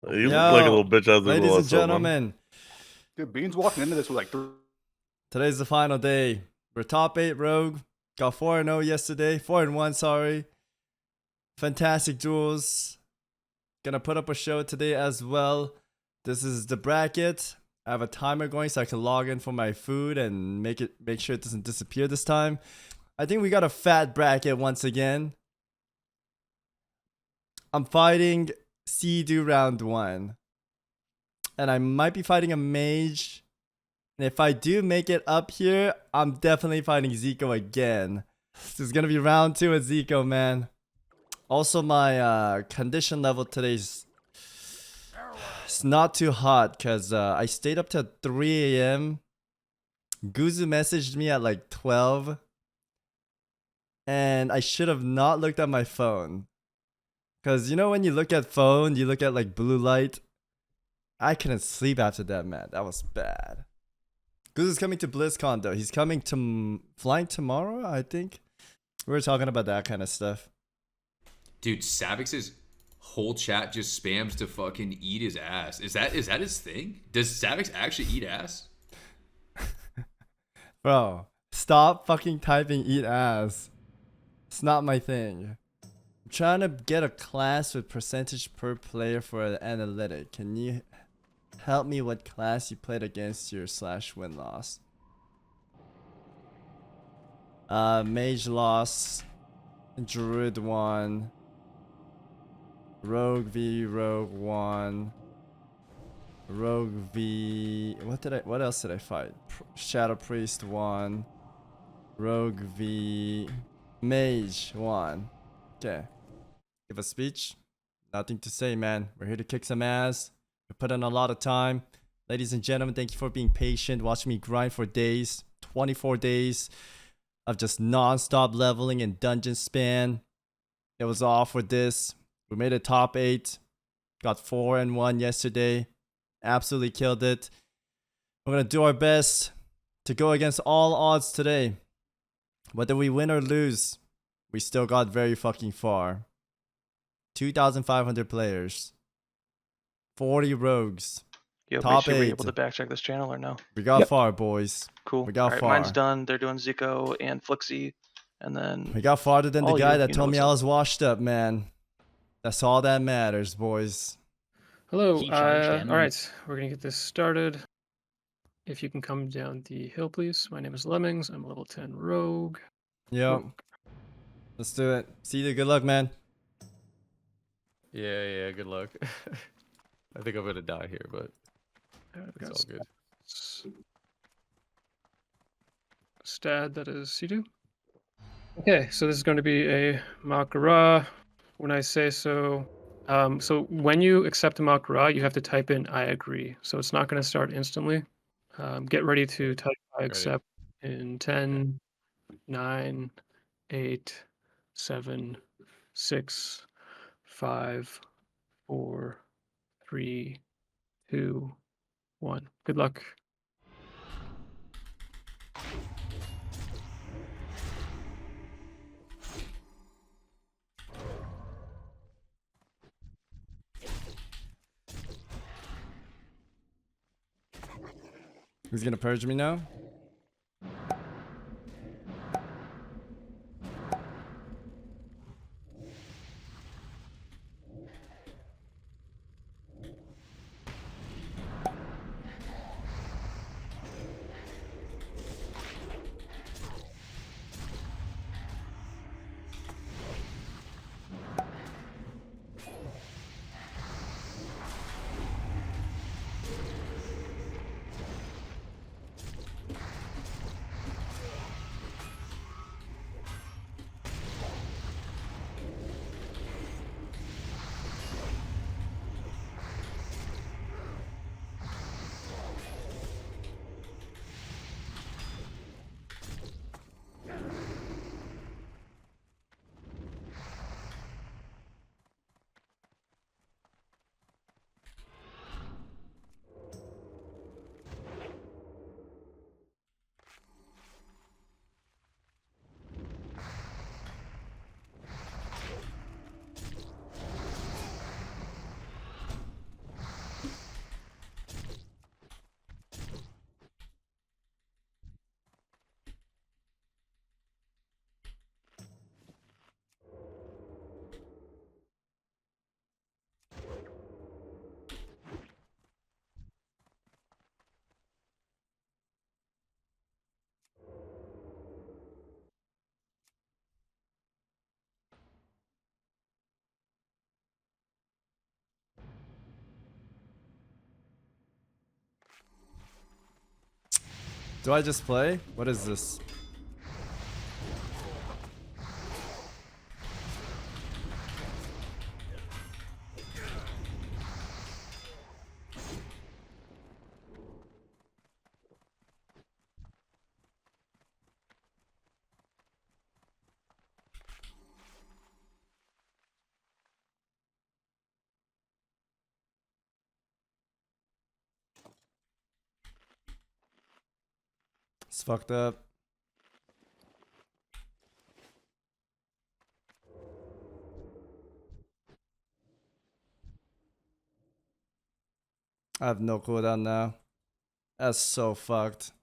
You look like a little bitch ass ladies and man. gentlemen, Dude, Beans walking into this with like 3. today's the final day. We're top 8 rogue. Got 4-0 yesterday. 4-1, sorry. Fantastic duels. Gonna put up a show today as well. This is the bracket. I have a timer going so I can log in for my food and make sure it doesn't disappear this time. I think we got a fat bracket once again. I'm fighting Sea-Doo round 1. And I might be fighting a mage. And if I do make it up here, I'm definitely fighting Zico again. This is gonna be round 2 with Zico, man. Also, my condition level today is it's not too hot because I stayed up till 3 a.m. Guzu messaged me at like 12. And I should have not looked at my phone. Because you know when you look at phone, you look at like blue light. I couldn't sleep after that, man. That was bad. Guzu's coming to BlizzCon though. He's coming to flying tomorrow, I think. We were talking about that kind of stuff. Dude, Savix's whole chat just spams to fucking eat his ass. Is that his thing? Does Savix actually eat ass? Bro, stop fucking typing eat ass. It's not my thing. I'm trying to get a class with percentage per player for the analytic. Can you help me what class you played against your / win-loss? Mage loss. Druid won. Rogue v Rogue 1. Rogue v what else did I fight? Shadow Priest 1. Rogue v Mage 1. Okay. Give a speech. Nothing to say, man. We're here to kick some ass. We put in a lot of time. Ladies and gentlemen, thank you for being patient. Watching me grind for days. 24 days of just non-stop leveling and dungeon span. It was all for this. We made it top 8. Got 4-1 yesterday. Absolutely killed it. We're going to do our best to go against all odds today. Whether we win or lose, we still got very fucking far. 2,500 players. 40 rogues. Yo, Top should we 8. be able to backcheck this channel or no? We got far, boys. Cool. We got Alright, far. mine's done. They're doing Zico and Flixie, and then We got farther than the all guy you that know told me what's I up. was washed up, man. That's all that matters, boys. Hello. He charged in. All right, we're gonna get this started. If you can come down the hill, please. My name is Lemmings. I'm a level 10 rogue. Yep. Let's do it. See you. Good luck, man. Yeah, good luck. I think I'm gonna die here, but We it's got all good. Stad, that is Sidu. Okay, so this is going to be a Mak'Gora. When I say so, so when you accept a Mak'Gora, you have to type in I agree. So it's not going to start instantly. Get ready to type I accept in 10, 9, 8, 7, 6, 5, 4, 3, 2, 1. Good luck. He's gonna purge me now? Do I just play? What is this? It's fucked up. I have no cooldown now. That's so fucked.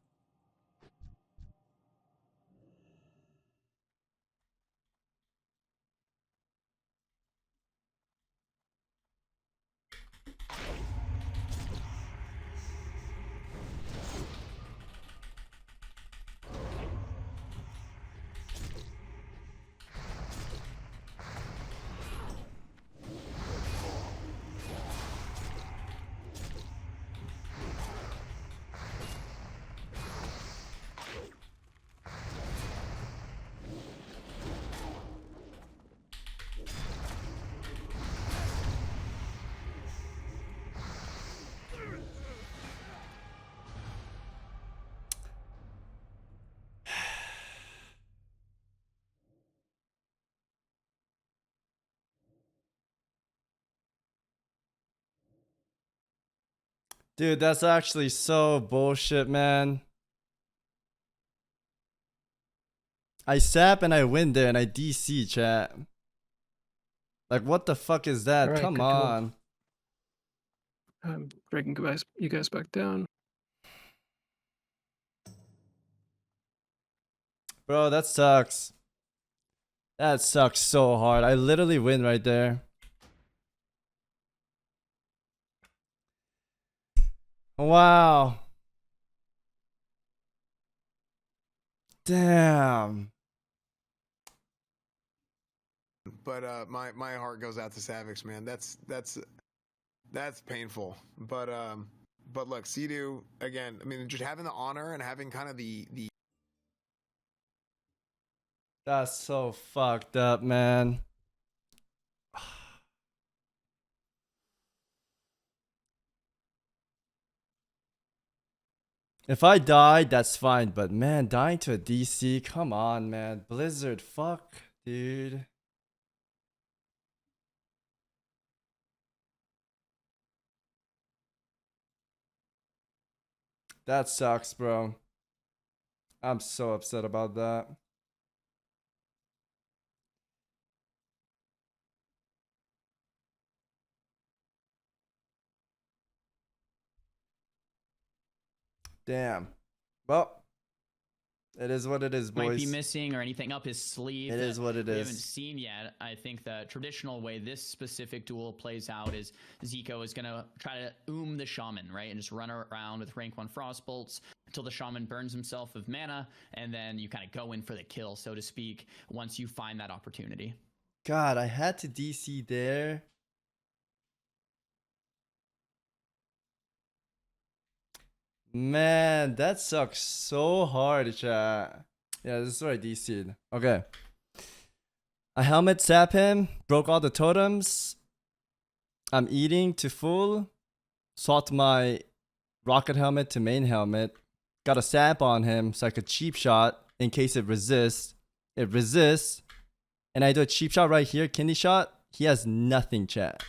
Dude, that's actually so bullshit, man. I sap and I win there and I DC, chat. Like, what the fuck is that? Alright, Come good call. on. I'm dragging you guys back down. Bro, that sucks. That sucks so hard. I literally win right there. Wow. Damn. But my heart goes out to Savix, man. That's painful. But look, Sea-Doo, again, I mean, just having the honor and having kind of the That's so fucked up, man. If I died, that's fine. But man, dying to a DC, come on, man. Blizzard, fuck, dude. That sucks, bro. I'm so upset about that. Damn. Well, it is what it is, boys. Might be missing or anything up his sleeve. It is what it we haven't is. seen yet. I think the traditional way this specific duel plays out is Zico is going to try to the shaman, right? And just run around with rank 1 frost bolts until the shaman burns himself of mana, and then you kind of go in for the kill, so to speak, once you find that opportunity. God, I had to DC there. Man, that sucks so hard, chat. Yeah, this is where I DC'd. Okay. I helmet sap him, broke all the totems. I'm eating to full. Swapped my rocket helmet to main helmet. Got a sap on him so I could cheap shot in case it resists. It resists. And I do a cheap shot right here, kidney shot. He has nothing, chat.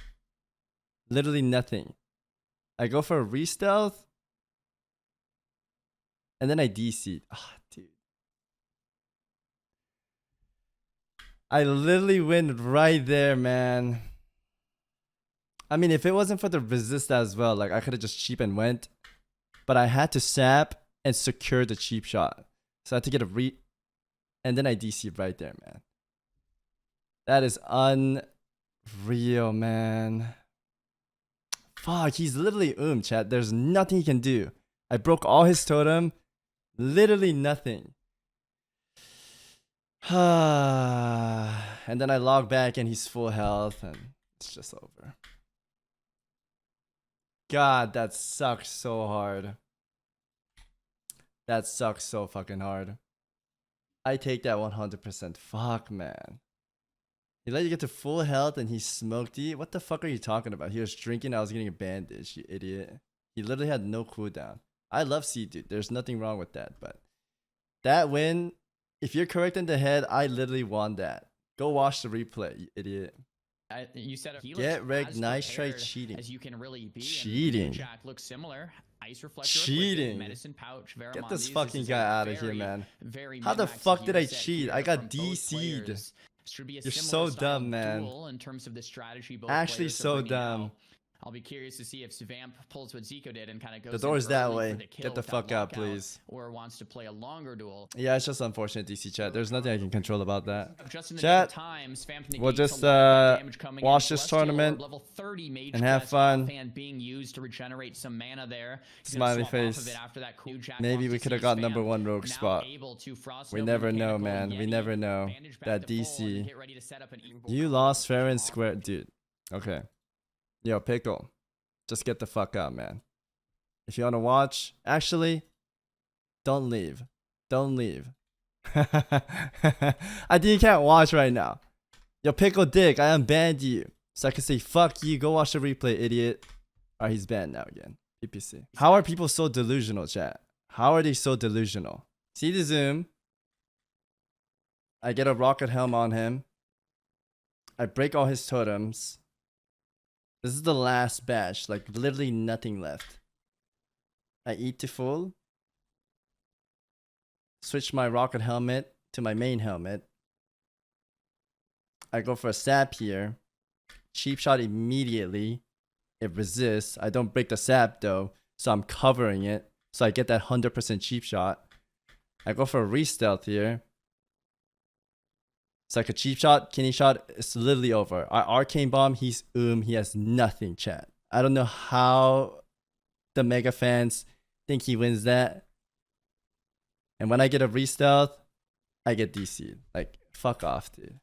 Literally nothing. I go for a re-stealth. And then I DC'd. Ah, dude. I literally win right there, man. I mean, if it wasn't for the resist as well, like I could have just cheap and went. But I had to sap and secure the cheap shot. So I had to get a and then I DC'd right there, man. That is unreal, man. Fuck, he's literally chat. There's nothing he can do. I broke all his totem. Literally nothing. And then I log back and he's full health and it's just over. God, that sucks so hard. That sucks so fucking hard. I take that 100%. Fuck, man. He let you get to full health and he smoked you? What the fuck are you talking about? He was drinking, I was getting a bandage, you idiot. He literally had no cooldown. I love C, dude. There's nothing wrong with that, but that win, if you're correct in the head, I literally won that. Go watch the replay, you idiot. You said Get wrecked, nice try cheating. as you can really be. Cheating. Jack looks similar. Ice reflector, Cheating. medicine pouch. Get this Varamondes. fucking is guy a out of here, very, man. very How the min-max fuck did I reset cheat? here I got from both DC'd. players. Should be a You're similar so style dumb, man. duel in terms of the strategy both Actually players are so bringing dumb. out. I'll be curious to see if Svamp pulls what Zico did and kind of goes. The door's in that early way. for the kill Get the with that fuck out, lockout, please. Or wants to play a longer duel. Yeah, it's just unfortunate DC chat. There's nothing I can control about that. Just in the Chat, nick of time, Svamp we'll negates just a lot of that damage coming in. watch this Celestial tournament Orb, level 30 mage and have quest fun. offhand being used to regenerate some mana there. He's gonna Smiley swap off of face. it after that cool Jack Maybe wants we to could have see got Svamp number 1 rogue now spot. able to frost We over never know, Mechanical man. We Yeti, never know. bandage back That to full, and DC. get ready to set up an You lost fair and square, dude. Okay. Yo, Pickle. Just get the fuck out, man. If you want to watch, actually, don't leave. Don't leave. I think you can't watch right now. Yo, Pickle Dick, I unbanned you. So I can say, fuck you, go watch the replay, idiot. Alright, he's banned now again. PPC. How are people so delusional, chat? How are they so delusional? See the zoom. I get a rocket helm on him. I break all his totems. This is the last batch, like literally nothing left. I eat to full. Switch my rocket helmet to my main helmet. I go for a sap here. Cheap shot immediately. It resists. I don't break the sap though, so I'm covering it. So I get that 100% cheap shot. I go for a re-stealth here. It's like a cheap shot, kidney shot, it's literally over. Our arcane bomb, he has nothing, chat. I don't know how the mega fans think he wins that. And when I get a re-stealth, I get DC'd. Like, fuck off, dude.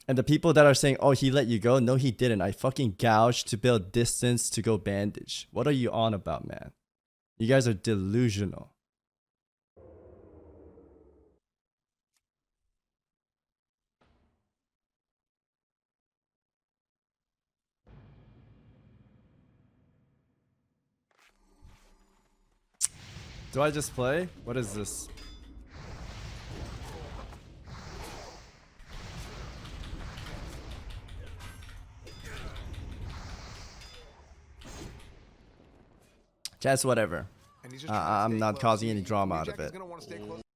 And the people that are saying, oh, he let you go, no, he didn't. I fucking gouged to build distance to go bandage. What are you on about, man? You guys are delusional. Do I just play? What is this? Just whatever. I'm not causing any drama out of it.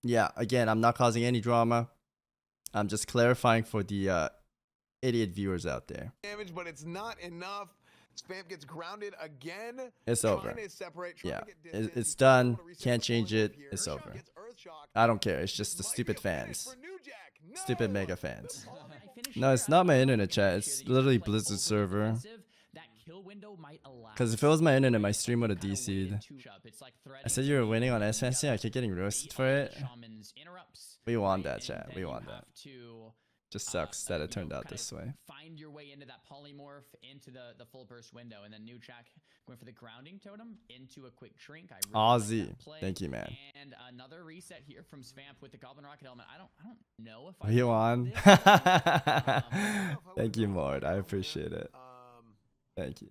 Yeah, again, I'm not causing any drama. I'm just clarifying for the idiot viewers out there. Damage, but it's not enough. Spam gets grounded again. It's over. Yeah, It's it's done. Can't change it. It's over. I don't care. It's just the stupid fans. Stupid mega fans. No, it's not my internet, chat. It's literally Blizzard server. Because if it was my internet, my stream would have DC'd. I said you were winning on S-Fancy. I keep getting roasted for it. We won that, chat. We won that. Just sucks that it turned out this way. Find your way into that polymorph, into the full burst window, and then New Jack going for the grounding totem into a quick shrink. I really like that play. Thank you, man. And another reset here from Svamp with the Goblin Rocket Element. I don't know if Are you on? Thank you, Mord. I appreciate it. Thank you.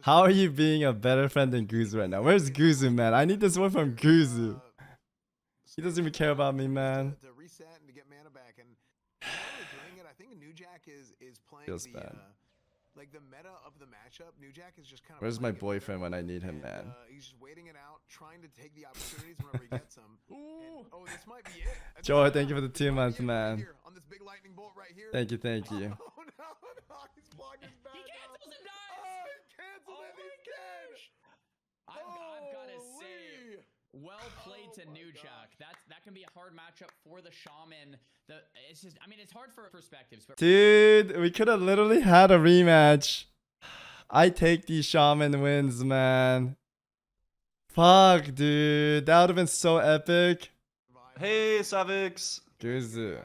How are you being a better friend than Guzu right now? Where's Guzu, man? I need this one from Guzu. He doesn't even care about me, man. To reset and to get mana back, and doing it, I think New Jack is playing Feels the bad. like the meta of the matchup. New Jack is just kind of. Where's my playing it boyfriend better, when I need him, and, man? He's just waiting it out, trying to take the opportunities whenever he gets them. And, oh, this might be it. Joy, thank you for the 2 months, man. Here, on this big lightning bolt right here. Thank you, thank you. Oh no, he's blocking his back. He cancels and dies. Oh, he canceled it. He's dead. I've got to say, well played to New Jack. That can be a hard matchup for the Shaman. It's just, I mean, it's hard for perspectives. But Dude, we could have literally had a rematch. I take these Shaman wins, man. Fuck, dude. That would have been so epic. Hey, Savix. Guzu.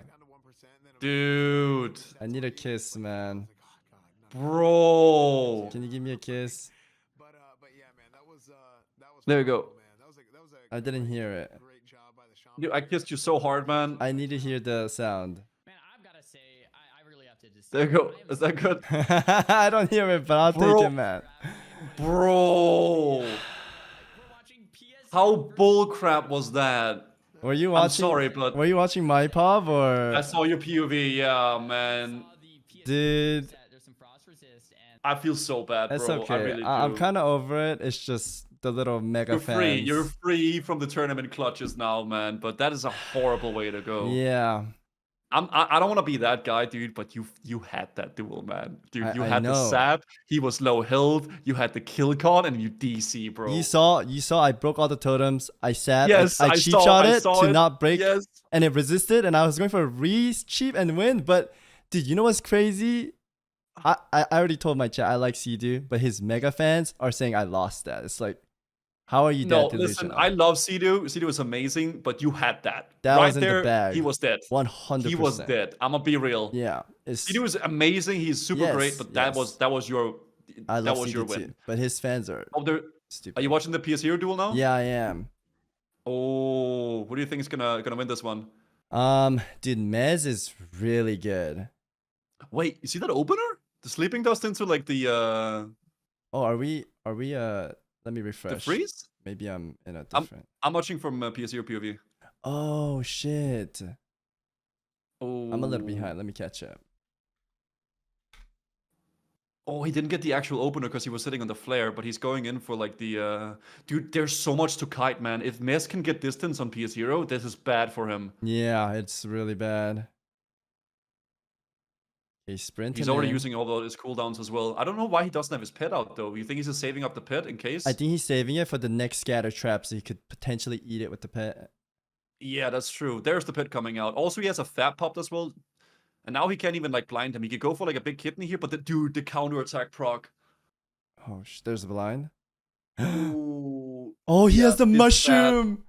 Dude. I need a kiss, man. Bro. Can you give me a kiss? But yeah, man, that was There we go. man. That was a I didn't hear it. Great job by the shaman. Dude, I kissed you so hard, man. I need to hear the sound. Man, I've gotta say, I really have to just. There you go. Is that good? I don't hear it, but I'll Bro. take it, man. Bro. We're watching PS. How bullcrap was that? Were you watching? I'm sorry, but Were you watching my pub or? I saw your POV. Yeah, man. Dude. There's some frost resist and I feel so bad, That's bro. okay. I really do. I'm kind of over it. It's just the little mega You're fans. free. You're free from the tournament clutches now, man. But that is a horrible way to go. Yeah. I don't want to be that guy, dude. But you had that duel, man. Dude, you I had the know. sap. He was low health. You had the kill con, and you DC, bro. You saw. I broke all the totems. I sat. Yes, I I cheap saw- shot I it saw to it. not break, Yes. and it resisted. And I was going for a cheap and win. But dude, you know what's crazy? I already told my chat I like Sea-Doo, but his mega fans are saying I lost that. It's like, how are you No, that listen, delusional? I love Sea-Doo. Sea-Doo is amazing, but you had that. That right was in the there, bag. he was dead. 100%. He was dead. I'm gonna be real. Yeah. It's, Sea-Doo is amazing. He's super Yes, great, but yes. that was your I that love was your Sea-Doo win. too, but his fans are Oh, are stupid. you watching the PS Hero duel now? Yeah, I am. Oh, who do you think is gonna win this one? Dude, Mez is really good. Wait, you see that opener? The sleeping dust into like the Oh, are we let me refresh. the freeze? Maybe I'm in a different. I'm watching from PS Hero POV. Oh shit. Oh, I'm a little behind. Let me catch up. Oh, he didn't get the actual opener because he was sitting on the flare, but he's going in for like the dude, there's so much to kite, man. If Mez can get distance on PS Hero, this is bad for him. Yeah, it's really bad. He's sprinting. He's already in. using all of his cooldowns as well. I don't know why he doesn't have his pet out though. You think he's just saving up the pet in case? I think he's saving it for the next scatter trap so he could potentially eat it with the pet. Yeah, that's true. There's the pet coming out. Also, he has a fat popped as well. And now he can't even like blind him. He could go for like a big kidney here, but the counter attack proc. Oh, there's a blind. Ooh. Oh, he Yeah, has the it's bad. mushroom.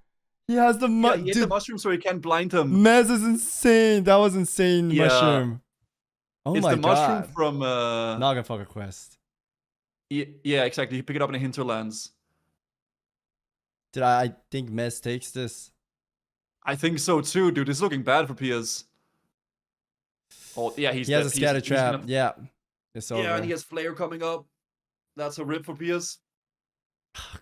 He has the Yeah, he mushroom. hit the mushroom so he can't blind him. Mez is insane. That was insane Yeah. mushroom. Oh It's my the mushroom god. from Nagafucker quest. yeah, exactly. You pick it up in the hinterlands. Did I think Mez takes this? I think so too, dude. It's looking bad for PS. Oh yeah, He has a scatter trap. Yeah. It's over. Yeah, and he has flare coming up. That's a rip for PS.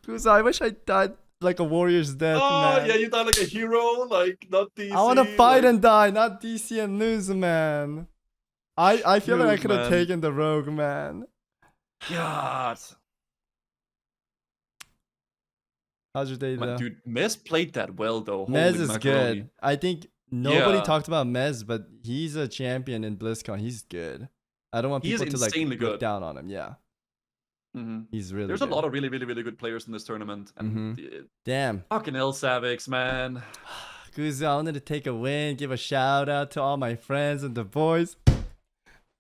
Guzu, I wish I died like a warrior's death, Oh man. yeah, you died like a hero, like not DC. I want to fight like... and die, not DC and lose, man. I feel like I Dude, could have man. taken the rogue, man. God. How's your day, though? Dude, Mez played that well though. Mez Holy is macaroni. good. I think nobody Yeah. talked about Mez, but he's a champion in BlizzCon. He's good. I don't want He is people to like insanely look good. down on him. Yeah, Mhm. he's really There's good. a lot of really, really, really good players in this tournament. And Damn. fucking hell, Savix, man. Guzu, I wanted to take a win, give a shout out to all my friends and the boys.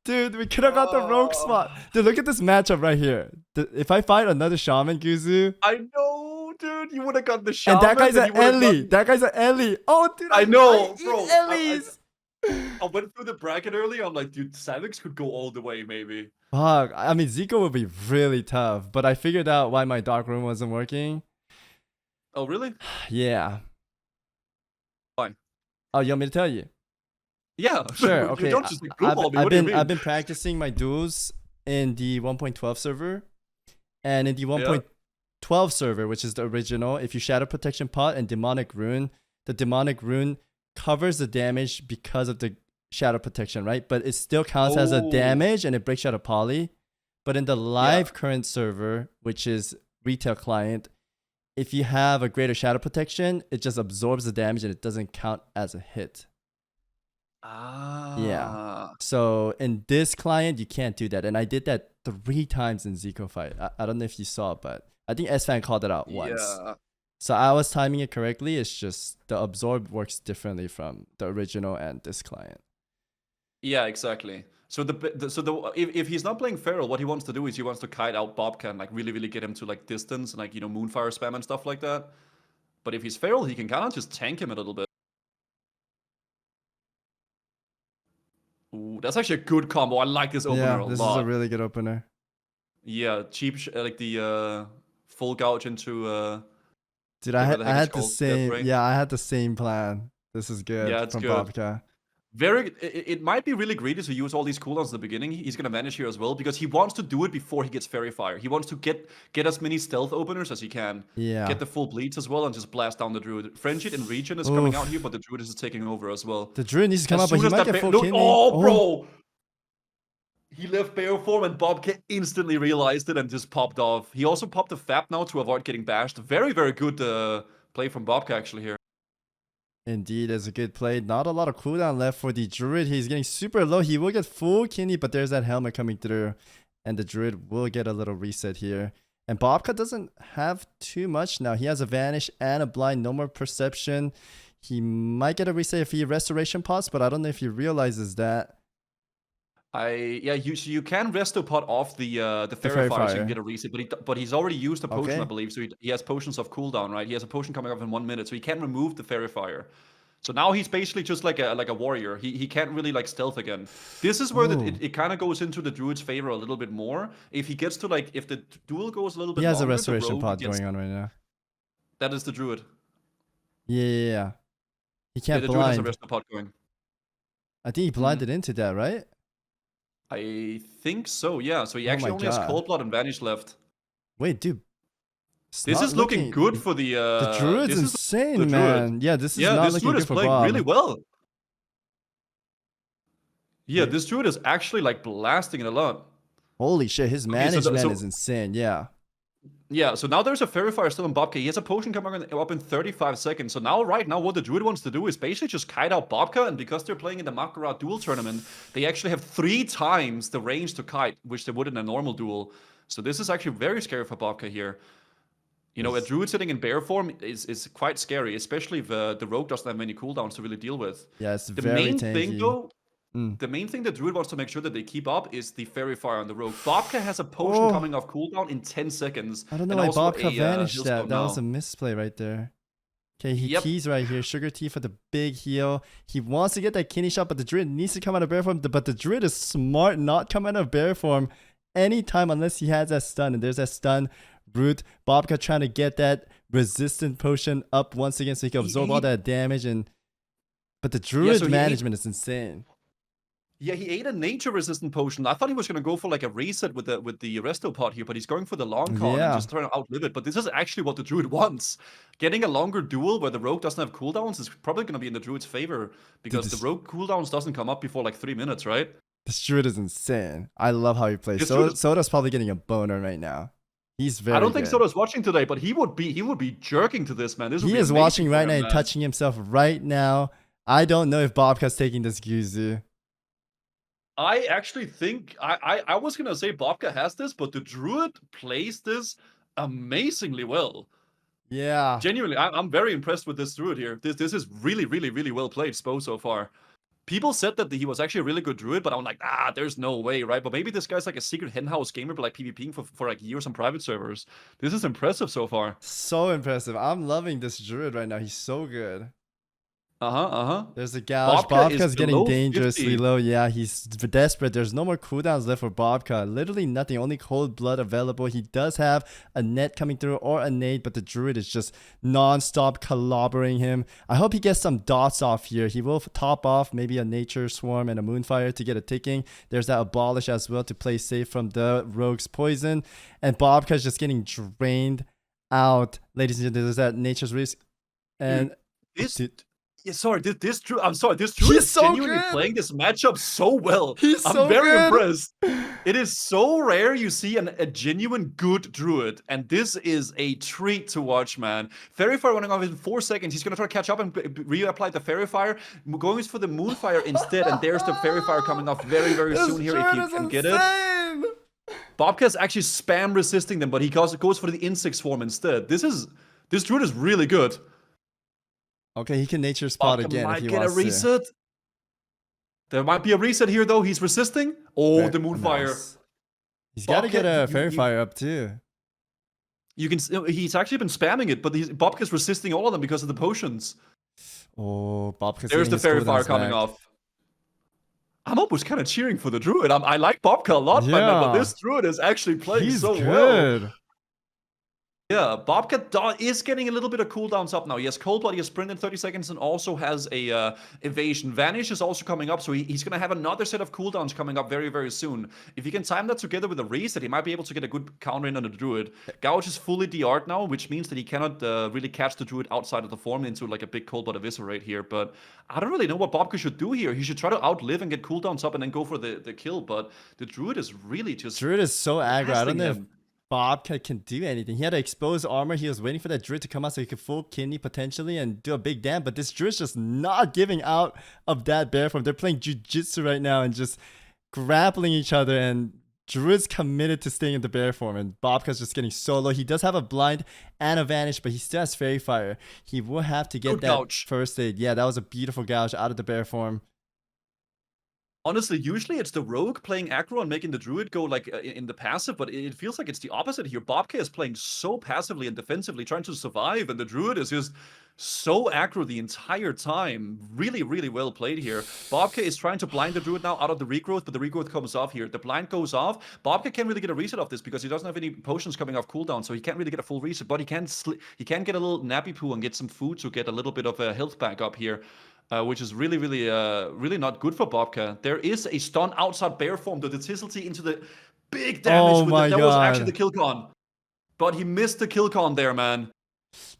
Dude, we could have got the rogue spot. Dude, look at this matchup right here. If I fight another shaman, Guzu, I know, dude. You would have got the shot. and that guy's an Ellie. That guy's an Ellie. Oh, dude, I know, eat bro. Ellies. I went through the bracket earlier. I'm like, dude, Savix could go all the way, maybe. Fuck. I mean, Zico would be really tough, but I figured out why my dark room wasn't working. Oh, really? Yeah. Fine. Oh, you want me to tell you? Yeah. Sure. You Okay. don't just like, blue ball me. I've What do you been mean? I've been practicing my duels in the 1.12 server, and in the 1.12 server, which is the original, if you shadow protection pot and demonic rune, the demonic rune covers the damage because of the shadow protection, right? But it still counts as a Oh. damage and it breaks out of poly. But in the live current server, which is retail client, if you have a greater shadow protection, it just absorbs the damage and it doesn't count as a hit. Ah. So in this client, you can't do that. And I did that 3 times in Zico fight. I don't know if you saw, but I think S-Fan called it out once. Yeah. So I was timing it correctly. It's just the absorb works differently from the original and this client. Yeah, exactly. So if he's not playing Feral, what he wants to do is he wants to kite out Bobcat and like really get him to like distance and like, you know, Moonfire spam and stuff like that. But if he's Feral, he can kind of just tank him a little bit. Ooh, that's actually a good combo. I like this opener a This lot. is a really good opener. Yeah, cheap like the full gouge into Dude, whatever I the heck had it's the called, same. brain. Yeah, I had the same plan. This is good Yeah, it's from good. Bobka. It might be really greedy to use all these cooldowns at the beginning. He's gonna vanish here as well because he wants to do it before he gets Fairy Fire. He wants to get as many stealth openers as he can. Yeah. Get the full bleeds as well and just blast down the Druid. Frenchit and Regen is coming out here, but the Druid is taking over as well. The Druid needs to come As up, but soon he as might that get full Look, kidney. oh, bro! He left bear form and Bobka instantly realized it and just popped off. He also popped the Fap now to avoid getting bashed. Very, very good play from Bobka actually here. Indeed, it's a good play. Not a lot of cooldown left for the Druid. He's getting super low. He will get full kidney, but there's that helmet coming through. And the Druid will get a little reset here. And Bobka doesn't have too much now. He has a Vanish and a Blind, no more Perception. He might get a reset if he Restoration Pots, but I don't know if he realizes that. You can resto pot off the Fairy Fire so you can get a reset, but he's already used a potion, I believe. So he has potions of cooldown, right? He has a potion coming up in 1 minute, so he can't remove the Fairy Fire. So now he's basically just like a warrior. He can't really like stealth again. This is where it kind of goes into the Druid's favor a little bit more. If he gets to like if the duel goes a little bit He has longer, a Restoration Rogue Pod gets, going on right now. That is the Druid. Yeah. He can't the Druid has a blind. resto pot going. I think he blinded into that, right? I think so, yeah. So he Oh actually my only has God. Cold Blood and Vanish left. Wait, dude. It's This not is looking good for the The Druid's this is insane, the Druid. man. Yeah, this is not this looking Druid good is for playing Bob. really well. Yeah, this Druid is actually like blasting it a lot. Holy shit, his Okay, so management is insane. Yeah. Yeah, so now there's a Fairy Fire still in Bobka. He has a potion coming up in 35 seconds. So right now, what the Druid wants to do is basically just kite out Bobka, and because they're playing in the Mak'Gora duel tournament, they actually have 3 times the range to kite, which they would in a normal duel. So this is actually very scary for Bobka here. You know, a Druid sitting in bear form is quite scary, especially if the Rogue doesn't have many cooldowns to really deal with. Yeah, it's The very main tanky. thing, though, the main thing the Druid wants to make sure that they keep up is the Fairy Fire on the Rogue. Bobka has a potion coming off cooldown in 10 seconds. I don't know and why also Bobka a, vanished that. Hillstone That was now. a misplay right there. Okay, he keys right here. Sugar tea for the big heal. He wants to get that kidney shot, but the Druid needs to come out of bear form. But the Druid is smart not come out of bear form anytime unless he has that stun. And there's that stun root. Bobka trying to get that resistant potion up once again so he can absorb all that damage. But the Druid management is insane. Yeah, he ate a nature resistant potion. I thought he was gonna go for like a reset with the resto pot here, but he's going for the long con and just trying to outlive it. But this is actually what the Druid wants. Getting a longer duel where the Rogue doesn't have cooldowns is probably gonna be in the Druid's favor because the Rogue cooldowns doesn't come up before like 3 minutes, right? This Druid is insane. I love how he plays. Soda's probably getting a boner right now. He's very I don't think good. Soda's watching today, but he would be jerking to this, man. This He is watching right now and touching himself right now. I don't know if Bobka's taking this Guzu. I actually think I was gonna say Bobka has this, but the Druid plays this amazingly well. Yeah. Genuinely, I'm very impressed with this Druid here. This is really, really, really well played, Spo, so far. People said that he was actually a really good Druid, but I'm like, there's no way, right? But maybe this guy's like a secret henhouse gamer, but like PvPing for like years on private servers. This is impressive so far. So impressive. I'm loving this Druid right now. He's so good. There's a gouge. Bobka's getting dangerously 50. low. Yeah, he's desperate. There's no more cooldowns left for Bobka. Literally nothing. Only cold blood available. He does have a net coming through or a nade, but the Druid is just non-stop clobbering him. I hope he gets some dots off here. He will top off maybe a nature swarm and a moonfire to get a ticking. There's that abolish as well to play safe from the rogue's poison. And Bobka's just getting drained out. Ladies and gentlemen, there's that nature's risk. And this Druid is so genuinely good. playing this matchup so well. He's I'm so very good. impressed. It is so rare you see a genuine good Druid, and this is a treat to watch, man. Fairy Fire running off in 4 seconds. He's gonna try to catch up and reapply the Fairy Fire. Going for the Moonfire instead, and there's the Fairy Fire coming off very, very soon here if he can get it. Bobka's actually spam resisting them, but he goes for the Insect Swarm instead. This Druid is really good. Okay, he can nature spot Bobka again if might he get wants a reset. There might be a reset here, though. He's resisting. Oh, the Moonfire. Nice. He's got to get a Fairy you- Fire up too. You can. He's actually been spamming it, but Bobka's resisting all of them because of the potions. Oh, Bobka's There's getting the his Fairy cooldowns Fire coming back. off. I'm almost kind of cheering for the Druid. I like Bobka a lot, man, but Yeah. this Druid is actually playing He's so well. good. Yeah, Bobcat is getting a little bit of cooldowns up now. He has Cold Blood, he has Sprint in 30 seconds, and also has a Evasion. Vanish is also coming up, so he's going to have another set of cooldowns coming up very, very soon. If he can time that together with a Reset, he might be able to get a good counter in on the Druid. Gouge is fully DR'd now, which means that he cannot really catch the Druid outside of the form into like a big Cold Blood Eviscerate here. But I don't really know what Bobcat should do here. He should try to outlive and get cooldowns up and then go for the kill, but the Druid is really just... Druid is so aggro. I don't know if him. Bobcat can do anything. He had to expose armor. He was waiting for that Druid to come out so he could full kidney potentially and do a big dam. But this Druid's just not giving out of that bear form. They're playing jujitsu right now and just grappling each other. And Druid's committed to staying in the bear form. And Bobcat's just getting so low. He does have a blind and a vanish, but he still has Fairy Fire. He will have to get Good that gouge. first aid. Yeah, that was a beautiful gouge out of the bear form. Honestly, usually it's the rogue playing aggro and making the druid go like in the passive, but it feels like it's the opposite here. Bobcat is playing so passively and defensively, trying to survive, and the druid is just so aggro the entire time. Really, really well played here. Bobcat is trying to blind the druid now out of the regrowth, but the regrowth comes off here. The blind goes off. Bobcat can't really get a reset off this because he doesn't have any potions coming off cooldown, so he can't really get a full reset, but he can get a little nappy poo and get some food to get a little bit of a health back up here. Which is really, really not good for Bobcat. There is a stun outside bear form. The Tizzlety into the big damage. That was actually the kill con. But he missed the kill con there, man.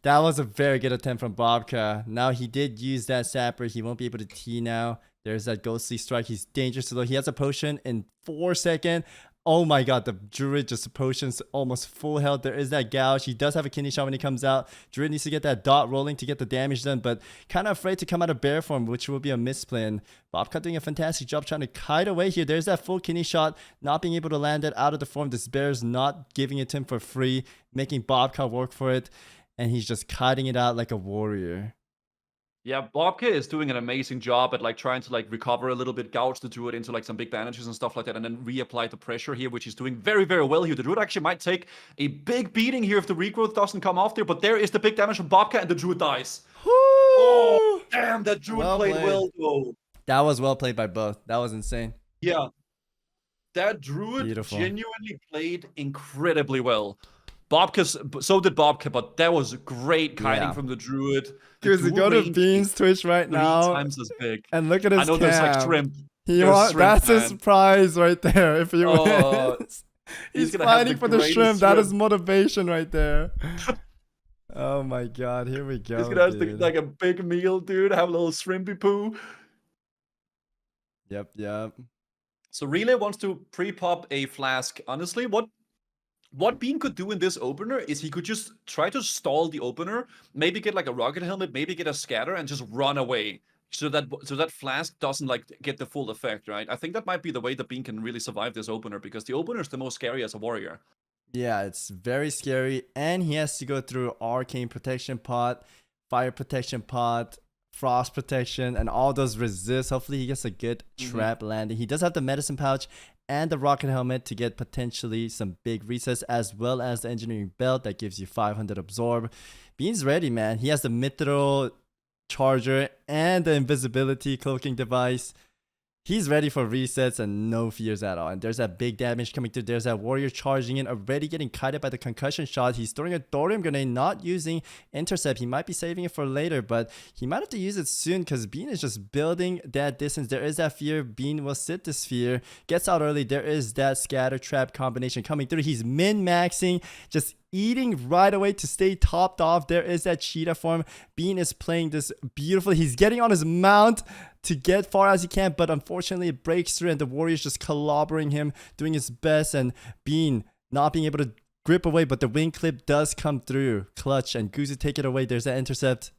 That was a very good attempt from Bobcat. Now he did use that sapper. He won't be able to T now. There's that ghostly strike. He's dangerous though. He has a potion in 4 seconds. Oh my god, the Druid just potions almost full health. There is that gouge. He does have a kidney shot when he comes out. Druid needs to get that dot rolling to get the damage done, but kind of afraid to come out of bear form, which will be a misplay. And Bobcat doing a fantastic job trying to kite away here. There's that full kidney shot, not being able to land it out of the form. This bear's not giving it to him for free, making Bobcat work for it, and he's just kiting it out like a warrior. Yeah, Bobcat is doing an amazing job at like trying to like recover a little bit, gouge the Druid into like some big bandages and stuff like that, and then reapply the pressure here, which he's doing very, very well here. The Druid actually might take a big beating here if the regrowth doesn't come off there, but there is the big damage from Bobcat and the Druid dies. Oh, damn, that Druid played well though. That was well played by both. That was insane. Yeah. That Druid Beautiful. genuinely played incredibly well. So did Bobcat, but that was great kiting from the Druid. Guzu, go to Bean's Twitch right 3 now times as big. and look at his I know there's like shrimp. That's his prize right there. If he wins, he's fighting for the shrimp. That is motivation right there. Oh my god, here we go. He's gonna have like a big meal, dude. Have a little shrimpy poo. Yep. So Relay wants to pre-pop a flask. Honestly, what Bean could do in this opener is he could just try to stall the opener, maybe get like a rocket helmet, maybe get a scatter, and just run away. So that flask doesn't like get the full effect, right? I think that might be the way that Bean can really survive this opener, because the opener is the most scary as a warrior. Yeah, it's very scary, and he has to go through arcane protection pot, fire protection pot, frost protection, and all those resists. Hopefully he gets a good trap landing. He does have the medicine pouch and the rocket helmet to get potentially some big resets, as well as the engineering belt that gives you 500 absorb. Bean's ready, man. He has the mithril charger and the invisibility cloaking device. He's ready for resets and no fears at all. And there's that big damage coming through. There's that warrior charging in, already getting kited by the concussion shot. He's throwing a thorium grenade, not using intercept. He might be saving it for later, but he might have to use it soon because Bean is just building that distance. There is that fear. Bean will sit the sphere, gets out early. There is that scatter trap combination coming through. He's min-maxing, just eating right away to stay topped off. There is that cheetah form. Bean is playing this beautifully. He's getting on his mount to get far as he can, but unfortunately it breaks through and the warrior's just clobbering him, doing his best, and Bean not being able to grip away, but the wing clip does come through. Clutch, and Guzu take it away. There's that intercept.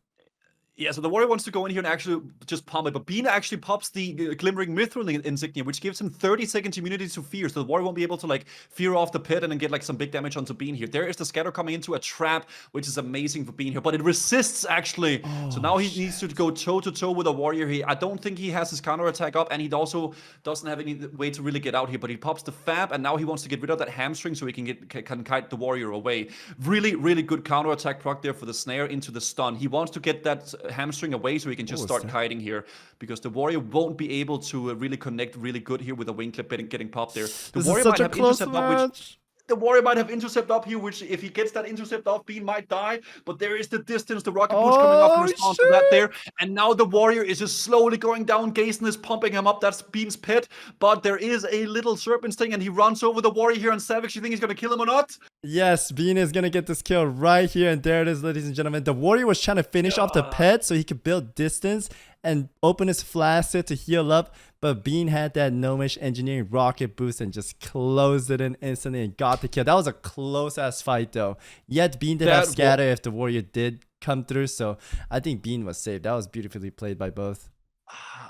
Yeah, so the warrior wants to go in here and actually just pump it, but Bean actually pops the Glimmering Mithril insignia, which gives him 30 seconds immunity to fear, so the warrior won't be able to like fear off the pit and then get like some big damage onto Bean here. There is the scatter coming into a trap, which is amazing for Bean here, but it resists actually. So now he needs to go toe-to-toe with a warrior here. I don't think he has his counterattack up, and he also doesn't have any way to really get out here, but he pops the fab, and now he wants to get rid of that hamstring so he can kite the warrior away. Really, really good counterattack proc there for the snare into the stun. He wants to get that hamstring away so he can just start kiting here, because the warrior won't be able to really connect really good here with a wing clip getting popped there. The warrior might have intercept up, which the warrior might have intercept up here, which if he gets that intercept off, Bean might die. But there is the distance, the rocket boost coming off in Oh, response to that there. And now the warrior is just slowly going down. Gason is pumping him up. That's Bean's pit. But there is a little serpent sting, and he runs over the warrior here on Savix. You think he's going to kill him or not? Yes, Bean is gonna get this kill right here, and there it is, ladies and gentlemen. The warrior was trying to finish off the pet so he could build distance and open his flaccid to heal up, but Bean had that gnomish engineering rocket boost and just closed it in instantly and got the kill. That was a close ass fight though. Yet Bean did have scatter if the warrior did come through, so I think Bean was safe. That was beautifully played by both.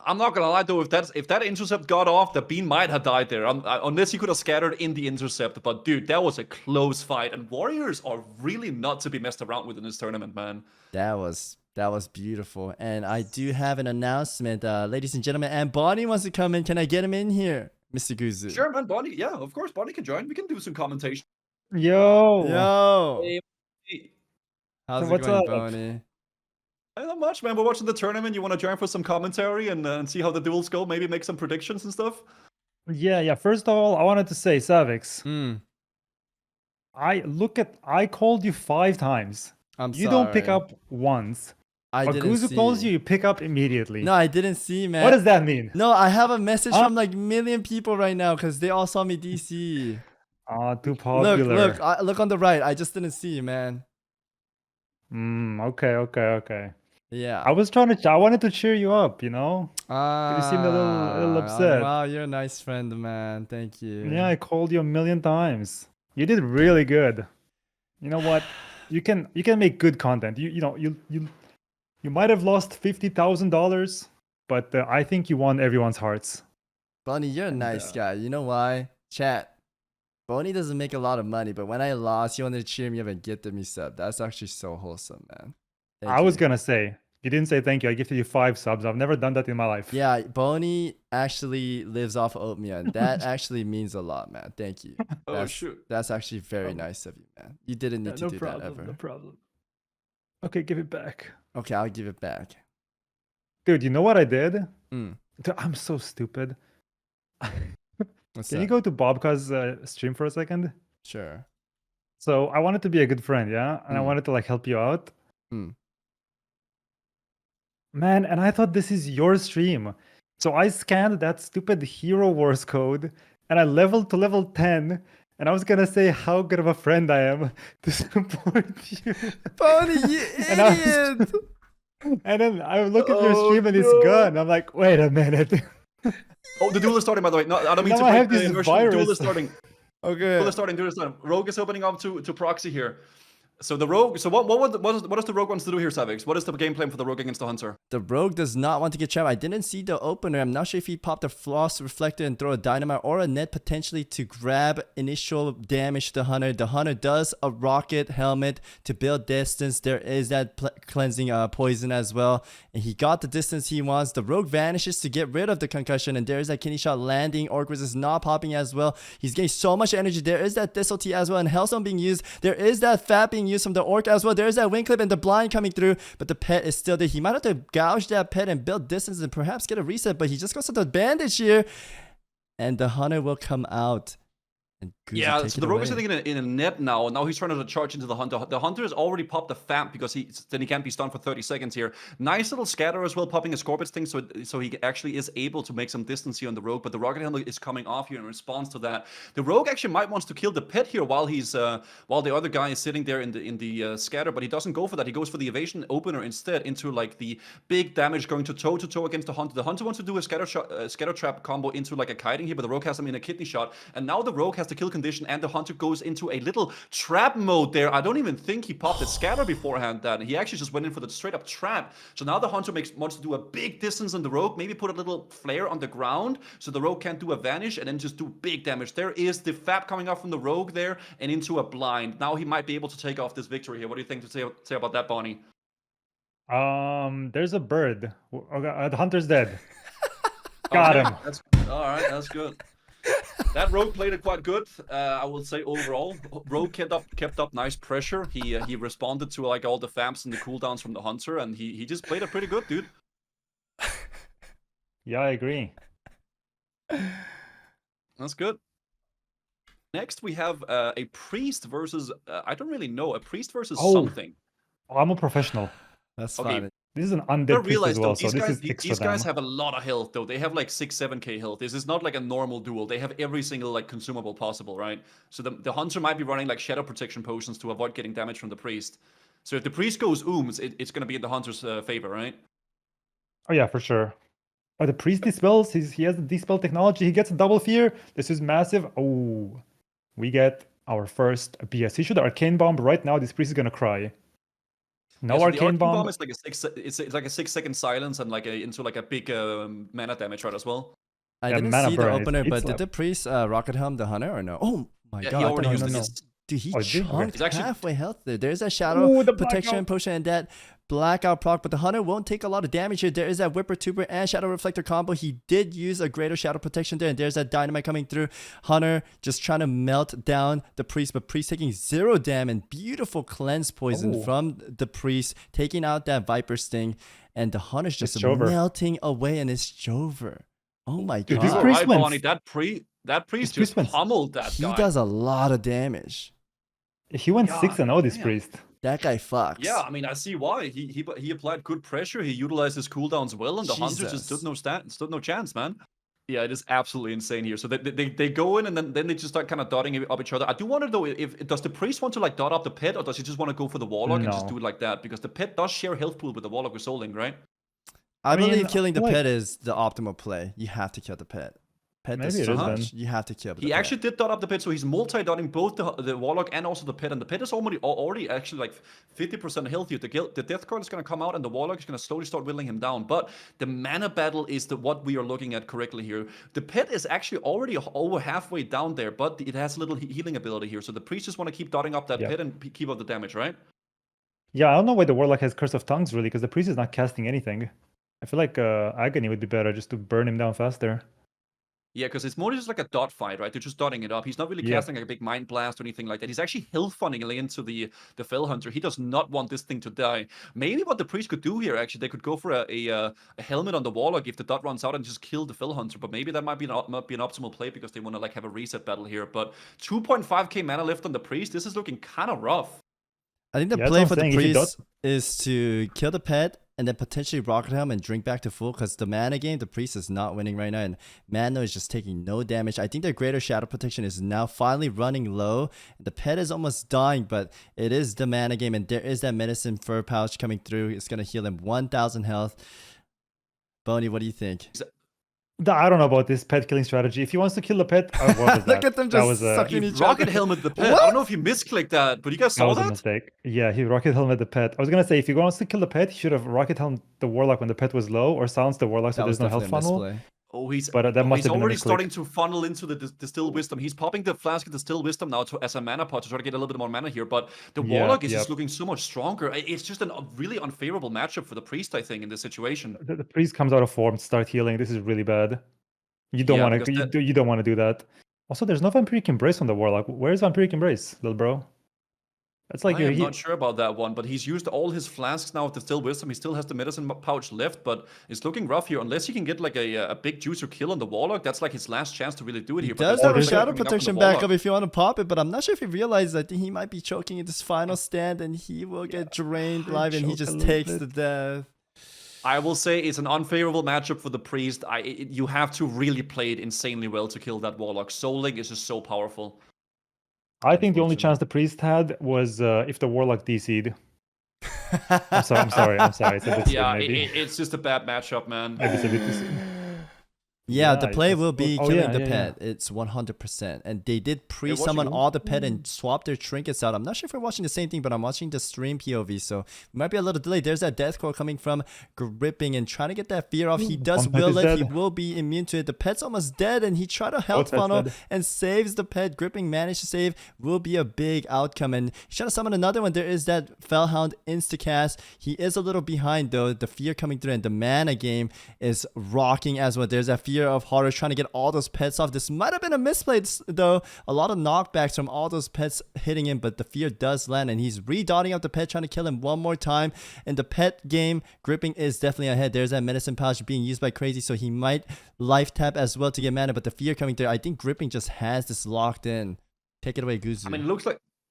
I'm not gonna lie though, if that intercept got off, the Bean might have died there, unless he could have scattered in the intercept. But dude, that was a close fight, and warriors are really not to be messed around with in this tournament, man. That was beautiful. And I do have an announcement, ladies and gentlemen. Anboni wants to come in. Can I get him in here, Mr. Guzu? Sure, man, Bonnie. Yeah, of course, Bonnie can join. We can do some commentation. Yo. Hey. How's So it going, what's up? Bonnie? Not much, man. We're watching the tournament. You want to join for some commentary and see how the duels go? Maybe make some predictions and stuff. Yeah. First of all, I wanted to say, Savix, I called you 5 times. You don't pick sorry. up once. I Or didn't Guzu see. calls you, you pick up immediately. No, I didn't see, man. What does that mean? No, I have a message Huh? from like million people right now because they all saw me DC. Too popular. Look on the right. I just didn't see, man. Okay. Yeah. I wanted to cheer you up, you know? You seemed a little upset. Wow, you're a nice friend, man. Thank you. Yeah, I called you a million times. You did really good. You know what? You can make good content. You might have lost $50,000, but I think you won everyone's hearts. Bonnie, you're a nice guy. You know why? Chat. Bonnie doesn't make a lot of money, but when I lost, you wanted to cheer me up and gifted me sub. That's actually so wholesome, man. I was gonna say, you didn't say thank you. I gifted you 5 subs. I've never done that in my life. Yeah, Bonnie actually lives off oatmeal, and that actually means a lot, man. Thank you. Shoot. That's actually very nice of you, man. You didn't need to do that ever. No problem. Okay, give it back. Okay, I'll give it back. Dude, you know what I did? Mm. Dude, I'm so stupid. What's Can that? you go to Bobka's stream for a second? Sure. So I wanted to be a good friend, yeah? And I Mm. wanted to like help you out. Mm. Man, and I thought this is your stream. So I scanned that stupid Hero Wars code and I leveled to level 10. And I was gonna say how good of a friend I am to support you. Bonnie, you And I was- idiot! And then I look at your stream and it's gone. I'm like, wait a minute. Oh, the duel is starting, by the way. No, I don't mean Now to I break have the this immersion. The duel virus. is starting. Okay. Duel is starting. Rogue is opening up to proxy here. So the Rogue. So what does the Rogue wants to do here, Savix? What is the game plan for the Rogue against the Hunter? The Rogue does not want to get trapped. I didn't see the opener. I'm not sure if he popped a Frost Reflector and throw a Dynamite or a Net potentially to grab initial damage to the Hunter. The Hunter does a Rocket Helmet to build distance. There is that cleansing poison as well. And he got the distance he wants. The Rogue vanishes to get rid of the concussion. And there is that kidney shot landing. Orc is not popping as well. He's getting so much energy. There is that Thistle Tea as well. And Hellstone being used. There is that Fat being used from the Orc as well. There is that Wing Clip and the Blind coming through. But the pet is still there. He might have to gouge that pet and build distance and perhaps get a reset. But he just goes to the bandage here. And the Hunter will come out. And Guzu Yeah, take so it the Rogue away. is sitting in a net now. Now he's trying to charge into the Hunter. The Hunter has already popped the Famp because then he can't be stunned for 30 seconds here. Nice little scatter as well, popping a Scorpion Sting, so he actually is able to make some distance here on the Rogue. But the Rocket Helmet is coming off here in response to that. The Rogue actually might wants to kill the pet here while the other guy is sitting there in the scatter, but he doesn't go for that. He goes for the evasion opener instead into like the big damage going to toe against the Hunter. The Hunter wants to do a scatter trap combo into like a kiting here, but the Rogue has him in a kidney shot, and now the Rogue has the kill condition and the Hunter goes into a little trap mode there. I don't even think he popped a scatter beforehand that. He actually just went in for the straight up trap. So now the Hunter wants to do a big distance on the Rogue, maybe put a little flare on the ground so the Rogue can't do a vanish and then just do big damage. There is the Fab coming off from the Rogue there and into a blind. Now he might be able to take off this victory here. What do you think to say about that, Bonnie? There's a bird. The Hunter's dead. Got him. All right, that's good. That Rogue played it quite good. I will say overall, Rogue kept up nice pressure. He responded to like all the FAMs and the cooldowns from the Hunter, and he just played it pretty good, dude. Yeah, I agree. That's good. Next, we have a priest versus, I don't really know, a priest versus Oh. something. I'm a professional. That's Okay. fine. This is an I undead priest realize as well, though, so these this guys, is ticks these for guys them. have a lot of health though. They have like 6-7k health. This is not like a normal duel. They have every single like consumable possible, right? So the hunter might be running like shadow protection potions to avoid getting damage from the priest. So if the priest goes ooms, it's gonna be in the hunter's favor, right? Oh yeah, for sure. Oh, the priest dispels. He has the dispel technology. He gets a double fear. This is massive. Oh, we get our first BS. He should arcane bomb right now. This priest is gonna cry. No Yeah, so the arcane bomb. is like it's like a 6-second silence and like into like a big mana damage, right, as well. I Yeah, didn't mana see the burn is opener, but slap. did the priest rocket helm the hunter or no? Oh my Yeah, god! he I already thought- used no, this. no. Dude, he Oh, did he? Okay. chunked He's actually- halfway health there. There's a shadow Ooh, the protection blackout. potion and that blackout proc, but the hunter won't take a lot of damage here. There is that whipper tuber and shadow reflector combo. He did use a greater shadow protection there, and there's that dynamite coming through. Hunter just trying to melt down the priest, but priest taking 0 damage and beautiful cleanse poison Oh. from the priest, taking out that viper sting, and the hunter's just It's over. melting away, and it's Jover. Oh my Dude, god! this All priest right, wins. Bonnie, that priest This just priest wins. pummeled that He guy. does a lot of damage. He went God 6-0. This damn. priest. That guy fucks. Yeah, I mean, I see why. He applied good pressure. He utilized his cooldowns well, and the hunter just Jesus. stood no chance, man. Yeah, it is absolutely insane here. So they go in and then they just start kind of dotting up each other. I do wonder though, if does the priest want to like dot up the pet, or does he just want to go for the warlock and just No. do it like that? Because the pet does share health pool with the warlock with Soul Link, right? I mean, believe killing the like- pet is the optimal play. You have to kill the pet. Pet does Maybe it so is then. much. You have to kill the He pet. actually did dot up the pet, so he's multi-dotting both the warlock and also the pet, and the pet is already actually like 50% health here. The death card is going to come out, and the warlock is going to slowly start whittling him down. But the mana battle is what we are looking at correctly here. The pet is actually already over halfway down there, but it has a little healing ability here. So the priest just want to keep dotting up that Yeah. pet and keep up the damage, right? Yeah, I don't know why the warlock has Curse of Tongues really, because the priest is not casting anything. I feel like Agony would be better just to burn him down faster. Yeah, because it's more just like a dot fight, right? They're just dotting it up. He's not really Yeah. casting like a big mind blast or anything like that. He's actually health funneling into the Fell Hunter. He does not want this thing to die. Maybe what the priest could do here, actually, they could go for a helmet on the warlock if the dot runs out and just kill the Fell Hunter. But maybe that might be an optimal play because they want to like have a reset battle here. But 2.5k mana left on the priest. This is looking kind of rough. I think the Yeah, that's play what for I'm the saying, if you priest is to kill the pet and then potentially rocket him and drink back to full, because the mana game, the priest is not winning right now, and mana is just taking no damage. I think their greater shadow protection is now finally running low. The pet is almost dying, but it is the mana game, and there is that medicine fur pouch coming through. It's gonna heal him 1,000 health. Boney, what do you think? I don't know about this pet killing strategy. If he wants to kill the pet, what was that? Look at them That just was sucking He each rocket other. helmet the pet. I What? don't know if you misclicked that, but you guys that saw was a that? mistake. Yeah, he rocket helmet the pet. I was gonna say if he wants to kill the pet, he should have rocket helmet the warlock when the pet was low, or silence the warlock so That was there's no health definitely a funnel. misplay. Oh, he's But that must he's have been a already misclick. starting to funnel into the distilled wisdom. He's popping the flask of distilled wisdom now as a mana pot to try to get a little bit more mana here. But the Yeah, warlock is yeah. just looking so much stronger. It's just a really unfavorable matchup for the priest, I think, in this situation. The priest comes out of form to start healing. This is really bad. You don't Yeah, want because to. You don't want to do that. Also, there's no vampiric embrace on the warlock. Where's vampiric embrace, little bro? It's like I am not sure about that one, but he's used all his flasks now of distilled wisdom. He still has the medicine pouch left, but it's looking rough here. Unless he can get like a big juicer kill on the warlock, that's like his last chance to really do it He here. does But have a there's no shadow coming up from the protection back up warlock. if you want to pop it, but I'm not sure if he realizes that he might be choking in this final stand and he will get drained live and he choke a just little takes bit. the death. I will say it's an unfavorable matchup for the priest. You have to really play it insanely well to kill that warlock. Soul Link is just so powerful. I think the only chance the priest had was if the warlock DC'd. I'm sorry. It's a bit soon, Yeah, maybe. it's just a bad matchup, man. Maybe it's a bit too soon. Yeah, the Yeah, play it's- will be oh, killing yeah, the yeah, pet. It's 100%. And they did watching pre-summon who? all the pet and swap their trinkets out. I'm not sure if we're watching the same thing, but I'm watching the stream POV, so we might be a little delayed. There's that death core coming from gripping and trying to get that fear off. He does Pet is will it. He dead. will be immune to it. The pet's almost dead, and he tried to health pet's funnel dead. and saves the pet. Gripping managed to save. Will be a big outcome. And he's trying to summon another one. There is that Fellhound instacast. He is a little behind though. The fear coming through, and the mana game is rocking as well. There's that fear of horror trying to get all those pets off. This might have been a misplay though. A lot of knockbacks from all those pets hitting him, but the fear does land, and he's re-dotting up the pet, trying to kill him one more time. In the pet game, gripping is definitely ahead. There's that medicine pouch being used by Crazy, so he might life tap as well to get mana, but the fear coming through, I think gripping just has this locked in. Take it away, Guzu. I mean,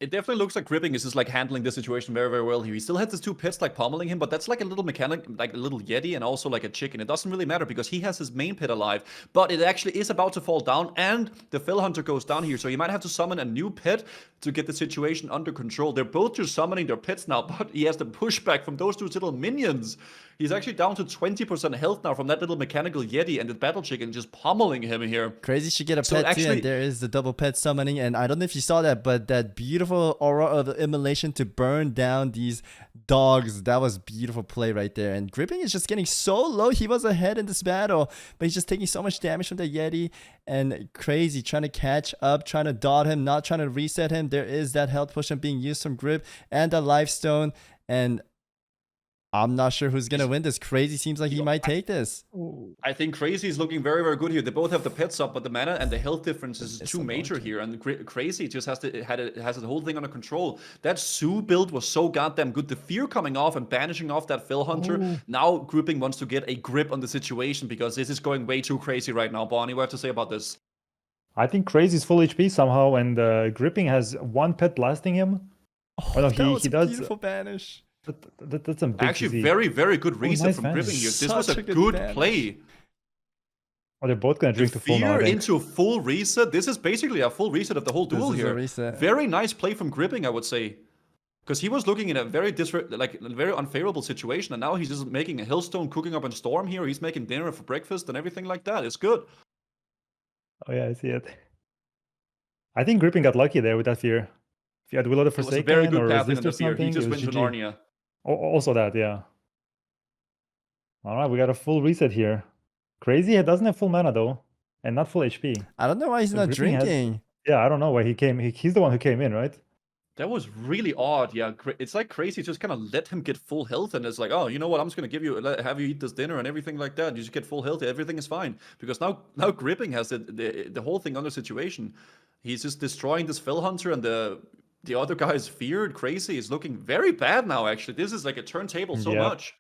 it definitely looks like Gripping is just like handling this situation very, very well here. He still has his 2 pits like pummeling him, but that's like a little mechanic, like a little Yeti and also like a chicken. It doesn't really matter because he has his main pit alive, but it actually is about to fall down and the Fell Hunter goes down here. So he might have to summon a new pit to get the situation under control. They're both just summoning their pits now, but he has the pushback from those 2 little minions. He's actually down to 20% health now from that little mechanical Yeti and the battle chicken just pummeling him here. Crazy should get a So pet actually- too, and there is the double pet summoning, and I don't know if you saw that, but that beautiful aura of the immolation to burn down these dogs, that was beautiful play right there. And Gripping is just getting so low. He was ahead in this battle, but he's just taking so much damage from the Yeti, and Crazy trying to catch up, trying to dot him, not trying to reset him. There is that health potion being used from Grip and the life stone, and I'm not sure who's gonna win this. Crazy seems like he might take this. I think Crazy is looking very, very good here. They both have the pets up, but the mana and the health difference is It's too so major large. here. And Crazy just has the whole thing under control. That Sue build was so goddamn good. The fear coming off and banishing off that Fell Hunter. Now Gripping wants to get a grip on the situation because this is going way too crazy right now. Bonnie, what do you have to say about this? I think Crazy's full HP somehow, and Gripping has 1 pet blasting him. Oh, no, that was he a does. beautiful banish. That's some big Actually, CC. very, very good reset nice from banish. Gripping here. This was Such a a good good banish. play. Oh, they're both gonna The drink to full now. I fear think. into a full reset. This is basically a full reset of the whole This duel is a here. reset. Very nice play from Gripping, I would say. Because he was looking in a very a very unfavorable situation, and now he's just making a Hillstone, cooking up a storm here. He's making dinner for breakfast and everything like that. It's good. Oh yeah, I see it. I think Gripping got lucky there with that fear. If you had Will of the It was a Forsaken very good or pathing Resist on the or fear. something, He just it was went to GG. Narnia. Also that, yeah. All right, we got a full reset here. Crazy doesn't have full mana though, and not full HP. I don't know why he's So not Gripping has- drinking. Yeah, I don't know why he came. He's the one who came in, right? That was really odd. Yeah, it's like Crazy just kind of let him get full health, and it's like, oh, you know what? I'm just gonna have you eat this dinner and everything like that. You just get full health. Everything is fine because now Gripping has the whole thing under situation. He's just destroying this Fell Hunter, and the other guy is feared. Crazy is looking very bad now. Actually, this is like a turntable so Yep. much.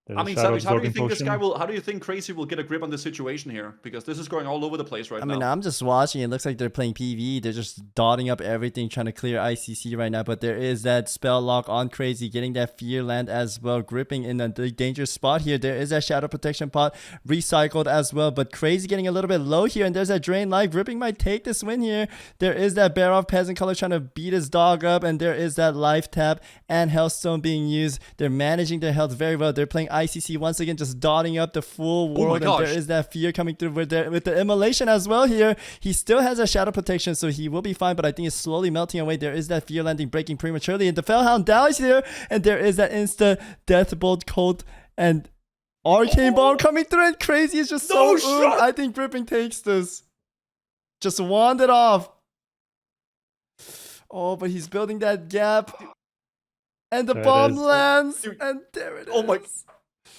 There's I a mean, Shadow Savage, how do you Absorbing think this guy Potion. will? How do you think Crazy will get a grip on this situation here? Because this is going all over the place right I mean, now. I'm just watching. It looks like they're playing PvE. They're just dotting up everything, trying to clear ICC right now. But there is that spell lock on Crazy, getting that Fear Land as well, Gripping in a dangerous spot here. There is that Shadow Protection pot recycled as well. But Crazy getting a little bit low here, and there's that Drain Life. Gripping might take this win here. There is that Bear of Peasant Color trying to beat his dog up, and there is that Life Tap and Hellstone being used. They're managing their health very well. They're playing ICC once again, just dotting up the full world, and gosh. there is that fear coming through with the immolation as well here. He still has a shadow protection, so he will be fine, but I think it's slowly melting away. There is that fear landing breaking prematurely, and the Fellhound dies here, and there is that insta death bolt cult and arcane bomb coming through, and Crazy is just No so shot! I think Gripping takes this. Just wand it off. Oh, but he's building that gap. And the There it bomb is. lands, Dude. and there it is. Oh my-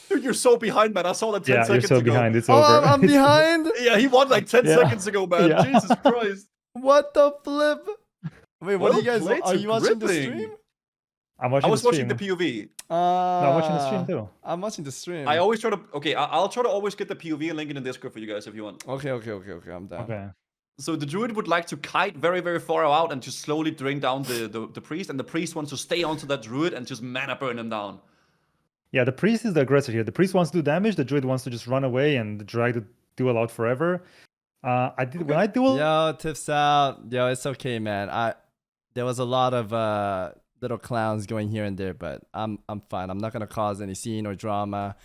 Dude, you're so behind, man. I saw that 10 Yeah, you're seconds so ago. behind. It's Oh, over. I'm behind. Yeah, he won like 10 Yeah. seconds ago, man. Yeah. Jesus Christ. What the flip? Wait, what Well are you guys? played Are to you watching the Gripping. stream? I'm watching I was the watching stream. the POV. No, I'm watching the stream too. I'm watching the stream. I always try to. Okay, I'll try to always get the POV and link it in Discord for you guys if you want. Okay. I'm down. Okay. So the druid would like to kite very, very far out and just slowly drain down the priest, and the priest wants to stay onto that druid and just mana burn him down. Yeah, the priest is the aggressor here. The priest wants to do damage. The druid wants to just run away and drag the duel out forever. When I duel, Yo, tips out. Yo, it's okay, man. There was a lot of little clowns going here and there, but I'm fine. I'm not gonna cause any scene or drama.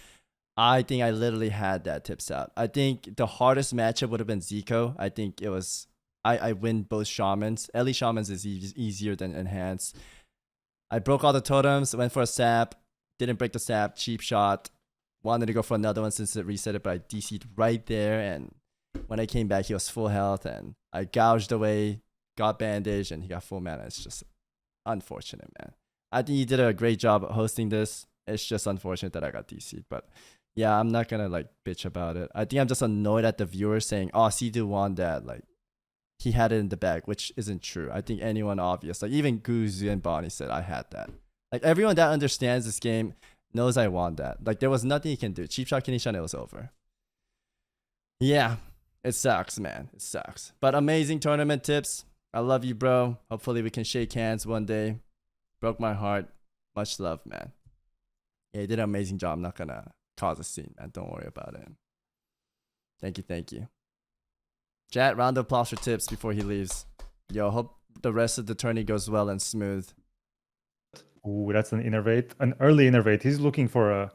I think I literally had that tips out. I think the hardest matchup would have been Zico. I think it was I win both shamans. Ellie shamans is easier than enhanced. I broke all the totems, went for a sap, didn't break the sap, cheap shot. Wanted to go for another one since it reset it, but I DC'd right there, and when I came back he was full health, and I gouged away, got bandaged, and he got full mana. It's just unfortunate, man. I think he did a great job hosting this. It's just unfortunate that I got DC'd, but yeah, I'm not gonna like bitch about it. I think I'm just annoyed at the viewers saying, oh, Sidu won that, like he had it in the bag, which isn't true. I think anyone obvious, like even Guzu and Bonnie said I had that. Like everyone that understands this game knows I won that. Like there was nothing you can do. Cheap shot, kidney shot, it was over. Yeah. It sucks, man. It sucks. But amazing tournament tips. I love you, bro. Hopefully we can shake hands one day. Broke my heart. Much love, man. Yeah, you did an amazing job. I'm not gonna cause a scene, man. Don't worry about it. Thank you, thank you. Chat, round of applause for tips before he leaves. Yo, hope the rest of the tourney goes well and smooth. Ooh, that's an innervate. An early innervate. He's looking for a...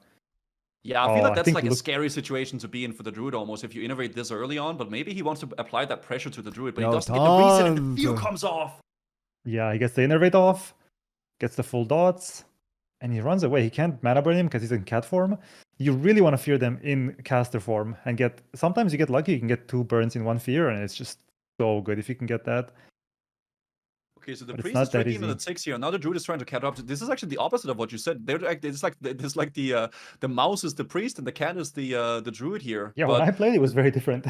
Yeah, I feel like that's like a look- scary situation to be in for the Druid almost if you innovate this early on, but maybe he wants to apply that pressure to the Druid, but Yo, he doesn't get the reset and the tons. view comes off. Yeah, he gets the innervate off, gets the full dots, and he runs away. He can't mana burn him because he's in cat form. You really want to fear them in caster form and get... Sometimes you get lucky, you can get 2 burns in 1 fear, and it's just so good if you can get that. Okay, so the But it's priest not is that tricky in the easy. 6 here. Now the druid is trying to catch up. This is actually the opposite of what you said. It's like the mouse is the priest and the cat is the druid here. Yeah, but when I played, it was very different.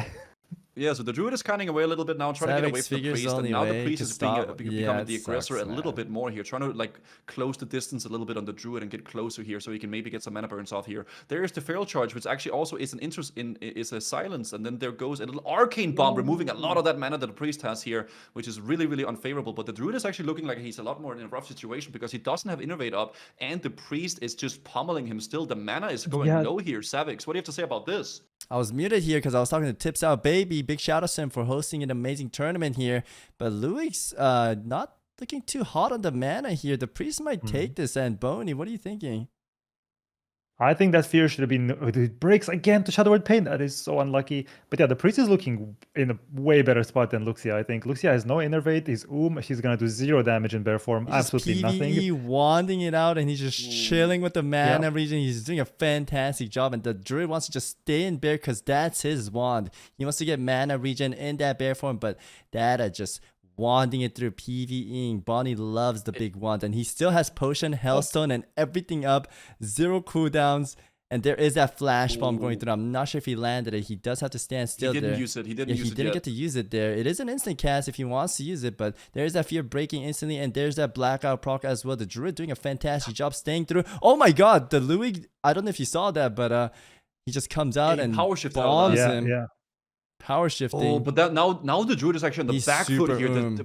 yeah, so the druid is cutting away a little bit now, trying to get away Savix from the figures priest, the and only now the way priest to is stop- becoming Yeah, the it aggressor sucks, a little man. bit more here, trying to like close the distance a little bit on the druid and get closer here, so he can maybe get some mana burns off here. There is the feral charge, which actually also is an interest in is a silence, and then there goes a little arcane bomb, removing a lot of that mana that the priest has here, which is really really unfavorable. But the druid is actually looking like he's a lot more in a rough situation because he doesn't have innervate up, and the priest is just pummeling him still. The mana is going Yeah. low here. Savix, what do you have to say about this? I was muted here because I was talking to Tips Out Baby. Big shout out to him for hosting an amazing tournament here. But Louis not looking too hot on the mana here. The priest might take this. Anboni, what are you thinking? I think that fear should have been... It breaks again to Shadow Word Pain. That is so unlucky. But yeah, the priest is looking in a way better spot than Luxia, I think. Luxia has no innervate. He's she's going to do 0 damage in bear form. He's Absolutely just PvE nothing. wanding it out and he's just chilling with the mana Yeah. region. He's doing a fantastic job. And the druid wants to just stay in bear because that's his wand. He wants to get mana region in that bear form, but Data just wanding it through PvEing. Bonnie loves the big wand, and he still has potion, hellstone, and everything up. 0 cooldowns, and there is that flash bomb going through. I'm not sure if he landed it. He does have to stand still. He didn't there. use it. He didn't Yeah, use he it didn't yet. get to use it there. It is an instant cast if he wants to use it, but there is that fear breaking instantly, and there's that blackout proc as well. The druid doing a fantastic job staying through. Oh my god, the Louis, I don't know if you saw that, but he just comes out he and power shifted out of bombs that. Yeah, him. yeah. Power shifting. Oh, but that now the druid is actually on the He's back foot super here.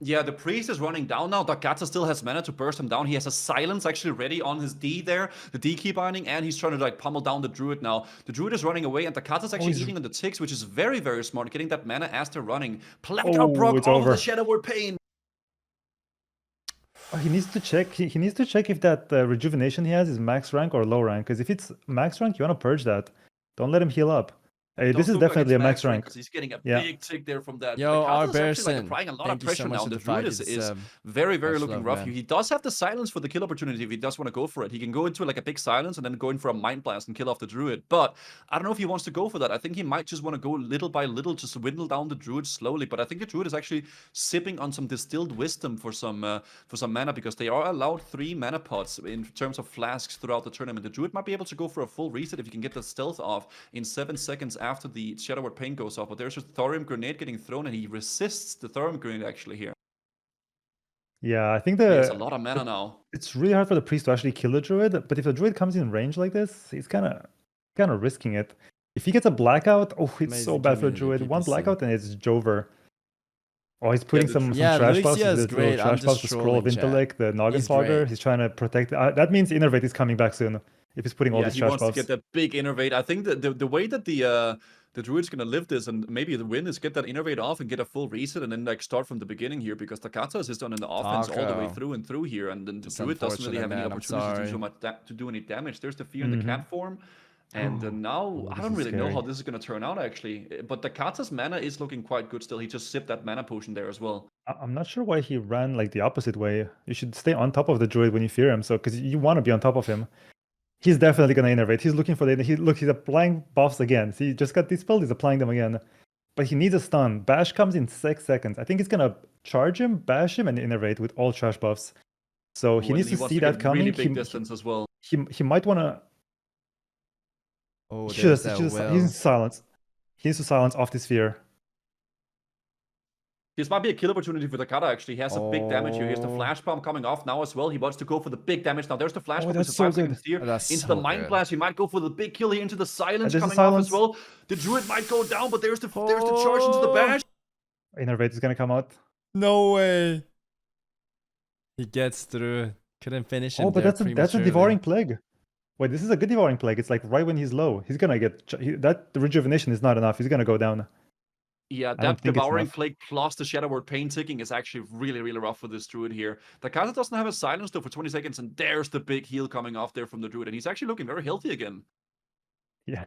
Yeah, the priest is running down now. Dakata still has mana to burst him down. He has a silence actually ready on his D there, the D key binding, and he's trying to like pummel down the druid now. The druid is running away, and Dakata's actually eating on the ticks, which is very, very smart, getting that mana as they're running. Blackout proc it's all of over. the Shadow Word Pain. Oh, he needs to check. He needs to check if that rejuvenation he has is max rank or low rank. Because if it's max rank, you want to purge that. Don't let him heal up. This Don't is look like definitely it's a max rank. 'cause he's getting a Yeah. big tick there from that. Yo, Dakata's our actually like Bearson, applying a lot thank of you so pressure much now. for The the druid 5 is gifts, very, very much looking love, rough man. here. He does have the silence for the kill opportunity if he does want to go for it. He can go into like a big silence and then go in for a mind blast and kill off the druid. But I don't know if he wants to go for that. I think he might just want to go little by little, just dwindle down the druid slowly. But I think the druid is actually sipping on some distilled wisdom for some mana, because they are allowed 3 mana pots in terms of flasks throughout the tournament. The druid might be able to go for a full reset if he can get the stealth off in 7 seconds after the Shadow Word Pain goes off. But there's just thorium grenade getting thrown, and he resists the thorium grenade actually here. Yeah, I think He has a lot of mana now. it's really hard for the priest to actually kill the druid. But if the druid comes in range like this, he's kind of risking it. If he gets a blackout, oh, it's so Amazing bad for the community, druid. One PPC. blackout and it's Jover. Oh, he's putting some Yeah, trash Luxia buffs. is The great. I'm trash just buffs, the scroll of trolling, chat. intellect, the noggin He's fogger. great. He's trying to protect. That means innervate is coming back soon. If he's putting all Yeah, these he trash wants buffs. to get that big innervate. I think that the way that the druid's gonna live this and maybe the win is get that innervate off and get a full reset and then like start from the beginning here, because Takata is just on the offense all the way Taco. through and through here, and then the It's druid doesn't really unfortunate, have any man. I'm opportunities to do sorry. so much to do any damage. There's the fear in the cat form. And now, I this don't is really know scary. how this is going to turn out, actually. But Takata's mana is looking quite good still. He just sipped that mana potion there as well. I'm not sure why he ran like the opposite way. You should stay on top of the druid when you fear him, so because you want to be on top of him. He's definitely gonna innervate. He's looking for the. He's applying buffs again. See, he just got dispelled. He's applying them again, but he needs a stun. Bash comes in 6 seconds. I think he's gonna charge him, bash him, and innervate with all trash buffs. So he When needs to wants see get that coming. really big distance as well. He might wanna. Oh, He there's needs that to well. silence. He needs to silence off this fear. This might be a kill opportunity for Takata, actually. He has a big damage here. Here's the flash bomb coming off now as well. He wants to go for the big damage. Now there's the flash bomb. that's It's a 5 so second good. steer. That's Into so the Mind good. Blast. He might go for the big kill here. Into the silence There's the coming off as silence. well. The Druid might go down, but there's the charge into the bash. Innervate is gonna come out. No way. He gets through. Couldn't finish him. Oh, but there that's a prematurely. devouring plague. Wait, this is a good devouring plague. It's like right when he's low. He's gonna get that. The rejuvenation is not enough. He's gonna go down. Yeah, don't that think it's Devouring enough. Plague plus the Shadow Word Pain ticking is actually really, really rough for this Druid here. Takata doesn't have a silence though for 20 seconds, and there's the big heal coming off there from the Druid, and he's actually looking very healthy again. Yeah.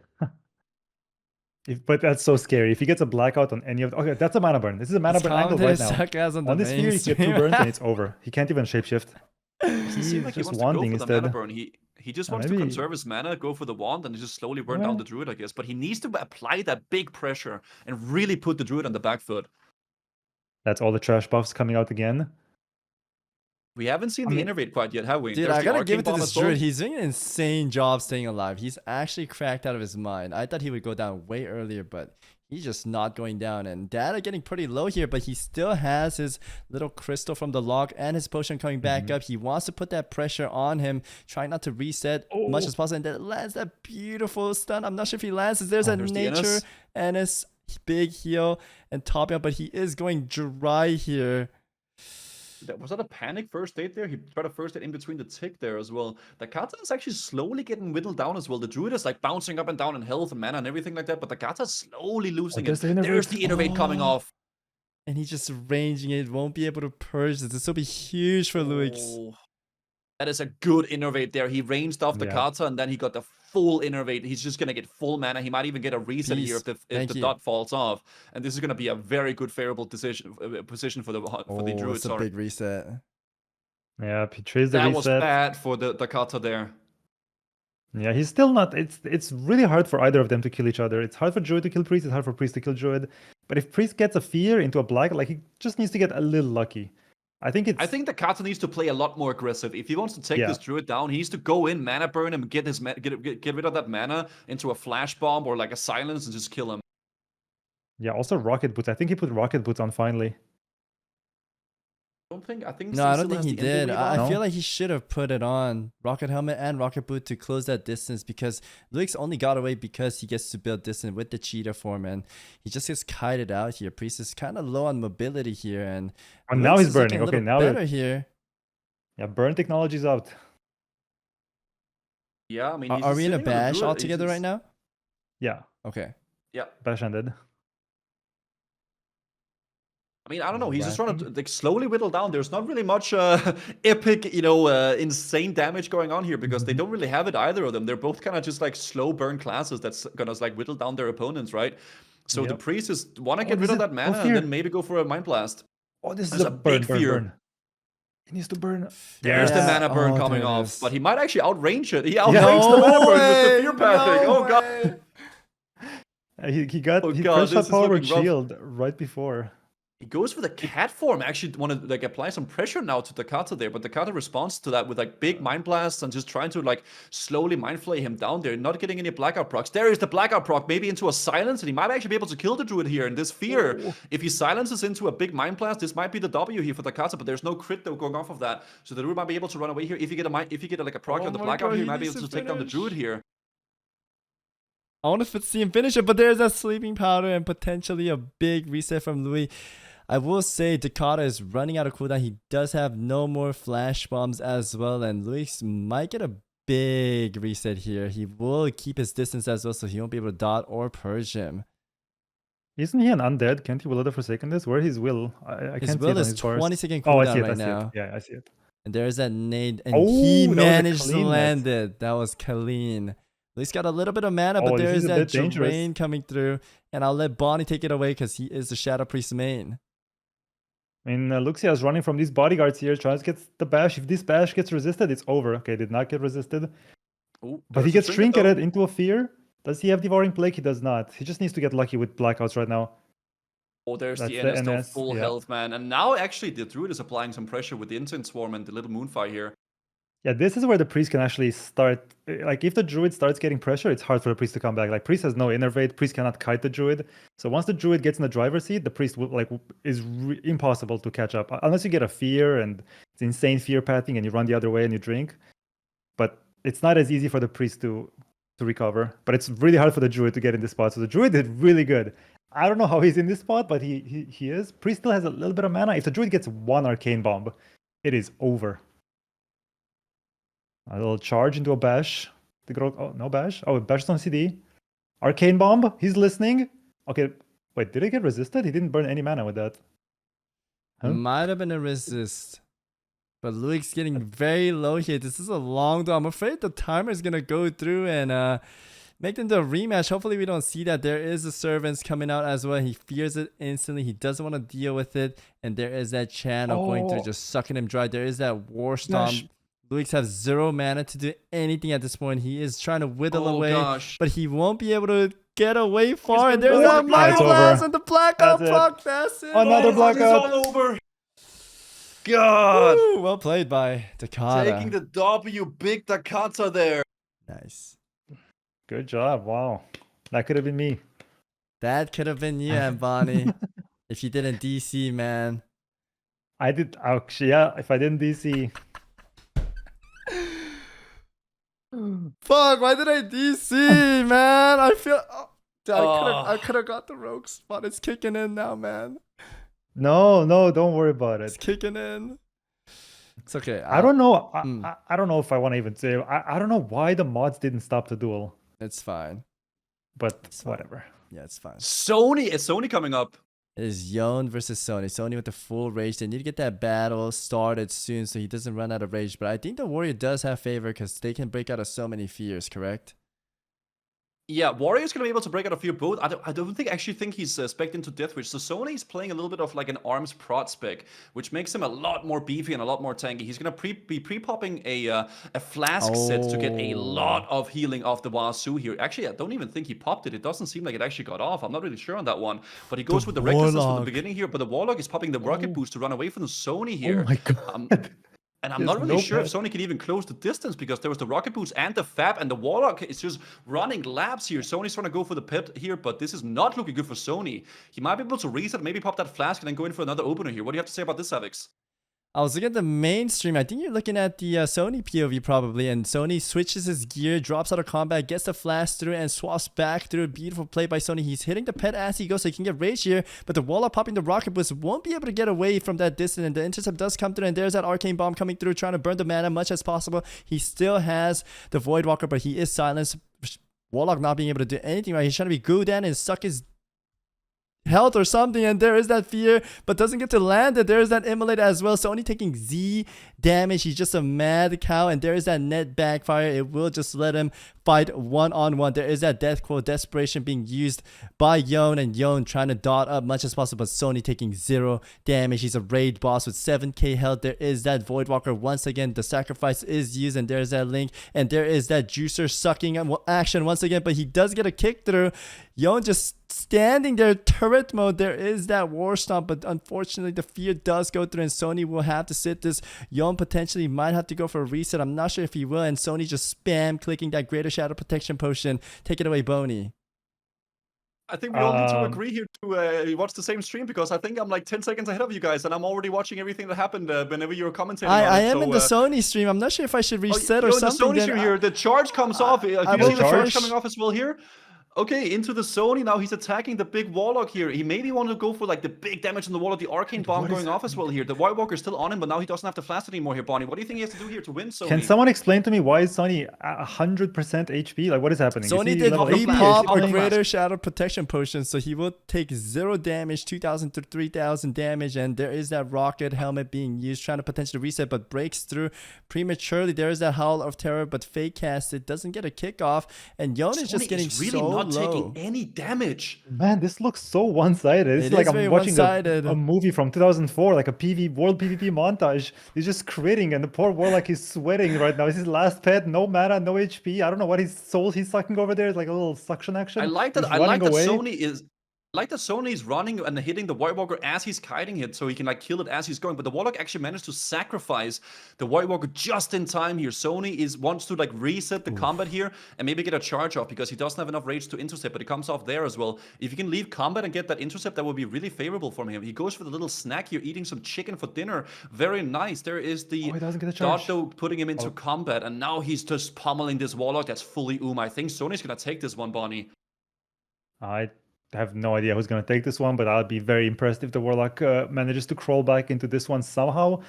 But that's so scary. If he gets a blackout on any of okay, that's a mana burn. This is a mana burn angle right now. Sarcasm On this sphere, he gets 2 burns and it's over. He can't even shapeshift. Doesn't seem He's like he just wants to go wanting for the mana instead. burn. He just Oh, wants to maybe- conserve his mana, go for the wand, and just slowly burn down Yeah. the Druid, I guess. But he needs to apply that big pressure and really put the Druid on the back foot. That's all the trash buffs coming out again. We haven't seen I the mean- Innervate quite yet, have we? Dude, There's I the gotta Arcane give it to Bomb this as well. Druid. He's doing an insane job staying alive. He's actually cracked out of his mind. I thought he would go down way earlier, but he's just not going down. And Data getting pretty low here, but he still has his little crystal from the log and his potion coming back up. He wants to put that pressure on him, trying not to reset much as possible. And then lands that beautiful stun. I'm not sure if he lands. There's a there's the nature Ennis. and his big heal and top out, but he is going dry here. Was that a panic first aid there? He tried a first aid in between the tick there as well. The Kata is actually slowly getting whittled down as well. The Druid is like bouncing up and down in health and mana and everything like that, but the Kata is slowly losing there's it. the There's Innervate. the Innervate coming off. And he's just ranging it. Won't be able to purge this. This will be huge for Luix. Oh, that is a good Innervate there. He ranged off the Yeah. Kata and then he got the full Innervate. He's just going to get full mana. He might even get a reset Peace. here if Thank the you. dot falls off. And this is going to be a very good favorable position for the Druid. It's a Sorry. big reset. Yeah, he trades the That was reset. bad for the Kata there. Yeah, he's still not. It's really hard for either of them to kill each other. It's hard for Druid to kill Priest. It's hard for Priest to kill Druid. But if Priest gets a fear into a black, like he just needs to get a little lucky. I think the Kata needs to play a lot more aggressive. If he wants to take Yeah. this Druid down, he needs to go in, mana burn him, get rid of that mana into a flash bomb or like a silence and just kill him. Yeah, also rocket boots. I think he put rocket boots on finally. I think No, I still don't think has he the did. Innervate I on. feel like he should have put it on rocket helmet and rocket boot to close that distance because Luix only got away because he gets to build distance with the cheetah form and he just gets kited out here. Priest is kind of low on mobility here and And now Luix he's is looking burning. a Okay, little now better here. Yeah, burn technology's out. Yeah, I mean, Are we in a bash all altogether right now? Yeah, Okay. Yeah. bash ended. I mean, I don't know. He's just trying Racking. to like slowly whittle down. There's not really much epic, insane damage going on here because they don't really have it either of them. They're both kind of just like slow burn classes that's gonna like whittle down their opponents, right? So the Yep. priest is wanna Oh, get rid this of is- that mana fear. and then maybe go for a mind blast. Oh, this There's is a a burn, big burn, fear. burn. He needs to burn. There's the Yeah. mana burn Oh, coming there it off, is. but he might actually outrange it. He outranged the mana burn with the fear pathing. Oh god. He got Oh he God, crushed this that is power looking rough. shield right before. He goes for the cat form. Actually, want to like apply some pressure now to the Kata there, but the Kata responds to that with like big mind blasts and just trying to like slowly mind flay him down there, not getting any blackout procs. There is the blackout proc, maybe into a silence, and he might actually be able to kill the Druid here in this fear. If he silences into a big mind blast, this might be the W here for the Kata, but there's no crit though going off of that, so the Druid might be able to run away here. If you get like a proc Oh on the my blackout God, here, he you might be needs able to to take down the finish. Druid here. I want to see him finish it, but there's that sleeping powder and potentially a big reset from Louis. I will say Dakota is running out of cooldown. He does have no more flash bombs as well, and Luis might get a big reset here. He will keep his distance as well, so he won't be able to dot or purge him. Isn't he an undead? Can't he will of the Forsaken this? Where his will? I His can't see will it on is his bars. 20-second Oh, I cooldown see it. right I see now. it. Yeah, I see it. And there's that nade, and Oh, he that was a managed to clean net. land it. That was clean. Luis got a little bit of mana, but Oh, this there is is a that bit dangerous. drain coming through, and I'll let Bonnie take it away because he is the Shadow Priest main. I mean, Luxia is running from these bodyguards here, tries to get the bash. If this bash gets resisted, it's over. Okay, did not get resisted. Ooh, But he there's gets a trinket, though. trinketed into a fear. Does he have Devouring Plague? He does not. He just needs to get lucky with blackouts right now. Oh, there's That's the the NS still NS, full yeah. health, man. And now actually the Druid is applying some pressure with the Instant Swarm and the little Moonfire here. Yeah, this is where the priest can actually start. Like, if the druid starts getting pressure, it's hard for the priest to come back. Like, priest has no innervate. Priest cannot kite the druid. So once the druid gets in the driver's seat, the priest is impossible to catch up unless you get a fear and it's insane fear pathing and you run the other way and you drink. But it's not as easy for the priest to recover. But it's really hard for the druid to get in this spot. So the druid did really good. I don't know how he's in this spot, but he is. Priest still has a little bit of mana. If the druid gets one arcane bomb, it is over. A little charge into a bash. Oh, no bash. Oh, bash on CD. Arcane bomb. He's listening. Okay, wait, did it get resisted? He didn't burn any mana with that. Huh? Might have been a resist. But Luik's getting very low here. This is a long though. I'm afraid the timer is going to go through and make them do a rematch. Hopefully we don't see that. There is the servants coming out as well. He fears it instantly. He doesn't want to deal with it. And there is that channel going through, just sucking him dry. There is that war storm. Luix has 0 mana to do anything at this point. He is trying to whittle away, but he won't be able to get away far. And there's that Mighty Blast and the blackout block. That's it. Another blackout. It's all over. God. Woo, well played by Takata. Taking the W, big Takata there. Nice. Good job. Wow. That could have been me. That could have been you, Anboni. If you didn't DC, man. I did. Actually, yeah, if I didn't DC. Fuck, why did I DC, man? I feel... I could have got the rogue spot. It's kicking in now, man. No, don't worry about It's it. kicking in. It's okay. I don't know. I don't know if I want to even say. I don't know why the mods didn't stop the duel. It's fine. But It's fine. whatever. Yeah, it's fine. Is Sony coming up? It is Yon versus Sony. Sony with the full rage. They need to get that battle started soon so he doesn't run out of rage. But I think the Warrior does have favor because they can break out of so many fears, correct? Yeah, Warrior's going to be able to break out a few both. I don't actually think he's spec'd into Deathwish. So Sony's playing a little bit of like an arms prot spec, which makes him a lot more beefy and a lot more tanky. He's going to be pre-popping a flask set to get a lot of healing off the Guzu here. Actually, I don't even think he popped it. It doesn't seem like it actually got off. I'm not really sure on that one. But he goes with the recklessness from the beginning here. But the Warlock is popping the rocket boost to run away from the Sony here. Oh my god. And I'm not really sure if Sony can even close the distance because there was the rocket boost and the fab, and the Warlock is just running laps here. Sony's trying to go for the pit here, but this is not looking good for Sony. He might be able to reset, maybe pop that flask, and then go in for another opener here. What do you have to say about this, Savix? I was looking at the mainstream. I think you're looking at the Sony POV probably. And Sony switches his gear, drops out of combat, gets the flash through, and swaps back through. Beautiful play by Sony. He's hitting the pet as he goes so he can get rage here. But the Warlock popping the rocket boost won't be able to get away from that distance. And the intercept does come through. And there's that arcane bomb coming through, trying to burn the mana much as possible. He still has the Voidwalker, but he is silenced. Warlock not being able to do anything right. He's trying to be Gudan and suck his health or something, and there is that fear, but doesn't get to land it. There is that immolate as well, so only taking Z damage. He's just a mad cow, and there is that net backfire. It will just let him fight one-on-one. There is that death quote desperation being used by Yon, and Yon trying to dot up much as possible, but Sony taking 0 damage. He's a raid boss with 7k health. There is that Voidwalker once again. The sacrifice is used, and there's that link, and there is that juicer sucking action once again, but he does get a kick through. Yon just standing there, turret mode. There is that war stomp, but unfortunately the fear does go through, and Sony will have to sit this. Yon potentially might have to go for a reset. I'm not sure if he will, and Sony just spam clicking that greater shadow protection potion. Take it away, Boney. I think we all need to agree here to watch the same stream, because I think I'm like 10 seconds ahead of you guys, and I'm already watching everything that happened whenever you were commentating. I am in the Sony stream. I'm not sure if I should reset or something. The Sony stream here, the charge comes off. You see the charge coming off as well here? Okay, into the Sony. Now he's attacking the big Warlock here. He maybe wanted to go for like the big damage on the Warlock, the arcane bomb going off as well here. The White Walker is still on him, but now he doesn't have the flash anymore here, Bonnie. What do you think he has to do here to win Sony? Can someone explain to me why is Sony 100% HP? Like, what is happening? Sony did repop a greater shadow protection potion, so he will take 0 damage, 2,000 to 3,000 damage, and there is that rocket helmet being used, trying to potentially reset, but breaks through prematurely. There is that Howl of Terror, but fake cast it, doesn't get a kickoff, and Yon is just getting really so not low. Taking any damage. Man, this looks so one-sided. It's like I'm watching a movie from 2004, like a world PvP montage. He's just critting, and the poor Warlock is sweating right now. It's his last pet, no mana, no HP. I don't know what his soul he's sucking over there. It's like a little suction action. I like that. I like that Sony is. like that Sony's running and hitting the White Walker as he's kiting it, so he can like kill it as he's going. But the Warlock actually managed to sacrifice the White Walker just in time here. Sony wants to like reset the combat here and maybe get a charge off because he doesn't have enough rage to intercept, but it comes off there as well. If you can leave combat and get that intercept, that would be really favorable for him. He goes for the little snack here, eating some chicken for dinner. Very nice. There is the he doesn't get a charge. Dotto putting him into combat, and now he's just pummeling this Warlock that's fully I think Sony's gonna take this one, Bonnie. I have no idea who's going to take this one, but I'll be very impressed if the Warlock manages to crawl back into this one somehow.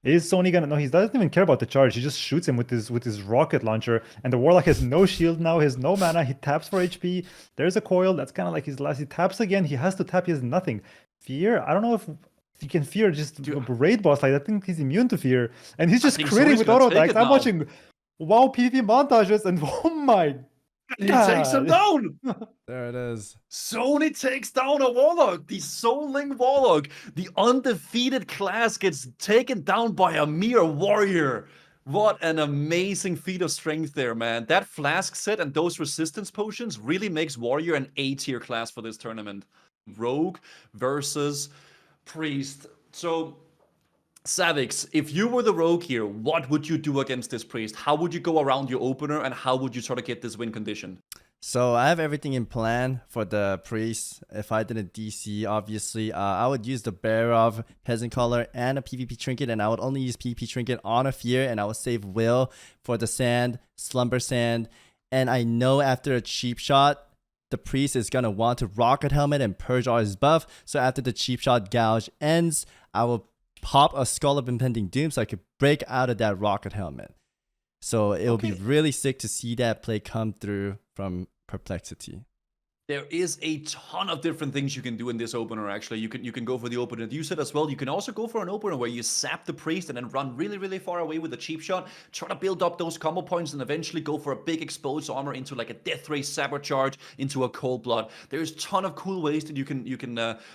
Is Sony gonna? No, he doesn't even care about the charge. He just shoots him with his rocket launcher, and the Warlock has no shield now. He has no mana. He taps for HP. There's a coil. That's kind of like his last. He taps again. He has to tap. He has nothing. Fear. I don't know if he can fear just a raid boss. Like I think he's immune to fear, and he's just critting with auto attacks. I'm watching WoW PvP montages, and oh my. He takes him down! There it is. Sony takes down a Warlock! The Soul Link Warlock! The undefeated class gets taken down by a mere warrior! What an amazing feat of strength there, man. That flask set and those resistance potions really makes Warrior an A-tier class for this tournament. Rogue versus Priest. So, Savix, if you were the rogue here, what would you do against this priest? How would you go around your opener, and how would you try to get this win condition? So I have everything in plan for the priest. If I didn't DC, obviously, I would use the Bear of Peasant Collar and a PvP Trinket, and I would only use PvP Trinket on a Fear, and I would save Will for the Sand, Slumber Sand, and I know after a cheap shot, the priest is going to want to Rocket Helmet and purge all his buff, so after the cheap shot gouge ends, I will pop a Skull of Impending Doom so I could break out of that Rocket Helmet. So it'll be really sick to see that play come through from Perplexity. There is a ton of different things you can do in this opener, actually. You can go for the opener that you said as well. You can also go for an opener where you sap the priest and then run really, really far away with a cheap shot. Try to build up those combo points and eventually go for a big exposed armor into like a Death Ray Saber Charge into a Cold Blood. There's a ton of cool ways that you can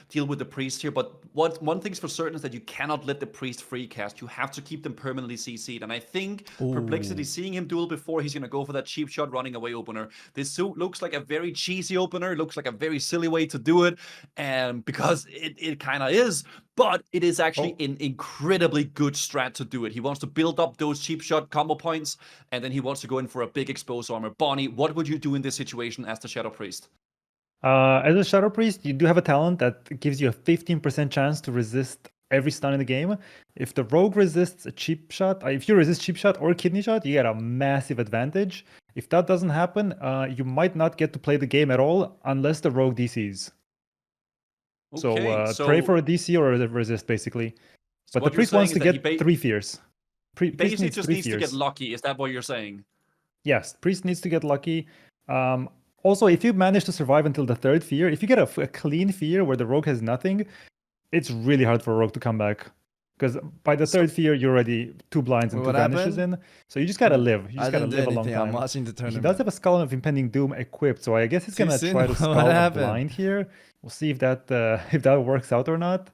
deal with the priest here. But one thing's for certain is that you cannot let the priest free cast. You have to keep them permanently CC'd. And I think Perplexity, seeing him duel before, he's going to go for that cheap shot running away opener. This looks like a very cheesy opener. It looks like a very silly way to do it, and because it kind of is, but it is actually an incredibly good strat to do it. He wants to build up those cheap shot combo points, and then he wants to go in for a big exposed armor. Bonnie, what would you do in this situation as the Shadow Priest? As a Shadow Priest, you do have a talent that gives you a 15% chance to resist every stun in the game. If the Rogue resists a cheap shot, if you resist cheap shot or kidney shot, you get a massive advantage. If that doesn't happen, you might not get to play the game at all unless the Rogue DCs. Okay, so pray for a DC or a resist, basically. So but the priest wants to get 3 fears. Basically just needs to get lucky. Is that what you're saying? Yes, priest needs to get lucky. Also, if you manage to survive until the 3rd fear, if you get a clean fear where the Rogue has nothing, it's really hard for a Rogue to come back. Because by the 3rd fear, you're already 2 blinds and 2 vanishes in. So you just gotta live. You just gotta live a long time. I'm watching the tournament. He does have a Skull of Impending Doom equipped, so I guess he's gonna try to Skull a blind here. We'll see if that works out or not.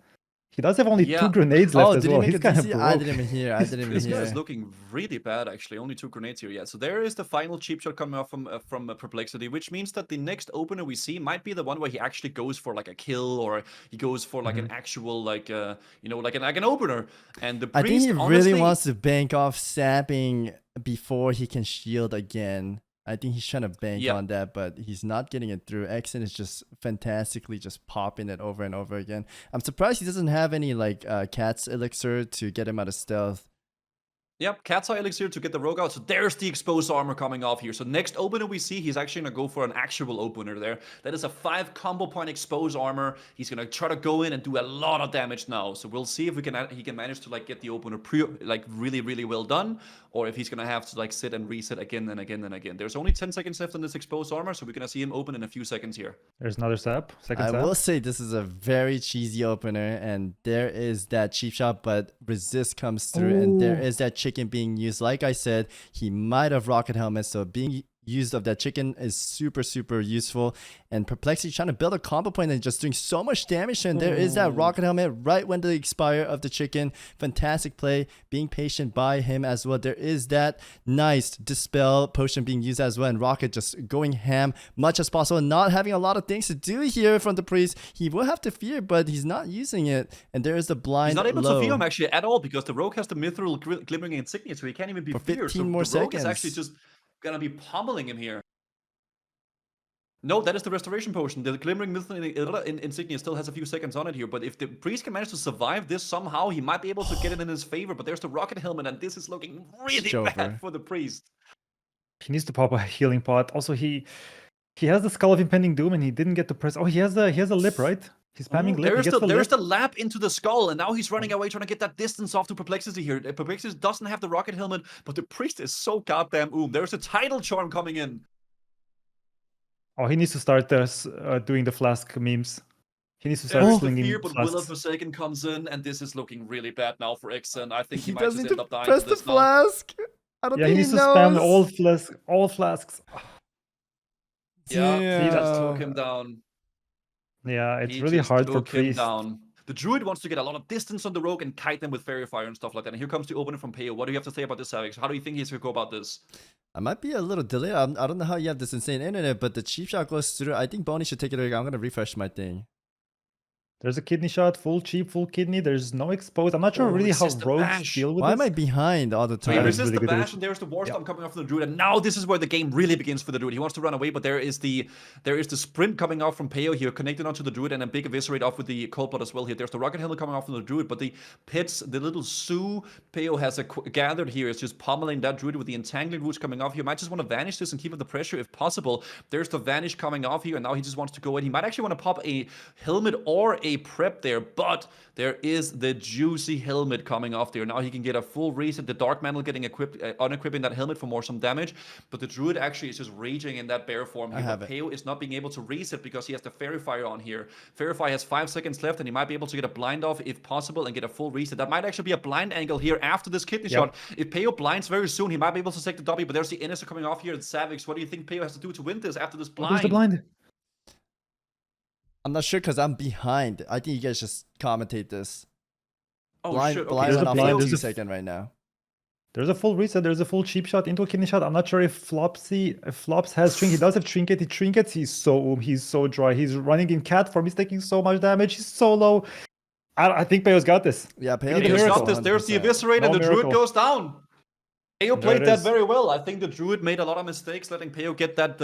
He does have only 2 grenades left as well. He's kind of broke. I didn't even hear. This guy is looking really bad, actually. Only 2 grenades here. Yeah, so there is the final cheap shot coming off from Perplexity, which means that the next opener we see might be the one where he actually goes for like a kill, or he goes for like an actual like like an opener. And the priest, I think he honestly, really wants to bank off sapping before he can shield again. I think he's trying to bank on that, but he's not getting it through. Exen is just fantastically just popping it over and over again. I'm surprised he doesn't have any like Cat's Elixir to get him out of stealth. Yep, Cat's Eye Elixir to get the Rogue out. So there's the exposed armor coming off here. So next opener we see, he's actually going to go for an actual opener there. That is a 5 combo point exposed armor. He's going to try to go in and do a lot of damage now. So we'll see if he can manage to like get the opener really, really well done, or if he's going to have to like sit and reset again and again and again. There's only 10 seconds left on this exposed armor, so we're going to see him open in a few seconds here. There's another sap. I will say this is a very cheesy opener, and there is that cheap shot, but resist comes through, and there is that chicken being used. Like I said, he might have Rocket Helmet, so being use of that chicken is super, super useful. And Perplexity trying to build a combo point and just doing so much damage. And there is that rocket helmet right when the expire of the chicken. Fantastic play, being patient by him as well. There is that nice dispel potion being used as well. And Rocket just going ham much as possible, not having a lot of things to do here from the priest. He will have to fear, but he's not using it. And there is the blind. He's not able low. to fear him actually at all because the rogue has the mithril glimmering insignia, so he can't even be For feared. 15 So more the rogue is seconds. actually just gonna be pummeling him here. No, that is the restoration potion. The glimmering mithril insignia still has a few seconds on it here, but if the priest can manage to survive this somehow, he might be able to get it in his favor. But there's the rocket helmet, and this is looking really bad for the priest. He needs to pop a healing pot. Also, he has the Skull of Impending Doom, and he didn't get to press. Oh, he has a lip, right? He's spamming lip. There's the lap into the skull, and now he's running away trying to get that distance off to Perplexity here. Perplexity doesn't have the rocket helmet, but the priest is so goddamn There's a tidal charm coming in. Oh, he needs to start doing the flask memes. He needs to start There's the slinging fear, but Will of flasks. Forsaken comes in, and this is looking really bad now for Ixen. I think he He might just doesn't end need up to dying press to the this now. flask. I don't Yeah, think he needs to knows. spam all flasks. Yeah, Yeah. he just took him down. Yeah, it's He really just hard for took him priest. down. The druid wants to get a lot of distance on the rogue and kite them with fairy fire and stuff like that. And here comes the opener from Peo. What do you have to say about this, Savix? How do you think he's going to go about this? I might be a little delayed. I don't know how you have this insane internet, but the cheap shot goes through. I think Bonnie should take it away. I'm going to refresh my thing. There's a kidney shot, full cheap, full kidney. There's no exposed. I'm not sure really how resist the rogues bash. deal with Why this. am I behind all the So he time? resists really the good at bash, it. and there's the Warstorm coming off from the druid, and now this is where the game really begins for the druid. He wants to run away, but there is the sprint coming off from Peo here, connected onto the druid, and a big eviscerate off with the cold blood as well here. There's the rocket helmet coming off from the druid, but the pits, the little Sue Peo has gathered here is just pummeling that druid with the entangling roots coming off here. Might just want to vanish this and keep up the pressure if possible. There's the vanish coming off here, and now he just wants to go in. He might actually want to pop a helmet or a prep there, but there is the juicy helmet coming off there. Now he can get a full reset. The Dark Mantle getting equipped, unequipping that helmet for some damage. But the Druid actually is just raging in that bear form here. But Peo is not being able to reset because he has the Fairy Fire on here. Fairy Fire has 5 seconds left, and he might be able to get a blind off if possible and get a full reset. That might actually be a blind angle here after this kidney shot. If Peo blinds very soon, he might be able to take the W. But there's the Innister coming off here. And Savix, what do you think Peo has to do to win this after this blind? Who's the blind? I'm not sure because I'm behind. I think you guys just commentate this. Oh, Blind shit. Okay. went off blind. for There's 2 a- seconds right now. There's a full reset. There's a full cheap shot into a kidney shot. I'm not sure if Flops has trinket. He does have trinket. He trinkets. He's so dry. He's running in cat form. He's taking so much damage. He's so low. I think Peo's got this. Yeah, Peo He does did a There's miracle. not this. There's the 100%. eviscerate, and No the druid miracle. goes down. Peo There played it that is. very well. I think the druid made a lot of mistakes, letting Peo get that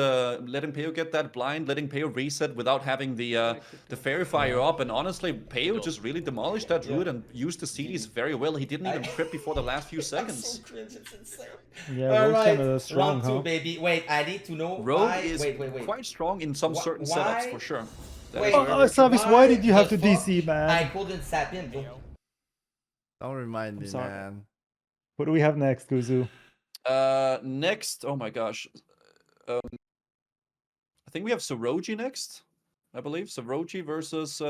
blind, letting Peo reset without having the fairy fire up. And honestly, Peo just really demolished that druid and used the CDs very well. He didn't even trip before the last few seconds. Cringe, it's insane. Yeah, All Rogue's right, kinda strong, round 2, huh? baby. Wait, I need to know Rogue why. is Wait. quite strong in some certain Why? setups for sure. That Wait, is very- Savix, why did you have to the fuck DC, man? I couldn't sap in. Don't remind me, sorry. man. What do we have next, Guzu? Next, oh my gosh. I think we have Soroji next, I believe. Soroji versus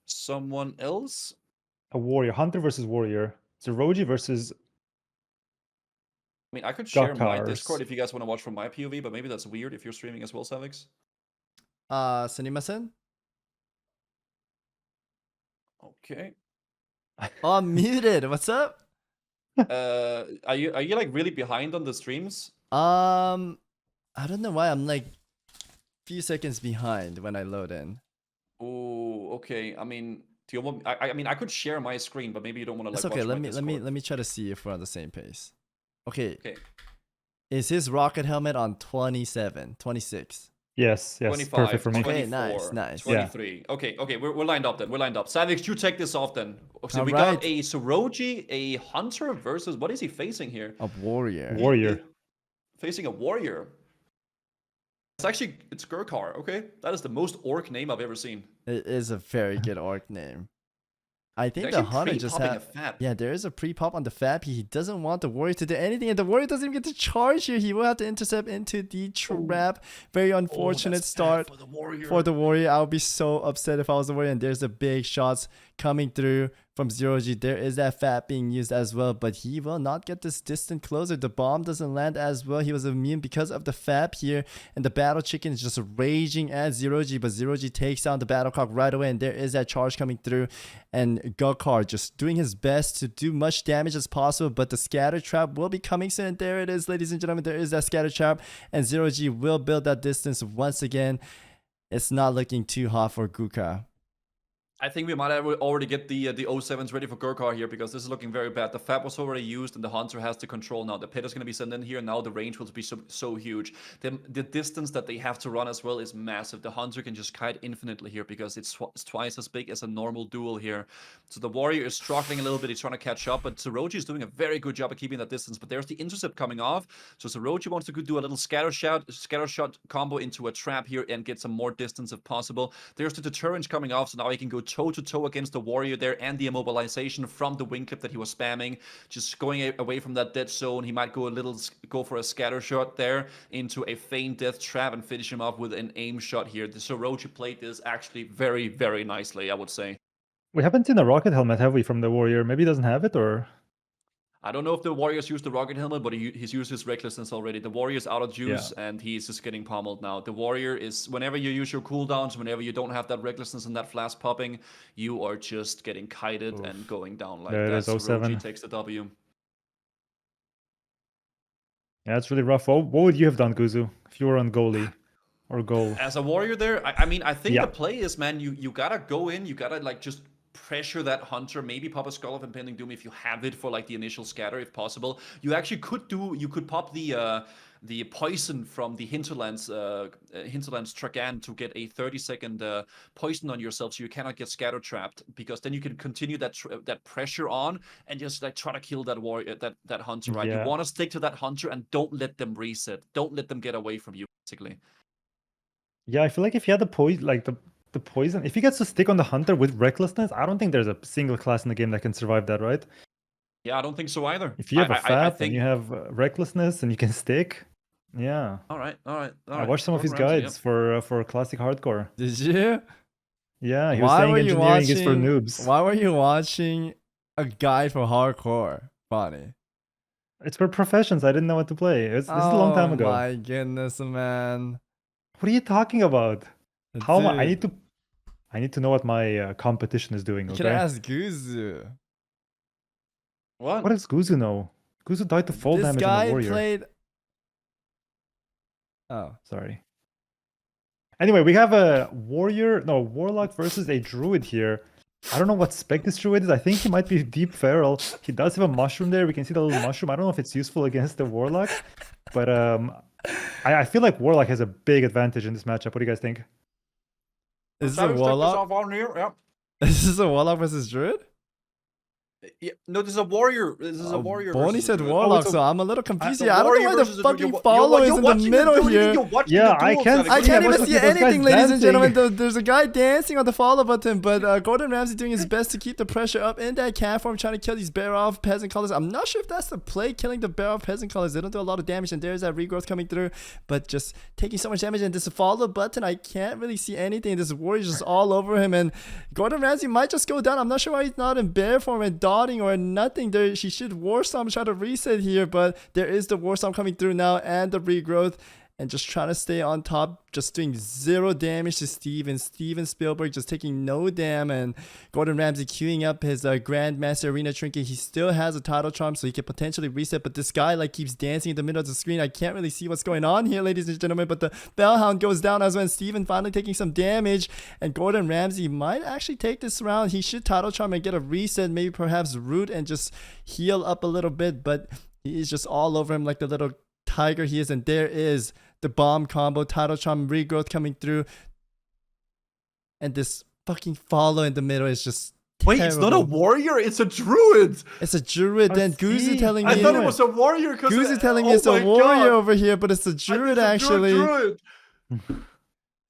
someone else. A warrior. Hunter versus warrior. Zeroji versus... I mean, I could share my Gakars. Discord if you guys want to watch from my POV, but maybe that's weird if you're streaming as well, Savix. Sunimasen? Okay. Oh, I'm muted. What's up? Are you like really behind on the streams? I don't know why I'm like few seconds behind when I load in. Oh, okay. I mean, do you want? I mean, I could share my screen, but maybe you don't want to like. It's okay. Watch Let my me Discord. try to see if we're on the same pace. Okay. Okay. Is his rocket helmet on 27, 26? Yes, 25, perfect for me. Okay, 24, nice. 23. Okay, we're lined up then. We're lined up. Savix, you take this off then. So we Alright. got a Soroji, a Hunter versus what is he facing here? A warrior. Warrior. Facing a warrior. It's Gurkar, okay? That is the most orc name I've ever seen. It is a very good orc name. I think It's the actually hunter just pre-popping had. a fab. Yeah, there is a pre-pop on the fab. He doesn't want the warrior to do anything, and the warrior doesn't even get to charge here. He will have to intercept into the trap. Very unfortunate start for the warrior. I would be so upset if I was the warrior. And there's the big shots coming through from 0G. There is that fat being used as well, but he will not get this distant closer. The bomb doesn't land as well. He was immune because of the fab here, and the battle chicken is just raging at 0G, but 0G takes down the battle cock right away, and there is that charge coming through, and Gokar just doing his best to do much damage as possible, but the scatter trap will be coming soon, and there it is, ladies and gentlemen. There is that scatter trap, and 0G will build that distance once again. It's not looking too hot for Guka. I think we might have already get the 07s ready for Gurkha here, because this is looking very bad. The Fab was already used and the Hunter has to control now. The Pit is going to be sent in here. Now the range will be so huge. The distance that they have to run as well is massive. The Hunter can just kite infinitely here because it's twice as big as a normal duel here. So the Warrior is struggling a little bit. He's trying to catch up, but Zeroji is doing a very good job of keeping that distance. But there's the intercept coming off. So Zeroji wants to do a little scatter shot combo into a trap here and get some more distance if possible. There's the deterrent coming off, so now he can go toe-to-toe against the Warrior there, and the immobilization from the wing clip that he was spamming. Just going away from that dead zone. He might go for a scatter shot there into a feign death trap and finish him off with an aim shot here. The Zeroji played this actually very, very nicely, I would say. We haven't seen a rocket helmet, have we, from the Warrior? Maybe he doesn't have it, or... I don't know if the Warriors used the rocket helmet, but he's used his recklessness already. The Warrior's out of juice, and he's just getting pummeled now. The Warrior is, whenever you use your cooldowns, whenever you don't have that recklessness and that flash popping, you are just getting kited and going down like that. Zeroji takes the W. Yeah, it's really rough. What would you have done, Guzu, if you were on goalie or goal? As a Warrior there, I mean, I think the play is, man, you gotta go in, you gotta like just pressure that Hunter, maybe pop a Skull of Impending Doom if you have it for like the initial scatter if possible. You actually could pop the poison from the Hinterlands Tragan to get a 30-second poison on yourself, so you cannot get scatter trapped, because then you can continue that pressure on and just like try to kill that Warrior, that Hunter, right? You want to stick to that Hunter and don't let them reset, don't let them get away from you, basically. Yeah, I feel like if you had the poison, if he gets to stick on the Hunter with recklessness, I don't think there's a single class in the game that can survive that, right? Yeah, I don't think so either. If you have a FAP and you have recklessness and you can stick, yeah. All right. I watched some of his guides for classic hardcore. Did you? Yeah, he was saying engineering is for noobs. Why were you watching a guide for hardcore? Funny. It's for professions. I didn't know what to play. This is a long time ago. Oh my goodness, man. What are you talking about? How am I need to know what my competition is doing. You Okay. can ask Guzu. What does Guzu know? Guzu died to full damage on the Warrior. This guy played. Oh, sorry. Anyway, we have a Warlock versus a Druid here. I don't know what spec this Druid is. I think he might be Deep Feral. He does have a mushroom there. We can see the little mushroom. I don't know if it's useful against the Warlock, but I feel like Warlock has a big advantage in this matchup. What do you guys think? Is this a Warlock? Is this a Warlock versus Druid? Yeah, no, this is a Warrior. This is a Warrior. Bonnie said Warlock, so I'm a little confused here. I don't know why the fucking follow is in the middle here. I can't even see anything, ladies and gentlemen. There's a guy dancing on the follow button, but Gordon Ramsay doing his best to keep the pressure up in that cat form, trying to kill these bear off peasant colors. I'm not sure if that's the play, killing the bear off peasant colors. They don't do a lot of damage, and there's that regrowth coming through, but just taking so much damage. And this follow button, I can't really see anything. This Warrior just all over him, and Gordon Ramsay might just go down. I'm not sure why he's not in bear form and dotting or nothing there. She should Warstorm try to reset here, but there is the Warstorm coming through now and the regrowth, and just trying to stay on top, just doing 0 damage to Steven Spielberg just taking no damn, and Gordon Ramsay queuing up his Grandmaster Arena Trinket. He still has a title charm, so he can potentially reset, but this guy like keeps dancing in the middle of the screen. I can't really see what's going on here, ladies and gentlemen, but the Bellhound goes down as well, and Steven finally taking some damage, and Gordon Ramsay might actually take this round. He should title charm and get a reset, maybe perhaps root and just heal up a little bit, but he's just all over him like the little tiger he is, and there is the bomb combo, title charm, regrowth coming through, and this fucking follow in the middle is just Wait, it's not a Warrior, it's a Druid. It's a Druid. Then Guzu telling me I thought it was a Warrior. Guzu telling me it's a Warrior over here, but it's a Druid actually.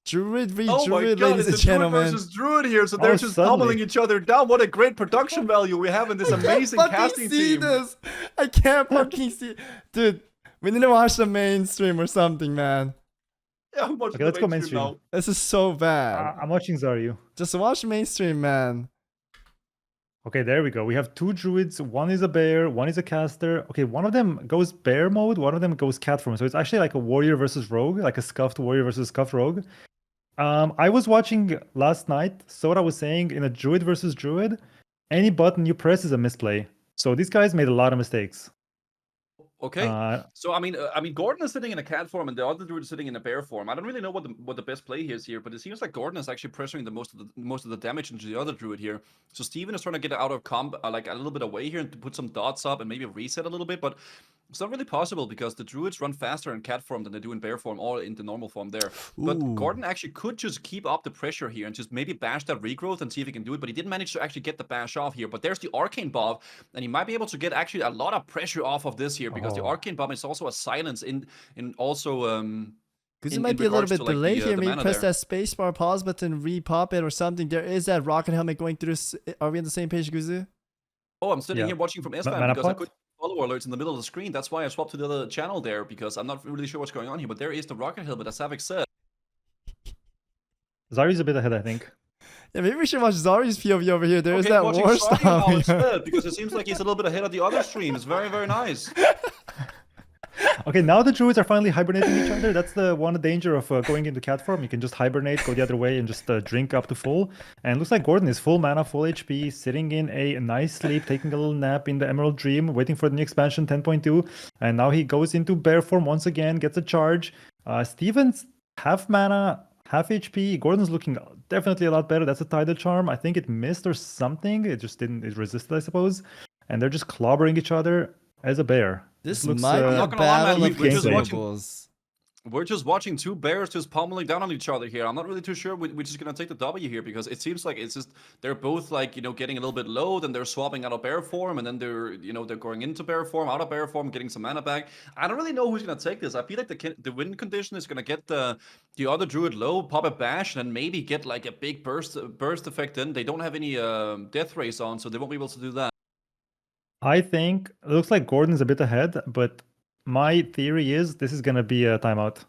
Druid v Druid, ladies and gentlemen. Druid versus Druid here, so they're just pummeling each other down. What a great production value we have in this amazing casting team. I can't fucking see, dude. We need to watch the mainstream or something, man. Yeah, I'm watching let's go mainstream now. This is so bad. I'm watching Zaryu. Just watch mainstream, man. Okay, there we go. We have 2 druids. One is a bear, one is a caster. Okay, one of them goes bear mode, one of them goes cat form. So it's actually like a warrior versus rogue, like a scuffed warrior versus scuffed rogue. I was watching last night. So what I was saying in a druid versus druid, any button you press is a misplay. So these guys made a lot of mistakes. Okay. So I mean, Gordon is sitting in a cat form, and the other druid is sitting in a bear form. I don't really know what the best play is here, but it seems like Gordon is actually pressuring the most of the damage into the other druid here. So Steven is trying to get out of like a little bit away here and to put some dots up and maybe reset a little bit, but it's not really possible because the druids run faster in cat form than they do in bear form or in the normal form there. But Gordon actually could just keep up the pressure here and just maybe bash that regrowth and see if he can do it. But he didn't manage to actually get the bash off here. But there's the arcane buff, and he might be able to get actually a lot of pressure off of this here because the arcane buff is also a silence in also because it might be a little bit delayed here. Maybe press that spacebar pause button, repop it or something. There is that rocket helmet going through. Are we on the same page, Guzu? Oh, I'm sitting here watching from S-Fan because I couldn't follow alerts in the middle of the screen. That's why I swapped to the other channel there because I'm not really sure what's going on here. But there is the rocket helmet, as Savix said. Zari's a bit ahead, I think. Yeah, maybe we should watch Zari's POV over here. There is that war style instead, because it seems like he's a little bit ahead of the other stream. It's very, very nice. Okay, now the druids are finally hibernating each other. That's the one danger of going into cat form. You can just hibernate, go the other way, and just drink up to full. And it looks like Gordon is full mana, full HP, sitting in a nice sleep, taking a little nap in the Emerald Dream, waiting for the new expansion 10.2. And now he goes into bear form once again, gets a charge. Steven's half mana, half HP. Gordon's looking definitely a lot better. That's a Tidal Charm. I think it missed or something. It just didn't. It resisted, I suppose. And they're just clobbering each other as a bear. This looks, might be a battle of consumables. We're just watching 2 bears just pummeling down on each other here. I'm not really too sure which is going to take the W here because it seems like it's just they're both like, getting a little bit low, then they're swapping out of bear form, and then they're going into bear form, out of bear form, getting some mana back. I don't really know who's going to take this. I feel like the win condition is going to get the other druid low, pop a bash, and then maybe get like a big burst effect in. They don't have any death rays on, so they won't be able to do that. I think it looks like Gordon's a bit ahead, but my theory is this is going to be a timeout.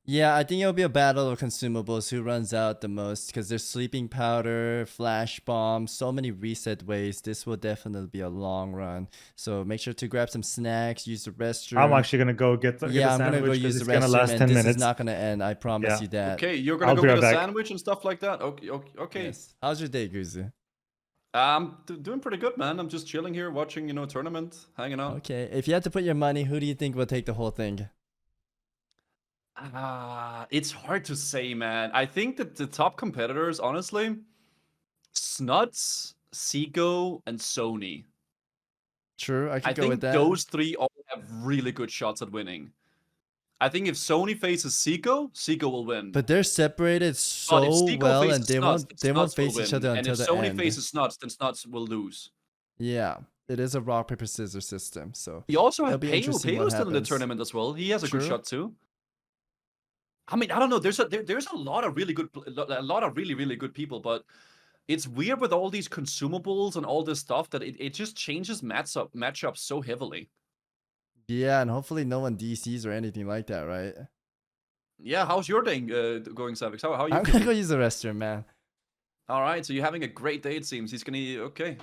Yeah, I think it'll be a battle of consumables. Who runs out the most? Because there's sleeping powder, flash bomb, so many reset ways. This will definitely be a long run. So make sure to grab some snacks, use the restroom. I'm actually gonna go get a I'm sandwich gonna go use the restroom. Gonna last 10 minutes. This is not gonna end. I promise you that. Okay, you're gonna go get a sandwich and stuff like that. Okay. Yes. How's your day, Guzu? I'm doing pretty good, man. I'm just chilling here, watching, tournament, hanging out. Okay, if you had to put your money, who do you think will take the whole thing? It's hard to say, man. I think that the top competitors, honestly, Snuts, Seiko, and Sony. True, I can go with that. I think those 3 all have really good shots at winning. I think if Sony faces Seiko, Seiko will win. But they're separated so well, and they won't face each other until the end. And if Sony faces Snuts, then Snuts will lose. Yeah, it is a rock paper scissors system. So you also have Peo. Peo's still in the tournament as well. He has a good shot too. I mean, I don't know. There's a lot of really good, really good people, but it's weird with all these consumables and all this stuff that it just changes matchups so heavily. Yeah, and hopefully no one DCs or anything like that, right? Yeah, how's your day going, Savix? How are you? I'm gonna go use the restroom, man. All right, so you're having a great day, it seems. He's gonna okay.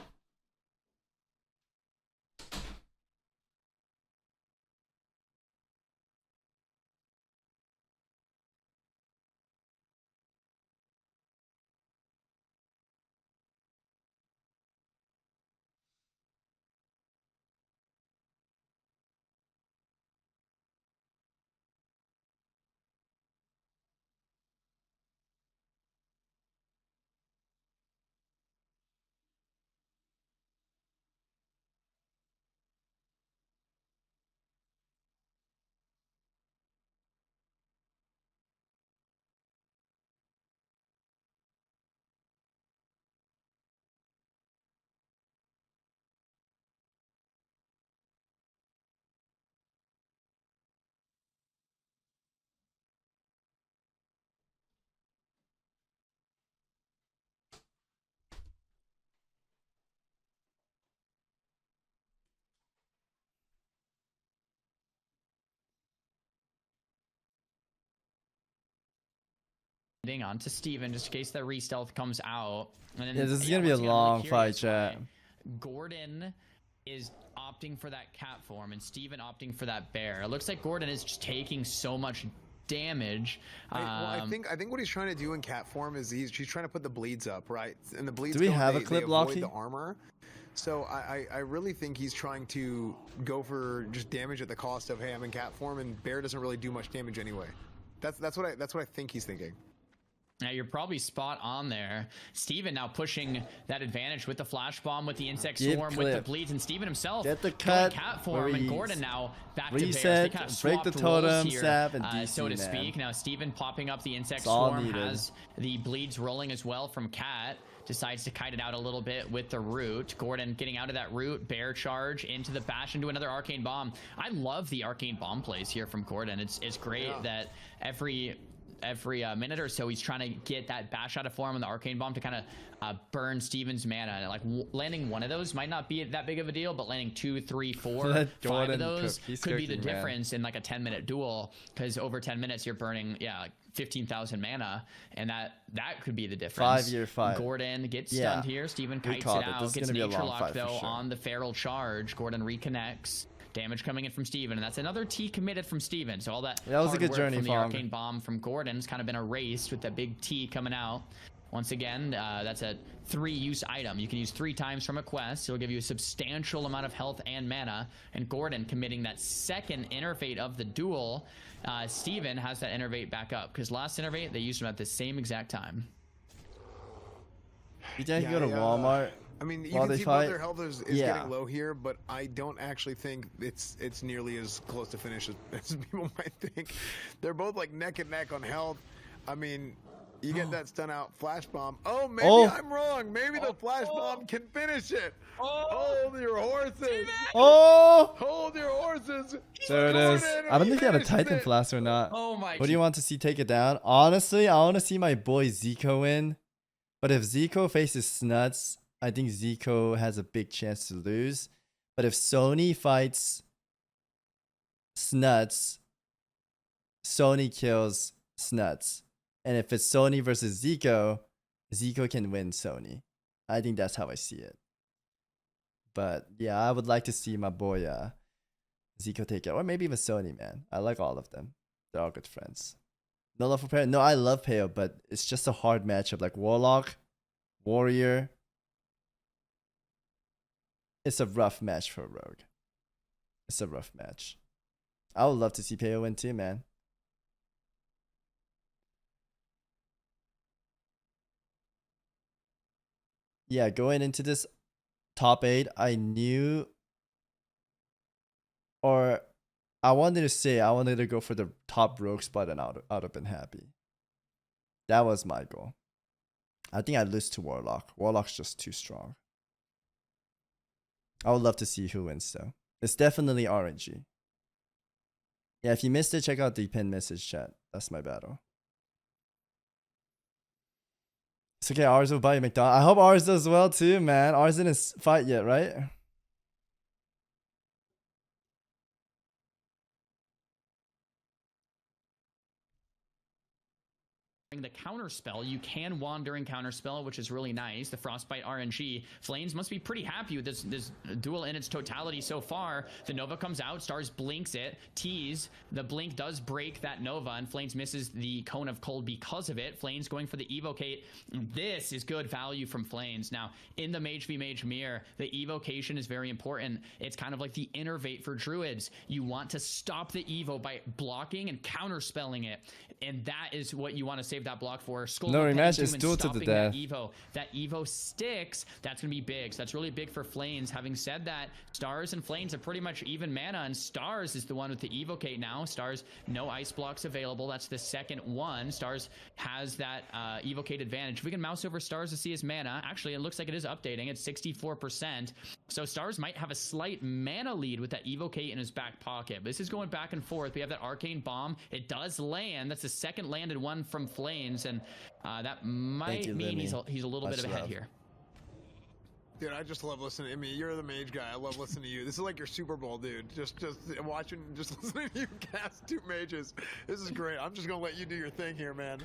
onto Steven just in case the re-stealth comes out. And then, Yeah, this is gonna be a once again, I'm really long fight, curious chat. why Gordon is opting for that cat form and Steven opting for that bear. It looks like Gordon is just taking so much damage. I think what he's trying to do in cat form is he's trying to put the bleeds up, right? And the bleeds. Do we go, have a they clip, avoid Lockie? the armor. So I really think he's trying to go for just damage at the cost of, hey, I'm in cat form, and bear doesn't really do much damage anyway. That's what I think he's thinking. Now you're probably spot on there. Steven now pushing that advantage with the flash bomb, with the insect Give swarm, with the clip. bleeds, and Steven himself Get the going cut, cat form, and Maurice. Gordon now back to bears. Reset, They kind of break the swapped roles totem, here, sap, and DC, so to man. speak. Now Steven popping up the insect It's all swarm, needed. has the bleeds rolling as well from Cat. Decides to kite it out a little bit with the root. Gordon getting out of that root, bear charge into the bash, into another arcane bomb. I love the arcane bomb plays here from Gordon. It's great that every minute or so he's trying to get that bash out of form on the arcane bomb to kind of burn Steven's mana. And like landing one of those might not be that big of a deal, but landing 2, 3, 4, Let 5 of Gordon those cook. He's could be the cooking, man. difference in like a 10-minute duel, because over 10 minutes you're burning like 15,000 mana, and that could be the difference. 5-year fight. Gordon gets Yeah. stunned here. Steven We kites called it it. out. This is Gets gonna be a nature long lock fight for though sure. on the feral charge. Gordon reconnects. Damage coming in from Steven, and that's another T committed from Steven. So all that That was a hard good work journey, from the Fong. arcane bomb from Gordon's kind of been erased with that big T coming out. Once again, that's a 3-use item. You can use 3 times from a quest. It'll give you a substantial amount of health and mana. And Gordon committing that second innervate of the duel. Steven has that innervate back up, because last innervate they used him at the same exact time. You think go to Walmart? I mean, you while can they see fight? both their health is Yeah. getting low here, but I don't actually think it's nearly as close to finish as people might think. They're both like neck and neck on health. I mean, you get that stun out flash bomb. Oh, maybe I'm wrong. Maybe the flash bomb can finish it. Hold your horses. Oh! Hold your horses. There it is. Gordon I don't think he had a finishes Titan it. Flask or not. Oh my! What do you want to see take it down? Honestly, I want to see my boy Zico win. But if Zico faces Snuts, I think Zico has a big chance to lose. But if Sony fights Snuts, Sony kills Snuts. And if it's Sony versus Zico, Zico can win Sony. I think that's how I see it. But yeah, I would like to see my boy Zico take it. Or maybe even Sony, man. I like all of them. They're all good friends. No love for Peo. No, I love Peo, but it's just a hard matchup. Like Warlock, Warrior. It's a rough match for Rogue. It's a rough match. I would love to see Peo win too, man. Yeah, going into this top 8, I knew, or I wanted to go for the top rogue spot, and I would have been happy. That was my goal. I think I lose to Warlock. Warlock's just too strong. I would love to see who wins though. It's definitely RNG. Yeah, if you missed it, check out the pinned message chat. That's my battle. It's okay, ours will buy McDonald's. I hope ours does well too, man. Ours didn't fight yet, right? The counter spell, you can wand during counter spell, which is really nice. The frostbite RNG. Flames must be pretty happy with this duel in its totality so far. The Nova comes out, Stars blinks it, tease. The blink does break that Nova, and Flames misses the Cone of Cold because of it. Flames going for the Evocate. This is good value from Flames. Now, in the Mage v Mage mirror, the Evocation is very important. It's kind of like the Innervate for Druids. You want to stop the Evo by blocking and counter spelling it, and that is what you want to save that block for. Skull No of rematch, Pentum it's and duel to the stopping death. That Evo sticks. That's going to be big. So that's really big for Flames. Having said that, Stars and Flames are pretty much even mana, and Stars is the one with the Evocate now. Stars, no ice blocks available. That's the second one. Stars has that Evocate advantage. If we can mouse over Stars to see his mana, actually, it looks like it is updating. It's 64%. So Stars might have a slight mana lead with that Evocate in his back pocket. But this is going back and forth. We have that Arcane Bomb. It does land. That's the second landed one from Flames, and that might mean he's a little bit of ahead here. Dude, I just love listening. I mean, you're the mage guy. I love listening to you. This is like your Super Bowl, dude. Just watching, just listening to you cast 2 mages. This is great. I'm just gonna let you do your thing here, man.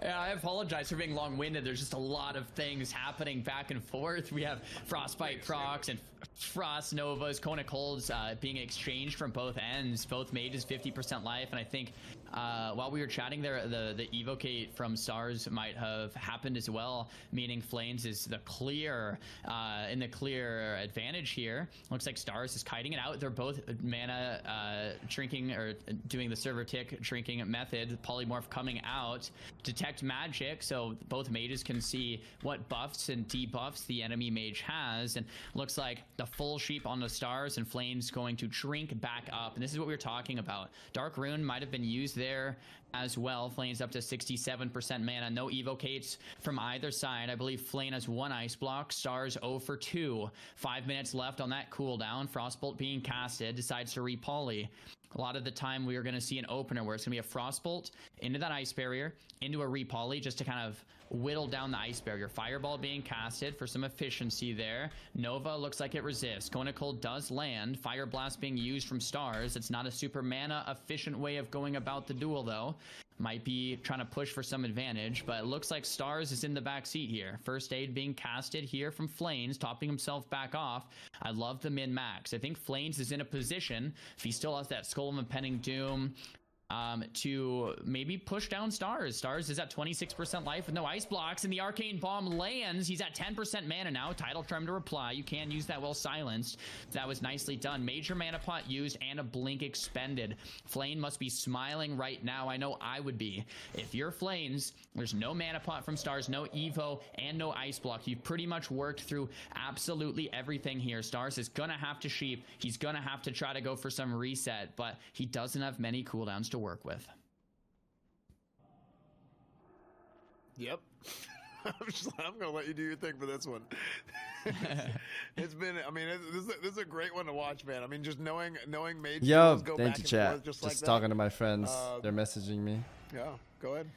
Yeah, I apologize for being long-winded. There's just a lot of things happening back and forth. We have Frostbite procs and Frost Novas, Kona Colds being exchanged from both ends. Both mages 50% life, and I think while we were chatting there, the evocate from Stars might have happened as well, meaning Flames is the clear advantage here. Looks like Stars is kiting it out. They're both mana shrinking or doing the server tick shrinking method. Polymorph coming out. Detect magic, so both mages can see what buffs and debuffs the enemy mage has, and looks like the full sheep on the Stars and Flames going to shrink back up. And this is what we were talking about. Dark Rune might have been used there as well. Flames up to 67% mana. No evocates from either side. I believe Flame has 1 ice block. Stars 0 for 2. 5 minutes left on that cooldown. Frostbolt being casted. Decides to repoly. A lot of the time we are going to see an opener where it's going to be a Frostbolt into that ice barrier, into a repoly just to kind of whittle down the ice barrier. Fireball being casted for some efficiency there. Nova looks like it resists. Kona Cold does land. Fire Blast being used from Stars. It's not a super mana efficient way of going about the duel though. Might be trying to push for some advantage, but it looks like Stars is in the back seat here. First aid being casted here from Flames, topping himself back off. I love the min-max. I think Flames is in a position, if he still has that Skull of Impending Doom, to maybe push down Stars. Stars is at 26% life with no ice blocks, and the Arcane Bomb lands. He's at 10% mana now. Tidal Trem to reply. You can use that while silenced. That was nicely done. Major mana pot used and a blink expended. Flame must be smiling right now. I know I would be. If you're Flames, there's no mana pot from Stars, no Evo, and no ice block. You've pretty much worked through absolutely everything here. Stars is gonna have to sheep. He's gonna have to try to go for some reset, but he doesn't have many cooldowns to work with. Yep. I'm gonna let you do your thing for this one. It's been, I mean, this is a great one to watch, man. I mean, just knowing mage Yo, go thank back you, and chat. forth Just like that. talking to my friends. They're messaging me. Yeah, go ahead.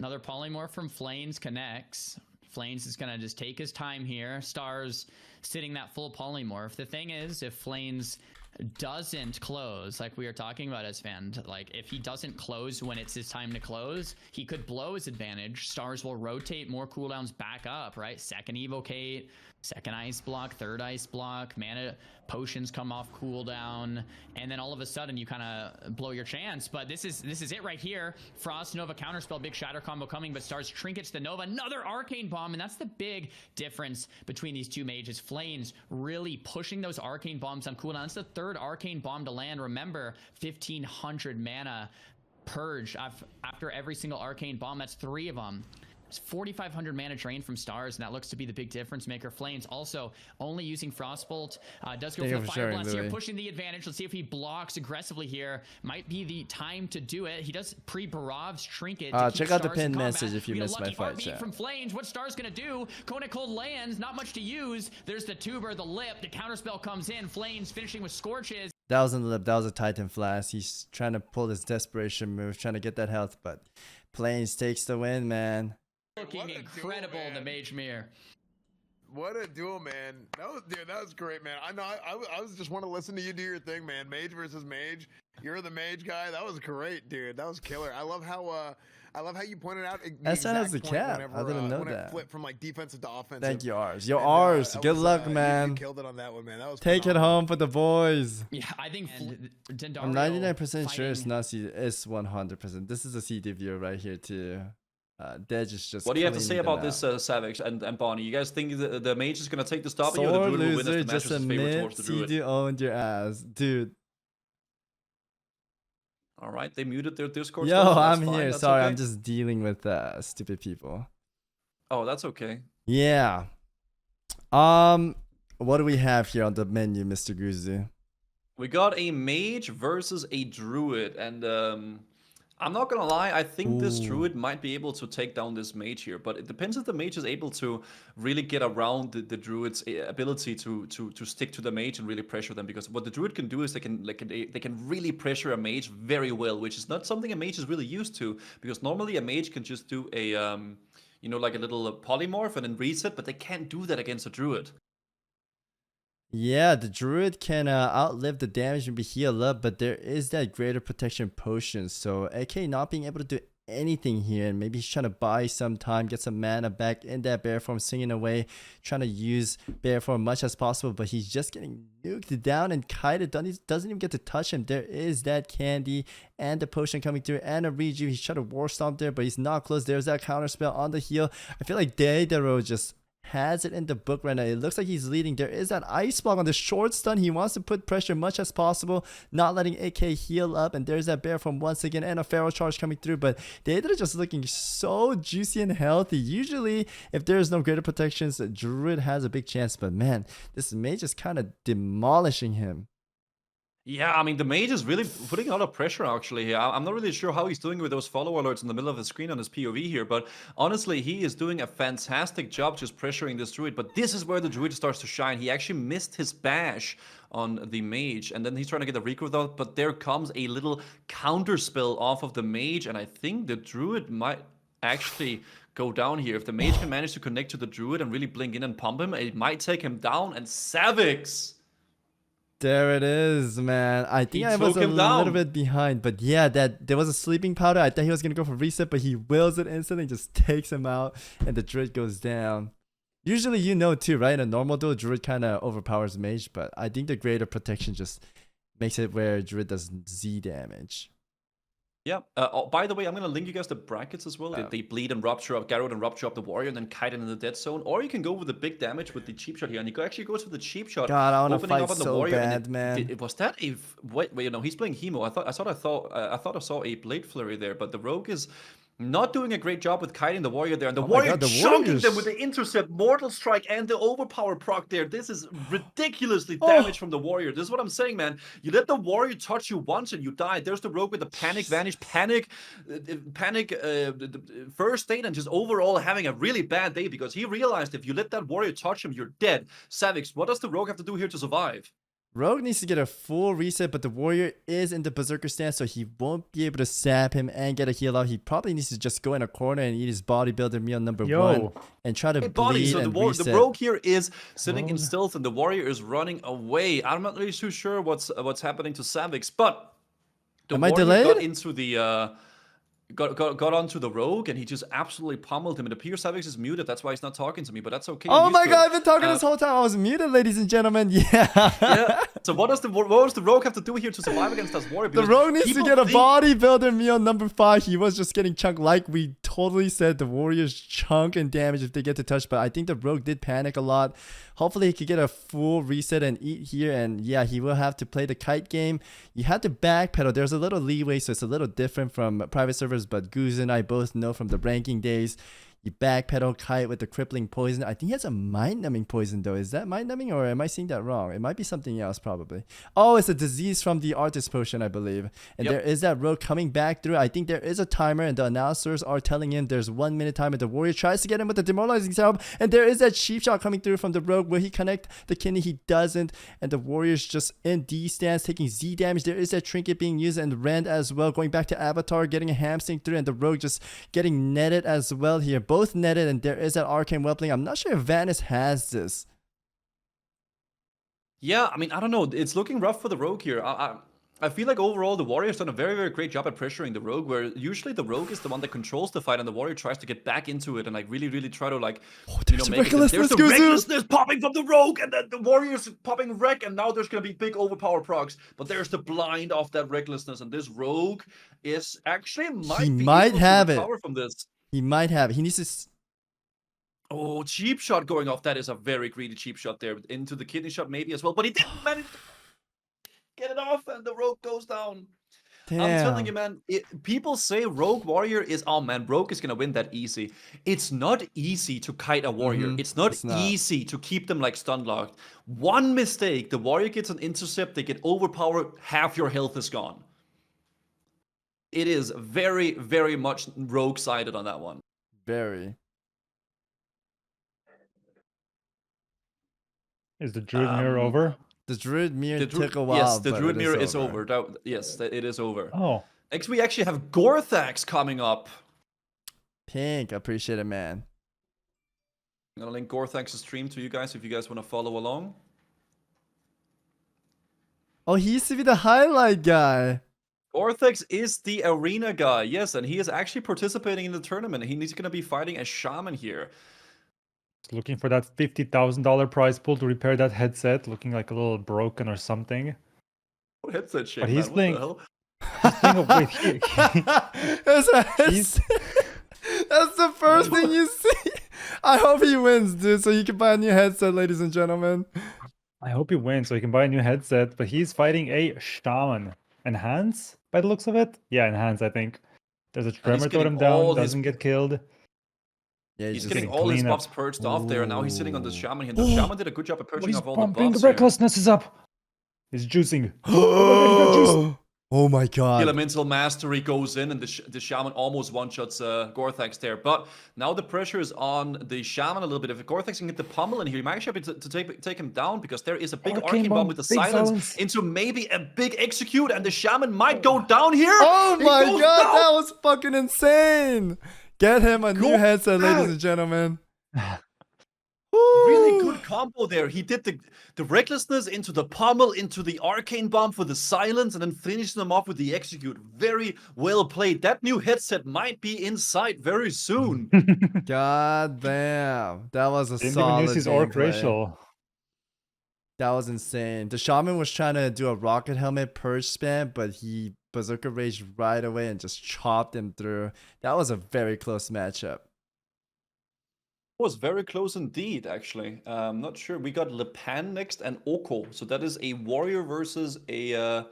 Another polymorph from Flames connects. Flames is gonna just take his time here. Stars sitting that full polymorph. The thing is, if Flames doesn't close, like we were talking about as fan, like if he doesn't close when it's his time to close, he could blow his advantage. Stars will rotate more cooldowns back up, right? Second evocate, second ice block, third ice block, mana potions come off cooldown, and then all of a sudden you kind of blow your chance. But this is it right here. Frost Nova counterspell, big shatter combo coming, but Stars trinkets the Nova, another arcane bomb, and that's the big difference between these two mages. Flames really pushing those arcane bombs on cooldown. It's the third arcane bomb to land. Remember, 1500 mana purge after every single arcane bomb. That's 3 of them. 4,500 mana drain from Stars, and that looks to be the big difference maker. Flames also only using Frostbolt. Does go for the Fire Blast here, pushing the advantage. Let's see if he blocks aggressively here. Might be the time to do it. He does pre-Barov's trinket. Check out the pinned message if you missed my fight chat. From Flames, what Stars gonna do? Kona Cold lands, not much to use. There's the tuber, the lip, the counterspell comes in. Flames finishing with Scorches. That was in the lip. That was a Titan Flash. He's trying to pull this desperation move, trying to get that health, but Plains takes the win, man. Looking incredible in the Mage Mirror. What a duel, man. That was great, man. I know I was just want to listen to you do your thing, man. Mage versus mage. You're the mage guy. That was great, dude. That was killer. I love how you pointed out SN has the cap. I didn't know when that. It flipped from like defensive to offensive. Thank you, Ars. Yo, Ars, good luck, man. You killed it on that one, man. That was Take it home for the boys. Yeah, I think I'm 99% sure it's not C. It's 100%. This is a CD viewer right here too. Dej is just. What do you have to say about this, Savix and Anboni? You guys think the mage is gonna take the stop, or the Sword druid will win loser, as the match just is favored towards the druid? CD owned your ass, dude. All right, they muted their Discord. Yo, I'm here. That's Sorry, okay. I'm just dealing with stupid people. Oh, that's okay. Yeah. What do we have here on the menu, Mr. Guzu? We got a mage versus a druid, and I'm not gonna lie, I think this druid might be able to take down this mage here, but it depends if the mage is able to really get around the druid's ability to stick to the mage and really pressure them. Because what the druid can do is they can really pressure a mage very well, which is not something a mage is really used to. Because normally a mage can just do a you know, like a little polymorph and then reset, but they can't do that against a druid. Yeah, the druid can outlive the damage and be healed up, but there is that greater protection potion. So AK not being able to do anything here, and maybe he's trying to buy some time, get some mana back in that bear form, singing away, trying to use bear form much as possible, but he's just getting nuked down, and Kaida doesn't even get to touch him. There is that candy and the potion coming through and a reju. He's trying to war stomp there, but he's not close. There's that counter spell on the heal. I feel like Deidaro just has it in the book right now. It looks like he's leading. There is that ice block on the short stun. He wants to put pressure much as possible, not letting AK heal up. And there's that bear from once again, and a feral charge coming through. But Deidara just looking so juicy and healthy. Usually, if there's no greater protections, Druid has a big chance. But man, this mage is kind of demolishing him. Yeah, I mean, the mage is really putting a lot of pressure actually here. I'm not really sure how he's doing with those follow alerts in the middle of the screen on his POV here, but honestly, he is doing a fantastic job just pressuring this druid. But this is where the druid starts to shine. He actually missed his bash on the mage, and then he's trying to get the recruit out, but there comes a little counter spell off of the mage, and I think the druid might actually go down here. If the mage can manage to connect to the druid and really blink in and pump him, it might take him down, and Savix! There it is, man. I think I was a little bit behind, but yeah, there was a sleeping powder. I thought he was gonna go for reset, but he wills it instantly, just takes him out, and the druid goes down. Usually, you know too, right? In a normal duel, druid kind of overpowers mage, but I think the greater protection just makes it where druid does Z damage. Yeah. Oh, by the way, I'm going to link you guys the brackets as well. They bleed and rupture up Garrod and rupture up the warrior and then kite in the dead zone. Or you can go with the big damage with the cheap shot here. And you can actually go to the cheap shot. God, I want to fight up on the so warrior, bad, man. Was that a... Wait, you know, he's playing Hemo. I thought I saw a Blade Flurry there. But the rogue is not doing a great job with kiting the warrior there. And the warrior chunking them with the intercept, mortal strike, and the overpower proc there. This is ridiculously damage from the warrior. This is what I'm saying, man. You let the warrior touch you once and you die. There's the rogue with the panic vanish, panic first state, and just overall having a really bad day because he realized if you let that warrior touch him, you're dead. Savix, what does the rogue have to do here to survive? Rogue needs to get a full reset, but the warrior is in the berserker stance, so he won't be able to sap him and get a heal out. He probably needs to just go in a corner and eat his bodybuilder meal number one and try to bleed so and the rogue here is sitting in stealth and the warrior is running away. I'm not really too sure what's happening to Savix, but the warrior got into the got onto the rogue and he just absolutely pummeled him. It appears Savix is muted, that's why he's not talking to me, but that's okay. Oh my god, I've been talking this whole time. I was muted, ladies and gentlemen. Yeah. So what does the rogue have to do here to survive against this warrior? The rogue needs to get a bodybuilder meal number 5. He was just getting chunked like we totally said. The warriors chunk and damage if they get to touch, but I think the rogue did panic a lot. Hopefully he could get a full reset and eat here, and yeah, he will have to play the kite game. You have to backpedal. There's a little leeway, so it's a little different from private servers, but Guzu and I both know from the ranking days, you backpedal kite with the crippling poison. I think he has a mind-numbing poison though. Is that mind-numbing or am I seeing that wrong? It might be something else probably. Oh, it's a disease from the artist potion, I believe. And there is that rogue coming back through. I think there is a timer and the announcers are telling him there's 1 minute timer. The warrior tries to get him with the demoralizing salve, and there is that cheap shot coming through from the rogue. Will he connect the kidney? He doesn't, and the warrior's just in D stance taking Z damage. There is that trinket being used and Rend as well, going back to Avatar, getting a hamstring through, and the rogue just getting netted as well here. Both netted, and there is that arcane weaponing. I'm not sure if Vanis has this. Yeah, I mean, I don't know. It's looking rough for the rogue here. I feel like overall the warrior's done a very, very great job at pressuring the rogue, where usually the rogue is the one that controls the fight and the warrior tries to get back into it and like really try to like, you know, make it. There's the recklessness popping from the rogue, and then the warrior's popping wreck, and now there's gonna be big overpower procs, but there's the blind off that recklessness, and this rogue is actually might have it from this. He might have it. He needs to. Oh, cheap shot going off. That is a very greedy cheap shot there into the kidney shot maybe as well, but he didn't manage to get it off, and the rogue goes down. Damn. I'm telling you, man, people say rogue warrior is, oh man, rogue is gonna win that easy. It's not easy to kite a warrior. It's not easy to keep them like stun locked. One mistake, the warrior gets an intercept, they get overpowered, half your health is gone. It is very, very much rogue sided on that one. Very. Is the druid mirror over? The druid mirror took a while. Yes, the druid mirror is over. Yes, it is over. Oh. Next, we actually have Gorthax coming up. Pink, appreciate it, man. I'm gonna link Gorthex's stream to you guys if you guys want to follow along. Oh, he used to be the highlight guy. Gorthex is the arena guy, yes, and he is actually participating in the tournament. He's gonna be fighting a shaman here. Looking for that $50,000 prize pool to repair that headset, looking like a little broken or something. What headset shit, But man? he's What playing. the hell? He's playing wait, That's the first thing you see. I hope he wins, dude, so you can buy a new headset, ladies and gentlemen. I hope he wins so he can buy a new headset. But he's fighting a shaman. Enhance, by the looks of it. Yeah, enhance. I think there's a tremor totem down. Doesn't get killed. Yeah, he's getting all his buffs purged off there, and now he's sitting on the shaman here. The shaman did a good job at purging off all the buffs here. Recklessness is up. He's juicing. Oh my god. Elemental Mastery goes in, and the shaman almost one-shots Gorthex there. But now the pressure is on the shaman a little bit. If Gorthex can get the pummel in here, he might actually be able to take him down, because there is a big Arcane Bomb with the silence into maybe a big execute, and the shaman might go down here. Oh my god, that was fucking insane. Get him a new headset, ladies and gentlemen. Really good combo there. He did the recklessness into the pummel, into the arcane bomb for the silence, and then finishing them off with the execute. Very well played. That new headset might be in sight very soon. God damn. That was a Didn't solid even use his orc racial. That was insane. The shaman was trying to do a rocket helmet purge spam, but he berserker raged right away and just chopped him through. That was a very close matchup. Was very close indeed, actually. Not sure. We got Le Pan next and Oko. So that is a warrior versus a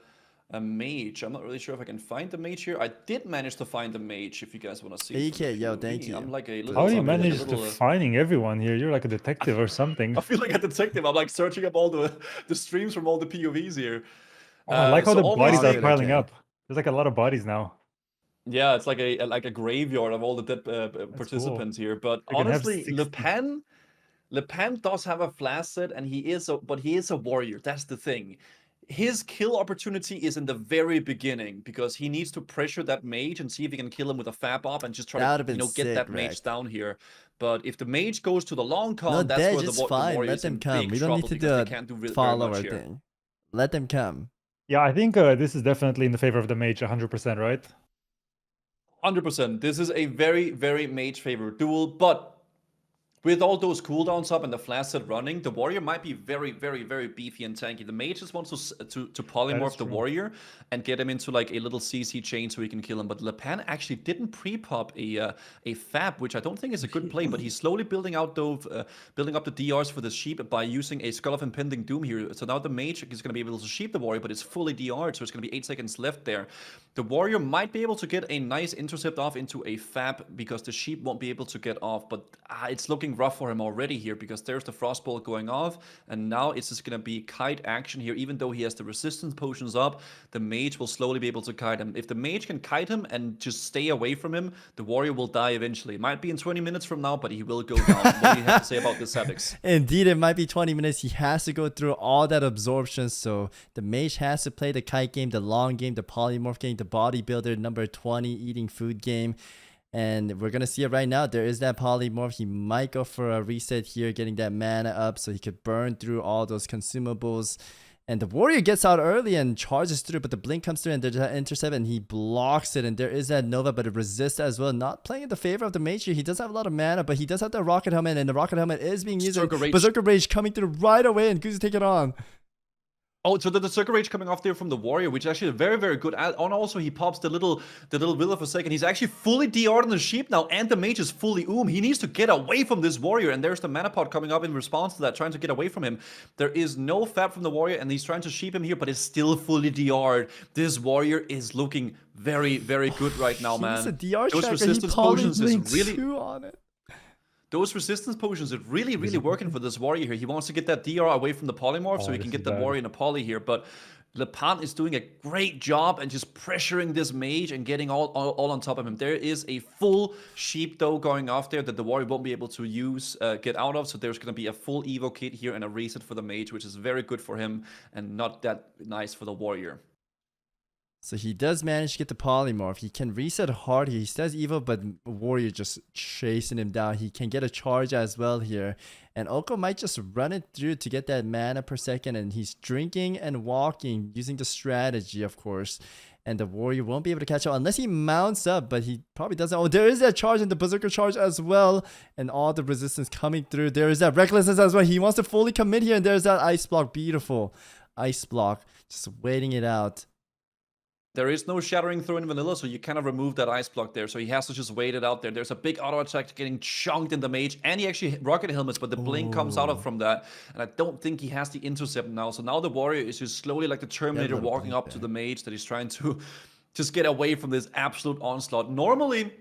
mage. I'm not really sure if I can find the mage here. I did manage to find the mage, if you guys want to see. AK, yo, thank you. I'm like a little. How do you manage to finding everyone here? You're like a detective or something. I feel like a detective. I'm like searching up all the streams from all the POVs here. I like how the bodies are piling okay. up. There's like a lot of bodies now. Yeah, it's like a graveyard of all the dead participants here. But honestly, Le Pen does have a flash set, and he is a warrior. That's the thing. His kill opportunity is in the very beginning, because he needs to pressure that mage and see if he can kill him with a fab op and just try to get that mage down here. But if the mage goes to the long con, that's where the warrior Let is them in come. big We don't trouble, need to because do they can't do a very follower much here. thing. Let them come. Yeah, I think this is definitely in the favor of the mage, 100%, right? 100%. This is a very, very mage favorite duel, but with all those cooldowns up and the flash set running, the warrior might be very, very, very beefy and tanky. The mage just wants to polymorph the warrior and get him into like a little CC chain so he can kill him. But Le Pen actually didn't pre-pop a fab, which I don't think is a good play. But he's slowly building out building up the DRs for the sheep by using a Skull of Impending Doom here. So now the mage is going to be able to sheep the warrior, but it's fully DR'd, so it's going to be 8 seconds left there. The warrior might be able to get a nice intercept off into a fab, because the sheep won't be able to get off. But it's looking rough for him already here, because there's the frostbolt going off, and now it's just going to be kite action here. Even though he has the resistance potions up, the mage will slowly be able to kite him. If the mage can kite him and just stay away from him, the warrior will die eventually. It might be in 20 minutes from now, but he will go down. What do you have to say about this, Savix? Indeed, it might be 20 minutes. He has to go through all that absorption, so the mage has to play the kite game, the long game, the polymorph game, the bodybuilder number 20 eating food game. And we're going to see it right now. There is that polymorph. He might go for a reset here, getting that mana up so he could burn through all those consumables. And the warrior gets out early and charges through, but the blink comes through and there's that intercept and he blocks it. And there is that Nova, but it resists as well. Not playing in the favor of the mage here. He does have a lot of mana, but he does have the rocket helmet, and the rocket helmet is being used. Berserker Rage coming through right away, and Guzu take it on. Oh, so the Berserker Rage coming off there from the warrior, which is actually very, very good. And also, he pops the little Will of a second. He's actually fully DR'd on the sheep now, and the mage is fully He needs to get away from this warrior, and there's the mana pot coming up in response to that, trying to get away from him. There is no fab from the warrior, and he's trying to sheep him here, but it's still fully DR'd. This warrior is looking very, very good right now, man. He's a DR Those tracker. resistance potions is really two on it. Those resistance potions are really, really working for this warrior here. He wants to get that DR away from the polymorph so he can get that warrior in a poly here. But Le Pen is doing a great job and just pressuring this mage and getting all on top of him. There is a full sheep though going off there that the warrior won't be able to get out of. So there's going to be a full evo kit here and a reset for the mage, which is very good for him and not that nice for the warrior. So he does manage to get the polymorph. He can reset hard here. He stays evil, but Warrior just chasing him down. He can get a charge as well here. And Oko might just run it through to get that mana per second. And he's drinking and walking using the strategy, of course. And the Warrior won't be able to catch up unless he mounts up, but he probably doesn't. Oh, there is that charge and the Berserker charge as well. And all the resistance coming through. There is that Recklessness as well. He wants to fully commit here. And there's that Ice Block. Beautiful. Ice Block. Just waiting it out. There is no Shattering Throw in vanilla, so you cannot remove that Ice Block there. So he has to just wait it out there. There's a big auto attack getting chunked in the mage, and he actually rocket helmets, but the blink comes out from that. And I don't think he has the intercept now. So now the Warrior is just slowly like the Terminator walking up to the mage that he's trying to just get away from this absolute onslaught. Normally,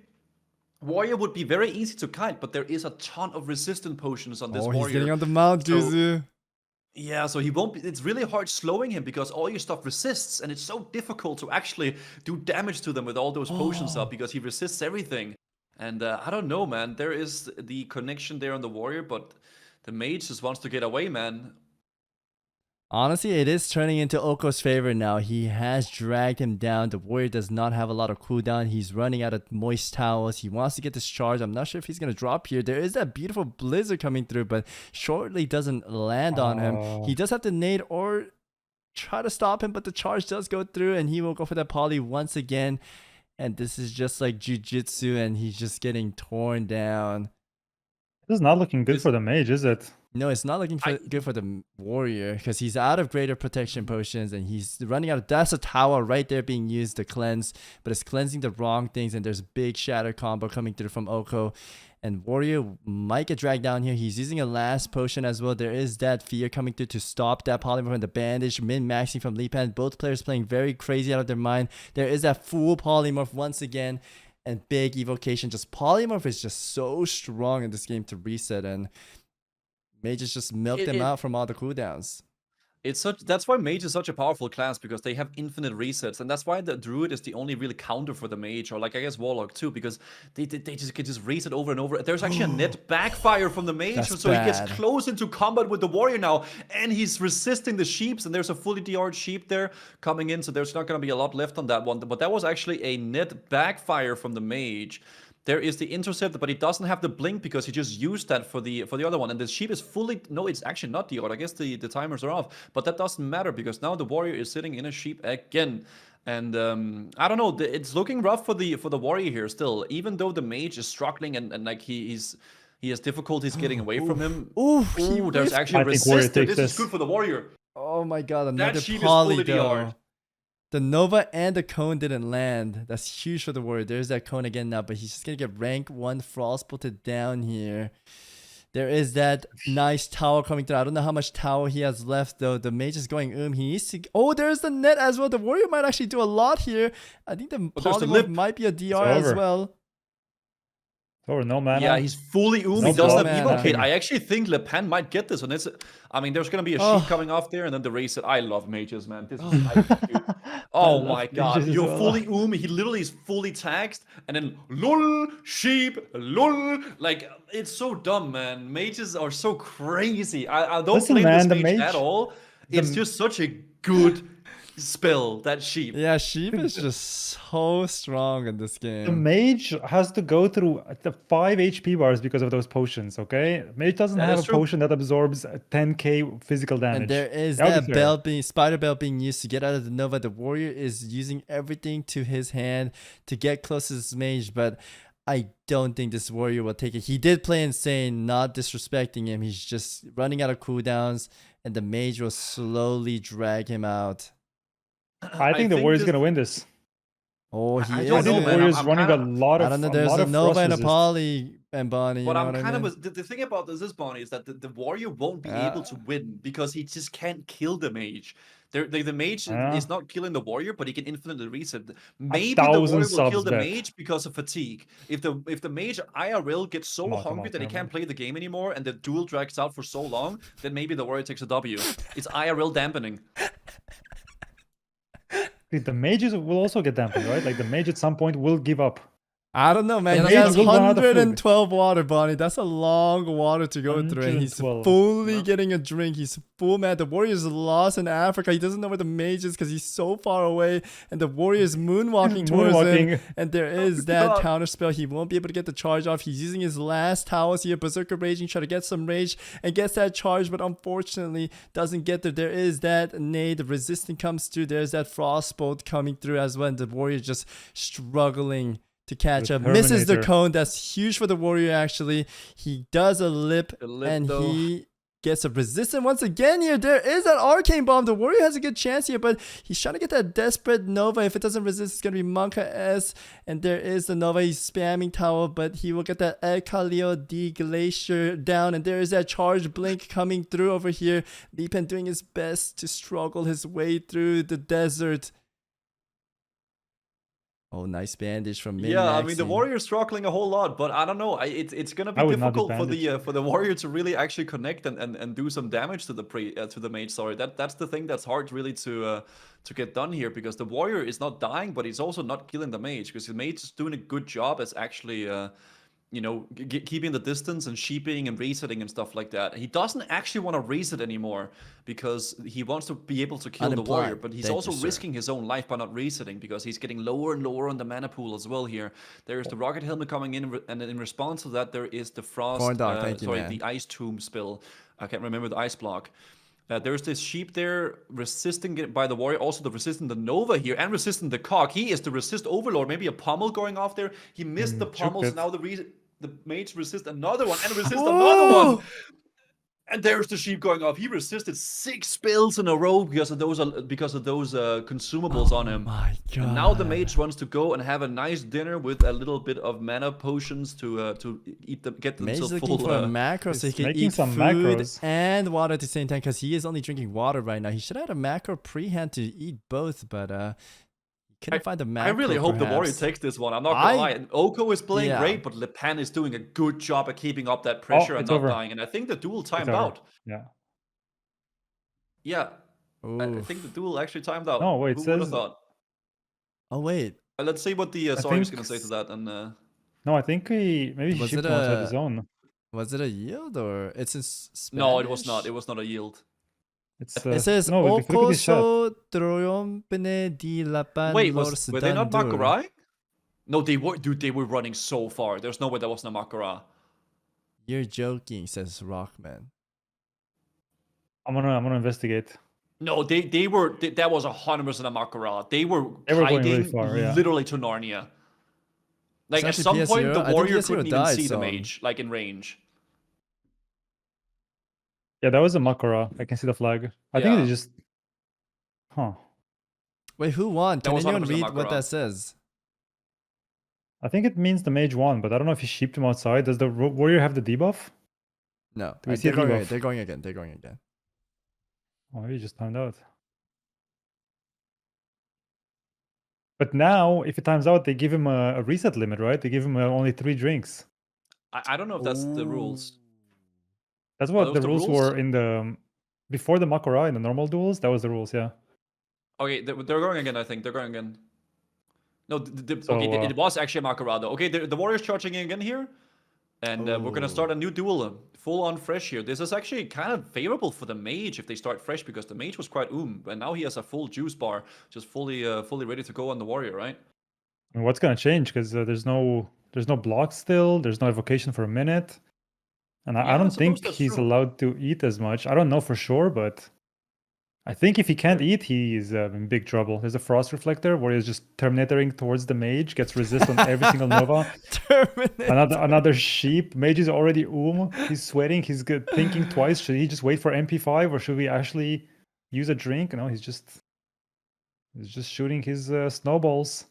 Warrior would be very easy to kite, but there is a ton of resistant potions on this Warrior. He's getting on the mount, Guzu. Yeah, so he won't be, it's really hard slowing him because all your stuff resists, and it's so difficult to actually do damage to them with all those potions up because he resists everything. And I don't know, man. There is the connection there on the Warrior, but the mage just wants to get away, man. Honestly, it is turning into Oko's favor now. He has dragged him down. The Warrior does not have a lot of cooldown. He's running out of moist towels. He wants to get this charge. I'm not sure if he's going to drop here. There is that beautiful blizzard coming through, but shortly doesn't land on him. He does have to nade or try to stop him, but the charge does go through, and he will go for that poly once again. And this is just like Jiu-Jitsu, and he's just getting torn down. This is not looking good for the mage, is it? No, it's not looking good for the Warrior because he's out of greater protection potions and he's running out of... That's a tower right there being used to cleanse, but it's cleansing the wrong things, and there's a big shatter combo coming through from Oko. And Warrior might get dragged down here. He's using a last potion as well. There is that fear coming through to stop that polymorph and the bandage. Min-maxing from Lipan. Both players playing very crazy out of their mind. There is that full polymorph once again. And big evocation. Just polymorph is just so strong in this game to reset. And mages just milk them out from all the cooldowns. That's why mage is such a powerful class, because they have infinite resets, and that's why the druid is the only really counter for the mage, or like I guess warlock too, because they just can just reset over and over. There's actually a net backfire from the mage, so he gets close into combat with the warrior now, and he's resisting the sheeps, and there's a fully DR'd sheep there coming in, so there's not going to be a lot left on that one. But that was actually a net backfire from the mage. There is the intercept, but he doesn't have the blink because he just used that for the other one. And the sheep is fully... No, it's actually not DR'd. I guess the timers are off. But that doesn't matter because now the warrior is sitting in a sheep again. And I don't know. It's looking rough for the warrior here still. Even though the mage is struggling and like he has difficulties getting away from him. Ooh, there's actually resistance. This is good for the warrior. Oh my god, another that sheep poly is fully DR'd. The Nova and the cone didn't land. That's huge for the Warrior. There's that cone again now, but he's just going to get rank 1 frost bolted down here. There is that nice tower coming through. I don't know how much tower he has left though. The mage is going He needs to... Oh, there's the net as well. The Warrior might actually do a lot here. I think the polymorph might be a DR as well. Or no mana. Yeah, he's fully He does have evocate. I actually think Le Pen might get this. And I mean, there's going to be a sheep coming off there, and then the reset. I love mages, man. This is oh my god. You're fully He literally is fully taxed, and then lol, sheep, lol. Like, it's so dumb, man. Mages are so crazy. I don't blame this mage at all. It's just such a good spell, that sheep. Yeah, sheep is just so strong in this game. The mage has to go through the 5 HP bars because of those potions, okay? Mage doesn't have a potion that absorbs 10k physical damage. And there is that belt spider belt being used to get out of the Nova. The warrior is using everything to his hand to get close to this mage, but I don't think this warrior will take it. He did play insane, not disrespecting him. He's just running out of cooldowns, and the mage will slowly drag him out. I think the warrior's going to win this. Oh, I think the warrior's running a lot of... I don't know, there's a Nova and a Poly, Anboni. But I'm kind of... The thing about this, Bonnie, is that the warrior won't be able to win because he just can't kill the mage. The mage is not killing the warrior, but he can infinitely reset. Maybe the warrior will kill the mage because of fatigue. If the mage IRL gets so hungry that he can't play the game anymore and the duel drags out for so long, then maybe the warrior takes a W. It's IRL dampening. The mages will also get dampened, right? Like the mage at some point will give up. I don't know, man. Yeah, He that's has a good amount of food. 112 water, Bonnie. That's a long water to go through. And he's 112. fully getting a drink. He's full, man. The warrior's lost in Africa. He doesn't know where the mage is because he's so far away. And the warrior's moonwalking towards him. And there is that counter spell. He won't be able to get the charge off. He's using his last towers here. Berserker Raging, try to get some rage and gets that charge, but unfortunately doesn't get there. There is that nade. The resistant comes through. There's that frostbolt coming through as well. And the warrior's just struggling to catch up. Misses the cone. That's huge for the warrior, actually. He does a lip and though. He gets a resistant once again here. There is that arcane bomb. The warrior has a good chance here, but he's trying to get that desperate Nova. If it doesn't resist, it's going to be Monka S. And there is the Nova. He's spamming tower, but he will get that El Khalil D Glacier down. And there is that charge blink coming through over here. Lipan doing his best to struggle his way through the desert. Oh, nice bandage from Min. Yeah, I mean the warrior's struggling a whole lot, but I don't know. It's gonna be difficult for the warrior to really actually connect and do some damage to the mage. Sorry, that's the thing that's hard really to get done here, because the warrior is not dying, but he's also not killing the mage, because the mage is doing a good job as actually keeping the distance and sheeping and resetting and stuff like that. He doesn't actually want to reset anymore because he wants to be able to kill the warrior, but he's also risking his own life by not resetting, because he's getting lower and lower on the mana pool as well here. There's the rocket helmet coming in, and in response to that, there is the frost, the ice tomb spell. I can't remember the ice block. There's this sheep there resisting it by the warrior, also the resisting the Nova here, and resisting the cock. He is the resist overlord. Maybe a pommel going off there. He missed the pommels. Now the mage resists another one and resists another one. And there's the sheep going off. He resisted 6 spells in a row because of those consumables on him. My God. And now the mage wants to go and have a nice dinner with a little bit of mana potions to eat them, get themselves full. Looking for a macro so he can eat some food and water at the same time, because he is only drinking water right now. He should have had a macro pre-hand to eat both, but couldn't find the macro. I really hope the warrior takes this one. I'm not gonna lie. Oko is playing great, but Lipan is doing a good job at keeping up that pressure and not dying. And I think the duel timed out. Yeah. Yeah. I think the duel actually timed out. No, wait. Who would have thought? Oh wait. Let's see what the Sorry is gonna say to that. And no, I think maybe he shipped him outside the zone. Was it a yield or it's in Spanish? No, it was not. It was not a yield. It says Okoso Troyompene di Lapan. Wait, were they not Mak'Gora? No, they were. Dude, they were running so far. There's no way that wasn't a Mak'Gora. You're joking, says Rockman. I'm gonna investigate. No, they were. That was 100% a Mak'Gora. They were going really far, literally to Narnia. Like at some point, the warrior couldn't even see the mage, like in range. Yeah, that was a Mak'Gora. I can see the flag. I think they just... Huh. Wait, who won? Can anyone read what that says? I think it means the mage won, but I don't know if he shipped him outside. Does the warrior have the debuff? No. They're going again. Oh, maybe he just timed out. But now, if it times out, they give him a reset limit, right? They give him only 3 drinks. I don't know if that's the rules. That's what the rules were in the before the Mak'Gora in the normal duels. That was the rules, yeah. Okay, they're going again. I think they're going again. No, it was actually a Mak'Gora though. Okay, the warrior's charging in again here, and we're gonna start a new duel, full on fresh here. This is actually kind of favorable for the mage if they start fresh, because the mage was quite and now he has a full juice bar, just fully ready to go on the warrior, right? And what's gonna change? Because there's no block still. There's no evocation for a minute. And I don't think he's allowed to eat as much. I don't know for sure, but I think if he can't eat, he's in big trouble. There's a Frost Reflector where he's just Terminatoring towards the mage, gets resist on every single Nova. Another sheep. Mage is already He's sweating. He's thinking twice. Should he just wait for MP5 or should we actually use a drink? No, he's just shooting his snowballs.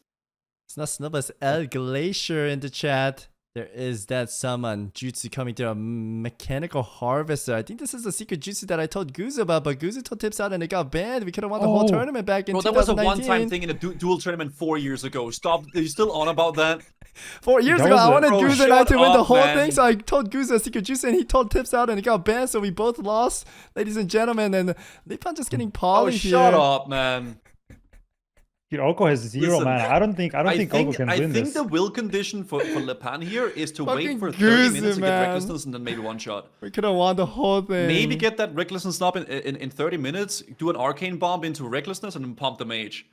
It's not snowballs. It's El Glacier in the chat. There is that summon jutsu coming through, a mechanical harvester. I think this is a secret jutsu that I told Guzu about, but Guzu told Tips out and it got banned. We could have won the whole tournament back in 2019. That was a one-time thing in a duel tournament 4 years ago. Stop. Are you still on about that? 4 years ago, I wanted Guzu and I to win the whole thing, so I told Guzu a secret jutsu and he told Tips out and it got banned, so we both lost, ladies and gentlemen. And Lipan just getting poly here. Shut up, man. Your Oko has 0 Listen, mana. I don't think Oko can I win think this. the will condition for Lepan here is to wait Fucking for 30 Guzu, minutes to man. get recklessness and then maybe one shot. We could have won the whole thing. Maybe get that recklessness up in 30 minutes, do an arcane bomb into recklessness, and then pump the mage.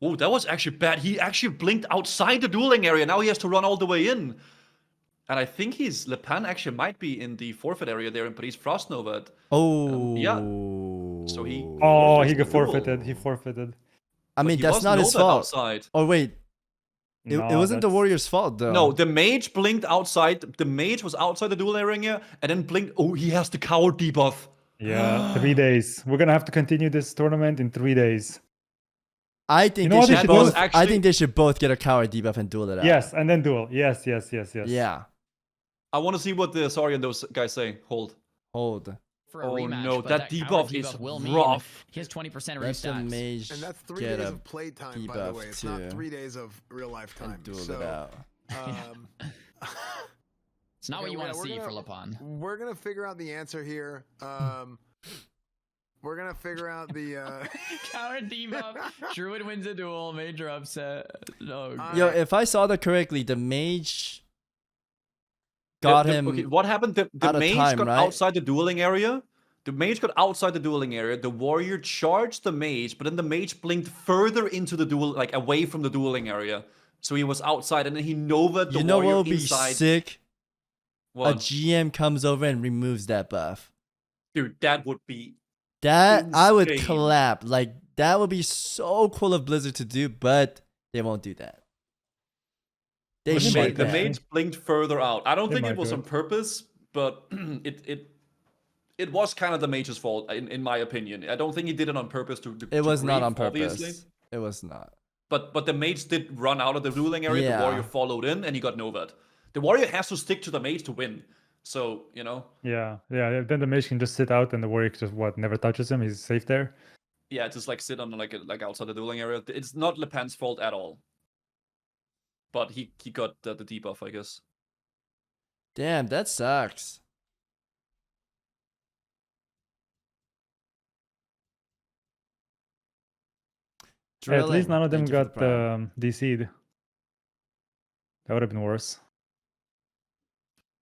Oh, that was actually bad. He actually blinked outside the dueling area. Now he has to run all the way in. And I think Lepan actually might be in the forfeit area there, but he's Frost Nova. Oh. Yeah. So he. Oh, he forfeits the got forfeited. duel. He forfeited. I mean, He that's was not his Nova fault. outside. Oh wait, it No, wasn't the that's- Warrior's fault though. No, the mage blinked outside. The mage was outside the duel area and then blinked. Oh, he has the coward debuff. Yeah, 3 days. We're gonna have to continue this tournament in 3 days. I think You know they what they should should both. do? I Actually- think they should both get a coward debuff and duel it out. Yes, and then duel. Yes. Yeah. I want to see what the Sorry and those guys say. Hold. Hold. For a Oh, rematch, no, but that coward debuff is will mean rough. He has 20% Let the restats. mage And that's 3 get days a of playtime, by the debuff way. It's too not 3 days of real life time. and duel So, it out. It's not what you Okay, want to we're see gonna- for Lapon. We're gonna figure out the answer here. We're gonna figure out the. Coward debuff. Druid wins a duel. Major upset. No. Yo, if I saw that correctly, the mage got him. Okay, what happened? The out of mage time, got right? outside the dueling area. The mage got outside the dueling area. The warrior charged the mage, but then the mage blinked further into the duel, like away from the dueling area. So he was outside, and then he Nova'd the You know what warrior would be inside. sick? A What? GM comes over and removes that buff. Dude, that would be. That I would Insane. clap. Like that would be so cool of Blizzard to do, but they won't do that. They Well, they should. might The do. mage blinked further out. I don't They think it might was do on it. purpose, but it was kind of the mage's fault, in my opinion. I don't think he did it on purpose to It was grief, not on purpose. obviously. It was not. But the mage did run out of the ruling area. Yeah. The warrior followed in, and he got Nova'd. The warrior has to stick to the mage to win. So Yeah. Then the mage can just sit out, and the warrior just never touches him. He's safe there. yeah, just like sit on like outside the dueling area. It's not Lepan's fault at all. But he got the debuff, I guess. Damn, that sucks. Hey, at least Drilling. none of them Thank you for the got prime. DC'd. That would have been worse.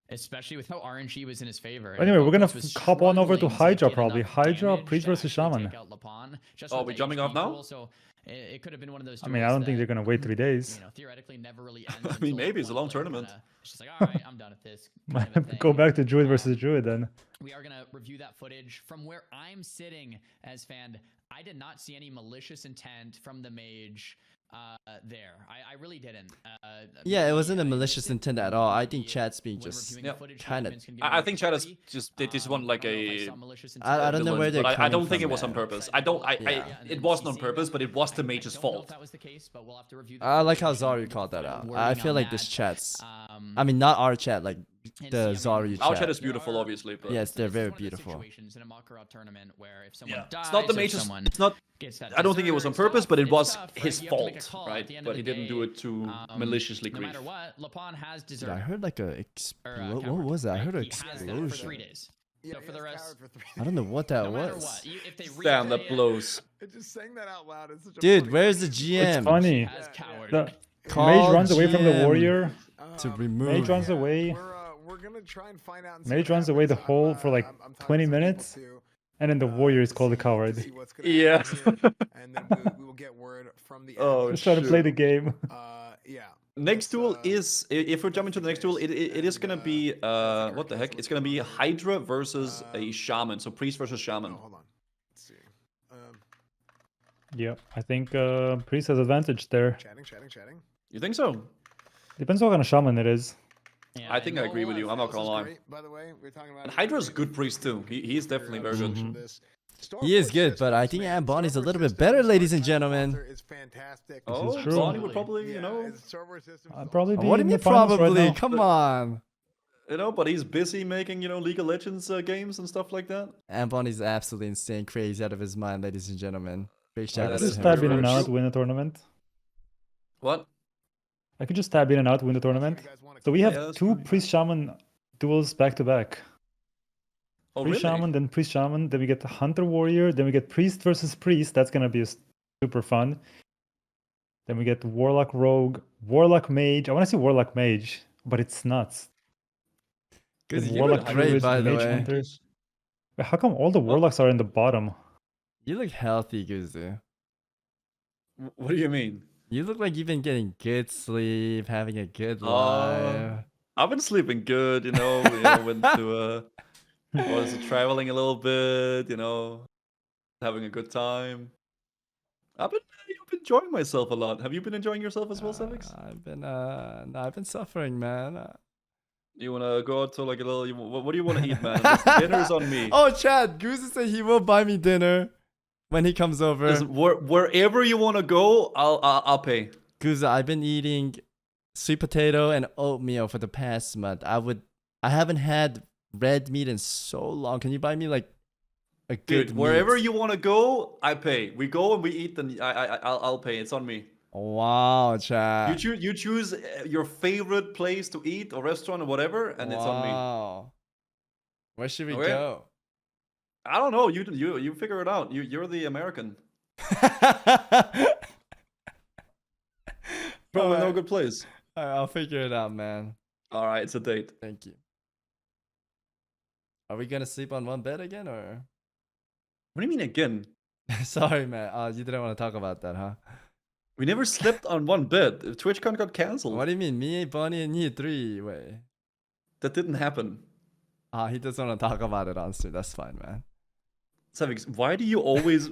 Especially with how RNG was in his favor. Anyway, we're gonna Focus was hop on over to struggling Hydra get probably. enough Hydra, damage Priest to versus actually Shaman. take out Lapon, just Oh, with we the jumping HP off now? duel, so it could have been one of those. I mean, I don't think they're duels gonna wait 3 days. that, theoretically never really ends. I mean, until maybe it's a one long player tournament. It's just like, all right, I'm done with this. Might kind of a have to go thing. back to Druid versus Druid then. We are gonna review that footage from where I'm sitting as fan. I did not see any malicious intent from the mage there. I really didn't. Yeah, it wasn't a I malicious listened intent at to all. I the- think chat's being when just reviewing the footage, kind of. Vince can give I me think Chad has clarity. just they just want like I don't know if I a. saw malicious I intent. don't know where villain, they're but I coming don't think from, it was on man. purpose. Yeah. It wasn't on purpose, but it was the mage's I don't know if fault. that was the case, but we'll have to review the I like how footage Zari and called that out. wording I feel on like this that. chat's. I mean, not our chat, like And the see, I mean, Zari Our chat. chat is beautiful, obviously, but Yes, they're This is very one of those beautiful. situations in a Mak'Gora tournament where if someone yeah, dies, it's not the or mage's. someone It's not. gets that I don't think it was on dessert, purpose, but it it's was tough, right? his You have to make a fault, call at right? the end But of he the didn't day. do it to maliciously No grief. matter what, Lapon has Dude, dessert. I heard like a or, what coward, was that? I right? heard an He has that for 3 explosion. days. Yeah, So for the rest, I don't know what that no matter was. what, if they Damn, replay that it, blows. Just saying that out loud is such a Dude, funny where's the thing. GM? It's funny. As coward. The Call mage runs away from the GM warrior. to Um, remove. Mage runs away. We're gonna try and find out. And see Mage what runs away the happens. whole for like I'm talking to 20 some people minutes, too, and then the warrior is called a to coward. see what's gonna Yeah. happen here, and then we will get word from the. Oh, admin. Just trying to play the game. Yeah. Next duel That's, is if we're jumping to the next duel, it is gonna be what the heck? It's gonna be Hydra versus a shaman, so priest versus shaman. Oh, hold on. Let's see. Yeah, I think Priest has advantage there. Chatting. You think so? Depends what kind of shaman it is. Yeah, I think I agree with you. I'm not gonna lie. Great, by the way, we're talking about. And Hydra's a good priest too. He's definitely very good. He is good, but I think Anboni's a little bit better, ladies and gentlemen. Is fantastic. Oh, true. Bonnie would probably, I'd probably be What do in you the mean finals right probably? now. Come on. but he's busy making, League of Legends games and stuff like that. Anboni's absolutely insane, crazy out of his mind, ladies and gentlemen. Big shout that out I to could is just him. tab in and true. out, win a tournament. What? I could just tab in and out, win the tournament. So we have Yeah, that's two fine. priest shaman duels back to back. Oh, Priest really? shaman, then priest shaman, then we get the hunter warrior, then we get priest versus priest. That's gonna be super fun. Then we get Warlock Rogue, Warlock Mage. I want to see Warlock Mage, but it's nuts. Guzu, Then you look Warlock great, Druid, by the Mage way. Hunter. Wait, how come all the Warlocks are in the bottom? You look healthy, Guzu. What do you mean? You look like you've been getting good sleep, having a good life. I've been sleeping good, you know. Went to was traveling a little bit, you know, having a good time. I've been enjoying myself a lot. Have you been enjoying yourself as well, Savix? I've been suffering, man. You wanna go out to like a little? What do you want to eat, man? Dinner's on me. Oh, Chad, Guzu said he will buy me dinner when he comes over. Listen, wherever you want to go, I'll pay. Guzu, I've been eating sweet potato and oatmeal for the past month. I haven't had red meat in so long. Can you buy me like a good Dude, wherever meat? you want to go, I pay. We go and we eat, then I'll pay. It's on me. Wow, Chad. You choose your favorite place to eat or restaurant or whatever, and it's on me. Wow. Where should we Okay. go? I don't know. You figure it out. You're the American. Probably no good place. Alright, I'll figure it out, man. All right, it's a date. Thank you. Are we gonna sleep on one bed again, or? What do you mean again? Sorry, man. You didn't want to talk about that, huh? We never slept on one bed. TwitchCon got canceled. What do you mean? Me, Bonnie, and you three way. That didn't happen. He doesn't want to talk about it on stream. That's fine, man. Savix, why do you always?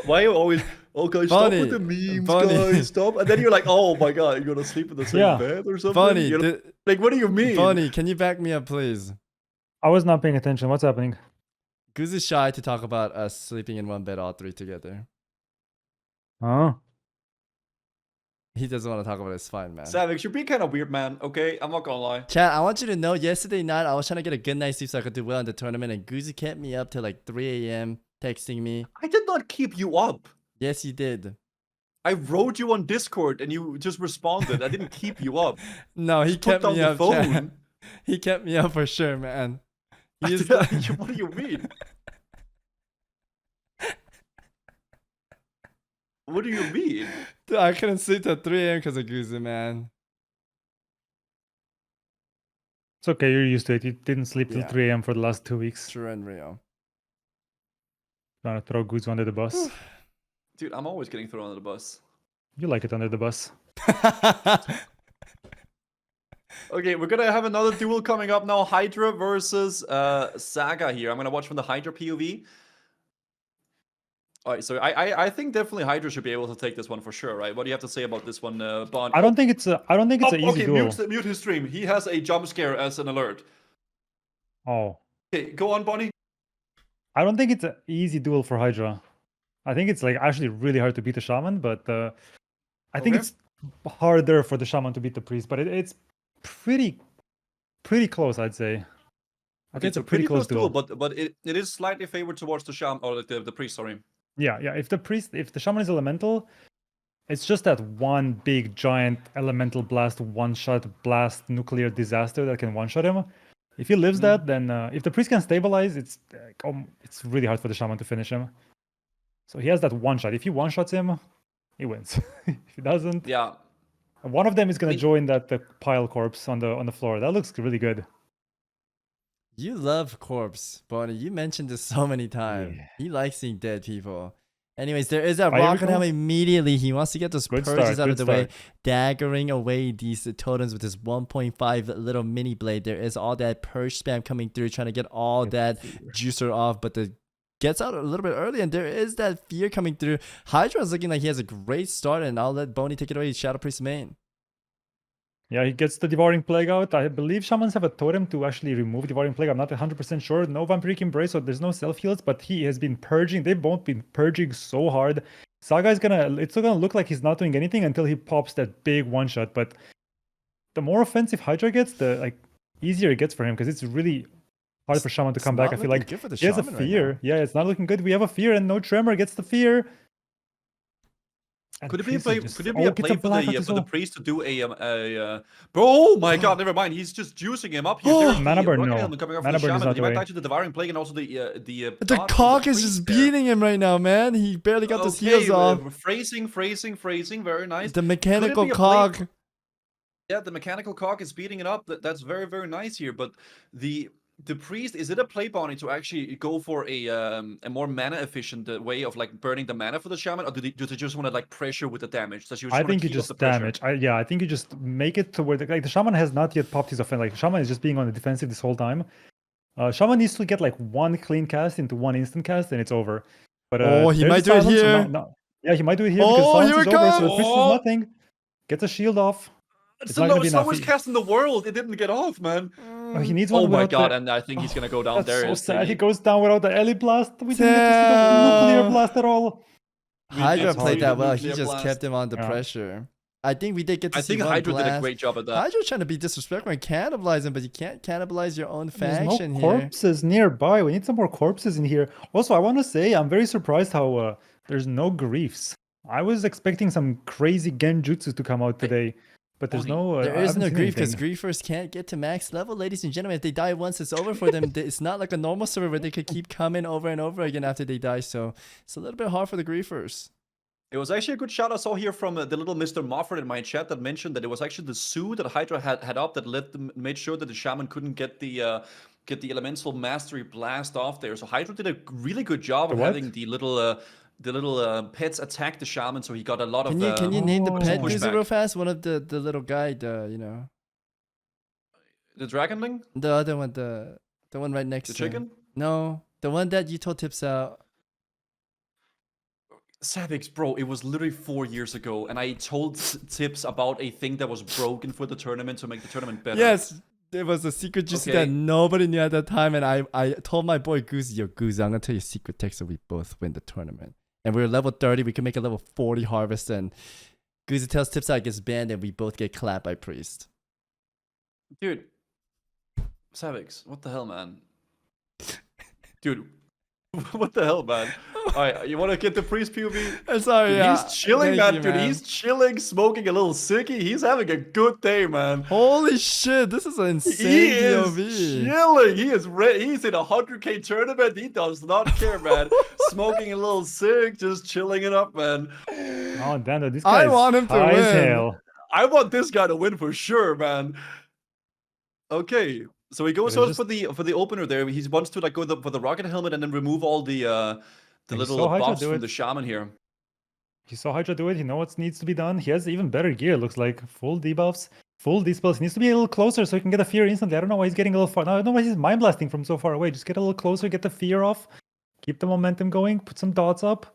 Why are you always? Oh, guys, stop with the memes, guys. Stop. And then you're like, oh my god, you're gonna sleep in the same bed or something. Bonnie, like, what do you mean? Bonnie, can you back me up, please? I was not paying attention. What's happening? Guzu is shy to talk about us sleeping in one bed, all three together. Huh? He doesn't want to talk about it. It's fine, man. Savix, you're being kind of weird, man. Okay, I'm not gonna lie. Chat, I want you to know, yesterday night, I was trying to get a good night's sleep so I could do well in the tournament, and Guzu kept me up till like 3 a.m. texting me. I did not keep you up. Yes, you did. I wrote you on Discord and you just responded. I didn't keep you up. No, he Just put kept down me the up, phone. chat. He kept me up for sure, man. He is What do you mean? What do you mean? Dude, I couldn't sleep till 3 a.m. because of Guzu, man. It's okay. You're used to it. You didn't sleep till Yeah. 3 a.m. for the last 2 weeks. True and real. Trying to throw Guzu under the bus. Dude, I'm always getting thrown under the bus. You like it under the bus. Okay, we're gonna have another duel coming up now. Hydra versus Saga here. I'm gonna watch from the Hydra POV. Alright, so I think definitely Hydra should be able to take this one for sure, right? What do you have to say about this one, Bond? I don't think it's an easy okay, duel. mute his stream. He has a jump scare as an alert. Oh. Okay, go on, Bonnie. I don't think it's an easy duel for Hydra. I think it's like actually really hard to beat the Shaman, but I think it's harder for the Shaman to beat the Priest, but it's pretty close, I'd say. I think it's a pretty close duel. But it is slightly favored towards the Shaman or the Priest, sorry. Yeah. If the Shaman is elemental, it's just that one big giant elemental blast, one-shot blast nuclear disaster that can one-shot him. If he lives that, then if the Priest can stabilize, it's really hard for the Shaman to finish him. So he has that one-shot. If he one-shots him, he wins. If he doesn't, yeah. One of them is gonna join that the pile corpse on the floor. That looks really good. You love corpse, Bonnie. You mentioned this so many times. Yeah. He likes seeing dead people. Anyways, there is that rocket helm immediately. He wants to get those purges out of the way, daggering away these totems with his 1.5 little mini blade. There is all that purge spam coming through, trying to get all that juicer off, but the gets out a little bit early, and there is that fear coming through. Hydra is looking like he has a great start, and I'll let Bonnie take it away. Shadow Priest main. Yeah, he gets the Devouring Plague out. I believe Shamans have a totem to actually remove Devouring Plague. I'm not 100% sure. No Vampiric Embrace, so there's no self-heals, but he has been purging. They've both been purging so hard. Saga is it's still gonna look like he's not doing anything until he pops that big one-shot, but the more offensive Hydra gets, the easier it gets for him, because it's really hard for Shaman to come back. I feel like he has a fear. Right, yeah, it's not looking good. We have a fear, and no Tremor gets the fear. Could it be a Priest play? is just- Could it be a gets play for black the as for the well. priest to do Bro, oh my god, never mind. He's just juicing him up here. There's the Mana burn, Rocket no. Helmet coming off Mana the burn is shaman. not He the might way. die to the devouring plague and also the The dart from cock is priest just there. beating him right now, man. He barely got those heals off. Phrasing. Very nice. The Could it mechanical be a play- cog. Yeah, the mechanical cock is beating it up. That's very, very nice here. But the priest, is it a play, Bonnie, to actually go for a more mana efficient way of like burning the mana for the shaman, or do they just want to like pressure with the damage? Does you just I wanna think you keep up just the pressure? damage. I think you just make it to where the shaman has not yet popped his offense. Like shaman is just being on the defensive this whole time. Shaman needs to get like one clean cast into one instant cast, and it's over. But He there's might a do it silence, so here. yeah, he might do it here Oh, because silence here is it over. So the comes. priest Oh. is nothing. Gets a shield off. It's It's the not gonna be enough. slowest cast in the world. It didn't get off, man. He needs one. Oh my without god, the- and I think he's gonna go down That's there. so is sad. He the- goes down without the Ellie blast. We didn't get to see the nuclear blast at all. Hydra did played see that the well. He nuclear just blast. kept him under Yeah. pressure. I think we did get to I see think one Hydra did a blast. great job at that. Hydra's trying to be disrespectful and cannibalize him, but you can't cannibalize your own There's faction no here. corpses nearby. We need some more corpses in here. Also, I want to say I'm very surprised how there's no griefs. I was expecting some crazy genjutsu to come out today, but there's no. There I is haven't no seen grief because anything. griefers can't get to max level, ladies and gentlemen. If they die once, it's over for them. It's not like a normal server where they could keep coming over and over again after they die. So it's a little bit hard for the griefers. It was actually a good shout I saw here from the little Mr. Moffat in my chat that mentioned that it was actually the Zoo that Hydra had up that made sure that the shaman couldn't get the elemental mastery blast off there. So Hydra did a really good job The of what? having the little pets attack the shaman, so he got a lot of. Can you name the pet pushback. Guzu real fast? One of the little guy, the The Dragonling, the other one, the one right next the to him. chicken. No, the one that you told tips out. Savix, bro, it was literally 4 years ago, and I told Tips about a thing that was broken for the tournament to make the tournament better. Yes, there was a secret juice Okay. that nobody knew at that time, and I told my boy Guzu, yo, Guzu, I'm gonna tell you a secret text so we both win the tournament. And we're level 30, we can make a level 40 harvest, and Guzu tells Tips out it gets banned, and we both get clapped by Priest. Dude, Savix, what the hell, man? Dude, what the hell, man? Alright, you want to get the priest POV? I'm sorry, Dude, yeah. he's chilling, Thank man, you, dude. man. He's chilling, smoking a little sicky. He's having a good day, man. Holy shit, this is an insane He is POV. chilling. He's in a 100K tournament. He does not care, man. Smoking a little cig, just chilling it up, man. Oh damn! This I guy want him to high as win. hell. I want this guy to win for sure, man. Okay, so he goes Yeah, out just- for the opener there. He wants to like go for the rocket helmet and then remove all the You little saw Hydra buffs do from it. the shaman here. He saw Hydra do it. He knows what needs to be done. He has even better gear. Looks like full debuffs, full dispels. He needs to be a little closer so he can get a fear instantly. I don't know why he's getting a little far. No, I don't know why he's mind blasting from so far away. Just get a little closer, get the fear off, keep the momentum going, put some dots up.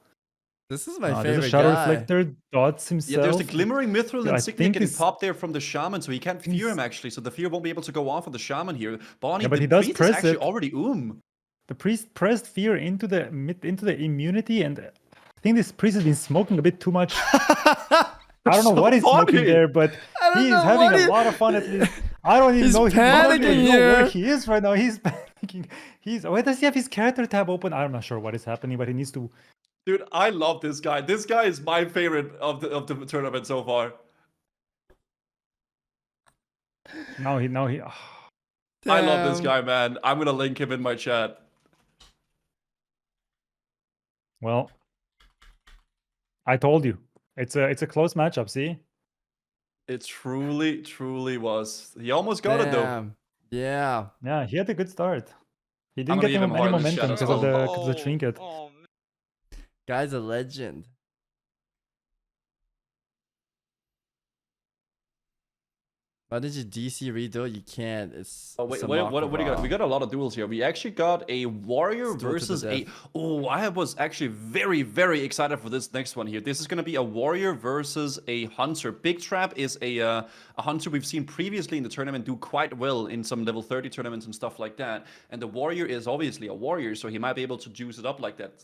This is my There's a favorite shadow guy. reflector, dots himself. Yeah, there's the glimmering mithril Yeah, I insignia think getting this- popped there from the shaman, so he can't fear him actually. So the fear won't be able to go off on the shaman here. Bonnie, Yeah, but the he does priest press is actually it. already The priest pressed fear into the immunity, and I think this priest has been smoking a bit too much. I don't know So what he's smoking funny. there, but don't he's know having what a lot of fun at least. I don't even He's know. I don't even panicking know where here. he is right now. He's panicking. Why does he have his character tab open? I'm not sure what is happening, but he needs to. Dude, I love this guy. This guy is my favorite of the tournament so far. Now he. I love this Damn. guy, man. I'm gonna link him in my chat. Well, I told you, it's a close matchup. See, It truly was. He almost got it though. Damn. Yeah. yeah, he had a good start. He I'm didn't gonna get give him any heartless momentum shout because of out. the trinket. Oh, man. Guy's a legend. Why did you DC redo? You can't. It's. Oh wait, it's a what do you got? Mak'Gora. We got a lot of duels here. We actually got a warrior Let's do it to the versus a. death. Oh, I was actually very excited for this next one here. This is gonna be a warrior versus a hunter. Big Trap is a hunter we've seen previously in the tournament do quite well in some level 30 tournaments and stuff like that. And the warrior is obviously a warrior, so he might be able to juice it up like that.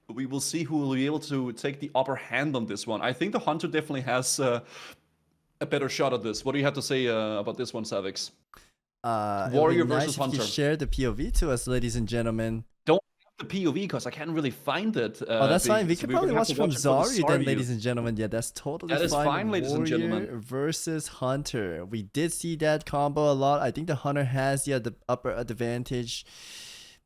We will see who will be able to take the upper hand on this one. I think the hunter definitely has a better shot at this. What do you have to say about this one, Savix? It would be Warrior nice versus if you hunter. share the POV to us, ladies and gentlemen. The the POV because I can't really find it. Oh, that's fine. We so could we're gonna probably have watch to it from it for the Zaryu then, Zaryu. ladies and gentlemen. Yeah, that's totally That is fine, ladies and Warrior gentlemen. versus Hunter. We did see that combo a lot. I think the Hunter has the upper advantage.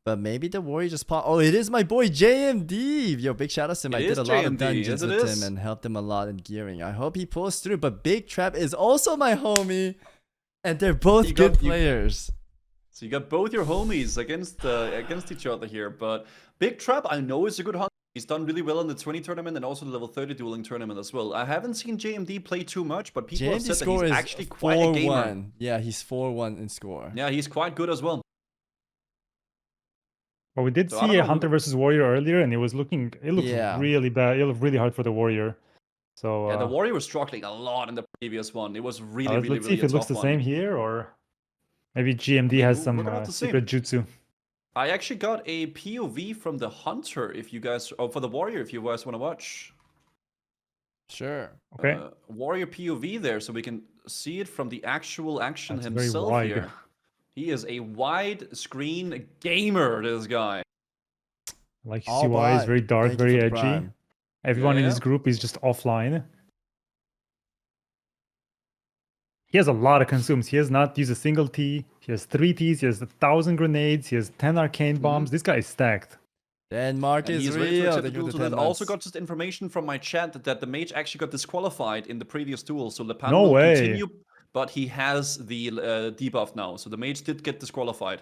But maybe the Warrior just pop. Oh, it is my boy JMD. Yo, big shout out to him. I did a lot of dungeons with him and helped him a lot in gearing. I hope he pulls through. But Big Trap is also my homie. And they're both good players. So you got both your homies against each other here. But Big Trap, I know is a good hunter. He's done really well in the 20 tournament and also the level 30 dueling tournament as well. I haven't seen JMD play too much, but people have said that he's actually quite a gamer. Yeah, he's 4-1 in score. Yeah, he's quite good as well. Well, we did see a Hunter versus Warrior earlier, and it looked really bad. It looked really hard for the Warrior. So yeah, the Warrior was struggling a lot in the previous one. It was really let's see if it looks the same here, or maybe GMD has some secret jutsu. I actually got a POV from the Hunter, if you guys, for the Warrior, if you guys want to watch. Sure. Okay. Warrior POV there, so we can see it from the actual action That's himself very wide. here. He is a wide screen gamer, this guy. Like you see why he's very dark, very edgy. Prime. Everyone in his group is just offline. He has a lot of consumes. He has not used a single T. He has 3 Ts. He has 1,000 grenades. He has 10 arcane bombs. This guy is stacked. Denmark is real. I also got just information from my chat that the mage actually got disqualified in the previous duel. So Lepan No will way. continue, but he has the debuff now. So the mage did get disqualified.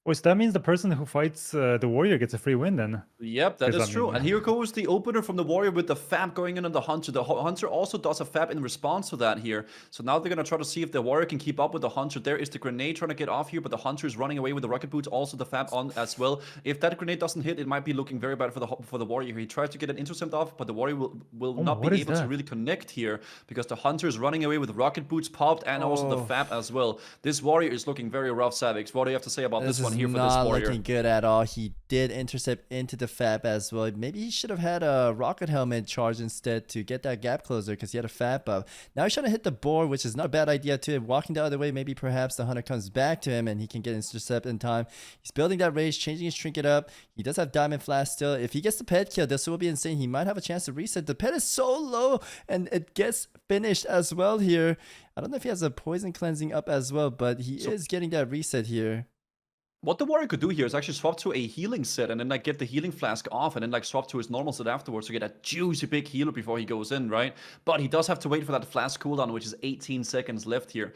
Oh, so that means the person who fights the Warrior gets a free win then? Yep, that is true. And here goes the opener from the Warrior with the fab going in on the Hunter. The Hunter also does a fab in response to that here. So now they're going to try to see if the Warrior can keep up with the Hunter. There is the grenade trying to get off here, but the Hunter is running away with the rocket boots. Also the fab on as well. If that grenade doesn't hit, it might be looking very bad for the Warrior. He tries to get an intercept off, but the Warrior will not be able to really connect here because the Hunter is running away with rocket boots popped and also the fab as well. This Warrior is looking very rough, Savix. What do you have to say about this one here for this Warrior? Good at all. He did intercept into the fab as well. Maybe he should have had a rocket helmet charge instead to get that gap closer because he had a fab buff. Now he's trying to hit the board, which is not a bad idea too. Walking the other way, maybe perhaps the Hunter comes back to him and he can get intercept in time. He's building that rage, changing his trinket up. He does have diamond flash still. If he gets the pet kill, this will be insane. He might have a chance to reset. The pet is so low and it gets finished as well here. I don't know if he has a poison cleansing up as well, but he is getting that reset here. What the Warrior could do here is actually swap to a healing set and then like get the healing flask off and then like swap to his normal set afterwards to get a juicy big healer before he goes in, right? But he does have to wait for that flask cooldown, which is 18 seconds left here.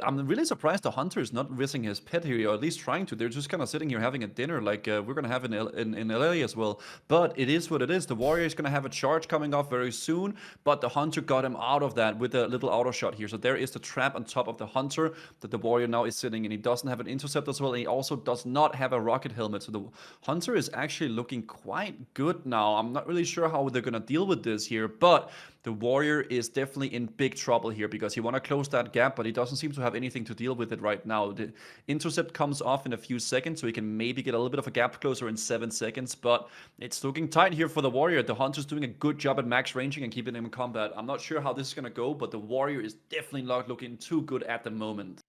I'm really surprised the Hunter is not risking his pet here, or at least trying to. They're just kind of sitting here having a dinner like we're going to have in LA as well. But it is what it is. The Warrior is going to have a charge coming off very soon, but the Hunter got him out of that with a little auto shot here. So there is the trap on top of the Hunter that the Warrior now is sitting in. He doesn't have an intercept as well, and he also does not have a rocket helmet. So the Hunter is actually looking quite good now. I'm not really sure how they're going to deal with this here, but the Warrior is definitely in big trouble here because he want to close that gap, but he doesn't seem to have anything to deal with it right now. The intercept comes off in a few seconds, so he can maybe get a little bit of a gap closer in 7 seconds, but it's looking tight here for the Warrior. The Hunter's doing a good job at max ranging and keeping him in combat. I'm not sure how this is going to go, but the Warrior is definitely not looking too good at the moment.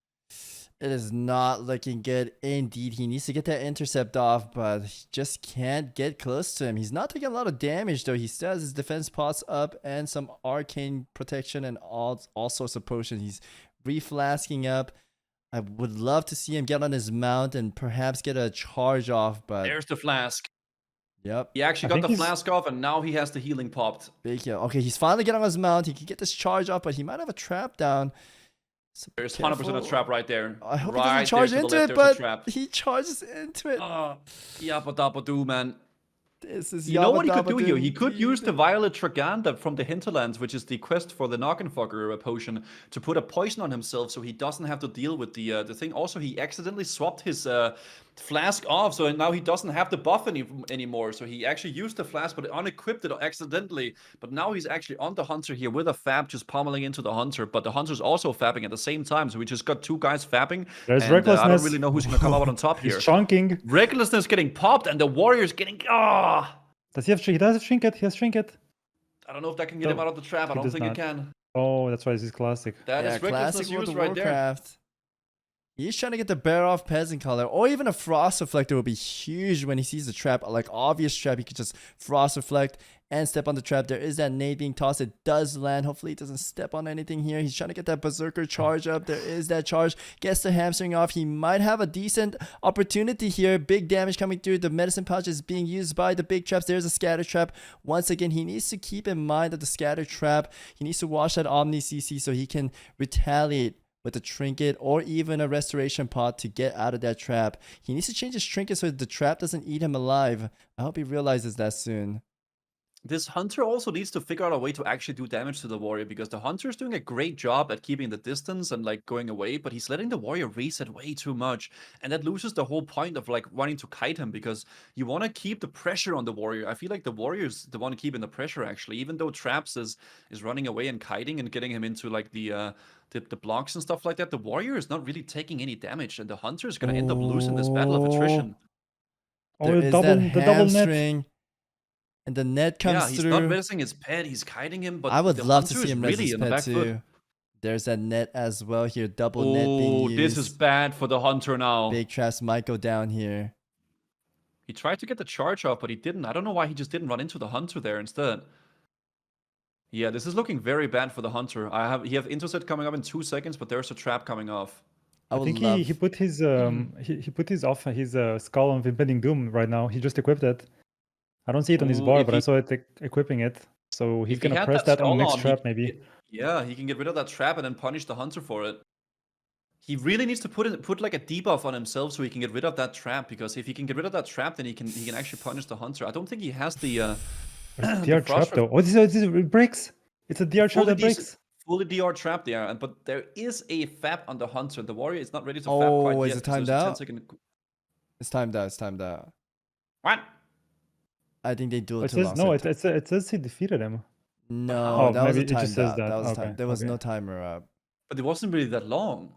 It is not looking good indeed. He needs to get that intercept off, but he just can't get close to him. He's not taking a lot of damage, though. He still has his defense pots up and some arcane protection and all sorts of potions. He's reflasking up. I would love to see him get on his mount and perhaps get a charge off, but... There's the flask. Yep. He actually got the flask off, and now he has the healing popped. Big heal. Okay, he's finally getting on his mount. He can get this charge off, but he might have a trap down. So there's 100% a trap right there. I hope he doesn't charge into it, but he charges into it. Yabba dabba doo, man. This is you know what he could do here? He could use the Violet Traganda from the Hinterlands, which is the quest for the Knockenfucker potion, to put a poison on himself so he doesn't have to deal with the thing. Also, he accidentally swapped his flask off, so now he doesn't have the buff anymore. So he actually used the flask, but unequipped it accidentally. But now he's actually on the Hunter here with a fab, just pummeling into the Hunter. But the Hunter's also fabbing at the same time, so we just got 2 guys fabbing. There's Recklessness. I don't really know who's going to come out on top here. He's chunking. Recklessness getting popped, and the Warrior's getting... Does he have he does have Trinket? He has Trinket. I don't know if that can get him out of the trap. I don't think it can. Oh, that's why this is classic. That is Recklessness used right there. He's trying to get the bear off peasant color, or even a frost reflector would be huge when he sees the trap, like obvious trap. He could just frost reflect and step on the trap. There is that nade being tossed. It does land. Hopefully he doesn't step on anything here. He's trying to get that berserker charge up. There is that charge. Gets the hamstring off. He might have a decent opportunity here. Big damage coming through. The medicine pouch is being used by the big traps. There's a scatter trap. Once again, he needs to keep in mind that the scatter trap, he needs to watch that Omni CC so he can retaliate with a trinket or even a restoration pod to get out of that trap. He needs to change his trinket so the trap doesn't eat him alive. I hope he realizes that soon. This hunter also needs to figure out a way to actually do damage to the warrior, because the hunter is doing a great job at keeping the distance and like going away, but he's letting the warrior reset way too much, and that loses the whole point of like wanting to kite him, because you want to keep the pressure on the warrior. I feel like the warrior is the one keeping the pressure actually, even though Traps is running away and kiting and getting him into like the blocks and stuff like that. The warrior is not really taking any damage, and the hunter is going to end up losing this battle of attrition. There is that hamstring. And the net comes yeah, he's through. not resting his pet. He's kiting him, but I would the love to hunter see is him really res his in the pet back too. foot. There's that net as well here. Double net being used. This is bad for the hunter now. Big traps might go down here. He tried to get the charge off, but he didn't. I don't know why he just didn't run into the hunter there instead. Yeah, this is looking very bad for the hunter. He have intercept coming up in 2 seconds, but there's a trap coming off. I think he put his he put his skull on Impending Doom right now. He just equipped it. I don't see it on his bar, but I saw it equipping it. So he's gonna press that on the next trap, maybe. Yeah, he can get rid of that trap and then punish the hunter for it. He really needs to put like a debuff on himself so he can get rid of that trap, because if he can get rid of that trap, then he can actually punish the hunter. I don't think he has the DR trap though. Oh, this it breaks. It's a DR trap that breaks. Fully DR trap there, but there is a fab on the hunter. The warrior is not ready to fab quite yet. Oh, is it timed out? It's timed out. It's timed out. What? I think they do it too long. No, it says he defeated him. No, that was a timed just out. that. That was okay. time. There was no timer up. But it wasn't really that long.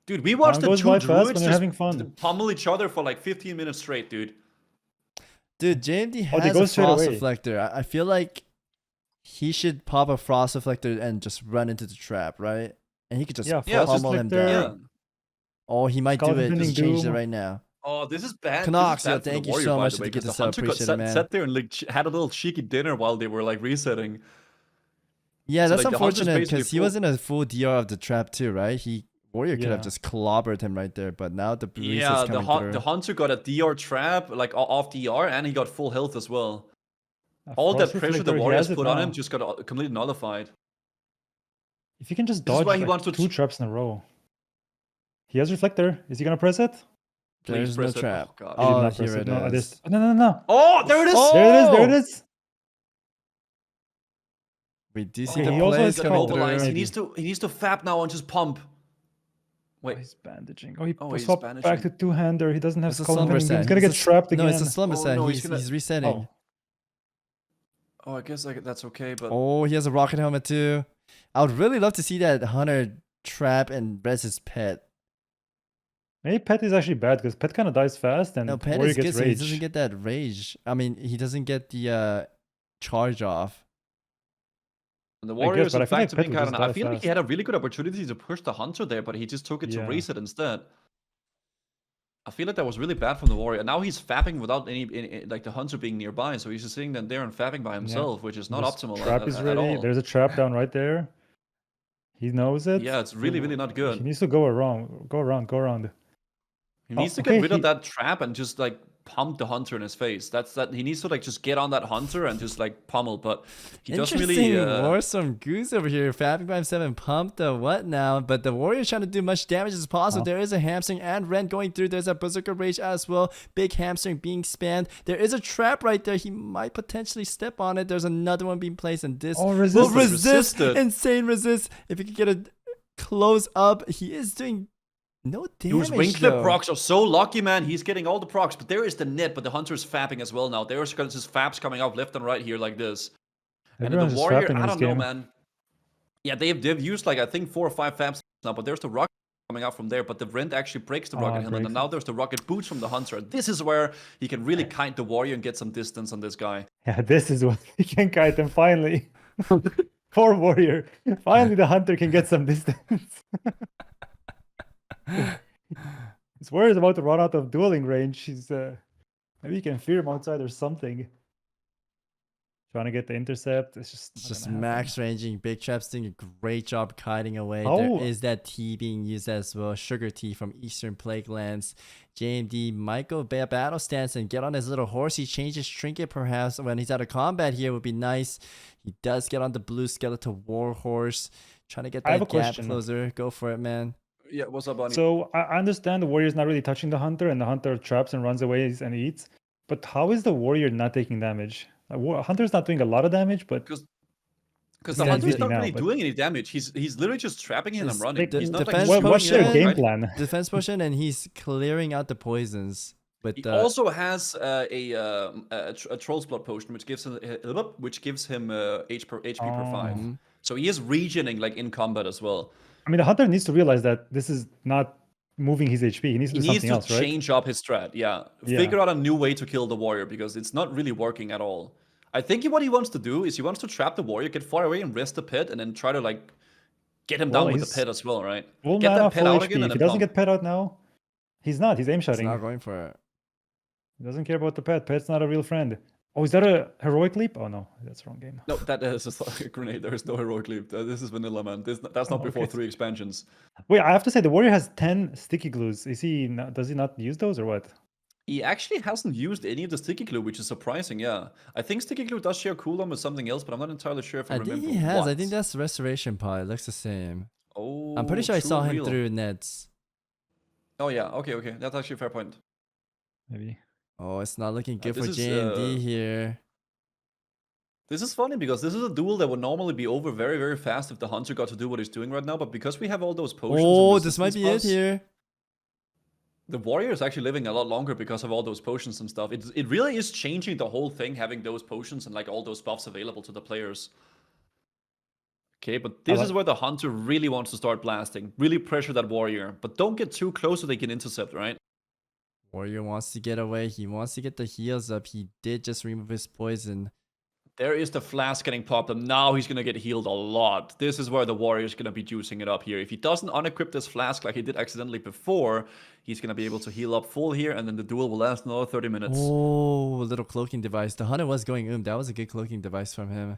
Dude, we watched the goes two by fast druids when you're having fun. pummel each other for like 15 minutes straight, dude. Dude, JMD they has go a straight frost away. reflector. I feel like he should pop a frost reflector and just run into the trap, right? And he could just pummel him down. Yeah. Oh, he might do it. Just change it right now. Oh, this is bad. Knox, this is bad thank for the you warrior, so by much the to way, get 'cause this the up. hunter got Appreciate it, man. sat there and like had a little cheeky dinner while they were like resetting. Yeah, So, that's like, the hunter's unfortunate basically because he was in a full DR of the trap too, right? Warrior could have just clobbered him right there, but now the reset's coming through. The hunter got a DR trap, like off DR, and he got full health as well. All that pressure the warriors put on him just got completely nullified. If you can just This is dodge why he wants to two traps in a row. He has reflector. Is he gonna press it? There's no press it. trap. Oh, God. He did Oh, not press here it. it is. No. Oh, there it is! Oh! There it is. We do see Okay, the he also plays has coming mobilize. through. He needs to fap now and just pump. Wait, he's bandaging. Oh, he he's swapped back to bandaging. two-hander. He doesn't have It's a skull slumber impending doom. set. He's gonna get trapped again. No, it's a slumber Oh, set. no, he's he's resetting. Oh, I guess that's okay, but Oh, he has a rocket helmet too. I would really love to see that hunter trap and res his pet. Maybe Pet is actually bad because Pet kind of dies fast and No, pet warrior is good, gets so he rage. doesn't get that rage. I mean, he doesn't get the charge off. the warrior is but I in feel fact like to be Pet will kind of. just I die feel like he fast. had a really good opportunity to push the hunter there, but he just took it to Yeah. reset instead. I feel like that was really bad from the warrior. Now he's fapping without any like the hunter being nearby, so he's just sitting there and fapping by himself, which is not This optimal Trap at, is at ready. all. There's a trap down right there. He knows it. Yeah, it's really not He good. needs to go around. He needs to okay, get rid of that trap and just like pump the hunter in his face. That he needs to like just get on that hunter and just like pummel, but he doesn't Interesting. really. Warsome Goose over here, fapping by himself and pumped the what now? But the warrior's trying to do much damage as possible. There is a hamstring and Rent going through. There's a berserker rage as well. Big hamstring being spammed. There is a trap right there. He might potentially step on it. There's another one being placed, and this will resist. Resisted. Insane resist. If you could get a close up, he is doing no damage. Those wing clip though. procs are so lucky, man. He's getting all the procs, but there is the net, but the hunter is fapping as well now. There's just faps coming out left and right here like this. And then Everyone's the just warrior, fapping in I this don't know, game. man. Yeah, they've used like I think 4 or 5 faps now, but there's the rocket coming out from there. But the Rent actually breaks the rocket helmet, and now there's the rocket boots from the hunter. And this is where he can really kite the warrior and get some distance on this guy. Yeah, this is what he can kite him finally. Poor warrior. Finally, the hunter can get some distance. His warrior is about to run out of dueling range. He's maybe you can fear him outside or something. Trying to get the intercept. It's just It's not just gonna happen. max ranging. Big Trap's doing a great job kiting away. Oh. There is that tea being used as well. Sugar tea from Eastern Plague Lands. JMD might go battle stance and get on his little horse. He changes trinket perhaps when he's out of combat here would be nice. He does get on the blue skeletal war horse. Trying to get I have that a gap question. closer. Go for it, man. Yeah, what's up, Bonnie? So I understand the warrior's not really touching the hunter, and the hunter traps and runs away and eats. But how is the warrior not taking damage? Hunter's not doing a lot of damage, but Because He's the at hunter's 50 not now, really but- doing any damage. He's literally just trapping him and It's running. the He's not like defense what's swinging their at potion. him, game right? plan? Defense potion, and he's clearing out the poisons with He the. also has a troll's blood potion, which gives him HP per 5. Mhm. So he is regening like in combat as well. I mean, the hunter needs to realize that this is not moving his HP. He needs to He do needs something to else, right? change up his strat. Yeah. Yeah. Figure out a new way to kill the warrior because it's not really working at all. I think what he wants to do is he wants to trap the warrior, get far away and rest the pet, and then try to like get him Well, down with the he's pet as well, right? Full Get mana, that pet full out HP. again and If he then doesn't pump. get pet out now, he's not. He's aim He's shotting. not going for it. He doesn't care about the pet. Pet's not a real friend. Oh, is that a heroic leap? Oh no, that's the wrong game. No, that is just like a grenade. There is no heroic leap. This is vanilla, man. That's not Oh, before okay. 3 expansions. Wait, I have to say the warrior has 10 sticky glues. Is he? Does he not use those or what? He actually hasn't used any of the sticky glue, which is surprising. Yeah, I think sticky glue does share cooldown with something else, but I'm not entirely sure if I, I remember think he has. I what. think that's the restoration pod. It looks the same. Oh, I'm pretty sure I true saw and him real. through Neds. Oh yeah, okay. That's actually a fair point. Maybe. Oh, it's not looking good for this is, JMD here. This is funny because this is a duel that would normally be over very, very fast if the hunter got to do what he's doing right now. But because we have all those potions, Oh, and this might be resistance it buffs, here. the warrior is actually living a lot longer because of all those potions and stuff. It really is changing the whole thing, having those potions and like all those buffs available to the players. Okay, but this is where the hunter really wants to start blasting. Really pressure that warrior, but don't get too close so they can intercept, right? Warrior wants to get away. He wants to get the heals up. He did just remove his poison. There is the flask getting popped, and now he's gonna get healed a lot. This is where the warrior's gonna be juicing it up here. If he doesn't unequip this flask like he did accidentally before, he's gonna be able to heal up full here, and then the duel will last another 30 minutes. Oh, a little cloaking device. The hunter was going That was a good cloaking device from him.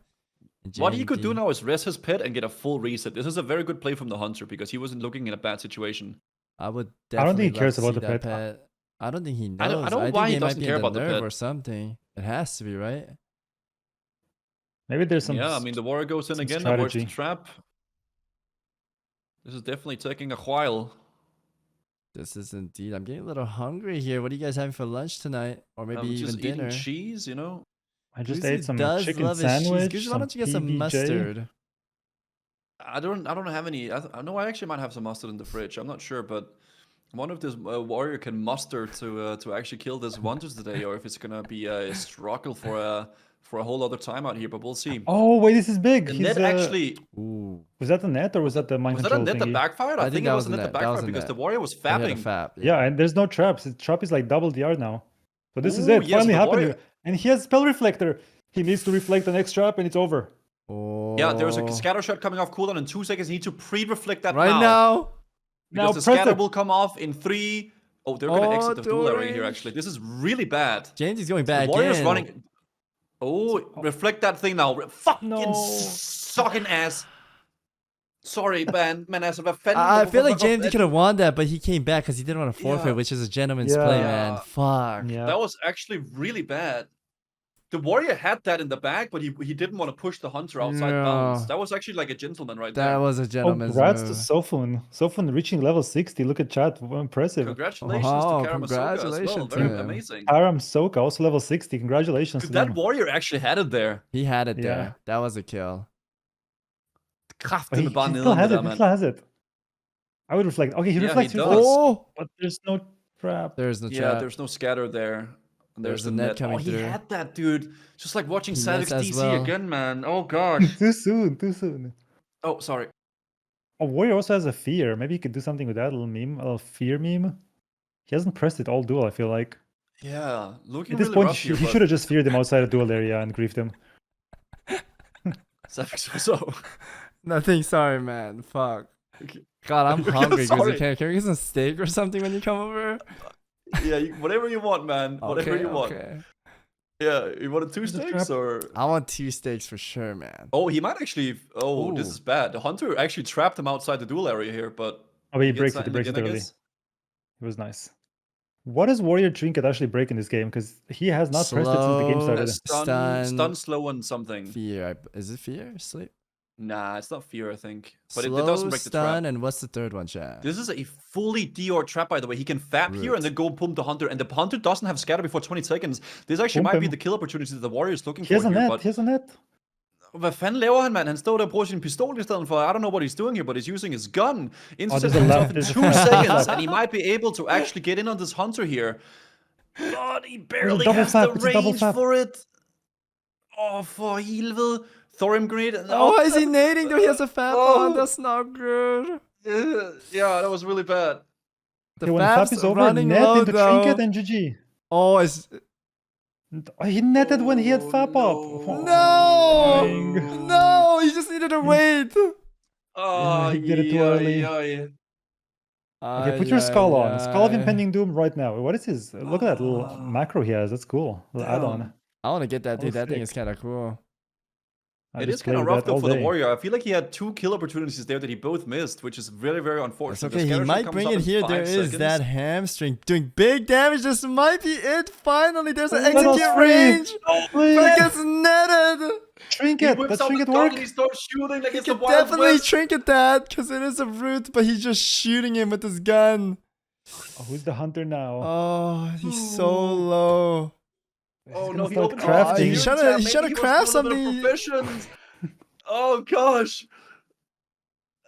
And What he could do JMD. now is rest his pet and get a full reset. This is a very good play from the hunter because he wasn't looking in a bad situation. I would I don't definitely think he cares love to about see the that pet. I don't think he knows. I don't know think why he they might doesn't be care in the about the nerve pet. or something. It has to be, right? Maybe there's some. Yeah, I mean the warrior goes in some again, avoids the strategy. trap. This is definitely taking a while. This is indeed. I'm getting a little hungry here. What are you guys having for lunch tonight? Or maybe I'm even just dinner? eating cheese, you know. I just Guzu ate some does chicken love his cheese. sandwich. Guzu, why some don't you get some PBJ. mustard? I don't have any. I know I actually might have some mustard in the fridge. I'm not sure, but I wonder if this warrior can muster to actually kill this wonders today, or if it's gonna be a struggle for a whole other time out here. But we'll see. Oh wait, this is big. The He's, net actually Ooh. Was that the net or was that the mind was that a control net that thingy? backfired? I think that it was was a net a that net. That was backfired a because net. the warrior was They had a fapping. fap. Yeah, and there's no traps. His trap is like double DR now. So this is Ooh, it. yes, Finally the happened. warrior- And he has spell reflector. He needs to reflect the next trap and it's over. Oh. Yeah, there's a scatter shot coming off cooldown in 2 seconds. You need to pre-reflect that right now. now. Because Now the press scatter it. will come off in 3. Oh, they're gonna Oh, exit the duel area here. Dory. Actually, this is really bad. James is going The back warrior's in. running. Oh, reflect that thing now. Fucking No. sucking ass. Sorry, man. Man, as a fan. I feel like James could have won that, but he came back because he didn't want to forfeit, Yeah. which is a gentleman's play, Yeah. man. Fuck. Yeah. That was actually really bad. The warrior had that in the bag, but he didn't want to push the hunter outside No. bounds. That was actually like a gentleman right That there. was a Oh, gentleman's congrats to move. Sofun. Sofun reaching level 60. Look at chat. Impressive. Congratulations Wow, to Karamasoka as well. congratulations to Very him. amazing. Aram Soka also level 60. Congratulations Dude, to that them. warrior actually had it there. He had it Yeah. there. That was a kill. Kraft But in he, the he still has it. He man. still has it. I would reflect. Okay, he Yeah, reflects. he he does. reflects. Oh! But there's no trap. There's no Yeah, trap. there's no scatter there. And There's there's, a the net net. coming Oh, he through. had that, dude. Just like watching He Savix missed as DC well. again, man. Oh god. Too soon. Too soon. Oh, sorry. Oh, warrior also has a fear. Maybe he could do something with that little meme, a little fear meme. He hasn't pressed it all duel. I feel like Yeah, looking at this really point rough he, here. he but should have just feared him outside the duel area and griefed him. Savix was so. Nothing. Sorry, man. Fuck. God, I'm hungry. Sorry. Guzu. Can we get some steak or something when you come over? Yeah, whatever you want, man. Whatever you want. Okay. Yeah, you wanted 2 steaks or? I want 2 steaks for sure, man. Oh, he might actually. Oh, this Ooh. is bad. The hunter actually trapped him outside the duel area here, but. Oh, he gets breaks that it. He breaks it again, I early. guess. It was nice. What does Warrior Trinket actually break in this game? Because he has not pressed it since the game Slow. started. Stun, slow, and something. Fear. Is it fear? Sleep? Nah, it's not fear, I think. But Slow, it doesn't break the stun, trap. and what's the third one, chat? This is a fully Dior trap, by the way. He can fab here and then go pump the hunter. And the hunter doesn't have scatter before 20 seconds. This actually Pump might be him. the kill opportunity that the Warrior is looking He has for a here. net. But He has a net. hvad fanden laver han, mand? Han står der og bruger sin pistol i stedet for. I don't know what he's doing here, but he's using his gun. Intercept there's a himself in there's a 2 fab. seconds, and he might be able to actually get in on this hunter here. But he barely double has fab. the It's a double range fab. for it. Oh, for helvede. Thorim grenade. Oh, is he nading though? He has a fab on. Oh. That's not good. Yeah, that was really bad. The Okay, when the fab's fab is over, running net low into though. Trinket and GG. Oh, it's He netted when he had fab up. no, Dang. no. He just needed to wait. Oh, he did it too early. Okay, put your skull on. Skull of Impending Doom right now. What is his? Look at that little macro he has. That's cool. Little add-on. I want to get that, dude. Oh, That thing sick. is kind of cool. I It just is kind of played rough that though all for the day. Warrior. I feel like he had 2 kill opportunities there that he both missed, which is very, very It's unfortunate. okay. The He Scatter might comes bring up it in here. 5 There is seconds. that hamstring doing big damage. This might be it. Finally, there's an Let us execute free. range. But it Please. gets netted. Trinket. Whips Does out the Trinket gun work? and he starts shooting like He it's the can Wild definitely West. trinket that because it is a root, but he's just shooting him with his gun. Oh, who's the hunter now? Oh, he's so low. Oh gonna no, he start opened crafting. He shoulda- he shoulda crafted something. Oh gosh.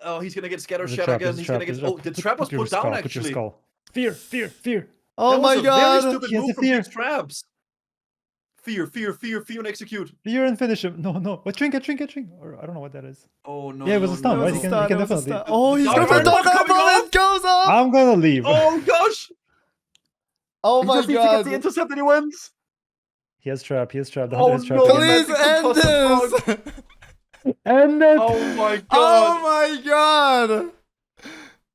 Oh, he's gonna get scatter There's a shot trap, again. there's a He's trap, gonna get. there's a Oh, trap. the trap was Put your put down skull, put your actually. skull. Fear, fear, fear. Oh That my was a very god. stupid He has move a from fear. these traps. Fear, fear, fear, fear, and execute. Fear and finish him. No, no. What Trinket? Or I don't know what that is. Oh no. Yeah, it was a stun, It right? was He a can, stun, he can it was a definitely. stun. Oh, he's Dog going for Iron the dog Bone iron coming ball. off. It goes off. I'm gonna leave. Oh gosh. Oh He my just needs to get the god. intercept and he wins. He has trap. He has trap. The Oh, hunter has trap. no. again. Please end this. End it. Oh my god. Oh my god.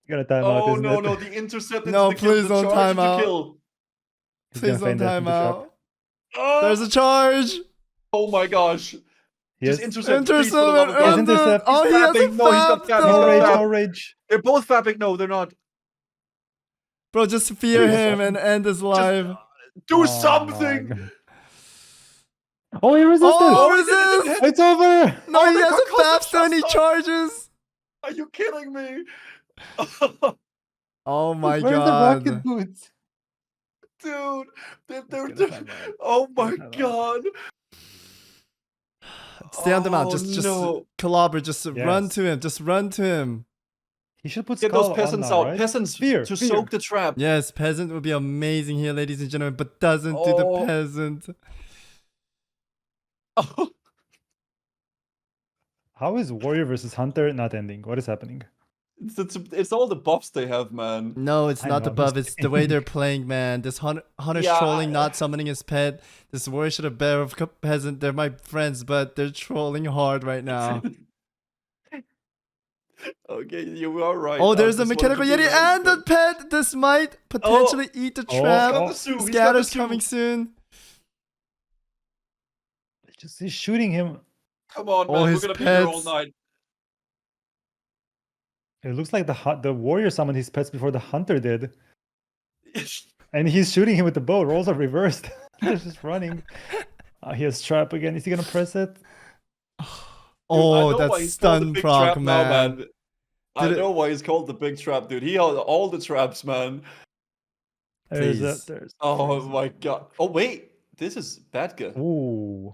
You got a timeout, Oh isn't no, it? no, the intercept into No, the kill, please the don't charge time into out. kill. He's Please gonna don't feign that time into trap. out. Oh, There's a charge. oh my gosh. He has Just intercept, please, for the love of Intercept. God. intercept. Oh, he has a fapping. No, he's got fab fab. no He's got rage. fab. No rage. They're both fapping. No, they're not. Bro, just fear him and end his life. Do Oh, something. my. Oh, he resisted. Oh, resist. It's over. No, he they has got a fab custom stun. He shots. charges. Are you kidding me? Oh my Where's the god. rocket boots? Dude, they're Let's get a timeout. oh my Let's get a timeout. god. Stay on the mount. Oh, Just no. Calabre, just run Yes. to him. Just run to him. He should put Get skull those peasants on now, out. right? Peasants Fear, to fear. soak the trap. Yes, peasant would be amazing here, ladies and gentlemen, but doesn't do the Oh. peasant. How is Warrior versus Hunter not ending? What is happening? It's all the buffs they have, man. No, it's I not the know, buff. just It's the way they're playing, man. This Hunter's Yeah. trolling, not summoning his pet. This Warrior should have better of peasant. They're my friends, but they're trolling hard right now. Okay, you are right. Oh, I there's the just wanted mechanical to be Yeti right, and the but- pet. This might potentially eat the Oh, trap. oh. He's got the Sue, he's got the Scatter's Sue. coming soon. He's shooting him. Come on, Oh, man. We're his gonna be here all pets. night. It looks like the Warrior summoned his pets before the Hunter did. And he's shooting him with the bow. Rolls are reversed. They're just running. He has trap again. Is he gonna press it? Oh, I know why that's he's called the stun big proc, trap now, man. I Did it- know why he's called the big trap, dude. He held all the traps, man. There's Please. there's. Oh my god. Oh wait, this is bad guy. Ooh.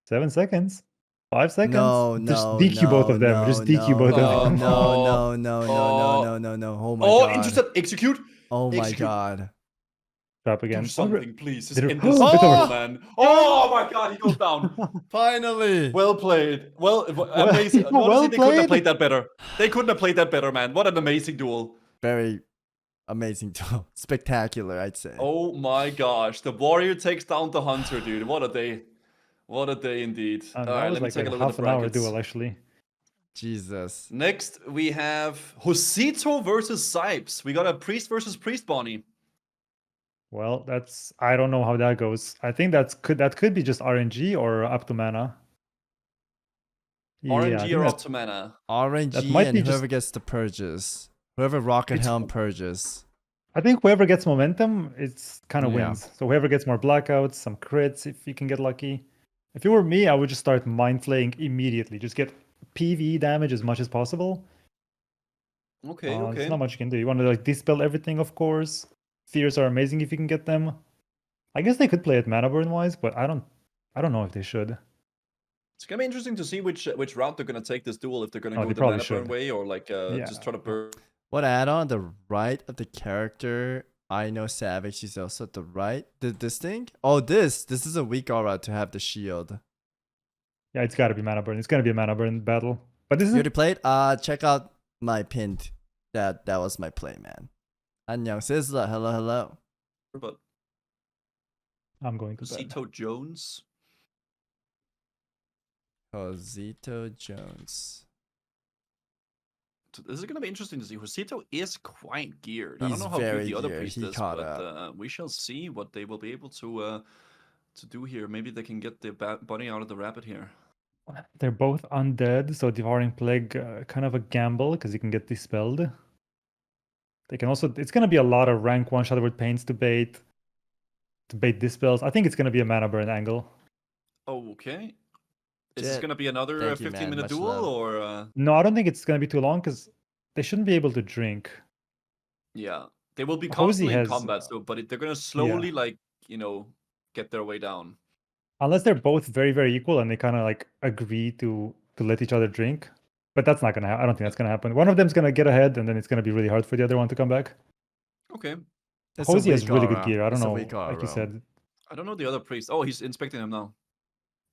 7 seconds. 5 seconds. No, Just no, DQ both of them. no, Just DQ no, both no, of them. No, no, no, no, no, no, no. Oh my Oh, god. intercept, execute. Oh my execute. god. Trap again. Do something, please. Just Did it- end this, Oh, it's over. man. Oh my god, he goes down. Finally. Well played. Well, amazing. well Honestly, they couldn't have played. played that better. They couldn't have played that better, man. What an amazing duel. Very amazing duel. Spectacular, I'd say. Oh my gosh. The Warrior takes down the Hunter, dude. What a day. What a day indeed. That Alright, was let me like take a a look at half the an hour brackets. duel, actually. Jesus. Next, we have Josito versus Sipes. We got a priest versus priest, Bonnie. Well, that's I don't know how that goes. I think that could be just RNG or up to mana. Yeah, I RNG think or that, up to mana? RNG might and be whoever just- gets the purges. Whoever Rocket It's- Helm purges. I think whoever gets momentum, it's kind of Yeah. wins. So whoever gets more blackouts, some crits if you can get lucky. If it were me, I would just start mind flaying immediately. Just get PvE damage as much as possible. Okay, There's okay. not much you can do. You want to like dispel everything, of course. Fears are amazing if you can get them. I guess they could play it mana burn wise, but I don't know if they should. It's gonna be interesting to see which route they're gonna take this duel. If they're gonna Oh, go they the probably mana burn should. way or like Yeah. just try to burn. What add on the right of the character? I know Savix is also at the right. This thing? Oh, this is a weak aura to have the shield. Yeah, it's got to be mana burn. It's gonna be a mana burn battle. But this You is already played? Check out my pinned. That was my play, man. 안녕 Sizzla. Hello. But I'm going to bed. Josito Jones. Josito Jones. So this is gonna be interesting to see. Josito is quite geared. I He's don't know how good very the other geared. priest He is, caught but we shall see what they will be able to do here. Maybe they can get the bunny out of the rabbit here. They're both undead, so Devouring Plague kind of a gamble because you can get dispelled. They can also. It's gonna be a lot of rank 1 Shadowward Pains to bait dispels. I think it's gonna be a mana burn angle. Okay. Is this Jet, gonna be another thank you, 15-minute man. Much duel love. or? No, I don't think it's gonna be too long because they shouldn't be able to drink. Yeah, they will be Hosey constantly in has- combat, so but they're gonna slowly get their way down. Unless they're both very, very equal and they kind of like agree to let each other drink. But that's not gonna happen. I don't think that's gonna happen. One of them's gonna get ahead, and then it's gonna be really hard for the other one to come back. Okay. It's a Hosey has weak really good aura. gear. I don't It's a know, weak like aura. you said. I don't know the other priest. Oh, he's inspecting him now.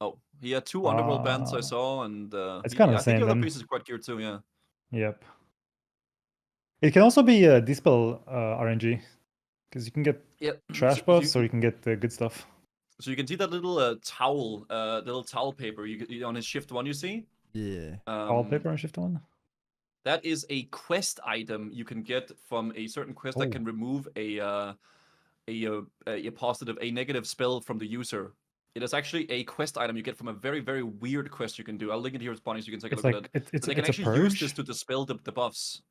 Oh, he had 2 underworld bands I saw, and It's kinda the I think same the other then. priest is quite geared too. Yeah. Yep. It can also be a dispel RNG because you can get Yeah. trash buffs or you can get good stuff. So you can see that little towel paper on his shift 1. You see? Yeah. Wallpaper on shift 1. That is a quest item you can get from a certain quest that Oh. can remove a negative spell from the user. It is actually a quest item you get from a very, very weird quest you can do. I'll link it here, Bonnie, so you can take a It's look like at it. it's They can a actually use purge. this to dispel the buffs.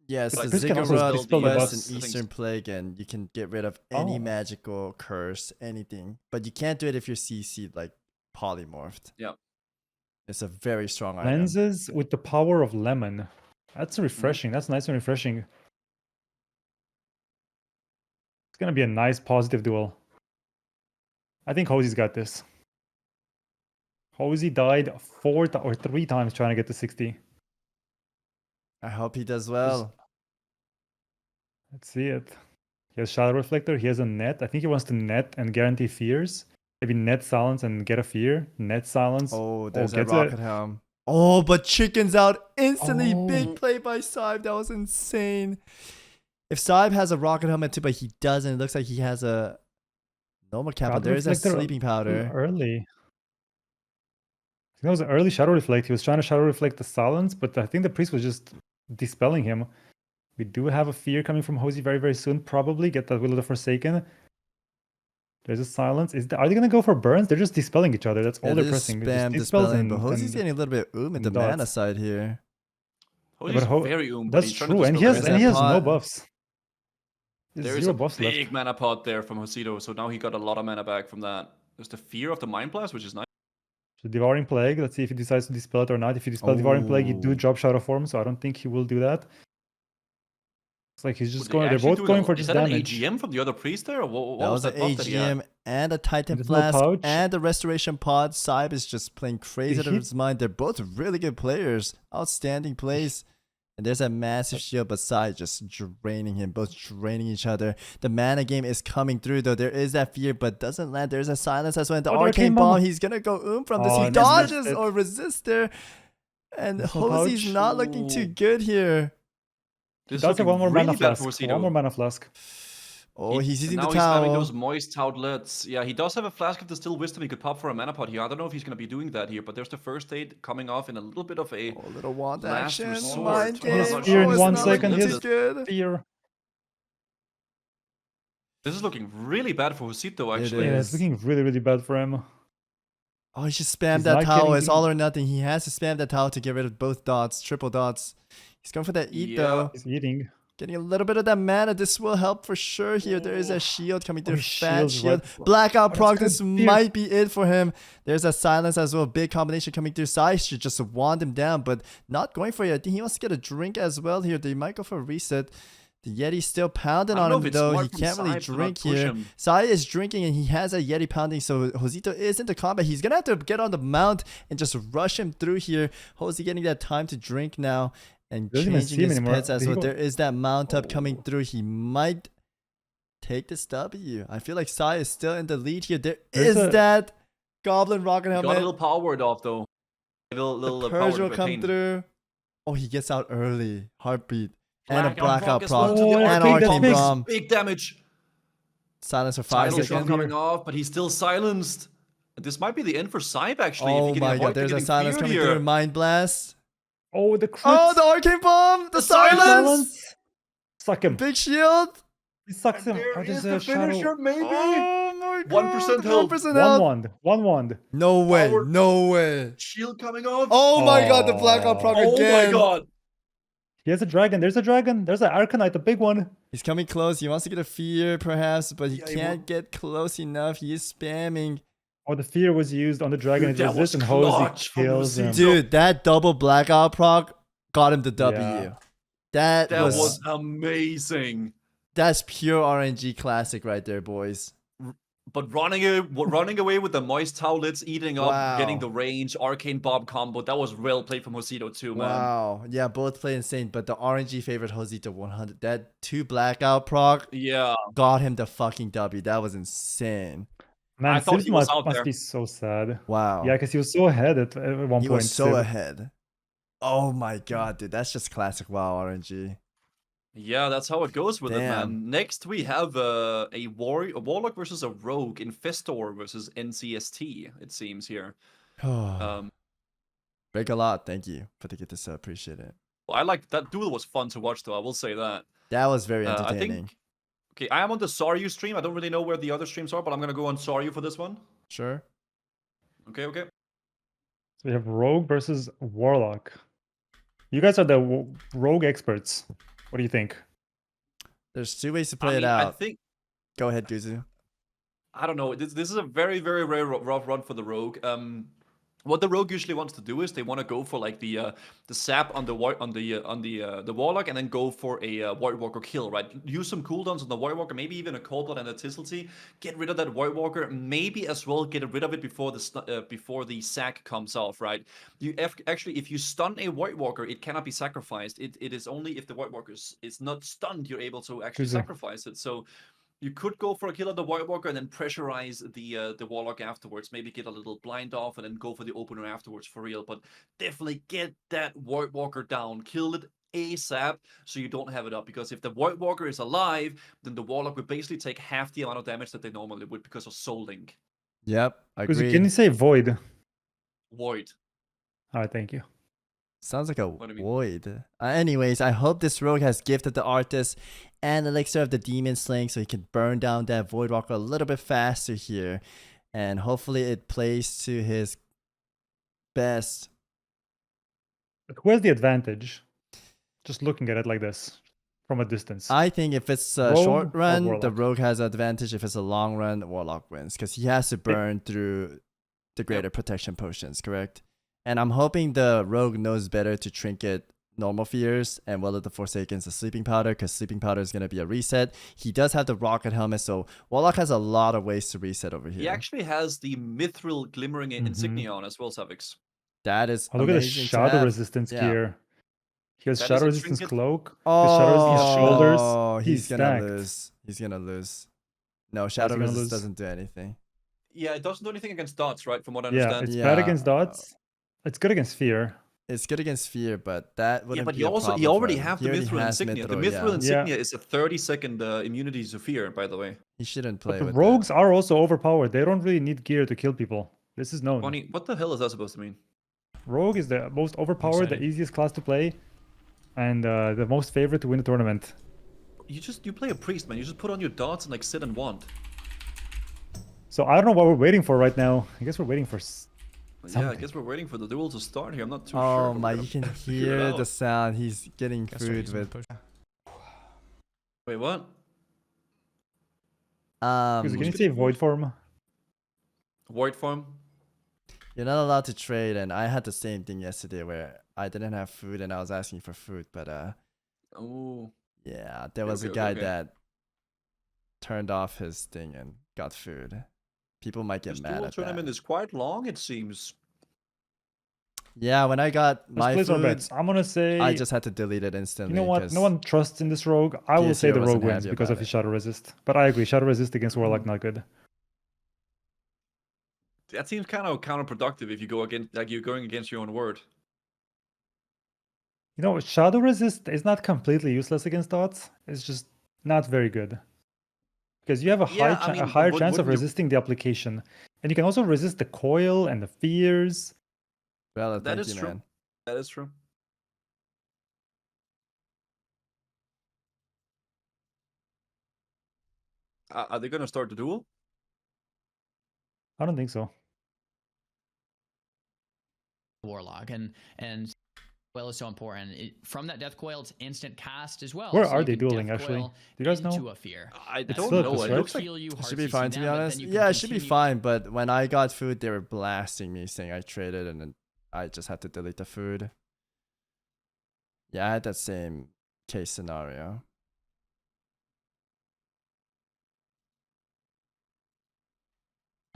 Yes, Like, the this can also Ziggurat dispel the quest buffs. and Eastern Plague, and you can get rid of any Oh. magical curse, anything. But you can't do it if you're CC'd, like polymorphed. Yeah. It's a very strong item. Lenses with the power of lemon. That's refreshing. That's nice and refreshing. It's gonna be a nice positive duel. I think Hosey's got this. Hosey died 3 times trying to get to 60. I hope he does well. Let's see it. He has Shadow Reflector. He has a net. I think he wants to net and guarantee fears. Maybe net silence and get a fear. Net silence. Oh, there's a gets it. Rocket Helm. Oh, but Chicken's out instantly. Oh. Big play by Saib. That was insane. If Saib has a Rocket Helmet too, but he doesn't, it looks like he has a normal cap. Shadow There is a Reflector sleeping powder. Early. I think that was an early Shadow Reflect. He was trying to Shadow Reflect the silence, but I think the priest was just dispelling him. We do have a fear coming from Hosey very, very soon. Probably get that Will of the Forsaken. There's a silence. Are they going to go for burns? They're just dispelling each other. That's all They they're just pressing. spam Just dispels dispelling, but and- Hosey's and- getting a little bit at and the mana dots. side here. Hosey's Ho- very but That's he's trying to true, and dispel he the has rest. no pot. buffs. There's There is zero a buffs left. big mana pot there from Josito, so now he got a lot of mana back from that. There's the fear of the Mind Blast, which is nice. So Devouring Plague. Let's see if he decides to dispel it or not. If you dispel Devouring Plague, you do Oh. drop Shadow Form, so I don't think he will do that. It's like he's just Would they going. They're actually both do it going a- for Is just that damage. an AGM from the other priest there? Or what That was an buff that he had? AGM and a Titan There's no Flask pouch. and a Restoration Pod. Saib is just playing crazy out of he- his mind. They're both really good players. Outstanding plays. And there's a massive shield, but Saib just draining him. Both draining each other. The mana game is coming through, though. There is that fear, but doesn't land. There's a silence as well. And the Oh, there Arcane came Bomb, Mama. he's going to go from this. Oh, He and then missed dodges it. or resists there. And There's no Hosey's pouch. not looking too Ooh. good here. This is Does have looking one more really mana bad flask. for Josito. One more mana flask. Oh, he's And using the now he's having towel. those moist outlets. Yeah, he does have a flask of distilled wisdom he could pop for a mana pot here. I don't know if he's going to be doing that here, but there's the first aid coming off in a little bit of a Oh, little wand last action. resort. Mind I'm not game. sure Fear Oh, in it's 1 not second. looking His too good. fear. This is looking really bad for Josito, It actually. Yeah, it's is. looking really, really bad for him. Oh, he should spam He's that not towel. getting It's the- all or nothing. He has to spam that towel to get rid of both dots, triple dots. He's going for that eat Yeah. though. He's eating. Getting a little bit of that mana. This will help for sure here. There is a shield coming through. he Fat shields shield. right- Blackout Oh, that's proc. good. This Fear. might be it for him. There's a silence as well. Big combination coming through. Sai should just wand him down, but not going for it. I think he wants to get a drink as well here. They might go for a reset. The Yeti's still pounding I don't on know him if it's though. smart He from can't really Sai to not drink push here. him. Sai is drinking and he has a Yeti pounding, so Josito is into combat. He's gonna have to get on the mount and just rush him through here. Jose getting that time to drink now and Doesn't even changing see him his anymore. pets as Did he well. go- There is that mount up coming through. He might take this W. I feel like Sai is still in the lead here. There There's is a- that Goblin Rocket Got a Helmet. little powered off, though. Little The power Purge will to come attain. through. Oh, he gets out early. Heartbeat. And a Blackout blackout as well proc. to the Oh, And big, Arcane big. Bomb. Big damage. Silence for 5 Tidal shot seconds. coming off, but he's still silenced. This might be the end for Saib, actually. if Oh he can my avoid god, there's a getting silence feared coming here. through. Mind Blast. Oh, the crit. Oh, the Arcane Bomb. The silence. Suck him. Big shield. He sucks him. There Oh, is there's the a shadow. finisher, maybe. Oh my god. 1% health. 1% One health. wand. One wand. No way. Power. No way. Shield coming off. Oh my god, the blackout proc Oh again. my god. He has a dragon. There's a dragon. There's an Arcanite, a big one. He's coming close. He wants to get a fear, perhaps, but he Yeah, he can't get close enough. He is spamming. Oh, the fear was used on the dragon. Dude, It that was was this, and Hosey clutch from kills him. Josito. Dude, that double blackout proc got him the W. Yeah. That, That was, was amazing. that's pure RNG classic right there, boys. But running away with the moist towelets, eating up, Wow. getting the range, arcane bomb combo, that was well played from Josito too, man. Wow. Yeah, both play insane, but the RNG favorite Josito 100. That 2 blackout proc Yeah. got him the fucking W. That was insane. Man, I thought Sims he was must, out must there. be so sad. Wow. Yeah, because he was so ahead at one he point. was so Sid. ahead. Oh my god, dude. That's just classic WoW RNG. Yeah, that's how it goes with it, Damn. man. Next, we have a warlock versus a rogue, Infestor versus NCST, it seems here. Break a lot. Thank you for the get this. Appreciate it. I like that duel was fun to watch, though. I will say that. That was very I entertaining. think. Okay, I am on the Soryu stream. I don't really know where the other streams are, but I'm gonna go on Soryu for this one. Sure. Okay. So we have Rogue versus Warlock. You guys are the Rogue experts. What do you think? There's 2 ways to I play mean, it out. I think. Go ahead, Guzu. I don't know. This is a very, very, very rough run for the rogue. What the rogue usually wants to do is they want to go for like the sap on the warlock, and then go for a Void Walker kill, right? Use some cooldowns on the Void Walker, maybe even a Cold Blood and a Tisselty. Get rid of that Void Walker, maybe as well get rid of it before the sack comes off, right? Actually, if you stun a Void Walker, it cannot be sacrificed. It is only if the Void Walker is not stunned, you're able to actually sacrifice it. So. You could go for a kill of the Void Walker and then pressurize the Warlock afterwards. Maybe get a little blind off and then go for the opener afterwards for real. But definitely get that Void Walker down. Kill it ASAP so you don't have it up. Because if the Void Walker is alive, then the Warlock would basically take half the amount of damage that they normally would because of Soul Link. Yep, agreed. Can you say Void? Void. All right, thank you. Sounds like a What do you mean? void. Anyways, I hope this rogue has gifted the artist and elixir of the demon slaying so he can burn down that void walker a little bit faster here. And hopefully it plays to his best. But who has the advantage? Just looking at it like this from a distance. I think if it's a Rogue short or run, the Warlock? rogue has an advantage. If it's a long run, warlock wins because he has to burn through the greater protection potions, correct? And I'm hoping the rogue knows better to trinket normal fears and Will of the Forsakens the sleeping powder because sleeping powder is going to be a reset. He does have the rocket helmet, so Warlock has a lot of ways to reset over here. He actually has the Mithril Glimmering Insignia on as well, Savix. That is Oh, look at the amazing to shadow have. resistance Yeah. gear. He has That is shadow a resistance trinket. cloak. Oh, His shadow resistance shoulders. he's gonna stacked. lose. He's gonna lose. No, shadow gonna resist lose? doesn't do anything. Yeah, it doesn't do anything against dots, right? From what I Yeah, understand. it's Yeah. bad against dots. It's good against fear. It's good against fear, but that Yeah, wouldn't but be you a also problem you for already him. have He the already Mithril has Insignia. The Mithril, Mithril yeah. Insignia is a 30-second immunity to fear, by the way. He shouldn't But play the with rogues that. are also overpowered. They don't really need gear to kill people. This is known. Bonnie, what the hell is that supposed to mean? Rogue is the most overpowered, the easiest class to play, and the most favorite to win the tournament. You play a priest, man. You just put on your dots and like sit and want. So I don't know what we're waiting for right now. I guess we're waiting for Yeah, I something. guess we're waiting for the duel to start here. I'm not too sure. Oh but my, we're you can gonna figure it hear out. the sound. He's getting food with. Wait, what? Can you getting say void form? Void form? You're not allowed to trade, and I had the same thing yesterday where I didn't have food and I was asking for food, but Oh. yeah, there was a Okay, guy okay. that turned off his thing and got food. People might get This mad duel at tournament that. is quite long, it seems. Yeah, when I got Let's my place our food, bets. I'm gonna say. I just had to delete it You instantly. know what? 'cause No one trusts in this rogue. I will say GSR the rogue wasn't wins happy because about of his it. shadow resist. But I agree, shadow resist against warlock not good. That seems kind of counterproductive if you go against, like, you're going against your own word. You know, shadow resist is not completely useless against dots. It's just not very good because you have a Yeah, I mean, a but higher chance of wouldn't you- resisting the application, and you can also resist the coil and the fears. Well, That thank is you, true. man. That is true. Are they gonna start the duel? I don't think so. Warlock and coil is so important. From that death coil, it's instant cast as well. Where so are you they can dueling, death actually? coil Do you guys know? into a fear. I It's don't Philippus, know. It right? looks like Heal you, It hard should be CC fine, to be them, but honest. then you can Yeah, it should be continue- fine, but when I got food, they were blasting me saying I traded and then I just had to delete the food. Yeah, I had that same case scenario.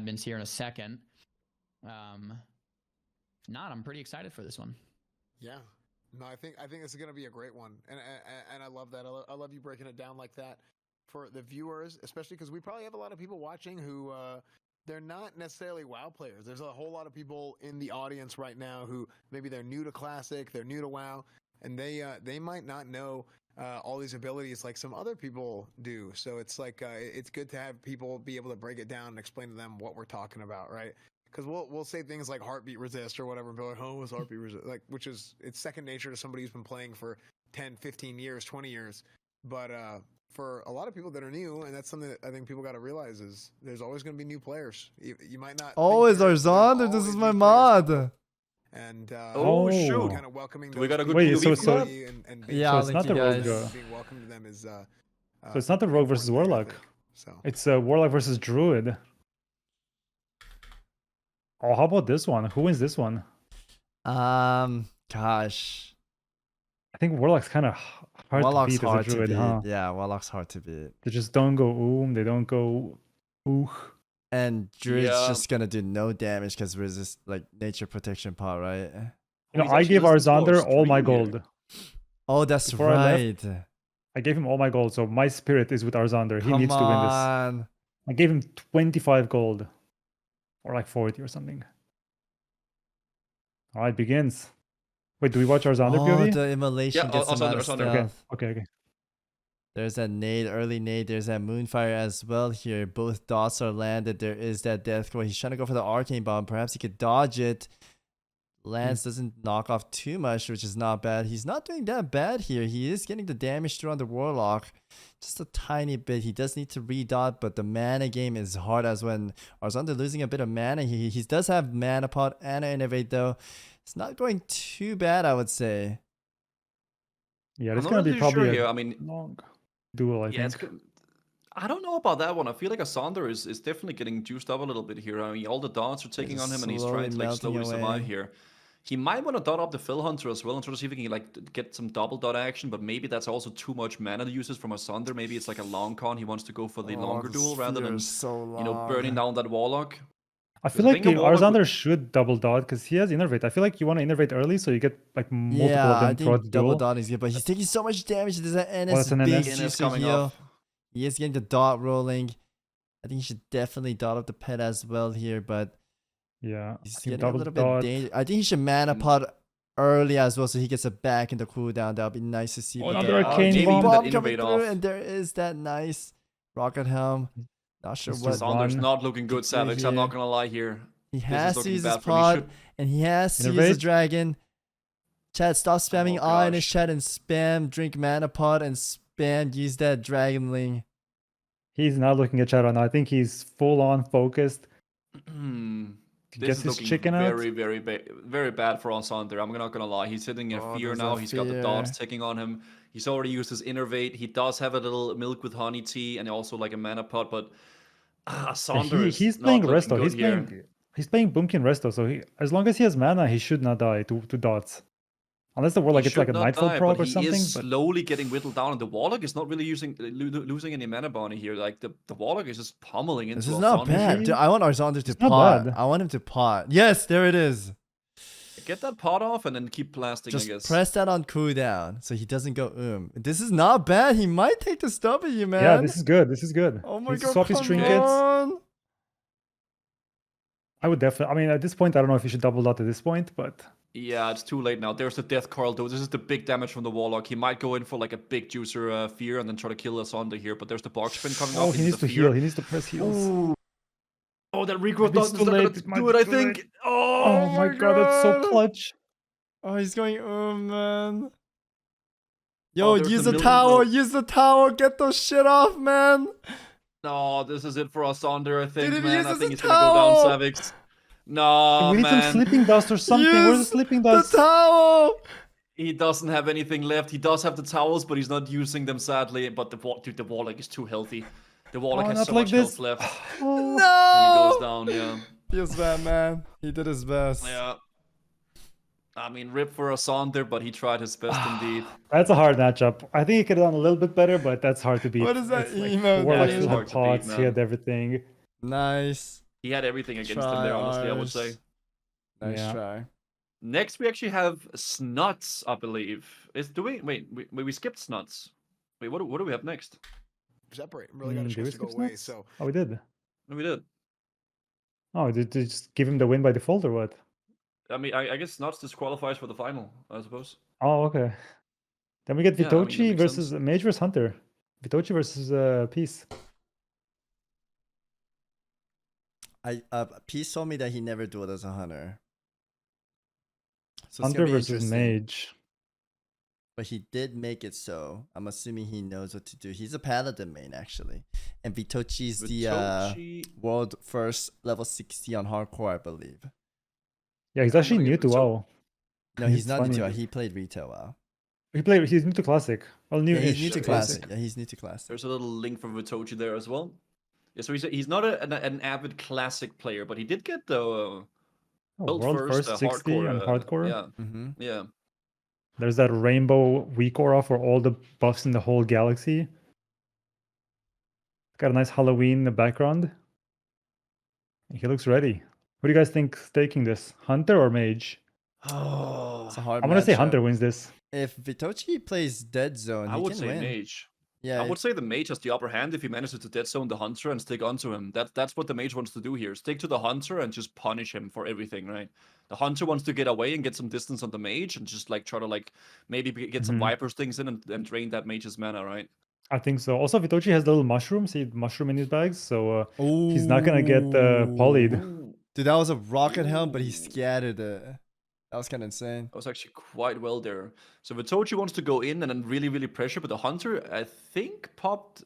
Admins here in a second. If not, I'm pretty excited for this one. Yeah. No, I think this is gonna be a great one, and I love that. I love you breaking it down like that for the viewers, especially because we probably have a lot of people watching who they're not necessarily WoW players. There's a whole lot of people in the audience right now who maybe they're new to Classic, they're new to WoW, and they might not know all these abilities like some other people do. So it's like it's good to have people be able to break it down and explain to them what we're talking about, right? Because we'll say things like heartbeat resist or whatever and be like, oh, what's heartbeat resist? Like, which is, it's second nature to somebody who's been playing for 10, 15 years, 20 years. But for a lot of people that are new, and that's something that I think people got to realize is there's always going to be new players. You might not. Always Arzander, this is my mod. And Oh, shoot. kind of welcoming. Do we got a good Wait, POV so- for that? and Yeah, So I'll it's link not you the rogue. guys. being welcomed to them is. So it's not the rogue versus important thing, I warlock. think. So It's warlock versus druid. Oh, how about this one? Who wins this one? Gosh. I think warlock's kind of hard Warlock's to beat hard as a druid, to beat. huh? Yeah, Warlock's hard to beat. They just don't go they don't go And Druid's Yeah. just gonna do no damage because resist like nature protection part, right? You know, He's I actually gave listening to our Arzander all my stream here. gold. Oh, that's Before I left, right. I gave him all my gold, so my spirit is with Arzander. He Come needs to win this. on. I gave him 25 gold. Or like 40 or something. Alright, begins. Wait, do we watch Arzander Oh, POV? the immolation Yeah, gets him out of Arzander. stealth. Okay. There's that nade, early nade. There's that moonfire as well here. Both dots are landed. There is that death core. He's trying to go for the arcane bomb. Perhaps he could dodge it. Lance doesn't knock off too much, which is not bad. He's not doing that bad here. He is getting the damage through on the warlock. Just a tiny bit. He does need to redot, but the mana game is hard as when Arzander losing a bit of mana. He does have mana pot and innovate though. It's not going too bad, I would say. Yeah, I'm it's not gonna be really probably sure here. a I mean, long duel, I yeah, think. I don't know about that one. I feel like Arzander is definitely getting juiced up a little bit here. I mean, all the dots are taking Just on him, and he's slowly trying to like melting slowly survive away. here. He might want to dot up the Phil Hunter as well and try to see if he can like get some double dot action, but maybe that's also too much mana to use from Arzander. Maybe it's like a long con. He wants to go for the longer this duel rather sphere than is so you know burning long. down that warlock. I feel The like thing about Arzander should double dot because he has innervate. I feel like you want to innervate early so you get like multiple Yeah, of I them throughout the think double duel. dot is good, but he's taking so much damage. There's an NS that's an big NS. NS juicer coming heal. off. He is getting the dot rolling. I think he should definitely dot up the pet as well here, but Yeah, he's I think getting a double little dot. bit dangerous. I think he should mana pot early as well, so he gets it back in the cooldown. That would be nice to see. Oh, But another there arcane maybe bomb. even that coming innovate through, off. and there is that nice rocket helm. Not sure Mr. what Saunders Run. not looking good, to do Savix. I'm not here. gonna lie here. He This is has to looking use his bad for him. He pod, should- and he has to use the Innovate. dragon. Chat, stop spamming Oh, I in his gosh. chat and spam drink mana pod and spam use that dragonling. He's not looking at chat right now. I think he's full on focused. This Gets is his looking chicken out. very bad for Sander. I'm not gonna lie. He's sitting in Oh, fear there's now. a He's got the fear. dots ticking on him. He's already used his innervate. He does have a little milk with honey tea and also like a mana pot, but Sander is He's not playing looking resto. good here. He's playing Boomkin resto. So as long as he has mana, he should not die to dots. Unless the warlock He gets like a should not nightfall die, proc but or he something. is But slowly getting whittled down, and the warlock is not really losing any mana bounty here. Like the warlock is just pummeling into This is not Alsander bad. here. Dude, I want Arsander to It's not pot. bad. I want him to pot. Yes, there it is. Get that pot off and then keep blasting, Just I guess. press that on cooldown so he doesn't go. This is not bad. He might take the W, man. yeah, this is good. This is good. Oh my Needs to god, swap his come trinkets. on. I would definitely. I mean, at this point, I don't know if you should double dot at this point, but Yeah, it's too late now. There's the death coil though. This is the big damage from the warlock. He might go in for like a big juicer fear and then try to kill Alsander here. But there's the bark spin coming oh, up. he needs to heal. He needs to press heals. Ooh. Oh, that regrowth Maybe it's doesn't too gonna late. It might do be it, I too think. late. Oh, Oh my god, that's so clutch. Oh, he's going, man. Yo, there's use the the milk tower. though. Use the tower. Get those shit off, man. no, this is it for Alsander, I think, Dude, if he man. I uses think the he's gonna go towel. down, Savix. No, we need man. some sleeping dust or something. Where's the Use sleeping The dust? towel. He doesn't have anything left. He does have the towels, but he's not using them, sadly. But the warlock is too healthy. The warlock Oh, has not so like much this. health left. Oh. And he goes No. down, yeah. Feels bad, man. He did his best. Yeah. I mean, rip for Alsander, but he tried his best indeed. That's a hard matchup. I think he could have done a little bit better, but that's hard to beat. What is that It's like, emote, Warlock dude? still Hard had to beat, pots, he man. had everything. Nice. He had everything against him there, honestly, I would say. Nice Yeah. try. Next, we actually have Snuts, I believe. We skipped Snuts. Wait, what do we have next? Separate. Really got a Did we chance to go skip away. snaps? So Oh, we did. No, we did. Oh, did you just give him the win by default or what? I mean, I guess Snuts disqualifies for the final, I suppose. Oh, okay. Then we get Yeah, I mean, that Vitochi makes versus sense. Mage versus Hunter. Vitochi versus Peace. Peace told me that he never dueled as a hunter. So it's Hunter gonna be versus interesting. Mage. But he did make it so. I'm assuming he knows what to do. He's a paladin main actually, and Vitochi's the Vitochi- world first level 60 on hardcore, I believe. Yeah, he's I'm actually gonna new give to Vito- WoW. No, he's It's not new to funny. WoW. He played retail WoW. He's new to Classic. Well, new Yeah, he's new to Basic. classic. Yeah, he's new to classic. There's a little link from Vitochi there as well. Yeah, so he's not an avid classic player, but he did get the world World first, first 60 hardcore. and hardcore. Yeah, Mm-hmm. yeah. There's that rainbow weak aura for all the buffs in the whole galaxy. Got a nice Halloween in the background. He looks ready. What do you guys think taking this? Hunter or Mage? Oh, It's a hard. I'm gonna say matchup. Hunter wins this. If Vitochi plays Dead Zone, I he would can say win. Mage. Yeah, I would say the Mage has the upper hand if he manages to dead zone the Hunter and stick onto him. That's what the Mage wants to do here. Stick to the Hunter and just punish him for everything, right? The Hunter wants to get away and get some distance on the Mage and just like try to like maybe get some Mhm. Vipers things in and drain that Mage's mana, right? I think so. Also, Vitochi has the little mushrooms. He had mushroom in his bags, so he's not gonna get polyed. Dude, that was a rocket helm, but he scattered it. That was kind of insane. That was actually quite well there. So Vitochi wants to go in and then really, really pressure, but the Hunter, I think, popped...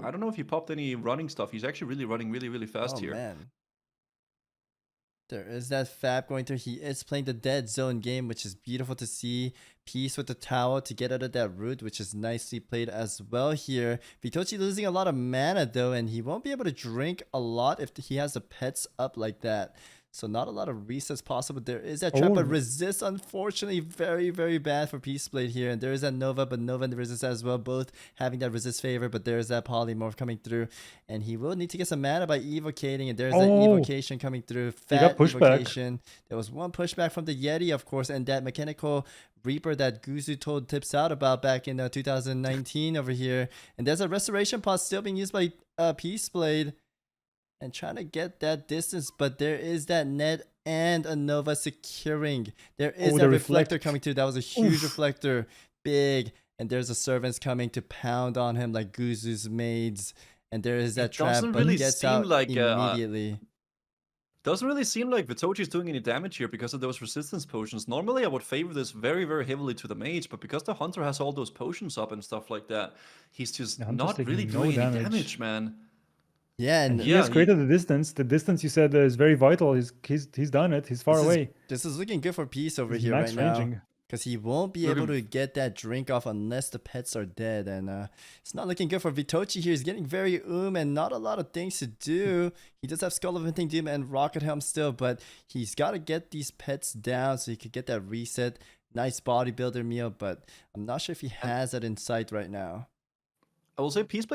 I don't know if he popped any running stuff. He's actually really running really, really fast Oh here. man. There is that Fab going through. He is playing the Dead Zone game, which is beautiful to see. Peace with the tower to get out of that root, which is nicely played as well here. Vitochi losing a lot of mana though, and he won't be able to drink a lot if he has the pets up like that. So not a lot of resets possible. There is that trap, but Oh. resist unfortunately very, very bad for Peaceblade here. And there is that Nova, but Nova and the resist as well, both having that resist favor, but there's that polymorph coming through. And he will need to get some mana by evocating, and there's that Oh. evocation coming through. got Fat pushback. evocation. There was one pushback from the Yeti, of course, and that mechanical Reaper that Guzu told Tips out about back in 2019 over here. And there's a restoration pod still being used by Peaceblade. and trying to get that distance, but there is that net and a Nova securing. There is the a reflector reflect. coming through. That was a huge Oof. reflector. Big. And there's a servants coming to pound on him like Guzu's maids. And there is that trap, doesn't but really he gets seem out like, immediately. Doesn't really seem like Vitochi's doing any damage here because of those resistance potions. Normally, I would favor this very, very heavily to the mage, but because the hunter has all those potions up and stuff like that, he's just The hunter's not taking really no doing any damage. damage, man. Yeah, and He has created the distance. The distance you said is very vital. He's done it. He's far away. This is looking good for Peace over He's here max right now. ranging. Because he won't be able to get that drink off unless the pets are dead. And it's not looking good for Vitochi here. He's getting very and not a lot of things to do. He does have Skull of Hunting Doom and Rocket Helm still, but he's got to get these pets down so he could get that reset. Nice bodybuilder meal, but I'm not sure if he has that in sight right now. I will say Peace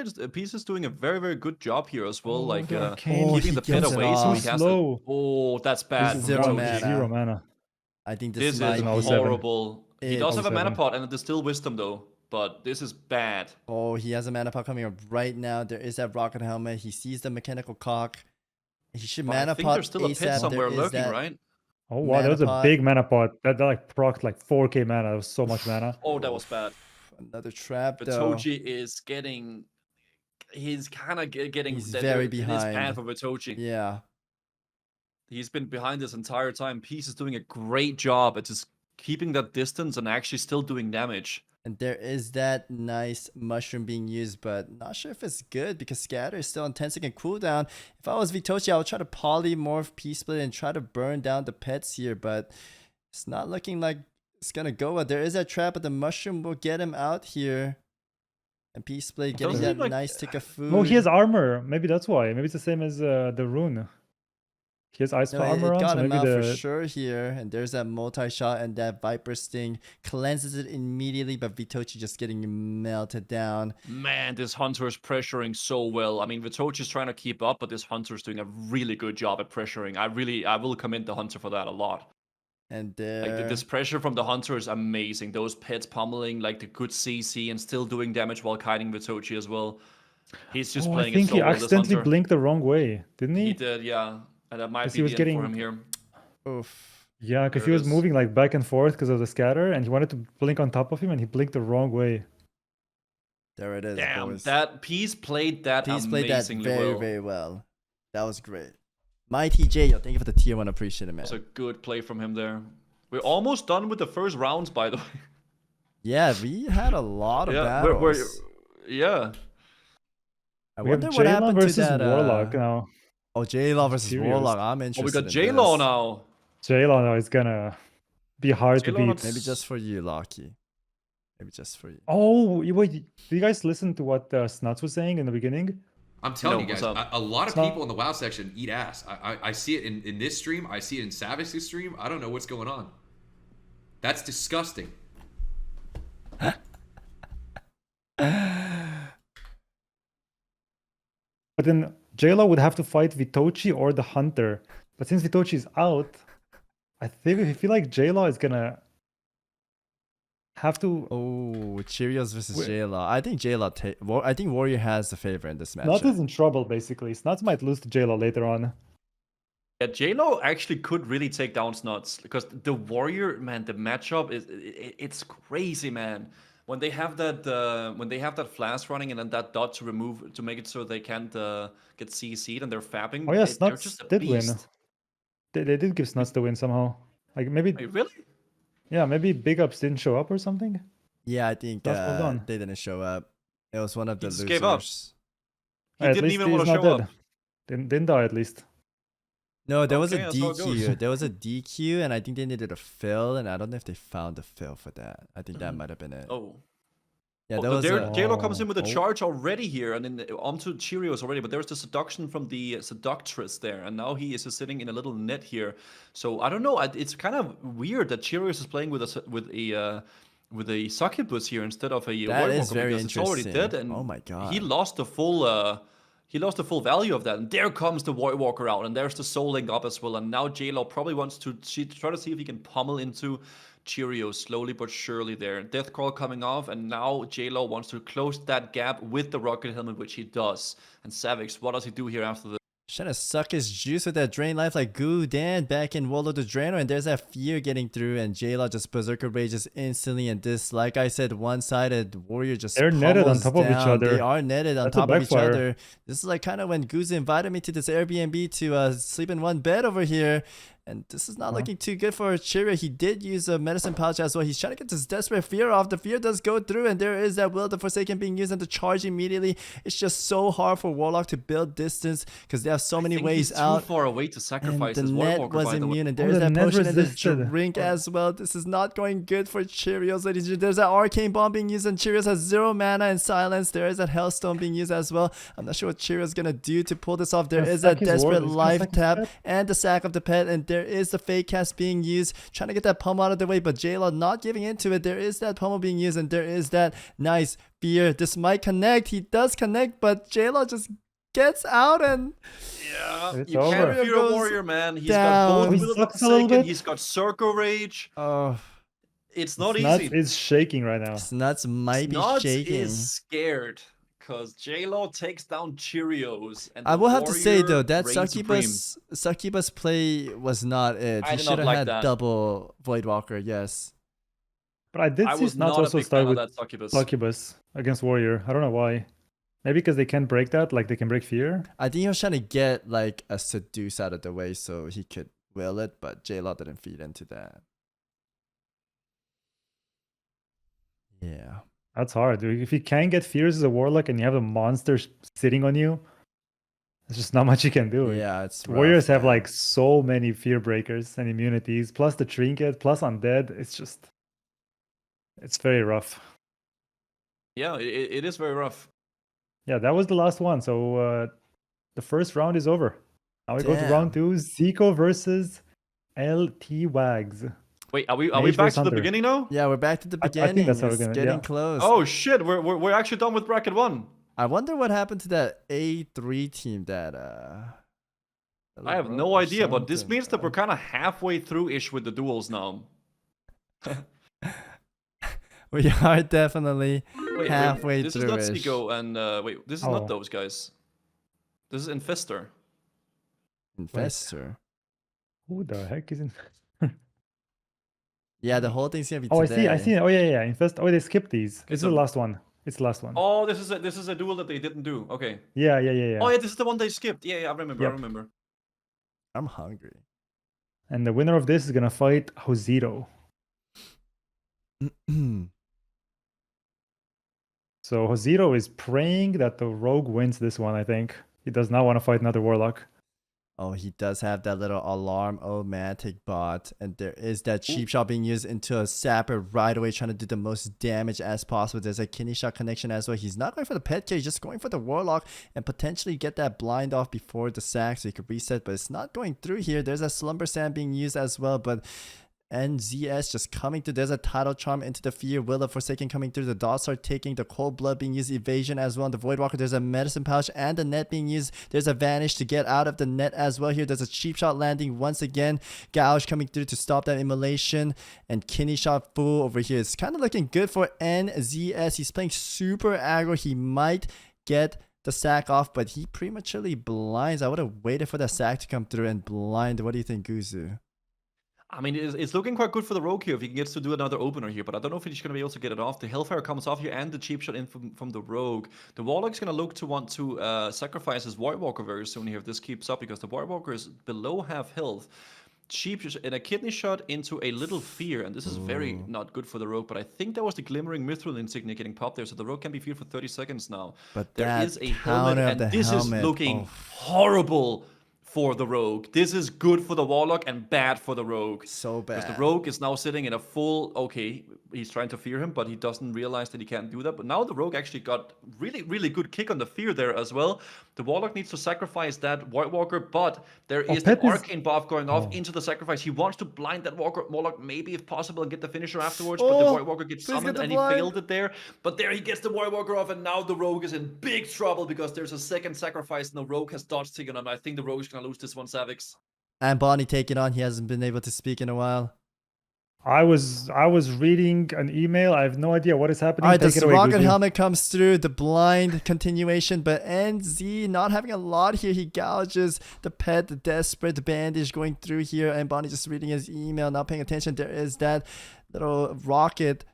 is doing a very, very good job here as well. Like the arcane. keeping the pet gets it away so he off. has Slow. to... Oh, that's bad. This is Zero one, mana. 0 mana. I think This might is be... 07. horrible. He does have a 07. mana pot and a Distilled Wisdom though, but this is bad. Oh, he has a mana pot coming up right now. There is that rocket helmet. He sees the mechanical cock. He should But mana I think pot there's still a ASAP. pit somewhere There is lurking, that right? Oh wow, that was a Mana pot. big mana pot. That like procced like 4k mana. That was so much mana. Oh, that was bad. Another trap But though. Vitochi is getting... He's kind of getting... He's very It is behind. bad for Vitochi. Yeah. He's been behind this entire time. Peace is doing a great job at just keeping that distance and actually still doing damage. And there is that nice mushroom being used, but not sure if it's good because Scatter is still on 10-second cooldown. If I was Vitochi, I would try to polymorph Peace Split and try to burn down the pets here, but it's not looking like it's gonna go well. There is that trap, but the mushroom will get him out here. And Peace Split getting doesn't that seem like- nice tick of food. Oh, he has armor. Maybe that's why. Maybe it's the same as the rune. He has ice No, armor it on, got so him maybe out for the sure here. And there's that multi-shot and that Viper Sting cleanses it immediately, but Vitochi just getting melted down. Man, this hunter is pressuring so well. I mean, Vitochi's trying to keep up, but this hunter is doing a really good job at pressuring. I will commend the hunter for that a lot. And Like this pressure from the hunter is amazing. Those pets pummeling like the good CC and still doing damage while kiting Vitochi as well. He's just I playing think it so he well, this accidentally hunter. blinked the wrong way, didn't He he? did, yeah. And that might 'Cause be he was the end getting- for him here. oof. Yeah, because There he it was is. moving like back and forth because of the scatter, and he wanted to blink on top of him, and he blinked the wrong way. There it is, Damn, boys. that Peace played that Peace played that amazingly very, well. very well. That was great. Mighty J, yo, thank you for the tier 1. Appreciate it, man. That was a good play from him there. We're almost done with the first rounds, by the way. Yeah, we had a lot of battles. Yeah. I We have wonder what J-Law happened versus to that. Warlock now. Oh, J-Law versus Serious. Warlock. I'm Oh, interested. we got in J-Law this. now. J-Law now is gonna be hard to J-Law beat. not- Maybe just for you, Locky. Maybe just for you. Oh, wait, did you guys listen to what Snuts was saying in the beginning? I'm telling No, you guys, what's up? a lot of It's not- people in the WoW section eat ass. I see it in this stream. I see it in Savix's stream. I don't know what's going on. That's disgusting. But then J-Law would have to fight Vitochi or the Hunter. But since Vitochi is out, I feel like J-Law is gonna have to. Oh, Cheerios versus Wait. J-Law. I think J-Law. I think Warrior has the favor in this match. Snuts is in trouble basically. Snuts might lose to J-Law later on. Yeah, J-Lo actually could really take down Snuts because the Warrior, man, the matchup it's crazy, man. When they have that flash running and then that dot to make it so they can't get CC'd and they're fapping. Oh yeah, they're Snuts just a did win. beast. They did give Snuts the win somehow. Like maybe, Wait, really? yeah, maybe Big Ups didn't show up or something. Yeah, I think That's well done. they didn't show up. It was one of the He just losers. gave up. He At didn't least even he's want to not show dead. up. Didn't die at least. No, there was a Okay, that's how it DQ. goes. There was a DQ, and I think they needed a fill, and I don't know if they found the fill for that. I think that Mhm. might have been it. Oh. Yeah, Oh, there was a... J-Lo comes in with a Oh. charge already here, and then onto Cheerios already. But there's the seduction from the seductress there, and now he is just sitting in a little net here. So I don't know. It's kind of weird that Cheerios is playing with a succubus here instead of a That Void is Walker very because it's already interesting. dead, and Oh my god. he lost the full value of that. And there comes the Void Walker out, and there's the Soul Link up as well. And now J-Lo probably wants to try to see if he can pummel into Cheerios slowly but surely there. Death Crawl coming off, and now J-Lo wants to close that gap with the Rocket Helmet, which he does. And Savix, what does he do here after this? Trying to suck his juice with that drain life like Goo Dan back in World of the Draenor, and there's that fear getting through, and J-Law just Berserker Rages instantly, and this, like I said, one-sided Warrior just They're netted on pummels top of each down. other. They are netted on That's a top of each backfire. other. This is like kind of when Guzu invited me to this Airbnb to sleep in one bed over here. And this is not looking too good for Chiria. He did use a medicine pouch as well. He's trying to get this desperate fear off. The fear does go through, and there is that Will of the Forsaken being used and to charge immediately. It's just so hard for Warlock to build distance because they have so many ways he's out. too far away to sacrifice And his the White net Walker, was by the way. immune, and Oh, there's the that net potion and this resisted. drink as well. This is not going good for Cheerios, ladies and gentlemen. There's that Arcane Bomb being used, and Cheerios has 0 mana and silence. There is that Hellstone being used as well. I'm not sure what Cheerios gonna do to pull this off. There Gonna is that sack his desperate ward. He's gonna life sack his tap pet. and the sack of the pet, and there is the fake cast being used, trying to get that pummel out of the way, but J-Law not giving into it. There is that pummel being used, and there is that nice fear. This might connect. He does connect, but J-Law just gets out, and It's You over. can't fear a Goes warrior, man. He's down. got both He Will of the sucks a little Forsaken, bit. he's got Circle Rage. oh, It's not Nuts easy. is shaking right now. Nuts might be Snots shaking. is scared because J-Lo takes down Cheerios. And I the will have to say though Warrior that reigns Succubus play was not it. I He did should not have like had that. double Voidwalker. Yes. But I did I see was Snots not a also big start fan of with that Succubus. Succubus against Warrior. I don't know why. Maybe because they can't break that, like they can break fear. I think he was trying to get like a seduce out of the way so he could will it, but J-Law didn't feed into that. Yeah. That's hard, dude. If you can't get fears as a warlock and you have a monster sitting on you, there's just not much you can do. Yeah, it's rough, Warriors have man. like so many fear breakers and immunities, plus the trinket, plus undead. It's very rough. Yeah, it is very rough. Yeah, that was the last one. So the first round is over. Now we go to Damn. round 2. Zico versus LT Wags. Wait, are we Mage back versus to the Hunter. beginning now? Yeah, we're back to the I think beginning. that's how we're It's gonna- getting yeah. close. Oh shit, we're actually done with bracket 1. I wonder what happened to that A3 team that I have no idea, but this means that we're kind of halfway through-ish with the duels now. we are definitely Wait, halfway this through. is not Zico and wait, this is Oh. not those guys. This is Infestor. Infestor. Who the heck is in? Yeah, the whole thing's gonna be Oh, today. I see. Oh yeah. Infest. Oh, they skipped these. This is the a- last one. It's the last one. Oh, this is a duel that they didn't do. Okay. Yeah. Oh yeah, this is the one they skipped. Yeah, I remember. Yep. I remember. I'm hungry. And the winner of this is gonna fight Josito. So Josito is praying that the rogue wins this one. I think he does not want to fight another warlock. Oh, he does have that little alarm-o-matic bot, and there is that cheap shot being used into a sapper right away, trying to do the most damage as possible. There's a kidney shot connection as well. He's not going for the pet cage, just going for the warlock and potentially get that blind off before the sack so he could reset, but it's not going through here. There's a slumber sand being used as well, but NZS just coming through. There's a tidal charm into the fear. Will of Forsaken coming through. The dots are taking. The cold blood being used. Evasion as well. And the Voidwalker. There's a medicine pouch and the net being used. There's a vanish to get out of the net as well here. There's a cheap shot landing once again. Gouge coming through to stop that immolation. And kidney shot full over here. It's kind of looking good for NZS. He's playing super aggro. He might get the sack off, but he prematurely blinds. I would have waited for the sack to come through and blind. What do you think, Guzu? I mean, it's looking quite good for the rogue here if he gets to do another opener here, but I don't know if he's going to be able to get it off. The Hellfire comes off here and the cheap shot in from the rogue. The Warlock's going to look to want to sacrifice his Voidwalker very soon here if this keeps up, because the Voidwalker is below half health. Cheap and a kidney shot into a little fear, and this is very not good for the rogue, but I think that was the glimmering mithril insignia getting popped there, so the rogue can be feared for 30 seconds now. But there that is a helmet, counter of and the this helmet, is looking oh. horrible for the rogue. This is good for the warlock and bad for the rogue. So bad. Because the rogue is now sitting in a full, okay, he's trying to fear him, but he doesn't realize that he can't do that. But now the rogue actually got really, really good kick on the fear there as well. The warlock needs to sacrifice that White Walker, but there is the Pet is- arcane buff going off into the sacrifice. He wants to blind that warlock maybe if possible and get the finisher afterwards, but the White Walker gets please get summoned the and he blind. failed it there. But there he gets the White Walker off, and now the rogue is in big trouble because there's a second sacrifice and the rogue has dodged taken on. I think the rogue is going to lose this one, Savix. Anboni taking on. He hasn't been able to speak in a while. I was reading an email. I have no idea what is happening. All right, Take this it away, rocket Guzu. helmet comes through, the blind continuation, but NZ not having a lot here. He gouges the pet, the desperate, the bandage going through here. Anboni just reading his email, not paying attention. There is that little rocket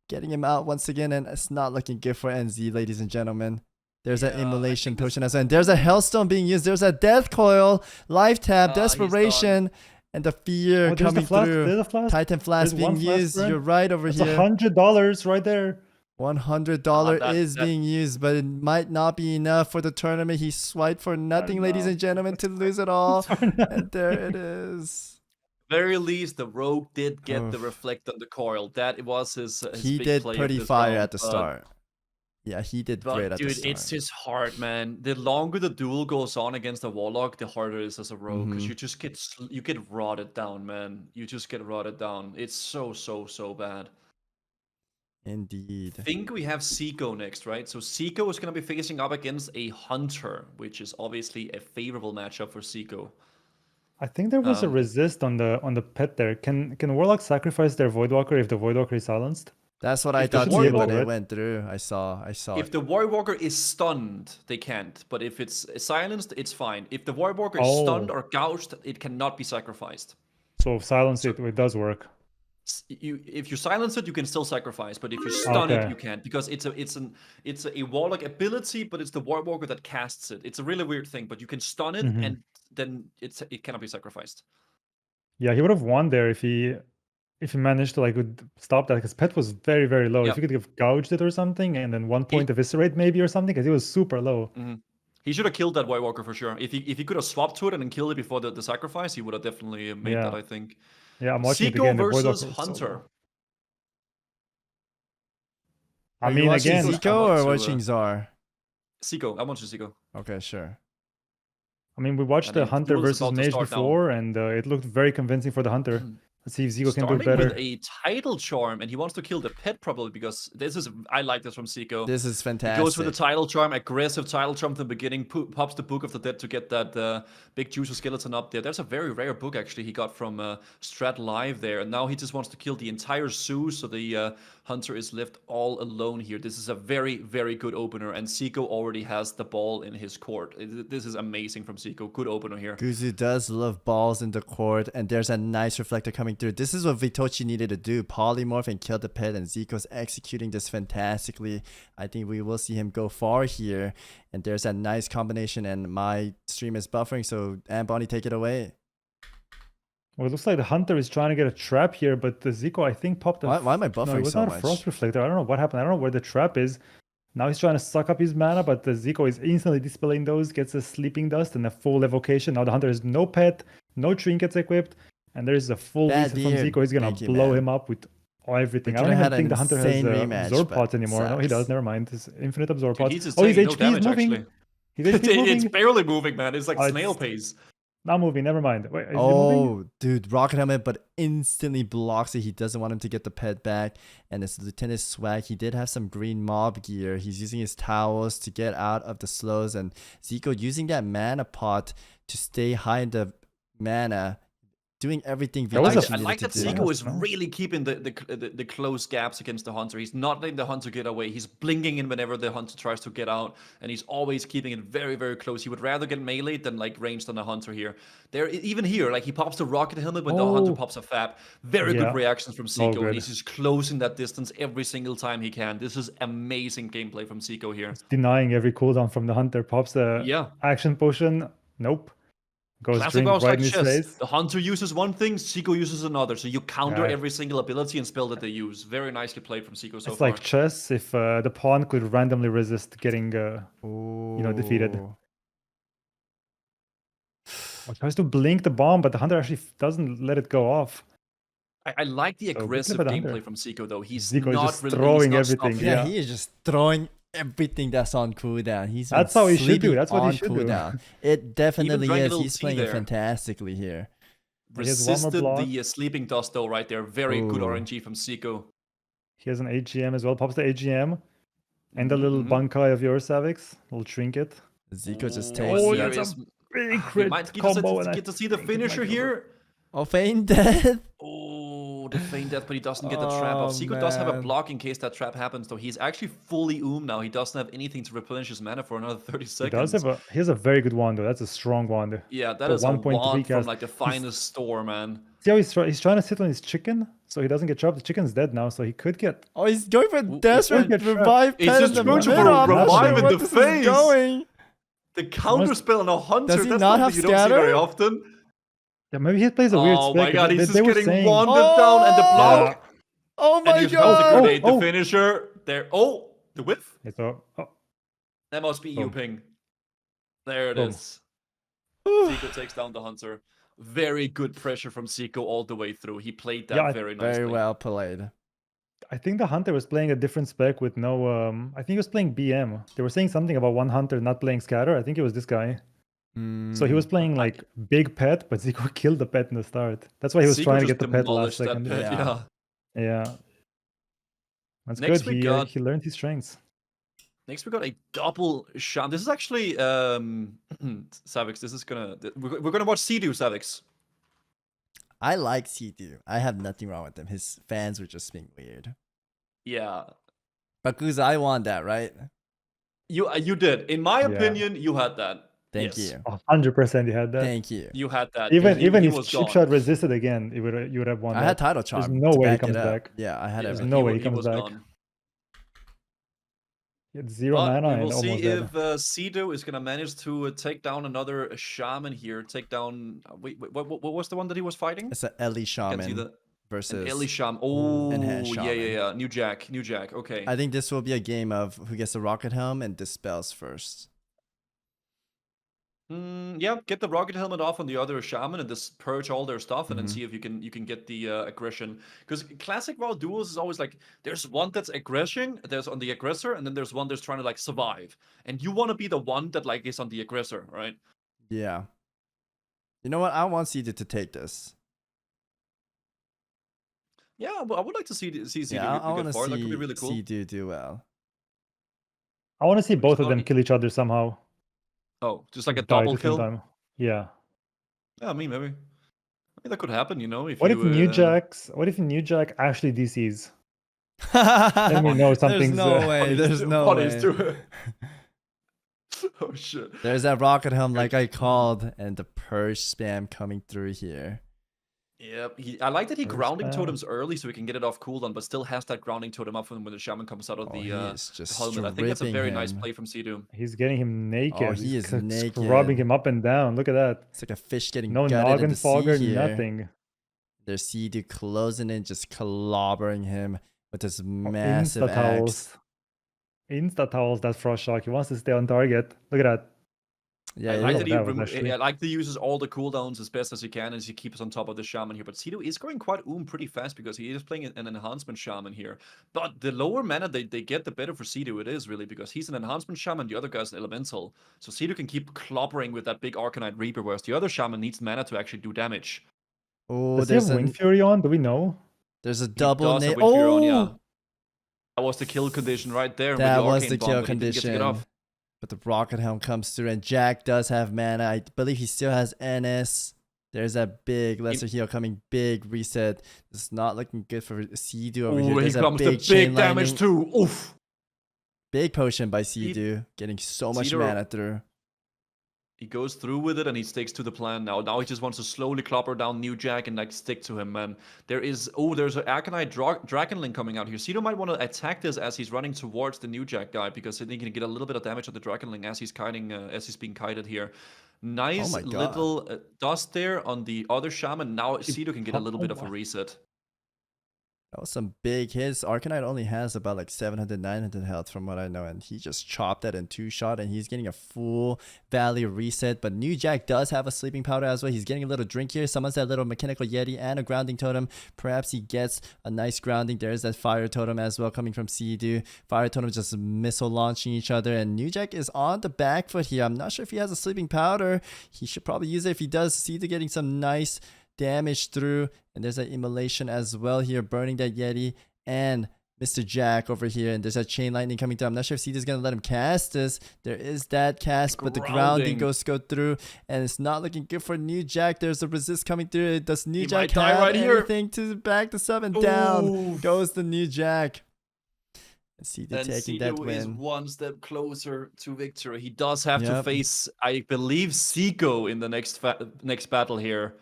getting him out once again, and it's not looking good for NZ, ladies and gentlemen. There's an immolation potion as well, and there's a hellstone being used. There's a death coil, life tap, desperation, and the fear there's coming the flask. through. There's a flask. Titan flask There's one being flask, used. Brent. You're right over It's here. $100 right there. $100 is that- being used, but it might not be enough for the tournament. He swiped for nothing, ladies and gentlemen, to lose it all. And there it is. Very least, the rogue did get the reflect on the coil. That was his He big did play of pretty this fire round, at the but- start. Yeah, he did But great at dude, the start. it's just hard, man. The longer the duel goes on against a warlock, the harder it is as a rogue because Mhm. you just get rotted down, man. You just get rotted down. It's so bad. Indeed. I think we have Seiko next, right? So Seiko is going to be facing up against a hunter, which is obviously a favorable matchup for Seiko. I think there was a resist on the pet there. Can Warlock sacrifice their Voidwalker if the Voidwalker is silenced? That's what I If the thought Warrior too, but Walker- it went through. I saw If it. the Warwalker is stunned, they can't. But if it's silenced, it's fine. If the Warwalker is stunned Oh. or gouged, it cannot be sacrificed. So silence it does work. If you silence it, you can still sacrifice, but if you stun it, Okay. you can't because it's a warlock ability, but it's the warwalker that casts it. It's a really weird thing, but you can stun it, Mhm. and then it cannot be sacrificed. Yeah, he would have won there if he managed to would stop that because pet was very, very low. Yep. If he could have gouged it or something and then 1 point eviscerate maybe or something because he was super low. He should have killed that warwalker for sure. If he could have swapped to it and then killed it before the sacrifice, he would have definitely made Yeah. that. I think. Yeah, I'm watching it Seiko again. The versus Voidwalker is so Hunter. low. I Are you mean, watching again, Zico I want or to, watching Czar? Seiko, I want to Seiko. Okay, sure. I mean, we watched I the mean, Hunter duel is versus about to Mage start now. before, and it looked very convincing for the Hunter. Let's see if Zico can do it Starting better. with a title charm, and he wants to kill the pet probably because I like this from Seiko. This is He fantastic. goes with the title charm, aggressive title charm at the beginning, pops the Book of the Dead to get that big juicer skeleton up there. That's a very rare book actually he got from Strat Live there, and now he just wants to kill the entire zoo, so the Hunter is left all alone here. This is a very, very good opener, and Seiko already has the ball in his court. This is amazing from Seiko. Good opener here. Guzu does love balls in the court, and there's a nice reflector coming through. This is what Vitochi needed to do, polymorph and kill the pet, and Zico's executing this fantastically. I think we will see him go far here, and there's a nice combination, and my stream is buffering, so Anboni, take it away. Well, it looks like the Hunter is trying to get a trap here, but the Zico, I think, popped a... Why am I No, buffering it was so not much? a Frost Reflector. I don't know what happened. I don't know where the trap is. Now he's trying to suck up his mana, but the Zico is instantly dispelling those, gets a Sleeping Dust and a full evocation. Now the Hunter has no pet, no trinkets equipped, and there is a full Bad reset from year, Zico. He's going Mickey, to blow man. him up with everything. We I don't could've even had think an the Hunter has insane rematch, Absorb but Pots anymore. No, he sucks. does. Never mind. It's infinite Absorb Dude, Pots. he's just Oh, his taking no HP is damage, moving. actually. His HP is moving. It's barely moving, man. It's like Oh, snail it's- pace. Not moving. Never mind. Wait, is it moving? Oh, dude, Rocket Helmet, but instantly blocks it. He doesn't want him to get the pet back. And it's Lieutenant Swag. He did have some green mob gear. He's using his towels to get out of the slows. And Zico using that mana pot to stay high in the mana, doing everything That was Vitochi I needed like to that do. Seiko is No. really keeping the close gaps against the Hunter. He's not letting the Hunter get away. He's blinking in whenever the Hunter tries to get out, and he's always keeping it very, very close. He would rather get melee than like ranged on the Hunter here. Even here, like he pops the rocket helmet when the Hunter Oh. pops a fab. Very Yeah. good reactions from Seiko, good. and he's just closing that distance every single time he can. This is amazing gameplay from Seiko here. Denying every cooldown from the Hunter. Pops the Yeah. action potion. Nope. Goes Classic drink boss right like in his chess. face. The Hunter uses one thing, Seiko uses another. So you counter Yeah. every single ability and spell that they use. Very nicely played from Seiko so It's far. like chess if the pawn could randomly resist getting defeated. Ooh. He tries to blink the bomb, but the Hunter actually doesn't let it go off. I like the So, good aggressive play by the Hunter. gameplay from Seiko though. He's Zico is not just really throwing he's not everything, stopping. Yeah, Yeah. he is just throwing everything that's on cooldown. He's That's been how he should do. sleeping That's what he on should do. cooldown. It definitely drank a is. little He's tea playing it there. fantastically here. He has one more Resisted block. the sleeping dust though right there. Very good Ooh. RNG from Seiko. He has an AGM as well. Pops the AGM. And a little Mhm. bunkai of yours, Savix. Little trinket. Zico just Oh, takes Oh, it. here that's is- big we crit might get combo. to, and I get to see the think it might finisher be over. here. Oh, feign death. Oh, the feign death, but he doesn't get the trap off. Seiko does have a block in case that trap happens, though. He's actually fully now. He doesn't have anything to replenish his mana for another 30 seconds. He has a very good wand, though. That's a strong wand. Yeah, that The is a 1.3 wand from cast. like the finest store, man. See how he's trying to sit on his chicken so he doesn't get trapped. The chicken's dead now, so he could get. Oh, he's going for desperate get trapped. revive. He's pet just in the going for middle. a I'm not revive sure in what the this is face. going. The counter spell on a hunter, Does he that's not something have you don't see very scatter? often. Yeah, maybe he plays a weird spec. Oh my god, he's just they were getting saying, wanded down and the block. Oh my And you've got the god. grenade, the finisher. There. Oh, the whiff. That must be you, Ping. There it is. Seiko takes down the hunter. Very good pressure from Seiko all the way through. He played that very nicely. Very well played. I think the hunter was playing a different spec with no. I think he was playing BM. They were saying something about one hunter not playing scatter. I think it was this guy. So he was playing like big pet, but Zico killed the pet in the start. That's why he was trying to get the pet last second. Yeah. That's Next good. He learned his strengths. Next we got a double shot. This is actually Savix. This is we're gonna watch Sea-Doo, Savix. I like Sea-Doo. I have nothing wrong with him. His fans were just being weird. Yeah. But Guzu, I won that, right? You did. In my opinion, you had that. Thank you. 100% you had that. Thank you. You had that. Even if was chip gone. shot resisted again, you would have won. I had title charm. There's no to way he back comes it up. back. Yeah, I had There's everything. no way he He comes was back. gone. He had 0 But mana we and will see almost dead. if Sea-Doo is gonna manage to take down another shaman here. Take down. Wait, what was the one that he was fighting? It's an Ellie Can't see Shaman the versus Ellie Shaman. Oh, Enhanced Shaman. yeah. New Jack. Okay. I think this will be a game of who gets the rocket helm and dispels first. Yeah, get the rocket helmet off on the other shaman and just purge all their stuff, and then see if you can get the aggression. Because classic WoW duels is always like there's one that's aggression, there's on the aggressor, and then there's one that's trying to like survive, and you want to be the one that like is on the aggressor, right? Yeah. You know what? I want Sea-Doo to take this. Yeah, but I would like to see Sea-Doo I want get to far. That could be see really cool. Sea-Doo do well. I want to see both of them kill each other somehow. Oh, just like a Die at double the same kill. time. Yeah. Yeah, maybe. I mean, that could happen, you know. What if New Jack actually DCs? Let me know something's. There's no way. There's no way. Oh shit. There's that rocket helm like I called, and the purge spam coming through here. Yep. I like that he grounding totems early so he can get it off cooldown, but still has that grounding totem up when the shaman comes out of the helmet. I think that's a very nice play from Sea-Doo. He's getting him naked. Oh, he is naked. Scrubbing him up and down. Look at that. It's like a fish getting no gutted noggin in the fogger, sea here. nothing. There's Sea-Doo closing in, just clobbering him with this massive axe. Insta towels that Frost Shock. He wants to stay on target. Look at that. Yeah, I like that actually. I like that he uses all the cooldowns as best as he can as he keeps on top of the shaman here. But Sea-Doo is going quite pretty fast because he is playing an enhancement shaman here. But the lower mana they get, the better for Sea-Doo it is really, because he's an enhancement shaman, the other guy's an elemental. So Sea-Doo can keep clobbering with that big Arcanite Reaper, whereas the other shaman needs mana to actually do damage. Oh, does he have Wind Fury on? Do we know? There's a double Wind oh! Fury on, yeah. That was the kill condition right there. That with was the Arcane Bomb, kill but he didn't get to get condition. off. But the rocket helm comes through, and Jack does have mana. I believe he still has NS. There's that big lesser heal coming, big reset. It's not looking good for Sea-Doo over here. There's He comes to chain big damage lightning. too. Oof. Big potion by Sea-Doo, getting so much Sea-Doo- mana through. He goes through with it and he sticks to the plan now. Now he just wants to slowly clobber down New Jack and like stick to him, man. There's an Arcanite Dragonlink coming out here. Sea-Doo might want to attack this as he's running towards the New Jack guy, because I think he can get a little bit of damage on the Dragonlink as he's being kited here. Nice little dust there on the other shaman. Now Sea-Doo can get a little bit of a reset. That was some big hits. Arcanite only has about like 700, 900 health from what I know, and he just chopped that in 2-shot, and he's getting a full value reset. But New Jack does have a sleeping powder as well. He's getting a little drink here. Summons that little mechanical yeti and a grounding totem. Perhaps he gets a nice grounding. There's that fire totem as well coming from Sea-Doo. Fire totem just missile launching each other, and New Jack is on the back foot here. I'm not sure if he has a sleeping powder. He should probably use it. If he does, Sea-Doo getting some nice damage through, and there's an immolation as well here, burning that Yeti, and Mr. Jack over here, and there's a chain lightning coming through. I'm not sure if CD's gonna let him cast this. There is that cast, but the grounding goes go through, and it's not looking good for New Jack. There's a resist coming through. Does New Jack have anything to back this up? And down goes the New Jack. And CD taking that win. Is one step closer to victory. He does have to face, I believe, Zico in the next battle here.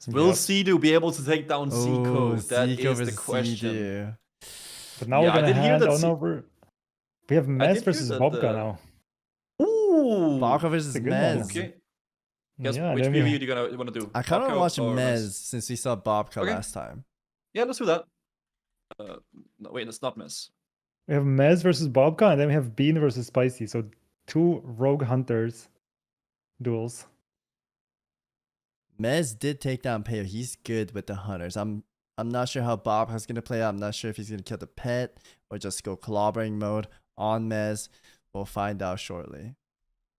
Will Sidu be able to take down Zico? That is the question. Sidu. But now we're gonna hand on over. We have Mez versus Bobka now. Ooh, Bobka versus Mez. Okay. Guess which PvE do you want to do? I kind of want to watch Mez since we saw Bobka last time. Yeah, let's do that. No, wait, it's not Mez. We have Mez versus Bobka, and then we have Bean versus Spicy. So 2 rogue hunters duels. Mez did take down Peo. He's good with the hunters. I'm not sure how Bobka's gonna play out. I'm not sure if he's gonna kill the pet or just go clobbering mode on Mez. We'll find out shortly.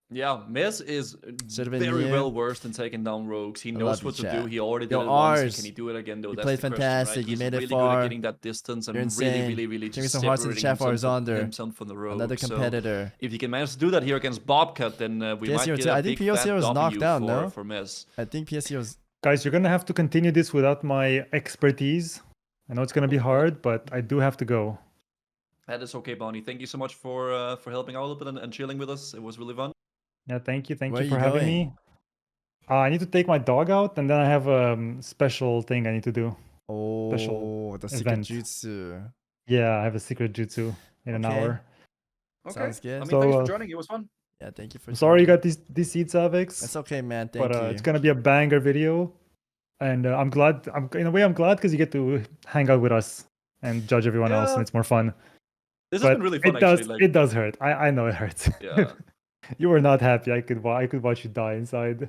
Yeah, Mez is very well versed in taking down rogues. He knows what to do. He already did it once. Can he do it again though? You That's played the fantastic. Question, right? You made it really far. Good at getting that distance and really just some hearts in the chat for himself from the rogue. Another competitor. So if he can manage to do that here against Bobcat, then we might get a big fat was knocked down, no? for Mez. I think PSC was. Guys, you're gonna have to continue this without my expertise. I know it's gonna be hard, but I do have to go. That is okay, Bonnie. Thank you so much for helping out a little bit and chilling with us. It was really fun. Yeah, thank you for having me. I need to take my dog out, and then I have a special thing I need to do. Oh, the secret jutsu. Yeah, I have a secret jutsu in an hour. Okay. Sounds good. I mean, thanks for joining. It was fun. Yeah, thank you for. I'm sorry you got these seats, Savix. It's okay, man. Thank you. It's gonna be a banger video, and I'm glad. In a way, I'm glad because you get to hang out with us and judge everyone else, and it's more fun. This has been really fun. It does hurt. I know it hurts. Yeah. You were not happy. I could watch you die inside.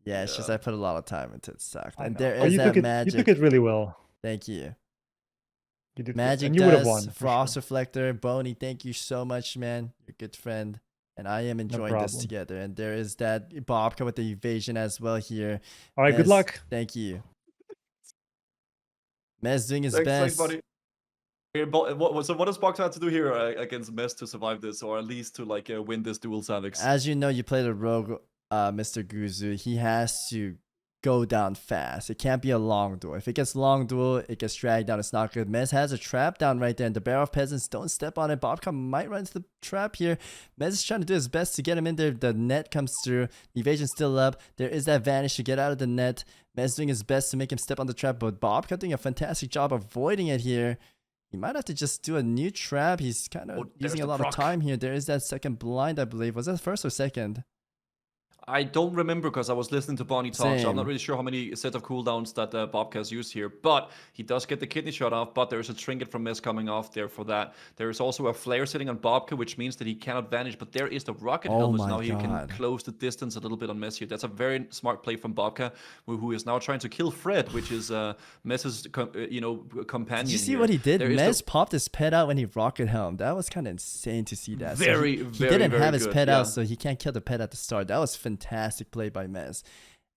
Yeah, it's just I put a lot of time into it. Sucked. And there is that magic. You took it really well. Thank you. You did magic. You would have won. Frost Reflector, Boney. Thank you so much, man. You're a good friend, and I am enjoying this together. And there is that Bobka with the evasion as well here. All right, good luck. Thank you. Mez doing his best. Thanks, buddy. So what does Bobka have to do here against Mez to survive this, or at least to win this duel, Savix? As you know, you play the rogue, Mr. Guzu. He has to go down fast. It can't be a long duel. If it gets long duel, it gets dragged down. It's not good. Mez has a trap down right there, and the Bear of Peasants don't step on it. Bobka might run into the trap here. Mez is trying to do his best to get him in there. The net comes through. Evasion's still up. There is that vanish to get out of the net. Mez doing his best to make him step on the trap, but Bobka doing a fantastic job avoiding it here. He might have to just do a new trap. He's kind of using a lot of time here. There is that second blind, I believe. Was that first or second? I don't remember because I was listening to Bonnie talk, so I'm not really sure how many set of cooldowns that Bobka has used here. But he does get the kidney shot off, but there's a trinket from Mez coming off there for that. There is also a flare sitting on Bobka, which means that he cannot vanish, but there is the rocket helmet. Now he can close the distance a little bit on Mez here. That's a very smart play from Bobka, who is now trying to kill Fred, which is Mez's companion. Did you see here. what he did? Mez popped his pet out when he rocket helmed. That was kind of insane to see that. Very, he didn't have his pet out, so he can't kill the pet at the start. That was fantastic play by Mez.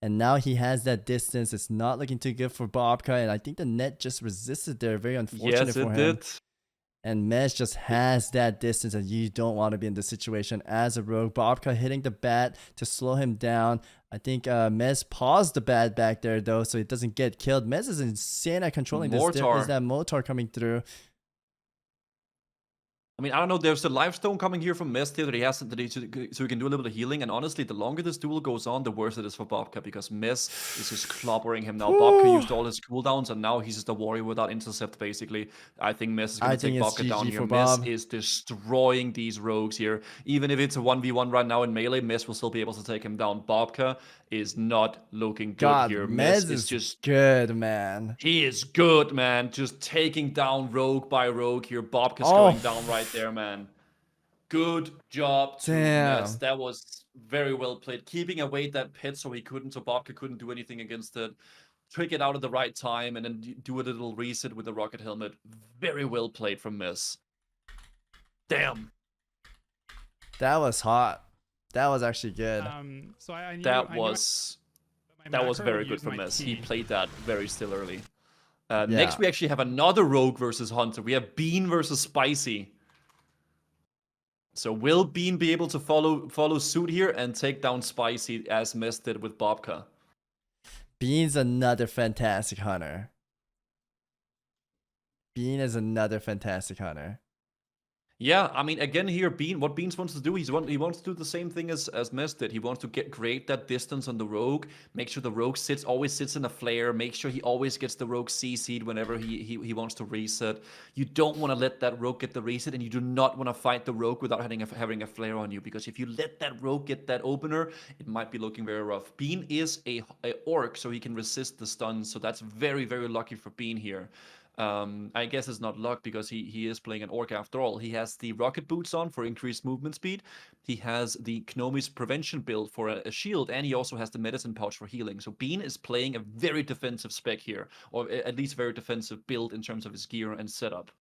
And now he has that distance. It's not looking too good for Bobka, and I think the net just resisted there. Very unfortunate for him. Did. And Mez just has that distance, and you don't want to be in this situation as a rogue. Bobka hitting the bat to slow him down. I think Mez paused the bat back there, though, so it doesn't get killed. Mez is insane at controlling this. There is that Motor coming through. I mean, I don't know. There's a life stone coming here from Mez here that he has so he can do a little bit of healing. And honestly, the longer this duel goes on, the worse it is for Bobka because Mez is just clobbering him now. Bobka used all his cooldowns, and now he's just a warrior without intercept, basically. I think Mez is going to take Bobka down here. Mez is destroying these rogues here. Even if it's a 1v1 right now in melee, Mez will still be able to take him down. Bobka is not looking good here. Mez is just good, man. He is good, man. Just taking down rogue by rogue here. Bobka's going down right there, man. Good job to Mez. That was very well played. Keeping away that pit so Bobka couldn't do anything against it. Trick it out at the right time and then do a little reset with the rocket helmet. Very well played from Mez. Damn. That was hot. That was actually good. That was very good from Mez. He played that very still early. Next, we actually have another Rogue versus Hunter. We have Bean versus Spicy. So will Bean be able to follow suit here and take down Spicy as Mess did with Bobka? Bean's another fantastic hunter. Bean is another fantastic hunter. Yeah, I mean, again here, what Beans wants to do, he wants to do the same thing as Mess did. He wants to create that distance on the Rogue, make sure the Rogue always sits in a flare, make sure he always gets the Rogue CC'd whenever he wants to reset. You don't want to let that Rogue get the reset, and you do not want to fight the Rogue without having a flare on you, because if you let that Rogue get that opener, it might be looking very rough. Bean is a orc, so he can resist the stuns, so that's very, very lucky for Bean here. I guess it's not luck because he is playing an orc after all. He has the rocket boots on for increased movement speed. He has the Gnomi's prevention build for a shield, and he also has the medicine pouch for healing. So Bean is playing a very defensive spec here, or at least very defensive build in terms of his gear and setup.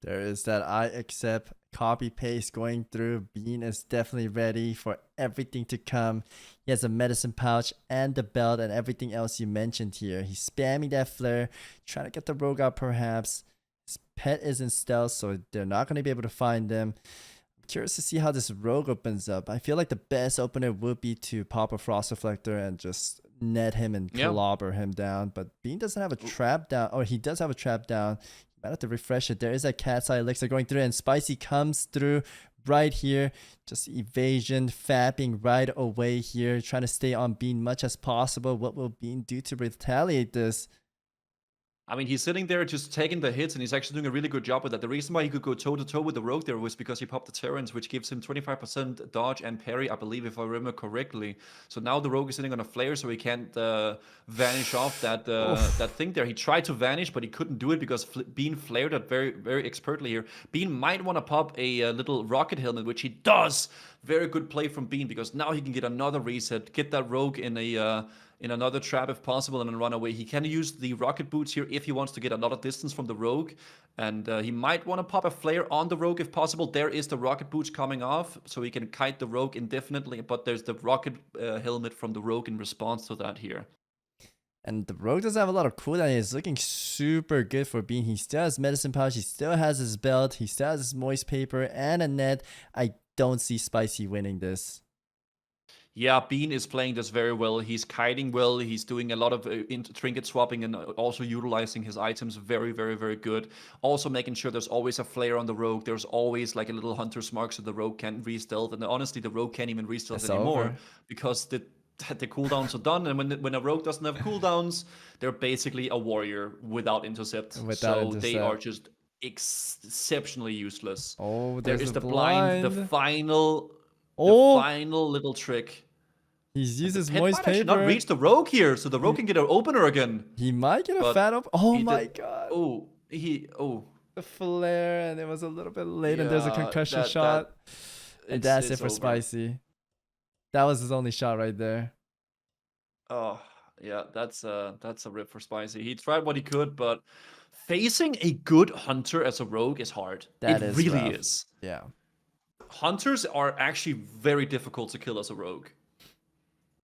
There is that I accept copy paste going through. Bean is definitely ready for everything to come. He has a medicine pouch and the belt and everything else you mentioned here. He's spamming that flare, trying to get the rogue out perhaps. His pet is in stealth, so they're not going to be able to find them. I'm curious to see how this rogue opens up. I feel like the best opener would be to pop a frost reflector and just net him and clobber him down. But Bean doesn't have a trap down. Or he does have a trap down. Might have to refresh it. There is a cat's eye elixir going through, and Spicy comes through right here. Just evasion, fapping right away here, trying to stay on Bean much as possible. What will Bean do to retaliate this? I mean, he's sitting there just taking the hits, and he's actually doing a really good job with that. The reason why he could go toe-to-toe with the Rogue there was because he popped the Terrans, which gives him 25% dodge and parry, I believe, if I remember correctly. So now the Rogue is sitting on a flare, so he can't vanish off that that thing there. He tried to vanish, but he couldn't do it because Bean flared it very, very expertly here. Bean might want to pop a little rocket helmet, which he does. Very good play from Bean, because now he can get another reset, get that Rogue in another trap if possible, and then run away. He can use the rocket boots here if he wants to get a lot of distance from the Rogue, and he might want to pop a flare on the Rogue if possible. There is the rocket boots coming off, so he can kite the Rogue indefinitely, but there's the rocket helmet from the Rogue in response to that here. And the Rogue doesn't have a lot of cooldown. He's looking super good for Bean. He still has medicine pouch, he still has his belt, he still has his moist paper and a net. I don't see Spicy winning this. Yeah, Bean is playing this very well. He's kiting well. He's doing a lot of trinket swapping and also utilizing his items very, very, very good. Also making sure there's always a flare on the Rogue. There's always like a little hunter's mark so the Rogue can't re-stealth. And honestly, the Rogue can't even re-stealth anymore because the cooldowns are done. And when a Rogue doesn't have cooldowns, they're basically a warrior without intercept. They are just exceptionally useless. Oh, there is the blind, the final little trick. He's used his moist moist paper. paper. Should not reach the Rogue here, so the Rogue can get an opener again. He might get a fat up. Oh my god. The flare, and it was a little bit late, and there's a concussion shot. And that's it for over. Spicy. That was his only shot right there. Oh, yeah, that's a rip for Spicy. He tried what he could, but facing a good hunter as a Rogue is hard. It really is. Yeah. Hunters are actually very difficult to kill as a Rogue.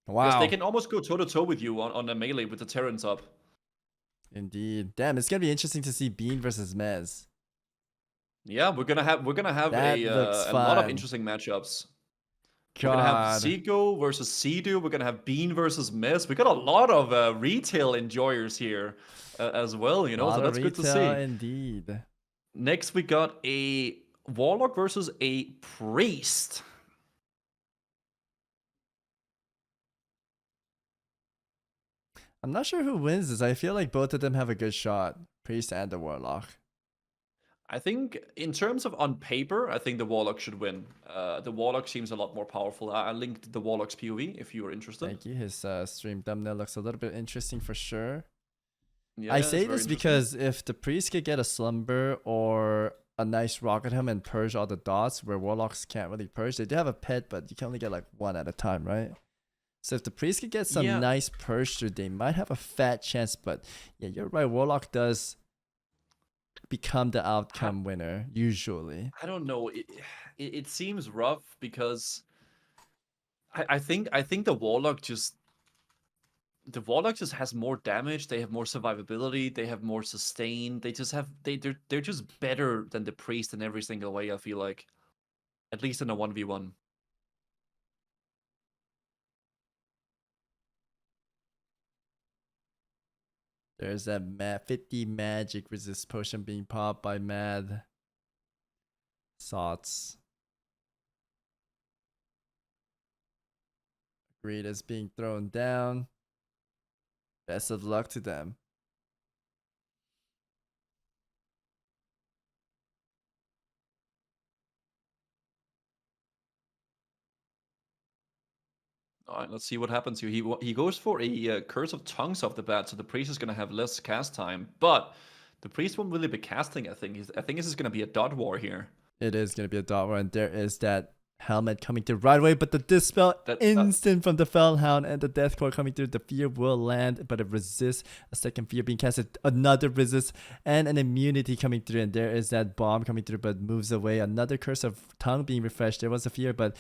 Wow. Because they can almost go toe-to-toe with you on a melee with the Terrans up. Indeed. Damn, it's gonna be interesting to see Bean versus Mez. Yeah, we're gonna have a lot of interesting matchups. We're gonna have Zico versus Sidu. We're gonna have Bean versus Mez. We got a lot of retail enjoyers here as well, you know, so that's good to see. Indeed. Next, we got a Warlock versus a Priest. I'm not sure who wins this. I feel like both of them have a good shot. Priest and the Warlock. I think in terms of on paper, I think the Warlock should win. The Warlock seems a lot more powerful. I linked the Warlock's POV if you are interested. Thank you. His stream thumbnail looks a little bit interesting for sure. Yeah, I say this because if the Priest could get a Slumber or a nice rocket him and purge all the dots where Warlocks can't really purge. They do have a pet, but you can only get like one at a time, right? So if the Priest could get some nice purge through, they might have a fat chance. But yeah, you're right. Warlock does become the outcome winner usually. I don't know. It seems rough because I think the Warlock just the Warlock just has more damage. They have more survivability. They have more sustain. They just have they're just better than the Priest in every single way. I feel like, at least in a 1v1. There's that 50 magic resist potion being popped by Mad Sots. Greed is being thrown down. Best of luck to them. All right, let's see what happens here. He goes for a Curse of Tongues off the bat, so the Priest is going to have less cast time. But the Priest won't really be casting, I think. I think this is going to be a dot war here. It is going to be a dot war, and there is that helmet coming through right away, but the Dispel instant from the Fellhound and the Deathcore coming through. The Fear will land, but it resists. A second Fear being casted, another resist, and an immunity coming through, and there is that bomb coming through, but moves away. Another Curse of Tongue being refreshed. There was a Fear, but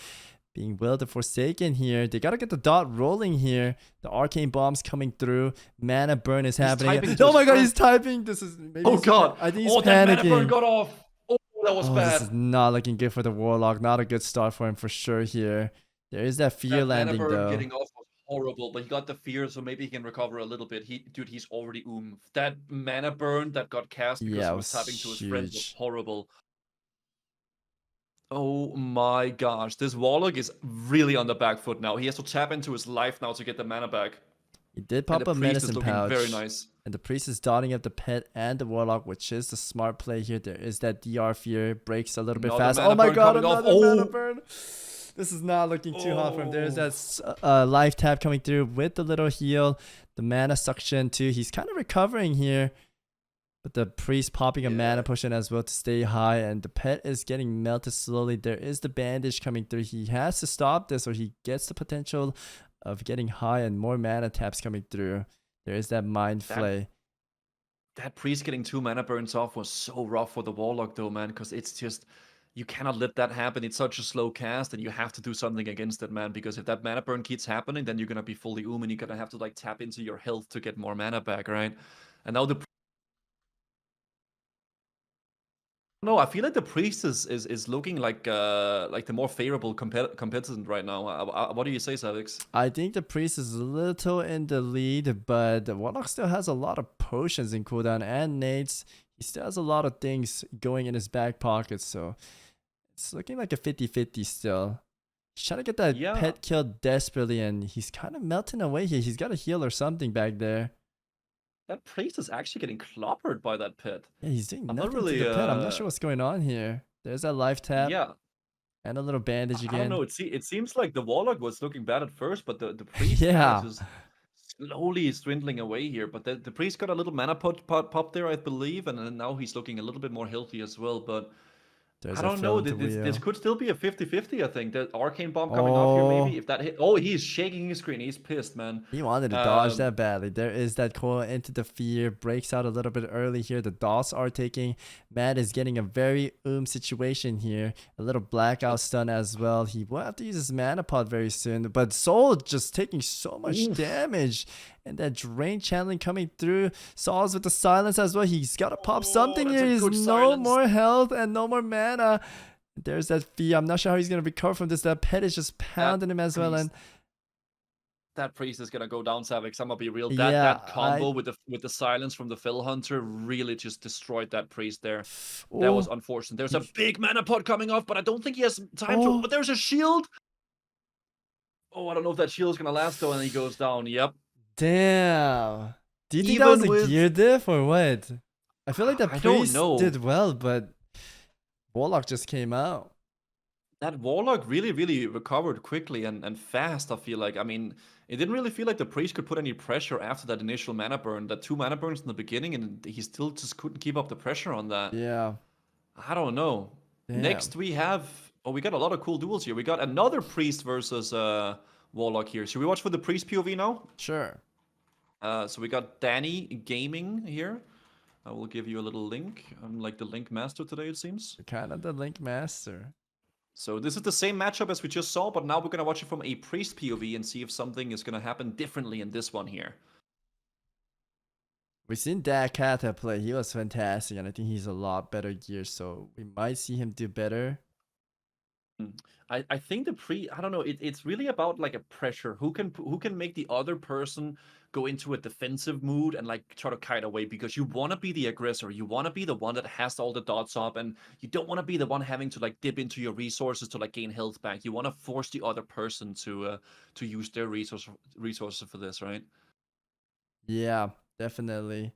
being willed to Forsaken here. They gotta get the dot rolling here. The Arcane Bombs coming through. Mana Burn is happening. Oh my god, he's typing! This is maybe oh god! I think he's panicking. That Mana Burn got off! Oh, that was bad. This is not looking good for the Warlock. Not a good start for him for sure here. There is that Fear landing Mana Burn though. Getting off was horrible, but he got the Fear, so maybe he can recover a little bit. He's already That Mana Burn that got cast because he was tapping to his friends was horrible. Oh my gosh, this Warlock is really on the back foot now. He has to tap into his life now to get the mana back. He did pop a medicine pouch. Very nice. And the Priest is dotting up the Pet and the Warlock, which is the smart play here. There is that DR Fear, breaks a little bit fast. Oh my god, another mana burn. This is not looking too hot for him. There's that life tap coming through with the little heal. The mana suction too. He's kind of recovering here. But the Priest popping a mana potion as well to stay high, and the Pet is getting melted slowly. There is the bandage coming through. He has to stop this or he gets the potential of getting high and more mana taps coming through. There is that Mind Flay. That Priest getting 2 mana burns off was so rough for the Warlock though, man, because it's just, you cannot let that happen. It's such a slow cast and you have to do something against it, man, because if that mana burn keeps happening, then you're going to be fully and you're going to have to like tap into your health to get more mana back, right? And now no, I feel like the Priest is looking like the more favorable competitor right now. What do you say, Savix? I think the Priest is a little in the lead, but the Warlock still has a lot of potions in cooldown and nades. He still has a lot of things going in his back pocket, so it's looking like a 50-50 still. He's trying to get that Pet killed desperately, and he's kind of melting away here. He's got a heal or something back there. That Priest is actually getting clobbered by that Pet. Yeah, he's doing nothing to the Pet. I'm not sure what's going on here. There's that life tap. Yeah. And a little bandage again. I don't know. It seems like the Warlock was looking bad at first, but the Priest is just slowly dwindling away here. But the Priest got a little mana pop there, I believe, and then now he's looking a little bit more healthy as well. But I don't know. This could still be a 50-50, I think. That Arcane Bomb coming off here, maybe. If that hit. Oh, he's shaking his screen. He's pissed, man. He wanted to dodge that badly. There is that coil into the Fear. Breaks out a little bit early here. The dots are taking. Matt is getting a very situation here. A little blackout stun as well. He will have to use his mana pot very soon. But Soul just taking so much damage. And that drain channeling coming through. Saws with the silence as well. He's got to pop something here. He's no more health and no more mana. There's that Fear. I'm not sure how he's going to recover from this. That Pet is just pounding him as well. And that Priest is going to go down, Savix. I'm going to be real. That combo with the silence from the Fell Hunter really just destroyed that Priest there. That was unfortunate. There's a big mana pot coming off, but I don't think he has time to. But there's a shield. Oh, I don't know if that shield is going to last though. And he goes down. Yep. Damn. Do you think that was a gear diff or what? I feel like that Priest did well, but Warlock just came out. That Warlock really, really recovered quickly and fast, I feel like. I mean, it didn't really feel like the Priest could put any pressure after that initial mana burn. That 2 mana burns in the beginning, and he still just couldn't keep up the pressure on that. Yeah. I don't know. Damn. Next we have... Oh, we got a lot of cool duels here. We got another Priest versus Warlock here. Should we watch for the Priest POV now? Sure. So we got Danny Gaming here. I will give you a little link. I'm like the link master today, it seems. You're kind of the link master. So this is the same matchup as we just saw, but now we're going to watch it from a priest POV and see if something is going to happen differently in this one here. We've seen Dakata play. He was fantastic, and I think he's a lot better gear, so we might see him do better. I think I don't know, it's really about like a pressure. Who can make the other person go into a defensive mood and like try to kite away, because you want to be the aggressor. You want to be the one that has all the dots up, and you don't want to be the one having to like dip into your resources to like gain health back. You want to force the other person to use their resources for this, right? Yeah, definitely.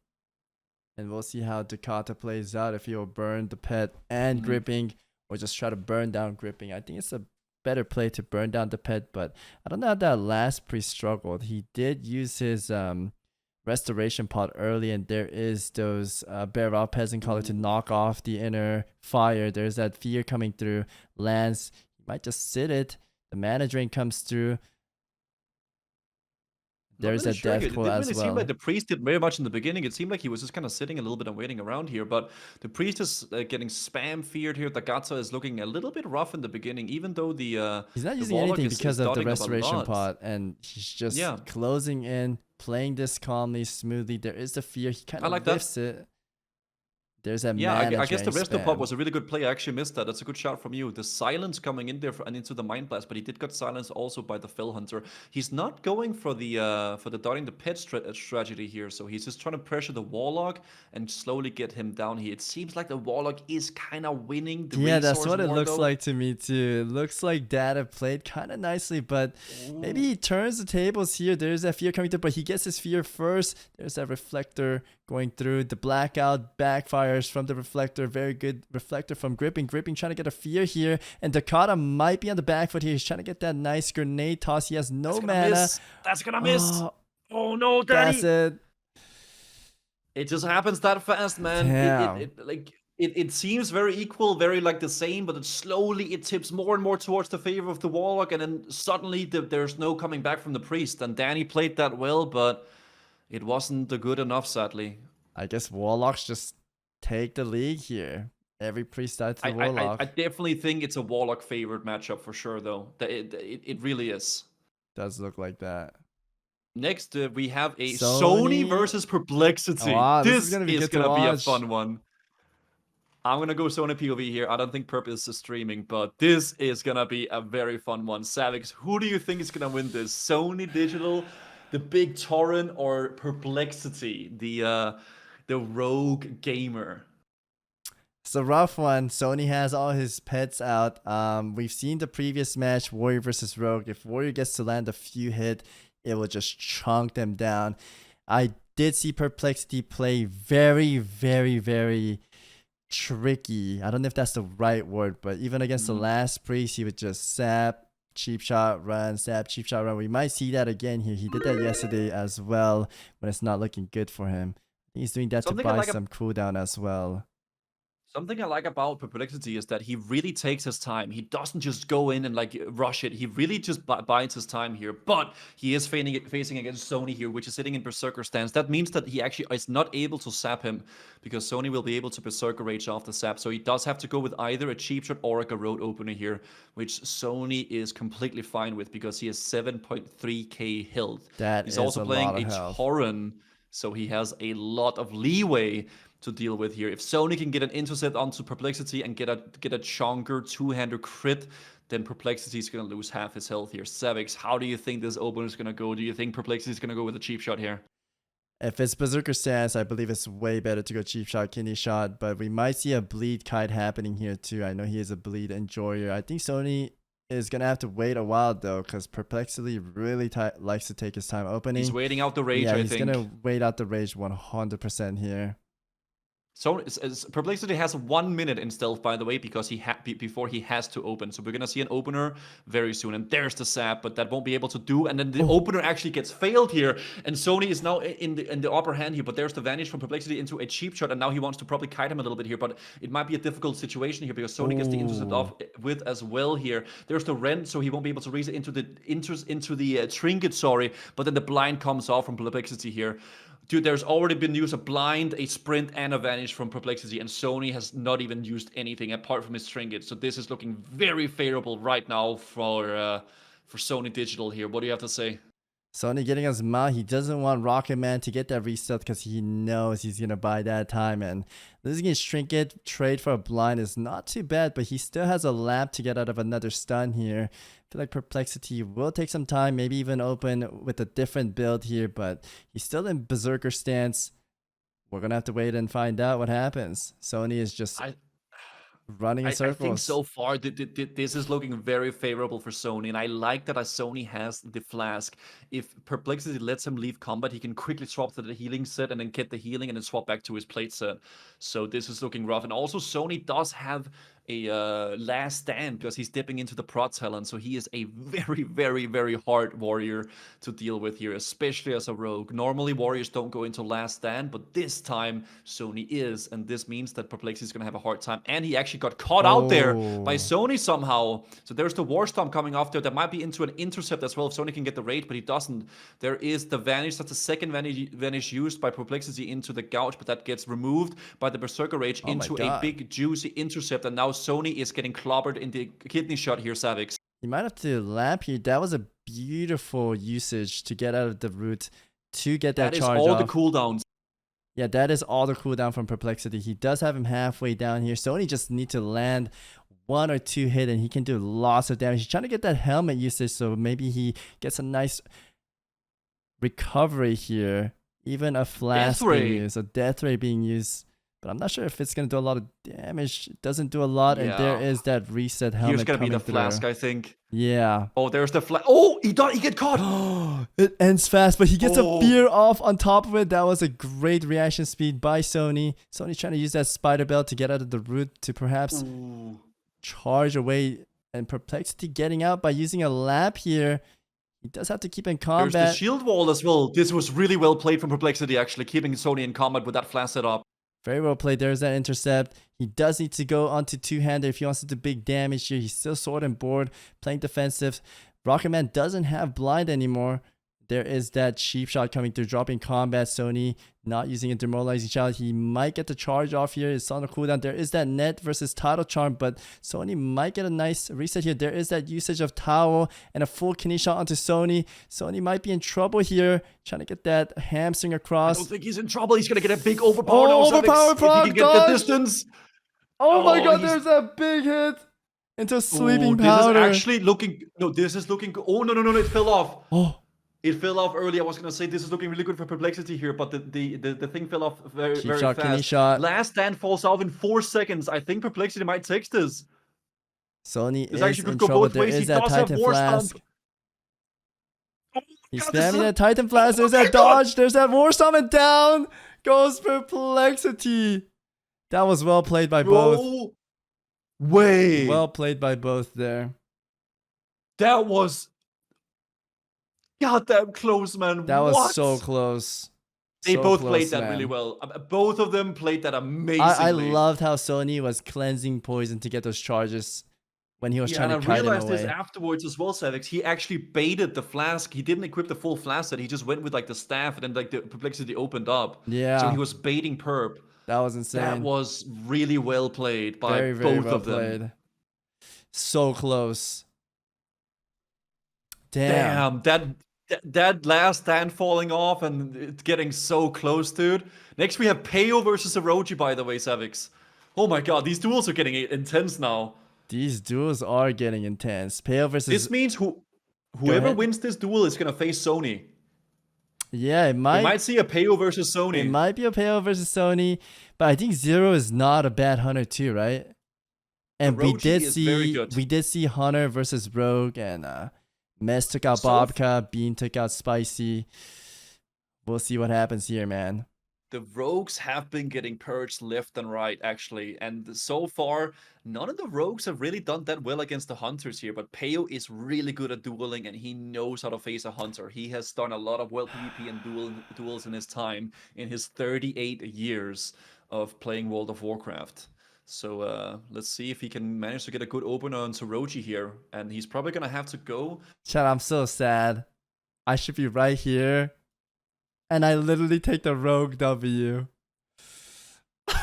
And we'll see how Dakata plays out, if he'll burn the pet and gripping, or just try to burn down gripping. I think it's a better play to burn down the pet, but I don't know how that last priest struggled. He did use his restoration pot early, and there is those Bear Peasant Collar to knock off the inner fire. There's that fear coming through. Lance, he might just sit it. The mana drain comes through. There's really a death pool as It didn't really well. seem like the priest did very much in the beginning. It seemed like he was just kind of sitting a little bit and waiting around here. But the priest is getting spam feared here. The Gatsa is looking a little bit rough in the beginning, even though the he's not the using Warlock anything is because of the dotting up a restoration lot. pot, and he's just closing in, playing this calmly, smoothly. There is the fear. He kind I of like that. lifts it. There's a Yeah, mana I guess the drain resto pop spam. was a really good play. I actually missed that. That's a good shot from you. The silence coming in there and into the Mind Blast, but he did get silenced also by the Fell Hunter. He's not going for the dotting the pet strategy here, so he's just trying to pressure the Warlock and slowly get him down here. It seems like the Warlock is kind of winning the Yeah, that's resource what it war, looks though. like to me too. It looks like Data played kind of nicely, but maybe he turns the tables here. There's that fear coming through, but he gets his fear first. There's that reflector going through. The blackout backfires from the reflector. Very good reflector from Gripping. Gripping trying to get a fear here, and Dakata might be on the back foot here. He's trying to get that nice grenade toss. He has no mana. That's gonna miss. Oh no, Daddy. That's it. It just happens that fast, man. Damn. It seems very equal, very like the same, but slowly it tips more and more towards the favor of the Warlock, and then suddenly there's no coming back from the Priest. And Danny played that well, but it wasn't good enough, sadly. I guess Warlocks just take the league here. Every priest died to the Warlock. I definitely think it's a Warlock favored matchup for sure, though. It really is. Does look like that. Next, we have a Sony versus Perplexity. Oh, wow, this is gonna be be good to a watch. fun one. I'm gonna go Sony POV here. I don't think Perp is streaming, but this is gonna be a very fun one. Savix, who do you think is gonna win this? Sony Digital, the big Torrent, or Perplexity, the rogue gamer? It's a rough one. Sony has all his pets out. We've seen the previous match, Warrior versus Rogue. If Warrior gets to land a few hits, it will just chunk them down. I did see Perplexity play very, very, very tricky. I don't know if that's the right word, but even against the last priest, he would just sap, cheap shot, run, sap, cheap shot, run. We might see that again here. He did that yesterday as well, when it's not looking good for him. He's doing that to buy some cooldown as well. Something I like about Perplexity is that he really takes his time. He doesn't just go in and like rush it. He really just bides his time here. But he is facing against Sony here, which is sitting in Berserker stance. That means that he actually is not able to sap him, because Sony will be able to Berserker Rage off the sap. So he does have to go with either a cheap shot or a Garrote opener here, which Sony is completely fine with, because he has 7.3k health. He's also playing a Torrent, so he has a lot of leeway to deal with here. If Sony can get an intercept onto Perplexity and get a chonker two-hander crit, then Perplexity is going to lose half his health here. Savix, how do you think this opener is going to go? Do you think Perplexity is going to go with a cheap shot here? If it's Berserker stance, I believe it's way better to go cheap shot, kidney shot, but we might see a bleed kite happening here too. I know he is a bleed enjoyer. I think Sony is going to have to wait a while though, because Perplexity really likes to take his time opening. He's waiting out the rage, I think. He's going to wait out the rage 100% here. So Perplexity has 1 minute in stealth, by the way, because before he has to open. So we're gonna see an opener very soon, and there's the sap, but that won't be able to do. And then the opener actually gets failed here, and Sony is now in the upper hand here. But there's the vanish from Perplexity into a cheap shot, and now he wants to probably kite him a little bit here. But it might be a difficult situation here, because Sony gets the intercept off with as well here. There's the rend, so he won't be able to raise it into the trinket. Sorry, but then the blind comes off from Perplexity here. Dude, there's already been used a blind, a sprint, and a vanish from Perplexity, and Sony has not even used anything apart from his trinket. So this is looking very favorable right now for Sony Digital here. What do you have to say? Sony getting us Ma. He doesn't want Rocket Man to get that reset because he knows he's gonna buy that time. And losing his trinket trade for a blind is not too bad, but he still has a lamp to get out of another stun here. I feel like Perplexity will take some time, maybe even open with a different build here, but he's still in Berserker stance. We're gonna have to wait and find out what happens. Sony is just running in circles. I think so far this is looking very favorable for Sony, and I like that Sony has the flask. If Perplexity lets him leave combat, he can quickly swap to the healing set and then get the healing and then swap back to his plate set. So this is looking rough. And also Sony does have a last stand because he's dipping into the prot talent, so he is a very, very, very hard warrior to deal with here, especially as a rogue. Normally warriors don't go into last stand, but this time Sony is, and this means that Perplexity is going to have a hard time. And he actually got caught out there by Sony somehow. So there's the War Storm coming off there. That might be into an intercept as well if Sony can get the raid, but he doesn't. There is the vanish. That's the second vanish used by Perplexity into the gouge, but that gets removed by the Berserker Rage into a big juicy intercept, and now Sony is getting clobbered in the kidney shot here, Savix. You might have to lamp here. That was a beautiful usage to get out of the root to get that charge off. That is all the cooldowns. Yeah, that is all the cooldown from Perplexity. He does have him halfway down here. Sony just need to land 1 or 2 hit and he can do lots of damage. He's trying to get that helmet usage, so maybe he gets a nice recovery here. Even a flash being used, a death ray being used. But I'm not sure if it's going to do a lot of damage. It doesn't do a lot, and there is that reset helmet. Here's going to be the flask, I think. Yeah. Oh, there's the flask. Oh, he get caught. It ends fast, but he gets a fear off on top of it. That was a great reaction speed by Sony. Sony's trying to use that spider belt to get out of the root to perhaps charge away. And Perplexity getting out by using a lamp here. He does have to keep in combat. There's the shield wall as well. This was really well played from Perplexity, actually, keeping Sony in combat with that flash set up. Very well played. There's that intercept. He does need to go onto two-hander if he wants to do big damage here. He's still sword and board, playing defensive. Rocketman doesn't have blind anymore. There is that cheap shot coming through, dropping combat. Sony not using a demoralizing shot. He might get the charge off here. It's on the cooldown. There is that net versus title charm, but Sony might get a nice reset here. There is that usage of towel and a full kidney shot onto Sony. Sony might be in trouble here, trying to get that hamstring across. I don't think he's in trouble. He's going to get a big overpower. Overpower proc, if he can get the distance. Oh my god, there's that big hit into sleeping powder. This is actually looking... No, this is looking... Oh, no, it fell off. It fell off early. I was going to say this is looking really good for Perplexity here, but the thing fell off very fast. Kidney shot. Last stand falls off in 4 seconds. I think Perplexity might take this. Sony this is actually in could go trouble. both There ways. is He that does have Titan War Flask. Stomp. He's spamming that Titan Flask. There's that dodge. There's that War Stomp, and down goes Perplexity. That was well played by both. Way. Well played by both there. That was goddamn close, man. That was so close. They So both close, played that man. really well. Both of them played that amazingly. I loved how Sony was cleansing poison to get those charges when he was trying to kite him away. I realized this afterwards as well, Savix. He actually baited the flask. He didn't equip the full flask set. He just went with like the staff, and then like the Perplexity opened up. Yeah. So he was baiting Perp. That was insane. That was really well played by both well of them. played. So close. Damn. That last stand falling off and it getting so close, dude. Next we have Peo versus Orochi, by the way, Savix. Oh my god, these duels are getting intense now. These duels are getting intense. Peo versus... This means whoever wins this duel is gonna face Sony. Yeah, it might... We might see a Peo versus Sony. It might be a Peo versus Sony, but I think Zero is not a bad hunter too, right? And we did see Hunter versus Rogue, and Mess took out Bobka, Bean took out Spicy. We'll see what happens here, man. The Rogues have been getting purged left and right, actually. And so far, none of the Rogues have really done that well against the Hunters here. But Peo is really good at dueling, and he knows how to face a Hunter. He has done a lot of well PvP and duels in his time, in his 38 years of playing World of Warcraft. So let's see if he can manage to get a good opener on Soroji here. And he's probably going to have to go. Chat, I'm so sad. I should be right here. And I literally take the rogue W.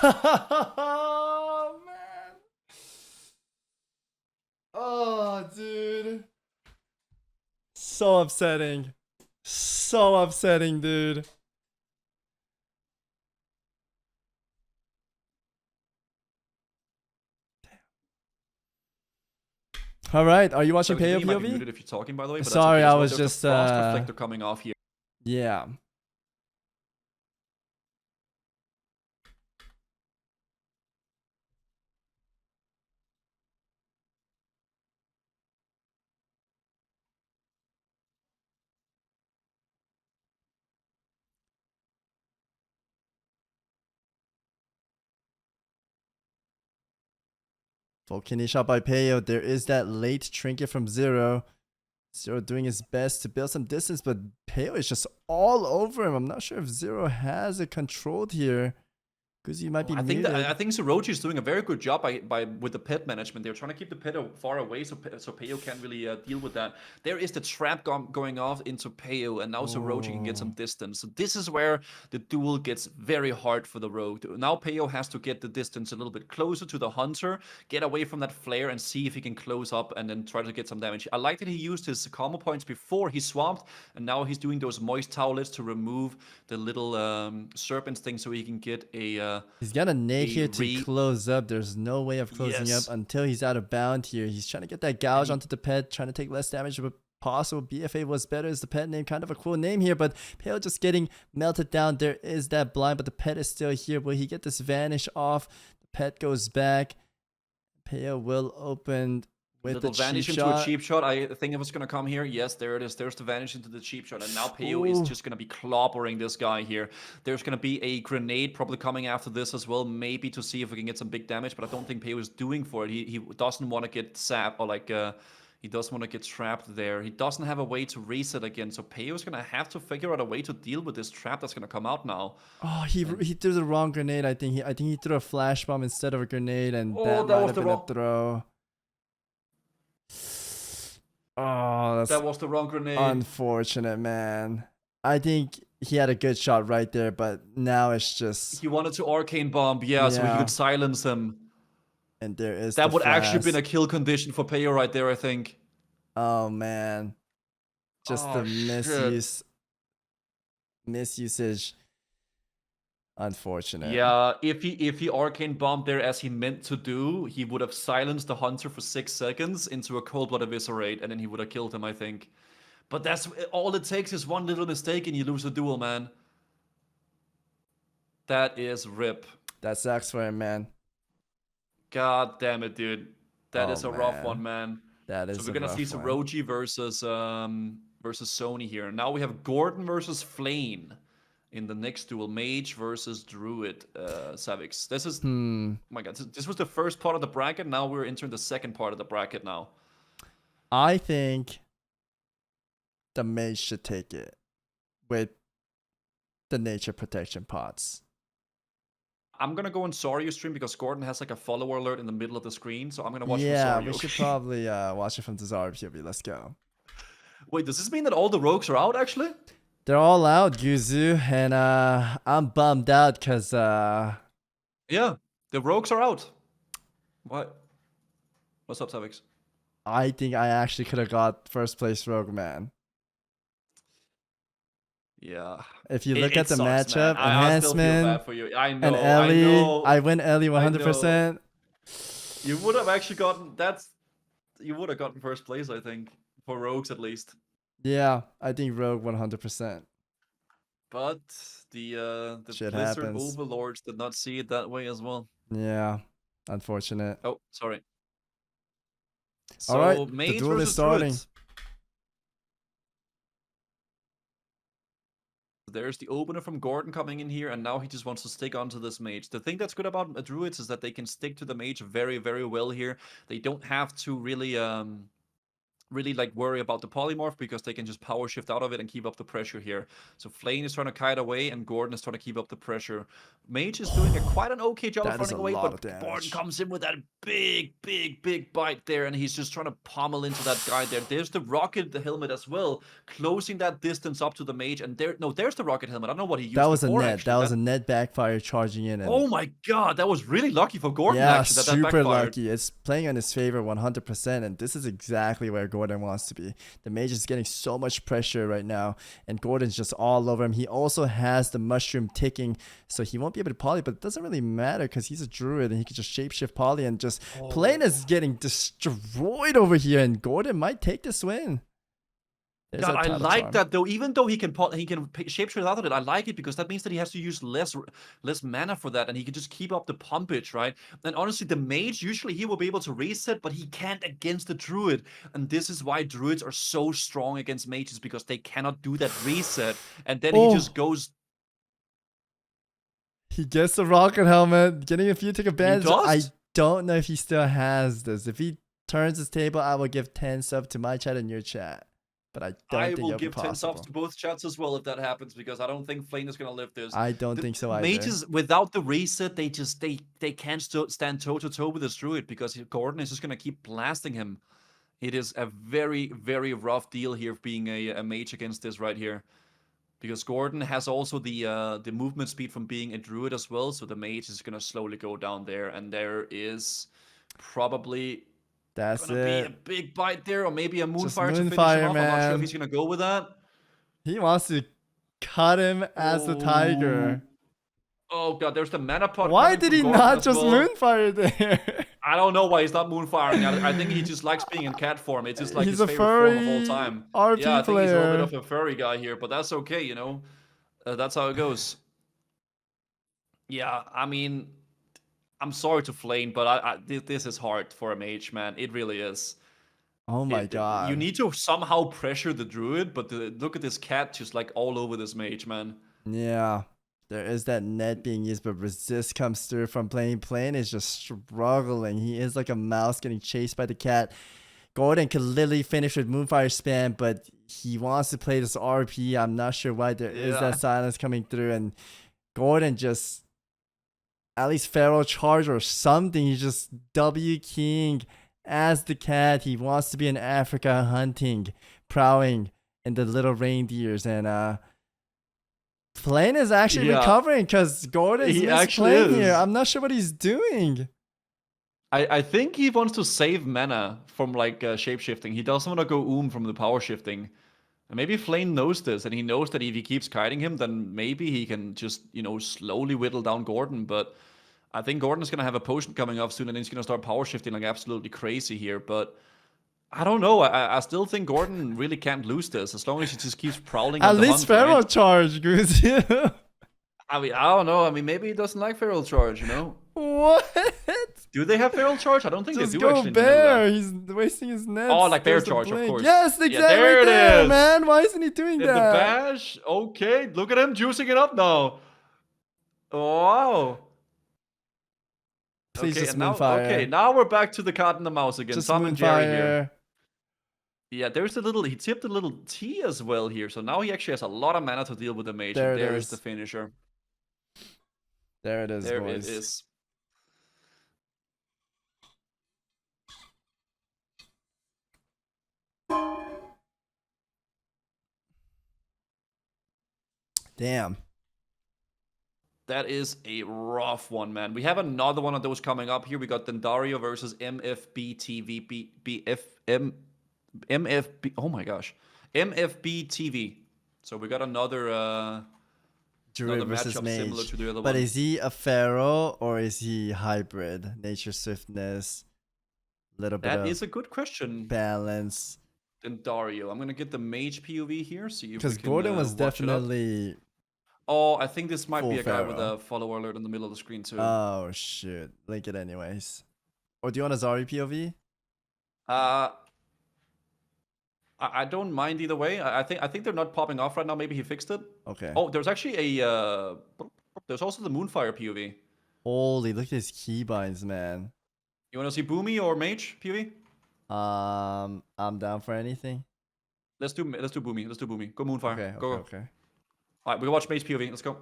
Oh, man. Oh, dude. So upsetting. So upsetting, dude. All right, are you watching So Payo you might be POV? muted if you're talking, by the way. But Sorry, that's okay. I As well, was there's the just frost reflector coming off here. Yeah. Volcanic shot by Payo. There is that late trinket from Zero. Zero doing his best to build some distance, but Payo is just all over him. I'm not sure if Zero has it controlled here. Guzu might be I think muted. I think Sorochi is doing a very good job by with the pet management. They're trying to keep the pet far away, so Payo can't really deal with that. There is the trap going off into Payo, and now Sorochi can get some distance. So this is where the duel gets very hard for the rogue. Now Payo has to get the distance a little bit closer to the hunter, get away from that flare, and see if he can close up and then try to get some damage. I like that he used his combo points before he swamped, and now he's doing those moist towelets to remove the little serpents thing, so he can get a. He's got a nade here to close up. There's no way of closing up until he's out of bound here. He's trying to get that gouge onto the pet, trying to take less damage, but possible. BFA was better is the pet name. Kind of a cool name here, but Payo just getting melted down. There is that blind, but the pet is still here. Will he get this vanish off? The pet goes back. Payo will open with little the vanish cheap into shot. a cheap shot. I think it was going to come here. Yes, there it is. There's the vanish into the cheap shot. And now Payo is just going to be clobbering this guy here. There's going to be a grenade probably coming after this as well. Maybe to see if we can get some big damage. But I don't think Payo is doing for it. He doesn't want to get zapped or like... he doesn't want to get trapped there. He doesn't have a way to reset again. So Payo is going to have to figure out a way to deal with this trap that's going to come out now. Oh, he threw the wrong grenade. I think he threw a flash bomb instead of a grenade, and that might have been a throw. Oh, that was the wrong grenade. Unfortunate, man. I think he had a good shot right there, but now it's just... He wanted to arcane bomb, yeah. So he could silence him. And there is that would actually been a kill condition for Payo right there, I think. Oh, man. Just the misusage. Unfortunate. Yeah, if he arcane bombed there as he meant to do, he would have silenced the hunter for 6 seconds into a cold blood eviscerate, and then he would have killed him, I think. But that's all it takes is one little mistake and you lose the duel, man. That is rip. That sucks for him, man. God damn it, dude. That is a rough one, man. That is. So we're gonna see Sorochi versus Sony here. Now we have Gordon versus Flame. In the next duel, Mage versus Druid, Savix. This is, oh my god, this was the first part of the bracket. Now we're entering the second part of the bracket now. I think the Mage should take it with the nature protection pots. I'm gonna go on Soryu stream because Gordon has like a follower alert in the middle of the screen, so I'm gonna watch. Yeah, we should probably watch it from the Zarya POV. Let's go. Wait, does this mean that all the rogues are out actually? They're all out, Guzu, and I'm bummed out because yeah, the rogues are out. What? What's up, Savix? I think I actually could have got first place rogue, man. Yeah. If you look at the sucks, matchup, enhancement, I still feel bad for you. I know, and Ellie, I know. I win Ellie 100%. You would have actually gotten you would have gotten first place, I think, for rogues at least. Yeah, I think rogue 100%. But the Shit Blizzard happens. overlords did not see it that way as well. Yeah, unfortunate. Oh, sorry. So, all right, Mage the duel is versus starting. Druid. There's the opener from Gordon coming in here, and now he just wants to stick onto this mage. The thing that's good about Druids is that they can stick to the mage very, very well here. They don't have to really really like worry about the polymorph because they can just power shift out of it and keep up the pressure here. So Flame is trying to kite away and Gordon is trying to keep up the pressure. Mage is doing quite an okay job of That is running a away, lot but of damage. Gordon comes in with that big bite there, and he's just trying to pummel into that guy there. There's the rocket, the helmet as well, closing that distance up to the mage. And there's the rocket helmet. I don't know what he used That was before, a net. actually. That was a net backfire charging in. And Oh my god, that was really lucky for Gordon, yeah, actually, that super backfired. lucky. It's playing in his favor 100%, and this is exactly where Gordon wants to be. The mage is getting so much pressure right now, and Gordon's just all over him. He also has the mushroom ticking, so he won't be able to poly, but it doesn't really matter because he's a druid and he can just shapeshift poly and just Plane is getting destroyed over here, and Gordon might take this win. There's God, that I title like charm. that though. Even though he can shapeshift out of it, I like it because that means that he has to use less mana for that, and he can just keep up the pumpage, right? And honestly, the mage usually he will be able to reset, but he can't against the druid, and this is why druids are so strong against mages because they cannot do that reset, and then he just goes. He gets the rocket helmet, getting a few take advantage. does? I don't know if he still has this. If he turns his table, I will give 10 sub to my chat and your chat. But I don't I think will it'll be give 10 possible. subs to both chats as well if that happens, because I don't think Flame is gonna live this. I don't think so either. Mages without the reset, they can't stand toe to toe with this druid because Gordon is just gonna keep blasting him. It is a very, very rough deal here of being a mage against this right here, because Gordon has also the movement speed from being a druid as well. So the mage is gonna slowly go down there, and there is probably That's gonna be a it. big bite there, or maybe a Just moonfire to finish Moonfire, him off. I'm not sure if man. he's gonna go with that. He wants to cut him as the tiger. Oh god, there's the mana pot. Why coming did from he Gordon not as just well. Moonfire there? I don't know why he's not moonfiring. I think he just likes being in cat form. It's just like He's his a favorite form of all furry time. RP Yeah, I think he's a little player. bit of a furry guy here, but that's okay, you know. That's how it goes. Yeah, I mean, I'm sorry to Flame, but this is hard for a mage, man. It really is. Oh my god. You need to somehow pressure the druid, but look at this cat just like all over this mage, man. Yeah. There is that net being used, but resist comes through from Plane. Plane is just struggling. He is like a mouse getting chased by the cat. Gordon could literally finish with Moonfire spam, but he wants to play this RP. I'm not sure why there is that silence coming through, and Gordon just at least feral charge or something. He's just W King as the cat. He wants to be in Africa hunting, prowling in the little reindeers, and Plane is actually recovering because Gordon's misplaying here. I'm not sure what he's doing. I think he wants to save mana from like shapeshifting. He doesn't want to go from the power shifting. And maybe Flame knows this, and he knows that if he keeps kiting him, then maybe he can just, you know, slowly whittle down Gordon. But I think Gordon is going to have a potion coming up soon, and he's going to start power shifting like absolutely crazy here. But I don't know. I still think Gordon really can't lose this as long as he just keeps prowling. At least feral charge, Guzu. I mean, I don't know. I mean, maybe he doesn't like feral charge, you know? What? Do they have feral charge? I don't think Just they do go actually. bear. He's wasting his nets. Oh, like bear There's the charge, of blink. course. Yes, exactly. Yeah, there right it there, is. man. Why isn't he doing Did that? the bash? Okay, look at him juicing it up now. Wow. Please okay, just now, Moonfire. okay, now we're back to the cat and the mouse again. Just Tom and Jerry here. Moonfire. Yeah, there's a little. He tipped a little T as well here, so now he actually has a lot of mana to deal with the mage. There and it there is. is the finisher. There it is, There boys. it is. Damn. That is a rough one, man. We have another one of those coming up here. We got Dendario versus MFB. Oh my gosh, MFB TV. So we got another Druid another versus matchup mage. similar to the other But one. is he a feral or is he hybrid? Nature swiftness, little bit That of is a good question. balance. Dendario. I'm gonna get the mage POV here. See if we Because can, Gordon was watch it up. definitely. Oh, I think this might full be a guy with feral. a follower alert in the middle of the screen too. Oh shoot! Link it anyways. Or do you want a Zari POV? I don't mind either way. I think they're not popping off right now. Maybe he fixed it. Okay. Oh, there's actually a there's also the Moonfire POV. Holy, look at his keybinds, man. You want to see Boomy or Mage POV? I'm down for anything. Let's do Boomy. Let's do Boomy. Go Moonfire. Okay, Go. okay. All right, we watch Mage POV. Let's go.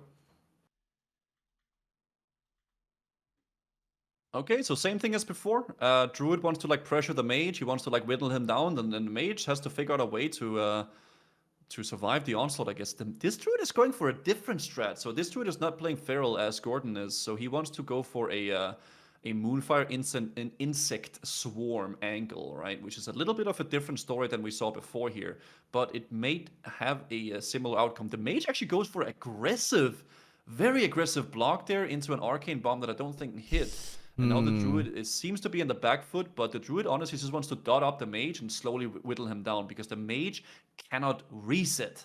Okay, so same thing as before. Druid wants to like pressure the mage. He wants to like whittle him down, and then the mage has to figure out a way to survive the onslaught. I guess this druid is going for a different strat. So this druid is not playing feral as Gordon is. So he wants to go for a Moonfire insect swarm angle, right? Which is a little bit of a different story than we saw before here, but it may have a similar outcome. The mage actually goes for aggressive, very aggressive block there into an arcane bomb that I don't think hit. And now the druid seems to be in the back foot, but the druid honestly just wants to dot up the mage and slowly whittle him down because the mage cannot reset.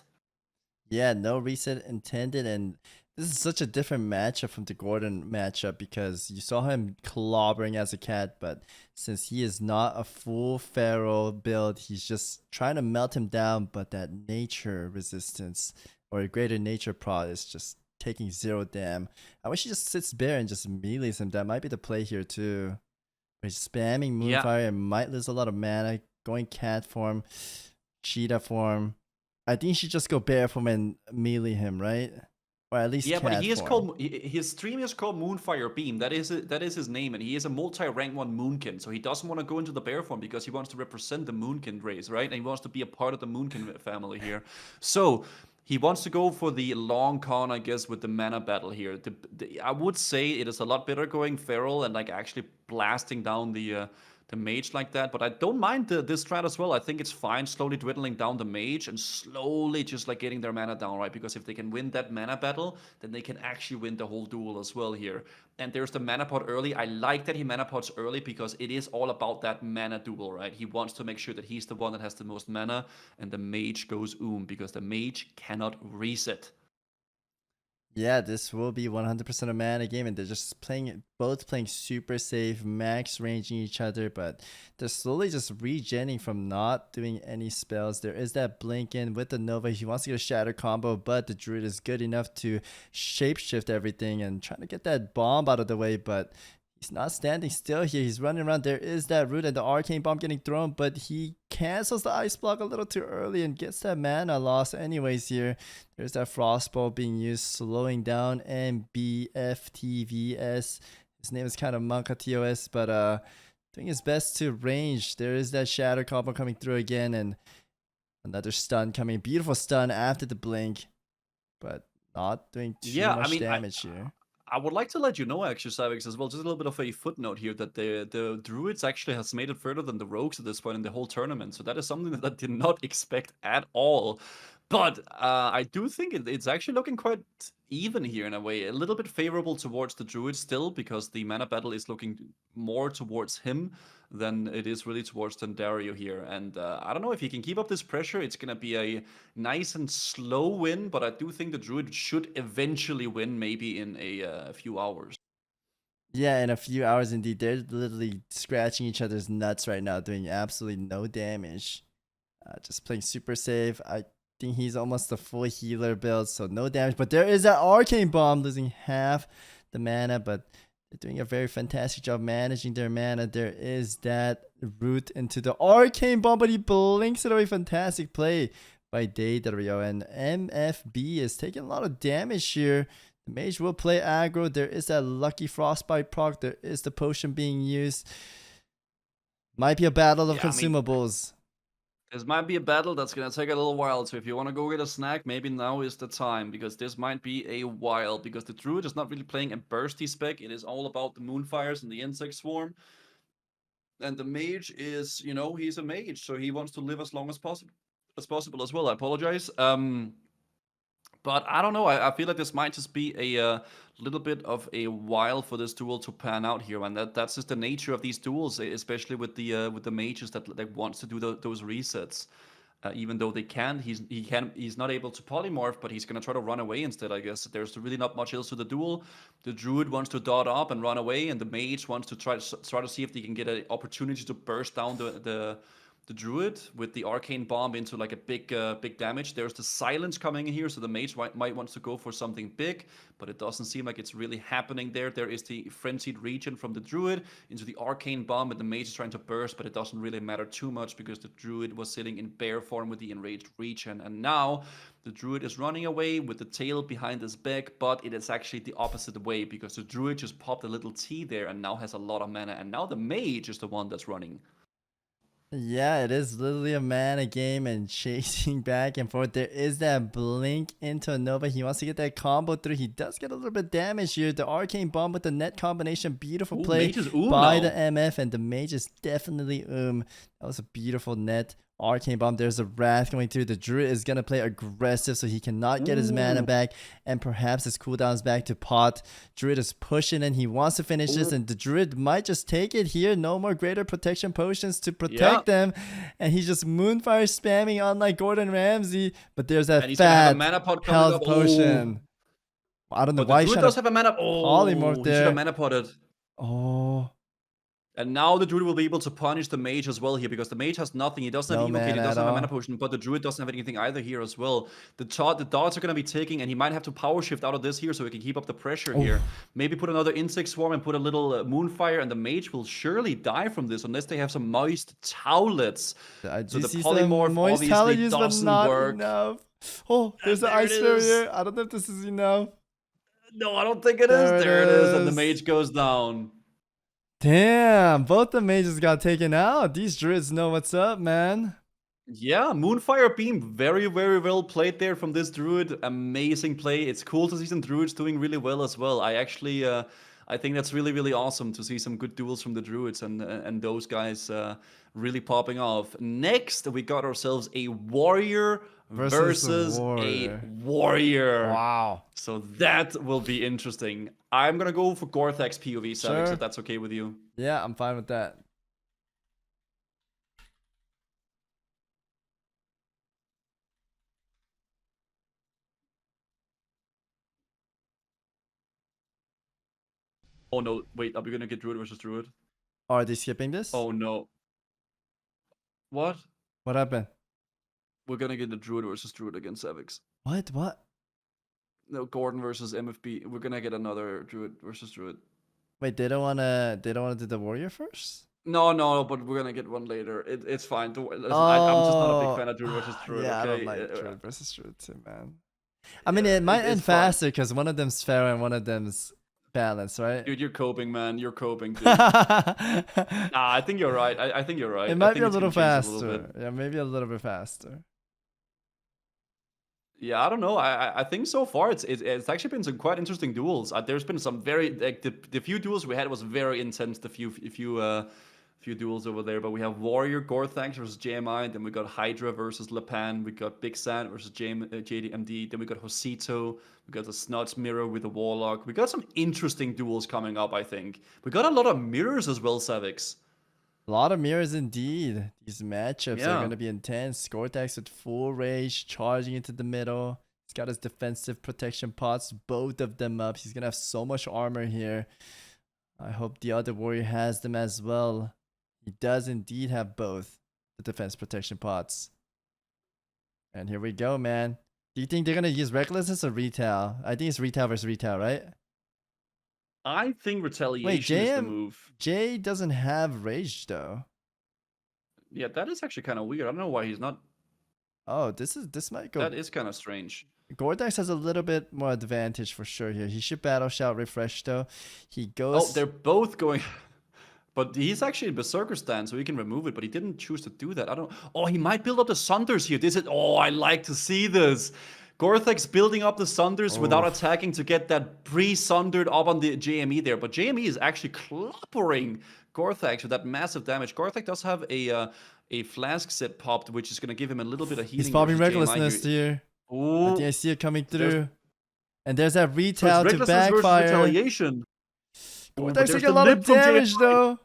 Yeah, no reset intended, and this is such a different matchup from the Gordon matchup because you saw him clobbering as a cat, but since he is not a full feral build, he's just trying to melt him down, but that nature resistance or a greater nature prod is just taking 0 dam. I wish he just sits bare and just melees him. That might be the play here too. He's spamming Moonfire and might lose a lot of mana, going cat form, cheetah form. I think he should just go bare form and melee him, right? Or at least but he is form. his stream is called Moonfire Beam. That is his name, and he is a multi-rank 1 Moonkin. So he doesn't want to go into the bear form because he wants to represent the Moonkin race, right? And he wants to be a part of the Moonkin family here. So he wants to go for the long con, I guess, with the mana battle here. I would say it is a lot better going feral and like actually blasting down the mage like that, but I don't mind this strat as well. I think it's fine slowly dwindling down the mage and slowly just like getting their mana down, right? Because if they can win that mana battle, then they can actually win the whole duel as well here. And there's the mana pot early. I like that he mana pots early because it is all about that mana duel, right? He wants to make sure that he's the one that has the most mana, and the mage goes because the mage cannot reset. Yeah, this will be 100% a mana game, and they're just both playing super safe, max ranging each other, but they're slowly just regenning from not doing any spells. There is that blink in with the Nova. He wants to get a shatter combo, but the druid is good enough to shapeshift everything and trying to get that bomb out of the way, but he's not standing still here. He's running around. There is that root and the arcane bomb getting thrown, but he cancels the ice block a little too early and gets that mana loss anyways here. There's that frostball being used, slowing down MBFTVS. His name is kind of Mak'Gora, but doing his best to range. There is that shatter combo coming through again, and another stun coming. Beautiful stun after the blink, but not doing too much damage here. I would like to let you know, actually, Savix, as well, just a little bit of a footnote here, that the Druids actually has made it further than the Rogues at this point in the whole tournament. So that is something that I did not expect at all. But I do think it's actually looking quite even here in a way. A little bit favorable towards the Druid still, because the mana battle is looking more towards him than it is really towards Dario here. And I don't know if he can keep up this pressure. It's going to be a nice and slow win, but I do think the Druid should eventually win, maybe in a few hours. Yeah, in a few hours indeed. They're literally scratching each other's nuts right now, doing absolutely no damage. Just playing super safe. I think he's almost a full healer build, so no damage. But there is that arcane bomb, losing half the mana, but they're doing a very fantastic job managing their mana. There is that root into the arcane bomb, but he blinks it away. Fantastic play by Dario, and MFB is taking a lot of damage here. The mage will play aggro. There is that lucky frostbite proc. There is the potion being used. Might be a battle of consumables. This might be a battle that's going to take a little while, so if you want to go get a snack, maybe now is the time, because this might be a while, because the Druid is not really playing a bursty spec. It is all about the Moonfires and the Insect Swarm. And the Mage is, you know, he's a mage, so he wants to live as long as possible as well. I apologize. But I don't know. I feel like this might just be a little bit of a while for this duel to pan out here, and that's just the nature of these duels, especially with the mages that wants to do those resets. Even though he's not able to polymorph, but he's gonna try to run away instead. I guess there's really not much else to the duel. The Druid wants to dot up and run away, and the mage wants to try to see if they can get an opportunity to burst down the the Druid with the Arcane Bomb into like a big damage. There's the Silence coming in here, so the Mage might want to go for something big, but it doesn't seem like it's really happening there. There is the Frenzied Regen from the Druid into the Arcane Bomb, and the Mage is trying to burst, but it doesn't really matter too much because the Druid was sitting in bear form with the Enraged Regen, and now the Druid is running away with the tail behind his back, but it is actually the opposite way because the Druid just popped a little T there and now has a lot of mana, and now the Mage is the one that's running. Yeah, it is literally a mana game and chasing back and forth. There is that blink into a Nova. He wants to get that combo through. He does get a little bit damage here. The Arcane Bomb with the net combination. Beautiful play by the MF, and the Mage is definitely That was a beautiful net. Arcane Bomb. There's a Wrath going through. The Druid is going to play aggressive so he cannot get his mana back, and perhaps his cooldowns back to pot. Druid is pushing and he wants to finish this, and the Druid might just take it here. No more greater protection potions to protect them, and he's just Moonfire spamming on like Gordon Ramsay, but there's that fat health potion. I don't know why the Druid does have a mana. Polymorph He there. should have mana potted. Oh. And now the Druid will be able to punish the Mage as well here, because the Mage has nothing. He doesn't have Evocate, he doesn't have a mana potion, but the Druid doesn't have anything either here as well. The dots are going to be taking, and he might have to power shift out of this here so he can keep up the pressure here. Maybe put another Insect Swarm and put a little Moonfire, and the Mage will surely die from this unless they have some Moist Towlets. So the Polymorph obviously doesn't work. Enough. Oh, there's an Ice Barrier. I don't know if this is enough. No, I don't think it is. There it is, and the Mage goes down. Damn, both the Mages got taken out. These Druids know what's up, man. Yeah, Moonfire Beam, very, very well played there from this Druid. Amazing play. It's cool to see some Druids doing really well as well. I actually, I think that's really, really awesome to see some good duels from the Druids and those guys really popping off. Next, we got ourselves a Warrior versus a Warrior. Wow. So that will be interesting. I'm going to go for Gorthax POV, Savix, if that's okay with you. Yeah, I'm fine with that. Oh no, wait, are we going to get Druid versus Druid? Are they skipping this? Oh no. What? What happened? We're going to get the Druid versus Druid against Savix. What? No, Gordon versus MFB. We're gonna get another Druid versus Druid. Wait, they don't wanna do the Warrior first? No, but we're gonna get one later. It's fine. Listen, I'm just not a big fan of Druid versus Druid. Yeah, okay? I don't like Druid versus Druid too, man. I mean, it might end faster because one of them's fair and one of them's balanced, right? Dude, you're coping, man. You're coping, dude. I think you're right. I think you're right. It might be a little faster. Yeah, maybe a little bit faster. Yeah, I don't know. I think so far it's actually been some quite interesting duels. There's been some very like the few duels we had was very intense. The few duels over there, but we have Warrior Gorthax versus JMI, then we got Hydra versus Lepan, we got Big Sand versus JDMD, then we got Josito, we got the Snuts Mirror with the Warlock. We got some interesting duels coming up. I think we got a lot of mirrors as well, Savix. A lot of mirrors indeed. These matchups are going to be intense. Gorthax with full rage, charging into the middle. He's got his defensive protection pots, both of them up. He's going to have so much armor here. I hope the other warrior has them as well. He does indeed have both the defense protection pots. And here we go, man. Do you think they're going to use Recklessness or Retail? I think it's Retail versus Retail, right? I think Retaliation is the move. Jay doesn't have Rage, though. Yeah, that is actually kind of weird. I don't know why he's not. Oh, this might go. That is kind of strange. Gorthax has a little bit more advantage for sure here. He should Battle Shout Refresh, though. He goes... Oh, they're both going... But he's actually in Berserker stand, so he can remove it, but he didn't choose to do that. I don't... Oh, he might build up the Sunders here. This is... Oh, I like to see this. Gorthax building up the Sunders without attacking to get that pre-Sundered up on the JME there. But JME is actually clobbering Gorthax with that massive damage. Gorthax does have a Flask set popped, which is going to give him a little bit of healing. He's popping Recklessness here. Ooh. I think I see it coming through. And there's that Retail to backfire. Retaliation. Gorthax taking a lot of damage, though.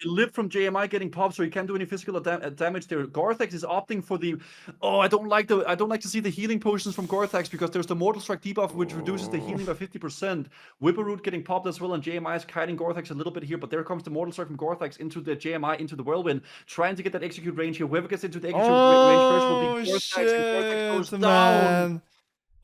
Lip from JMI getting popped, so he can't do any physical damage there. Gorthax is opting for the. Oh, I don't like to see the healing potions from Gorthax because there's the Mortal Strike debuff which reduces the healing by 50%. Whipperroot getting popped as well, and JMI is kiting Gorthax a little bit here, but there comes the Mortal Strike from Gorthax into the JMI into the Whirlwind, trying to get that execute range here. Whoever gets into the execute range first will be Gorthax, and Gorthax goes down. Man.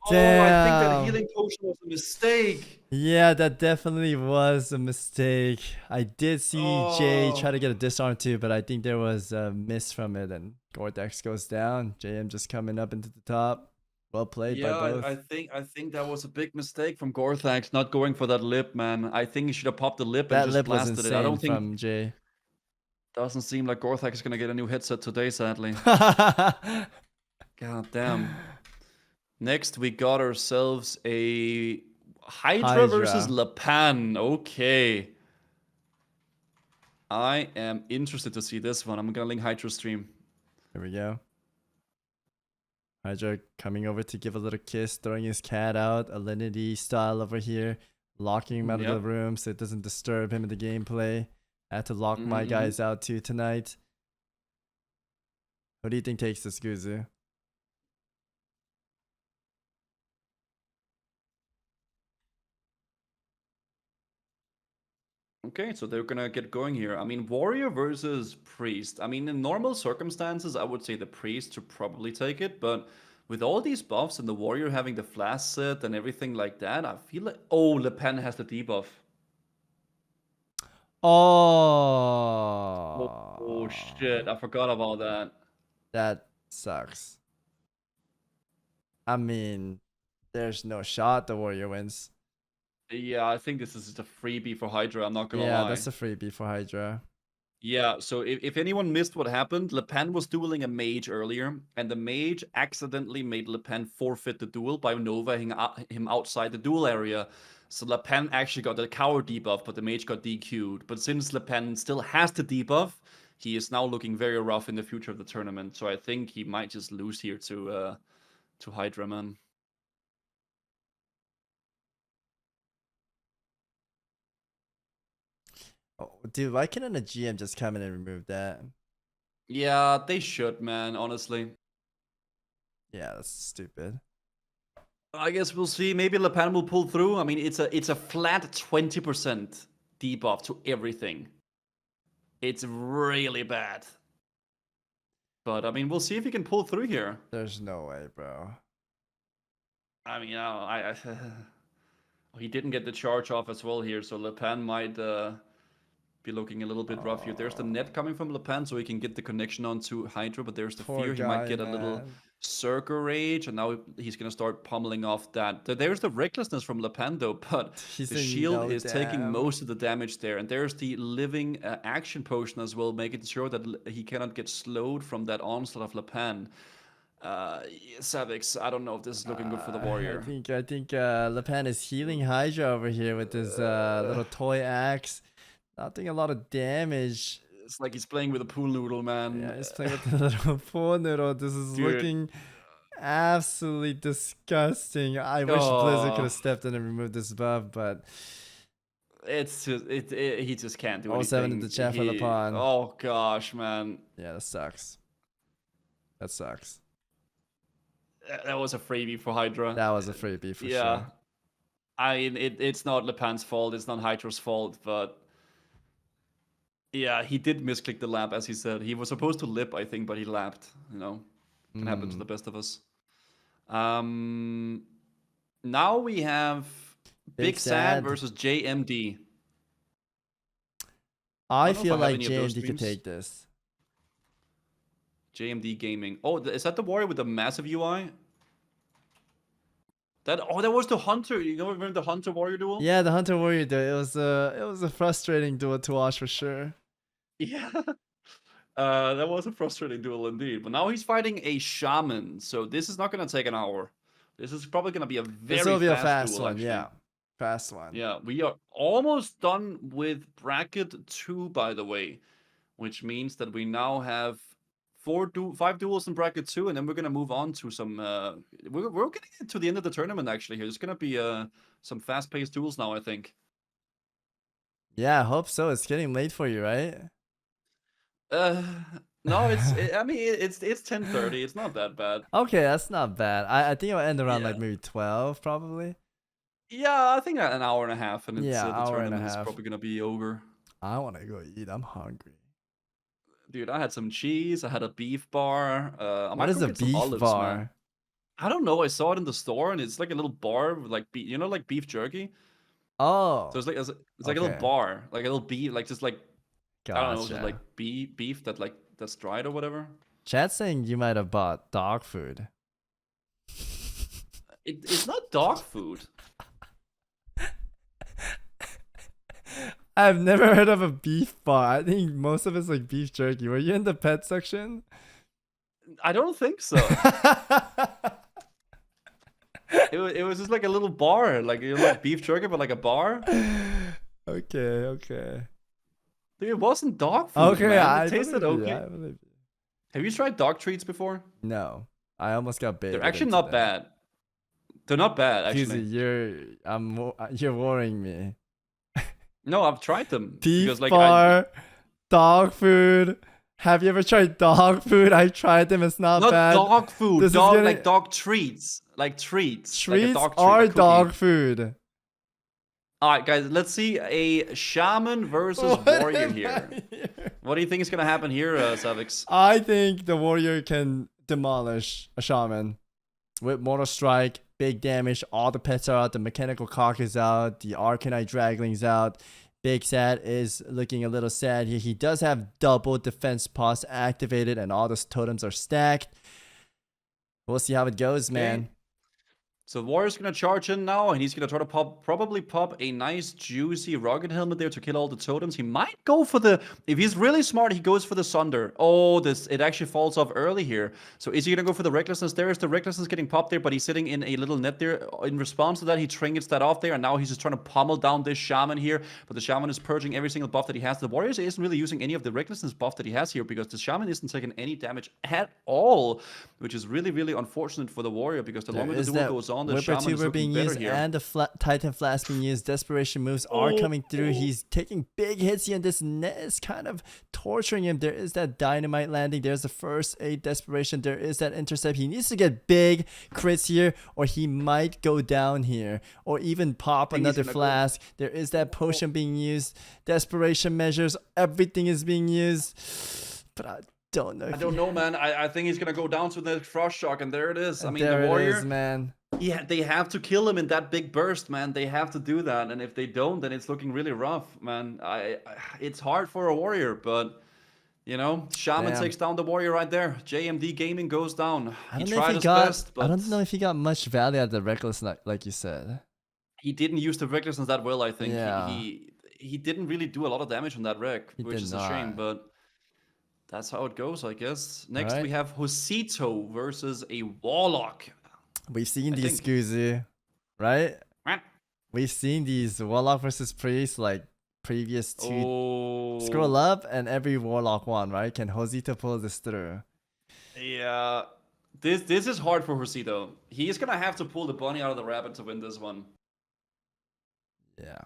Oh, I think that Damn. healing potion was a mistake. Yeah, that definitely was a mistake. I did see Jay try to get a disarm too, but I think there was a miss from it, and Gorthax goes down. JM just coming up into the top. Well played by both. I think that was a big mistake from Gorthax not going for that lip, man. I think he should have popped the lip and That just lip was blasted insane it. I don't think from Jay. doesn't seem like Gorthax is gonna get a new headset today, sadly. God damn. Next, we got ourselves a Hydra versus Lepan. Okay. I am interested to see this one. I'm gonna link Hydra stream. Here we go. Hydra coming over to give a little kiss, throwing his cat out, Alinity style over here, locking him out of the room so it doesn't disturb him in the gameplay. I had to lock my guys out too tonight. What do you think takes this, Guzu? Okay, so they're gonna get going here. I mean, warrior versus priest. I mean, in normal circumstances, I would say the priest should probably take it, but with all these buffs and the warrior having the flash set and everything like that, I feel like... Oh, Le Pen has the debuff. Oh shit, I forgot about that. That sucks. I mean, there's no shot the warrior wins. Yeah, I think this is just a freebie for Hydra, I'm not gonna lie. Yeah, that's a freebie for Hydra. Yeah, so if anyone missed what happened, Le Pen was dueling a mage earlier, and the mage accidentally made Le Pen forfeit the duel by novaing him outside the duel area. So Le Pen actually got the coward debuff, but the mage got DQ'd. But since Le Pen still has the debuff, he is now looking very rough in the future of the tournament. So I think he might just lose here to Hydra, man. Oh, dude, why couldn't a GM just come in and remove that? Yeah, they should, man, honestly. Yeah, that's stupid. I guess we'll see. Maybe Le Pen will pull through. I mean, it's a flat 20% debuff to everything. It's really bad. But, I mean, we'll see if he can pull through here. There's no way, bro. I mean, he didn't get the charge off as well here, so Le Pen might be looking a little bit rough here. There's the net coming from Le Pen, so he can get the connection onto Hydra, but there's the fear. He might get a little Circle Rage, and now he's going to start pummeling off that. There's the recklessness from Le Pen, though, but the shield is taking most of the damage there. And there's the living action potion as well, making sure that he cannot get slowed from that onslaught of Le Pen. Savix, I don't know if this is looking good for the warrior. I think Le Pen is healing Hydra over here with his little toy axe. Not doing a lot of damage. It's like he's playing with a pool noodle, man. Yeah, he's playing with the little pool noodle. This is looking absolutely disgusting. I wish Blizzard could have stepped in and removed this buff, but it's just he just can't do anything. 07 in the chat for Le Pen. Oh gosh, man. Yeah, that sucks. That sucks. That was a freebie for Hydra. That was a freebie for sure. I mean, it's not Le Pen's fault. It's not Hydra's fault, but yeah, he did misclick the lap, as he said. He was supposed to lip, I think, but he lapped. You know, can happen to the best of us. Now we have Big Sad versus JMD. I feel like JMD could take this. JMD Gaming. Oh, is that the warrior with the massive UI? That was the hunter. You know, remember the hunter warrior duel? Yeah, the hunter warrior duel. It was a frustrating duel to watch for sure. Yeah. That was a frustrating duel indeed. But now he's fighting a shaman, so this is not gonna take an hour. This is probably gonna be a fast duel, one. actually. Yeah, fast one. Yeah, we are almost done with bracket 2, by the way, which means that we now have 5 duels in bracket 2, and then we're gonna move on to some. We're getting to the end of the tournament actually. Here, it's gonna be some fast-paced duels now, I think. Yeah, I hope so. It's getting late for you, right? No, I mean, it's 10:30. It's not that bad. Okay, that's not bad. I think it'll end around like Yeah. maybe 12 probably. Yeah, I think an hour and a half, and it's Yeah, the hour and a tournament is half. probably gonna be over. I want to go eat. I'm hungry. Dude, I had some cheese. I had a beef bar. I What might is go a get some beef olives, bar? man. I don't know. I saw it in the store, and it's like a little bar with like like beef jerky. Oh. So it's like a little okay. bar, like a little beef, like just like I don't know, just Gotcha. like beef that's dried or whatever. Chat's saying you might have bought dog food. It's not dog food. I've never heard of a beef bar. I think most of it's like beef jerky. Were you in the pet section? I don't think so. It was just like a little bar, like like beef jerky, but like a bar. Okay. Dude, it wasn't dog food. Okay, man. It tasted okay. I believe you. Have you tried dog treats before? No, I almost got baited. They're actually into not that. bad. They're not bad, actually. Guzu, you're worrying me. No, I've tried them. Beef because, like, bar, dog food. Have you ever tried dog food? I tried them. It's not bad. Not dog food. This is Dog, getting- like dog treats. Like treats. Treats like a dog treat, are a cookie. dog food. Alright, guys, let's see a shaman versus What warrior am here. I here? What do you think is going to happen here, Savix? I think the warrior can demolish a shaman with mortal strike, big damage. All the pets are out. The mechanical cock is out. The arcanite dragling's out. Big Sad is looking a little sad here. He does have double defense pause activated, and all those totems are stacked. We'll see how it goes, man. Okay. So the warrior's gonna charge in now, and he's gonna try to probably pop a nice juicy rocket helmet there to kill all the totems. He might go for the, if he's really smart, he goes for the Sunder. Oh, it actually falls off early here. So is he gonna go for the recklessness? There is the recklessness getting popped there, but he's sitting in a little net there. In response to that, he trinkets that off there, and now he's just trying to pummel down this shaman here. But the shaman is purging every single buff that he has. The warrior isn't really using any of the recklessness buff that he has here, because the shaman isn't taking any damage at all, which is really, really unfortunate for the warrior, because the longer the duel goes on, the shaman is being used here. and the Titan Flask being used. Desperation moves are coming through. He's taking big hits here, and this net is kind of torturing him. There is that dynamite landing. There's the first aid desperation. There is that intercept. He needs to get big crits here, or he might go down here, or even pop another flask. There is that potion being used. Desperation measures. Everything is being used. But I don't know. I don't know, man. I think he's gonna go down to the frost shock, and there it is. I mean, there the warrior, it is, man. Yeah, they have to kill him in that big burst, man. They have to do that, and if they don't, then it's looking really rough, man. It's hard for a warrior, but you know, shaman takes down the warrior right there. JMD Gaming goes down. He tried his best, but I don't know if he got much value at the reckless, like you said. He didn't use the recklessness that well, I think. Yeah. He didn't really do a lot of damage on that wreck, which is a shame, but that's how it goes, I guess. Next, we have Josito versus a Warlock. We've seen these Guzu, right? We've seen these Warlock versus Priest like previous two. Scroll up and every Warlock won, right? Can Josito pull this through? Yeah. This is hard for Josito. He's gonna have to pull the bunny out of the rabbit to win this one. Yeah.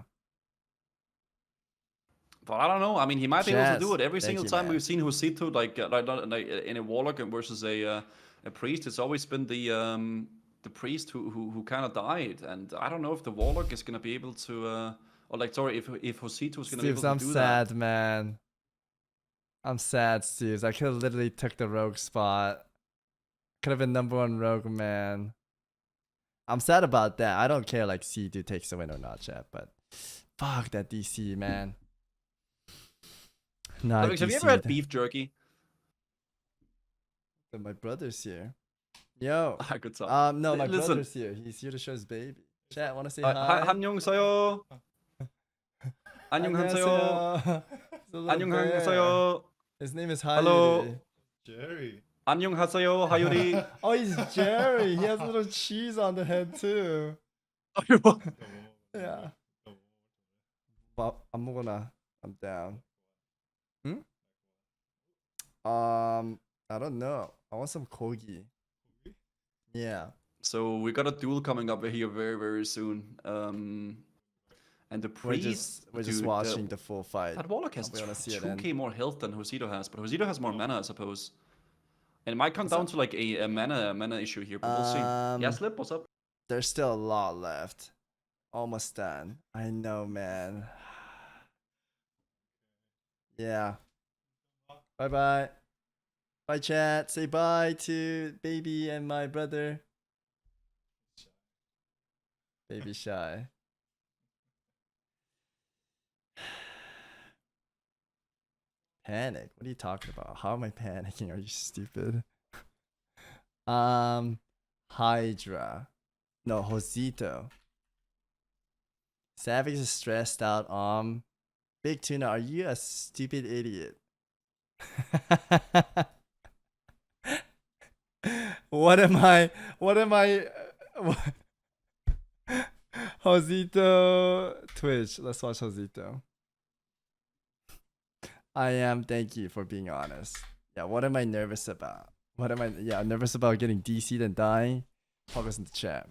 But I don't know. I mean, he might be able to do it every single time we've seen Josito like in a Warlock versus a Priest. It's always been the Priest who kind of died, and I don't know if the Warlock is gonna be able to, if Josito is gonna be able to do that. I'm sad, man. I'm sad, Steve. I could have literally took the rogue spot. Could have been #1 rogue, man. I'm sad about that. I don't care like C2 takes the win or not, chat, but fuck that DC, man. Nah, have you ever had beef jerky? My brother's here. Yo. Good talk. No, my brother's here. He's here to show his baby. Chat, wanna say hi? 안녕하세요. 안녕하세요. 안녕하세요. His name is Hayuri. Hello. Jerry. 안녕하세요, Hayuri. Oh, he's Jerry. He has a little cheese on the head too. Yeah. Well, I'm down. I don't know. I want some kogi. Yeah. So we got a duel coming up here very, very soon. And the We're priest, just dude, watching the full fight. that Warlock has We wanna see it 2k end. more health than Josito has, but Josito has more mana, I suppose. And it might come What's down up? to like a mana issue here, but we'll see. Yeah, Slip, what's up? There's still a lot left. Almost done. I know, man. Yeah. Bye-bye. Bye, chat. Say bye to baby and my brother. Baby shy. Panic? What are you talking about? How am I panicking? Are you stupid? Hydra. No, Josito. Savix is stressed out. Big Tuna, are you a stupid idiot? What am I? Josito Twitch. Let's watch Josito. I am. Thank you for being honest. Yeah, what am I nervous about? Nervous about getting DC'd and dying? Focus in the chat.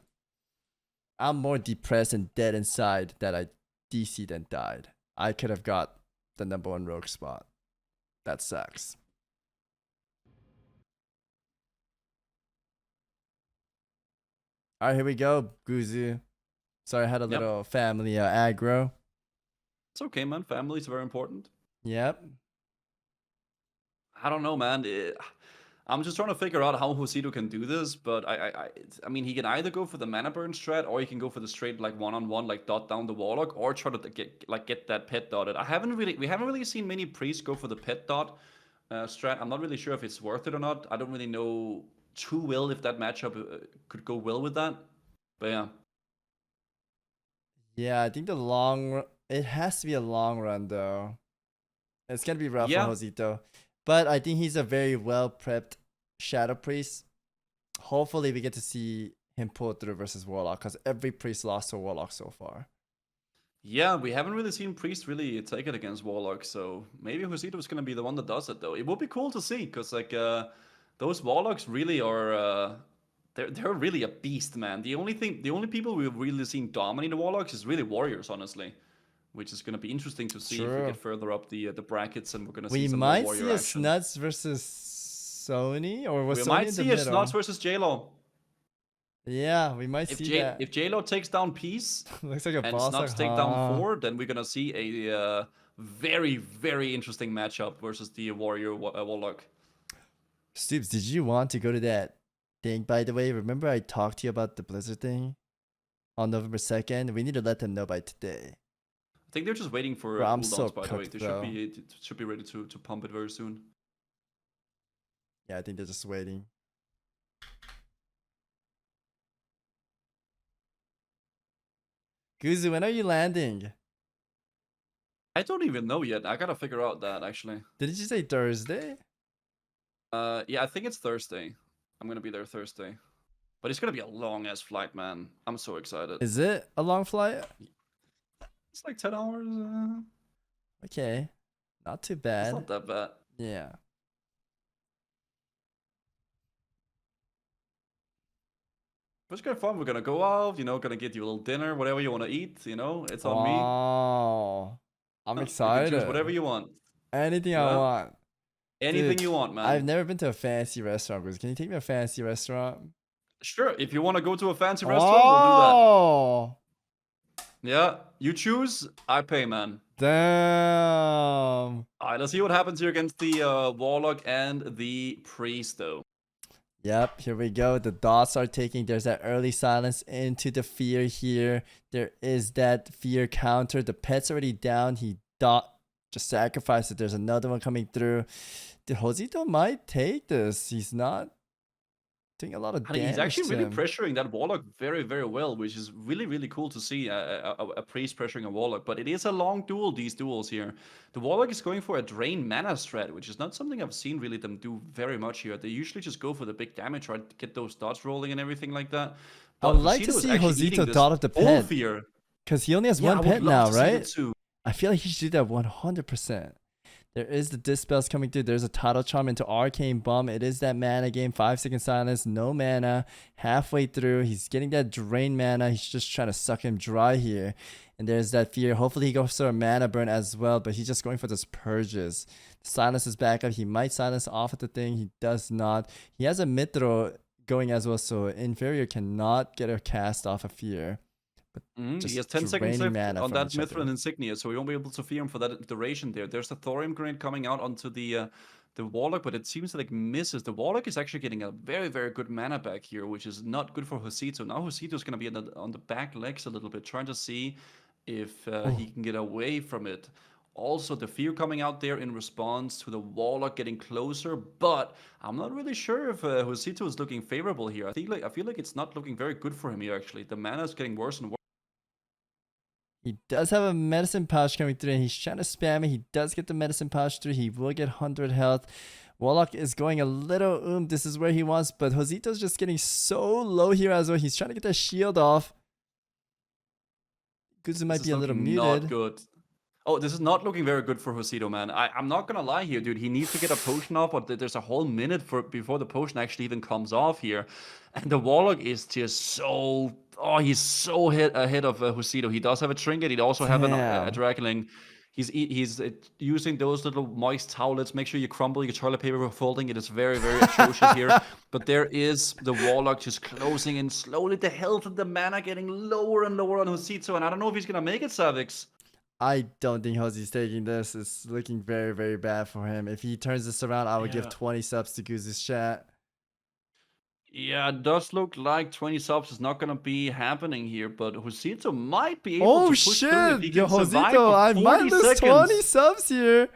I'm more depressed and dead inside that I DC'd and died. I could have got the #1 rogue spot. That sucks. Alright, here we go, Guzu. Sorry, I had a little family aggro. It's okay, man. Family is very important. Yep. I don't know, man. I'm just trying to figure out how Josito can do this, but I mean, he can either go for the mana burn strat, or he can go for the straight like one-on-one, like dot down the Warlock, or try to get that pet dotted. We haven't really seen many priests go for the pet dot strat. I'm not really sure if it's worth it or not. I don't really know too well if that matchup could go well with that. But yeah. Yeah, I think it has to be a long run though. It's gonna be rough for Josito. But I think he's a very well prepped Shadow Priest. Hopefully we get to see him pull through versus Warlock, because every priest lost to Warlock so far. Yeah, we haven't really seen Priest really take it against Warlock, so maybe Josito is gonna be the one that does it though. It would be cool to see, because like those Warlocks really are they're really a beast, man. The only people we've really seen dominate the Warlocks is really Warriors, honestly. Which is going to be interesting to see if we get further up the brackets, and we're going to see some more Warrior action. We might see a Snuts versus Sony, or was Sony in the middle? We might see a Snuts versus J-Lo. Yeah, we might see that. If J-Lo takes down Peace looks like a and boss Snuts take down 4, then we're going to see a very, very interesting matchup versus the Warrior Warlock. Stoops, did you want to go to that thing, by the way? Remember I talked to you about the Blizzard thing on November 2nd? We need to let them know by today. I think they're just waiting for cooldowns, by the way. They should be ready to pump it very soon. Yeah, I think they're just waiting. Guzu, when are you landing? I don't even know yet. I gotta figure out that, actually. Didn't you say Thursday? Yeah, I think it's Thursday. I'm gonna be there Thursday. But it's gonna be a long-ass flight, man. I'm so excited. Is it a long flight? It's like 10 hours. Okay. Not too bad. It's not that bad. Yeah. But it's gonna be fun. We're gonna go out, gonna get you a little dinner, whatever you want to eat, it's on me. Oh, I'm excited. You can choose whatever you want. Anything I want. Anything Dude, you want, man. I've never been to a fancy restaurant, Bruce. Can you take me to a fancy restaurant? Sure. If you want to go to a fancy restaurant, we'll do that. Yeah, you choose, I pay, man. Damn. Alright, let's see what happens here against the Warlock and the Priest, though. Yep, here we go. The dots are taking. There's that early silence into the fear here. There is that fear counter. The pet's already down. He just sacrificed it. There's another one coming through. The Josito might take this. He's not doing a lot of damage. He's actually really pressuring that Warlock very, very well, which is really, really cool to see a Priest pressuring a Warlock. But it is a long duel, these duels here. The Warlock is going for a drain mana strat, which is not something I've seen really them do very much here. They usually just go for the big damage, try to get those dots rolling and everything like that. But I would like to see Josito dot up the pet. Because he only has one pet now, right? I feel like he should do that 100%. There is the Dispels coming through. There's a Tidal Charm into Arcane Bomb. It is that mana game. 5-second silence. No mana. Halfway through. He's getting that drain mana. He's just trying to suck him dry here. And there's that Fear. Hopefully he goes for a mana burn as well. But he's just going for those purges. Silence is back up. He might silence off at the thing. He does not. He has a mid throw going as well. So Inferior cannot get a cast off of Fear. He has 10 seconds left on that Mithril Insignia, so we won't be able to fear him for that duration there. There's the Thorium Grenade coming out onto the Warlock, but it seems like misses. The Warlock is actually getting a very, very good mana back here, which is not good for Josito. Now Josito's going to be on the back legs a little bit, trying to see if he can get away from it. Also, the Fear coming out there in response to the Warlock getting closer, but I'm not really sure if Josito is looking favorable here. I feel like it's not looking very good for him here, actually. The mana is getting worse and worse. He does have a medicine pouch coming through, and he's trying to spam it. He does get the medicine pouch through. He will get 100 health. Warlock is going a little this is where he wants, but Josito's just getting so low here as well. He's trying to get that shield off. Guzu might be a little muted. Not good. Oh, this is not looking very good for Josito, man. I'm not gonna lie here, dude. He needs to get a potion off, but there's a whole minute before the potion actually even comes off here. And the Warlock is just so... Oh, he's so ahead of Josito. He does have a trinket. He also have a Dragonling. He's using those little moist towelettes. Make sure you crumble your toilet paper before folding. It is very, very atrocious here. But there is the Warlock just closing in slowly. The health and the mana getting lower and lower on Josito. And I don't know if he's gonna make it, Savix. I don't think Josie's taking this. It's looking very, very bad for him. If he turns this around, I would give 20 subs to Guzu's chat. Yeah, it does look like 20 subs is not going to be happening here, but Josito might be able to push through if he can survive for 40 I might lose seconds. 20 subs here.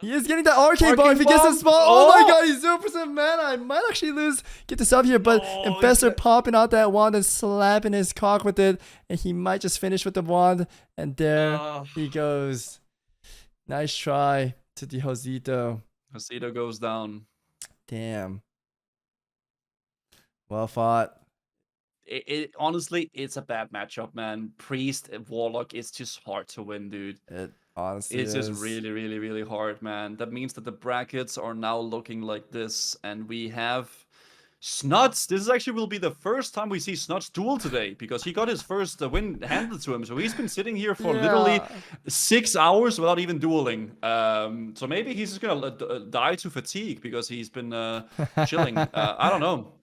He is getting that arcane bomb. If he gets a small... Oh my god, he's 0% mana. I might actually get the sub here, but Infestor popping out that wand and slapping his cock with it, and he might just finish with the wand, and there he goes. Nice try to the Josito. Josito goes down. Damn. Well fought. Honestly, it's a bad matchup, man. Priest and Warlock is just hard to win, dude. It honestly it's just really, really, really hard, man. That means that the brackets are now looking like this, and we have Snuts. This actually will be the first time we see Snuts duel today, because he got his first win handed to him. So he's been sitting here for literally 6 hours without even dueling. So maybe he's just gonna die to fatigue because he's been chilling. I don't know.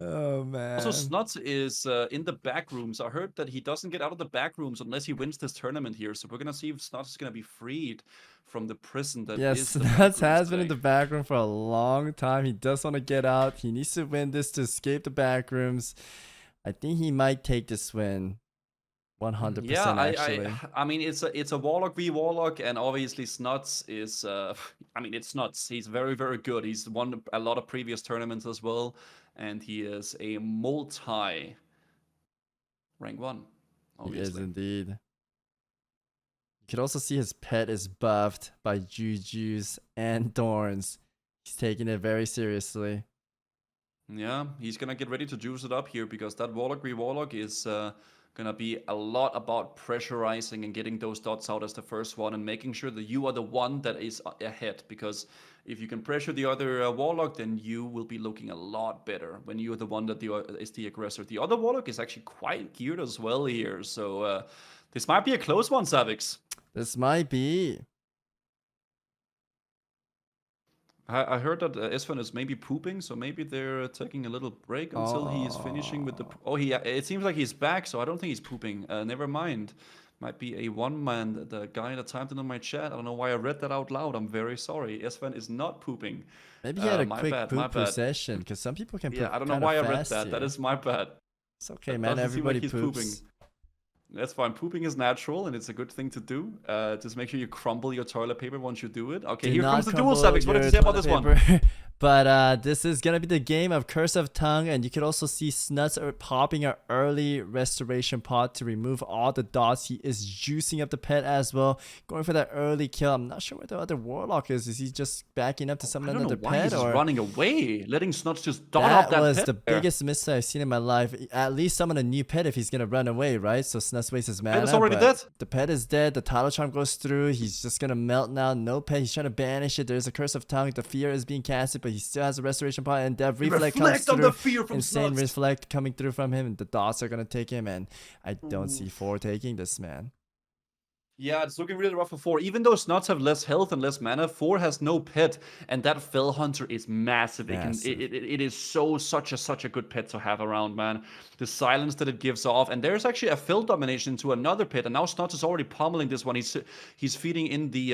Oh man. Also, Snuts is in the back rooms. I heard that he doesn't get out of the back rooms unless he wins this tournament here. So we're gonna see if Snuts is gonna be freed from the prison that is. Snuts has been in the back room for a long time. He does want to get out. He needs to win this to escape the back rooms. I think he might take this win. 100% actually. I mean, it's a Warlock v Warlock, and obviously Snuts is I mean, it's Snuts. He's very, very good. He's won a lot of previous tournaments as well, and he is a multi rank 1. Obviously. He is indeed. You can also see his pet is buffed by Jujus and Thorns. He's taking it very seriously. Yeah, he's gonna get ready to juice it up here, because that Warlock v Warlock is gonna be a lot about pressurizing and getting those dots out as the first one, and making sure that you are the one that is ahead. Because if you can pressure the other Warlock, then you will be looking a lot better when you are the one that is the aggressor. The other Warlock is actually quite geared as well here, so this might be a close one, Savix. This might be. I heard that Esfand is maybe pooping, so maybe they're taking a little break until he is finishing with the... Oh, it seems like he's back, so I don't think he's pooping. Never mind. Might be a one-man, the guy that typed it in my chat. I don't know why I read that out loud. I'm very sorry. Esfand is not pooping. Maybe he had a quick poop session, because some people can poop. Yeah, I don't know why I read that. That is my bad. It's okay, man. Everybody poops. Pooping. That's fine. Pooping is natural, and it's a good thing to do. Just make sure you crumble your toilet paper once you do it. Okay, here comes the dual Savix. What did you say about this one? But this is gonna be the game of Curse of Tongue, and you could also see Snuts are popping an early restoration pot to remove all the dots. He is juicing up the pet as well, going for that early kill. I'm not sure where the other Warlock is. Is he just backing up to summon I don't another know why pet? he's Or running away, letting Snuts just dot that up that was pet the there. biggest miss I've seen in my life. At least summon a new pet if he's gonna run away, right? So Snuts wastes his mana. Pet is already but dead. The pet is dead. The Tidal Charm goes through. He's just gonna melt now. No pet. He's trying to banish it. There's a Curse of Tongue. The fear is being casted, but he still has a restoration pot, and that reflect comes Reflect on through. the fear from Insane Snuts. reflect coming through from him, and the dots are gonna take him, and I don't see 4 taking this, man. Yeah, it's looking really rough for 4. Even though Snuts have less health and less mana, 4 has no pet, and that Fell Hunter is massive. It is such a good pet to have around, man. The silence that it gives off, and there's actually a Fell domination to another pet, and now Snuts is already pummeling this one. He's feeding in the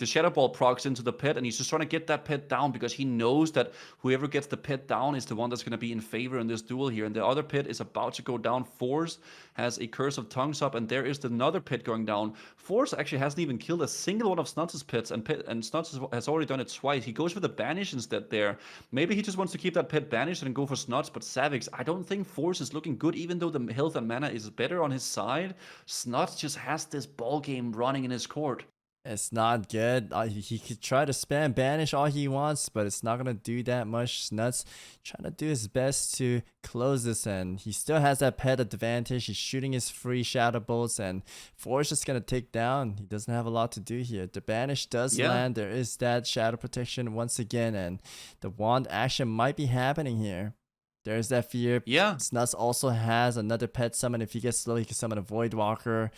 Shadow Ball procs into the pet, and he's just trying to get that pet down because he knows that whoever gets the pet down is the one that's going to be in favor in this duel here. And the other pet is about to go down. Force has a Curse of Tongues up, and there is another pet going down. Force actually hasn't even killed a single one of Snuts' pets, and Snuts has already done it twice. He goes for the banish instead there. Maybe he just wants to keep that pet banished and go for Snuts, but Savix, I don't think Force is looking good, even though the health and mana is better on his side. Snuts just has this ball game running in his court. It's not good. He could try to spam banish all he wants, but it's not gonna do that much. Snuts trying to do his best to close this, and he still has that pet advantage. He's shooting his free shadow bolts, and Force just gonna take down. He doesn't have a lot to do here. The banish does land. There is that shadow protection once again, and the wand action might be happening here. There's that fear. Yeah. Snuts also has another pet summon. If he gets slow, he can summon a Void Walker,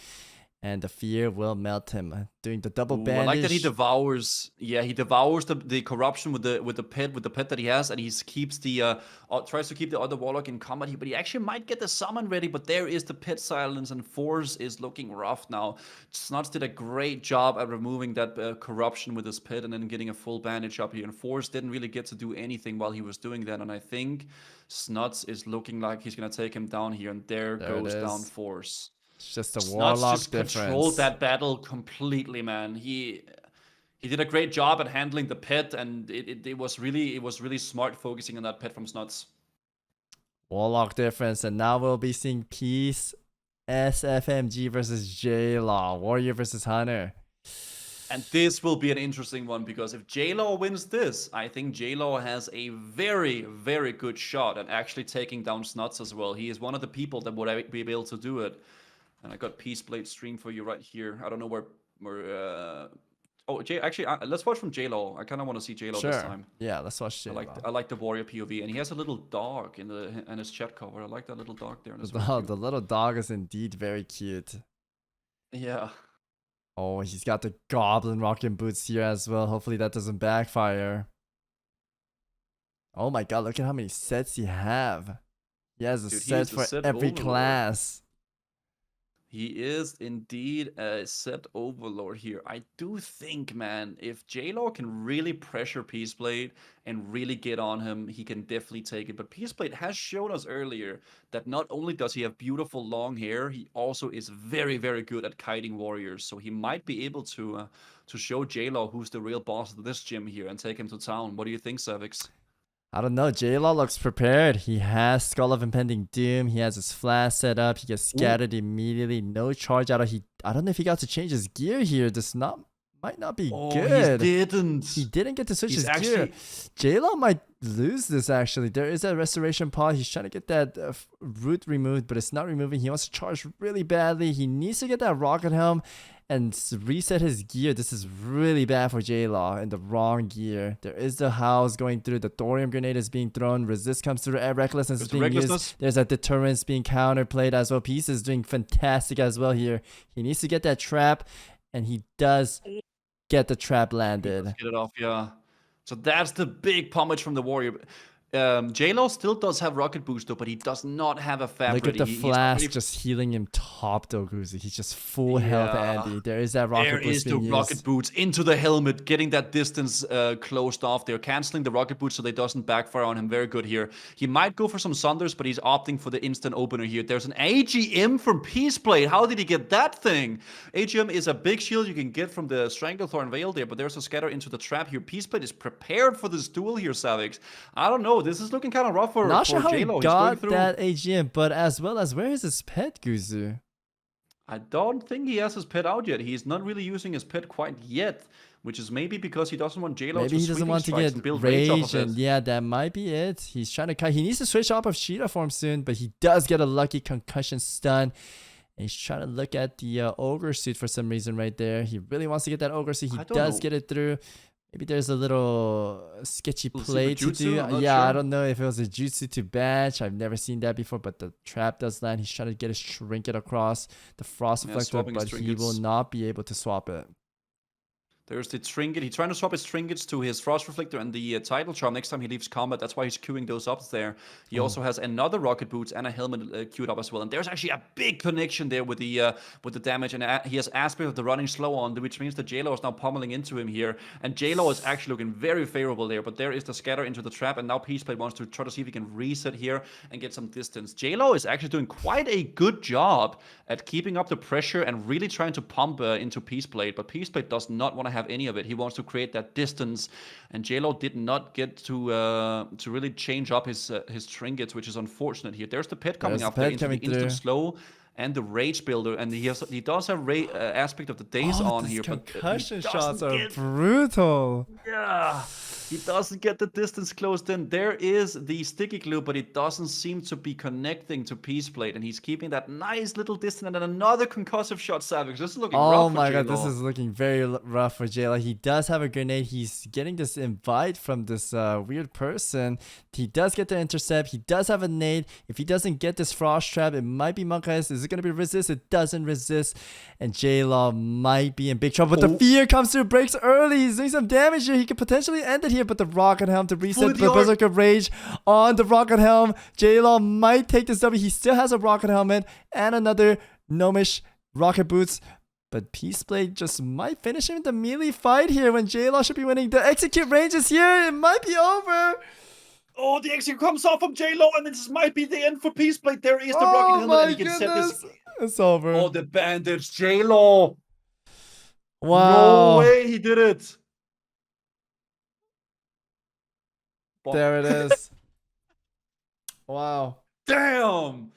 and the fear will melt him. Doing the double bandage. I like that he devours. Yeah, he devours the corruption with the pet that he has, and he keeps the tries to keep the other Warlock in combat here, but he actually might get the summon ready. But there is the pet silence, and Force is looking rough now. Snuts did a great job at removing that corruption with his pet, and then getting a full bandage up here. And Force didn't really get to do anything while he was doing that. And I think Snuts is looking like he's gonna take him down here, and there goes down Force. It's just a Snuts Warlock just difference. controlled that battle completely, man. He did a great job at handling the pet, and it was really smart focusing on that pet from Snuts. Warlock difference, and now we'll be seeing Peace SFMG versus J-Law, Warrior versus Hunter. And this will be an interesting one, because if J-Law wins this, I think J-Law has a very, very good shot at actually taking down Snuts as well. He is one of the people that would be able to do it. And I got Peaceblade stream for you right here. I don't know where actually, let's watch from J-Law. I kind of want to see J-Law this time. Yeah, let's watch J-Law. I like the warrior POV, and he has a little dog in his chat cover. I like that little dog there. The little dog is indeed very cute. Yeah. Oh, he's got the Goblin Rocking Boots here as well. Hopefully that doesn't backfire. Oh my god, look at how many sets he have. He has a set for every class. He is indeed a set overlord here. I do think, man, if J-Law can really pressure Peaceblade and really get on him, he can definitely take it. But Peaceblade has shown us earlier that not only does he have beautiful long hair, he also is very, very good at kiting warriors. So he might be able to show J-Law who's the real boss of this gym here and take him to town. What do you think, Savix? I don't know. J-Law looks prepared. He has Skull of Impending Doom. He has his flash set up. He gets scattered immediately. No charge out of. I don't know if he got to change his gear here. This might not be good. He didn't get to switch his gear. J-Law might lose this actually. There is a restoration pod. He's trying to get that root removed, but it's not removing. He wants to charge really badly. He needs to get that rocket helm and reset his gear. This is really bad for J-Law in the wrong gear. There is the house going through. The thorium grenade is being thrown. Resist comes through. Recklessness is being used. There's a deterrence being counterplayed as well. Peace is doing fantastic as well here. He needs to get that trap, and he does get the trap landed. Let's get it off, yeah. So that's the big pummage from the warrior. JLo still does have rocket boost though, but he does not have a fab Look ready. at the He's not flask ready- just healing him top though, Guzu. He's just full health, Yeah. Andy. There is that rocket There boost is the being used. rocket boots into the helmet, getting that distance closed off. They're canceling the rocket boots so they doesn't backfire on him. Very good here. He might go for some Sunders, but he's opting for the instant opener here. There's an AGM from Peaceblade. How did he get that thing? AGM is a big shield you can get from the Stranglethorn Veil there, but there's a scatter into the trap here. Peaceblade is prepared for this duel here, Savix. I don't know. This is looking kind of rough for Not sure how he JLo. got that AGM, but as well as where is his pet, Guzu? I don't think he has his pet out yet. He's not really using his pet quite yet, which is maybe because he doesn't want JLo Maybe to he doesn't want to get build rage off rage, of and it. yeah, that might be it. He's trying to cut. He needs to switch off of Sheeta form soon, but he does get a lucky concussion stun. And he's trying to look at the ogre suit for some reason right there. He really wants to get that ogre suit. He I don't does know. get it through. Maybe there's a little sketchy Little play super to jutsu, do. I'm not Yeah, I sure. don't know if it was a jutsu to batch. I've never seen that before, but the trap does land. He's trying to get his trinket across the frost Yeah, reflector, swapping his but he will trinkets. not be able to swap it. There's the trinket. He's trying to swap his trinkets to his frost reflector and the title charm next time he leaves combat. That's why he's queuing those up there. He also has another rocket boots and a helmet queued up as well. And there's actually a big connection there with the damage. And he has aspect of the running slow on, which means that JLo is now pummeling into him here. And JLo is actually looking very favorable there. But there is the scatter into the trap. And now Peaceblade wants to try to see if he can reset here and get some distance. JLo is actually doing quite a good job at keeping up the pressure and really trying to pump into Peaceblade. But Peaceblade does not want to have any of it. He wants to create that distance, and JLo did not get to really change up his trinkets, which is unfortunate here. There's the pet coming There's up the there pet into the coming instant through. slow and the rage builder, and he does have aspect of the days on these here, but concussion he shots doesn't are get- brutal. Yeah, he doesn't get the distance closed in. There is the sticky glue, but it doesn't seem to be connecting to Peaceblade, and he's keeping that nice little distance. And then another concussive shot, Savage. This is looking rough Oh for my god, JLo. this is looking very rough for Jayla. He does have a grenade. He's getting this invite from this weird person. He does get the intercept. He does have a nade. If he doesn't get this frost trap, it might be Monk Eyes. Is it going to be resist? It doesn't resist. And Jayla might be in big trouble. But the fear comes through, breaks early. He's doing some damage here. He could potentially end it here. But the Rocket Helm to reset the Berserker Rage on the Rocket Helm. Jayla might take this W. He still has a Rocket Helmet and another Gnomish Rocket Boots. But Peaceblade just might finish him in the melee fight here when J-Law should be winning. The execute range is here. It might be over. Oh, the execute comes off from JLo, and this might be the end for Peaceblade. There is the rocket helmet, and he can set this. It's over. Oh, the bandage, JLo. Wow. No way he did it. There it is. Wow. Damn.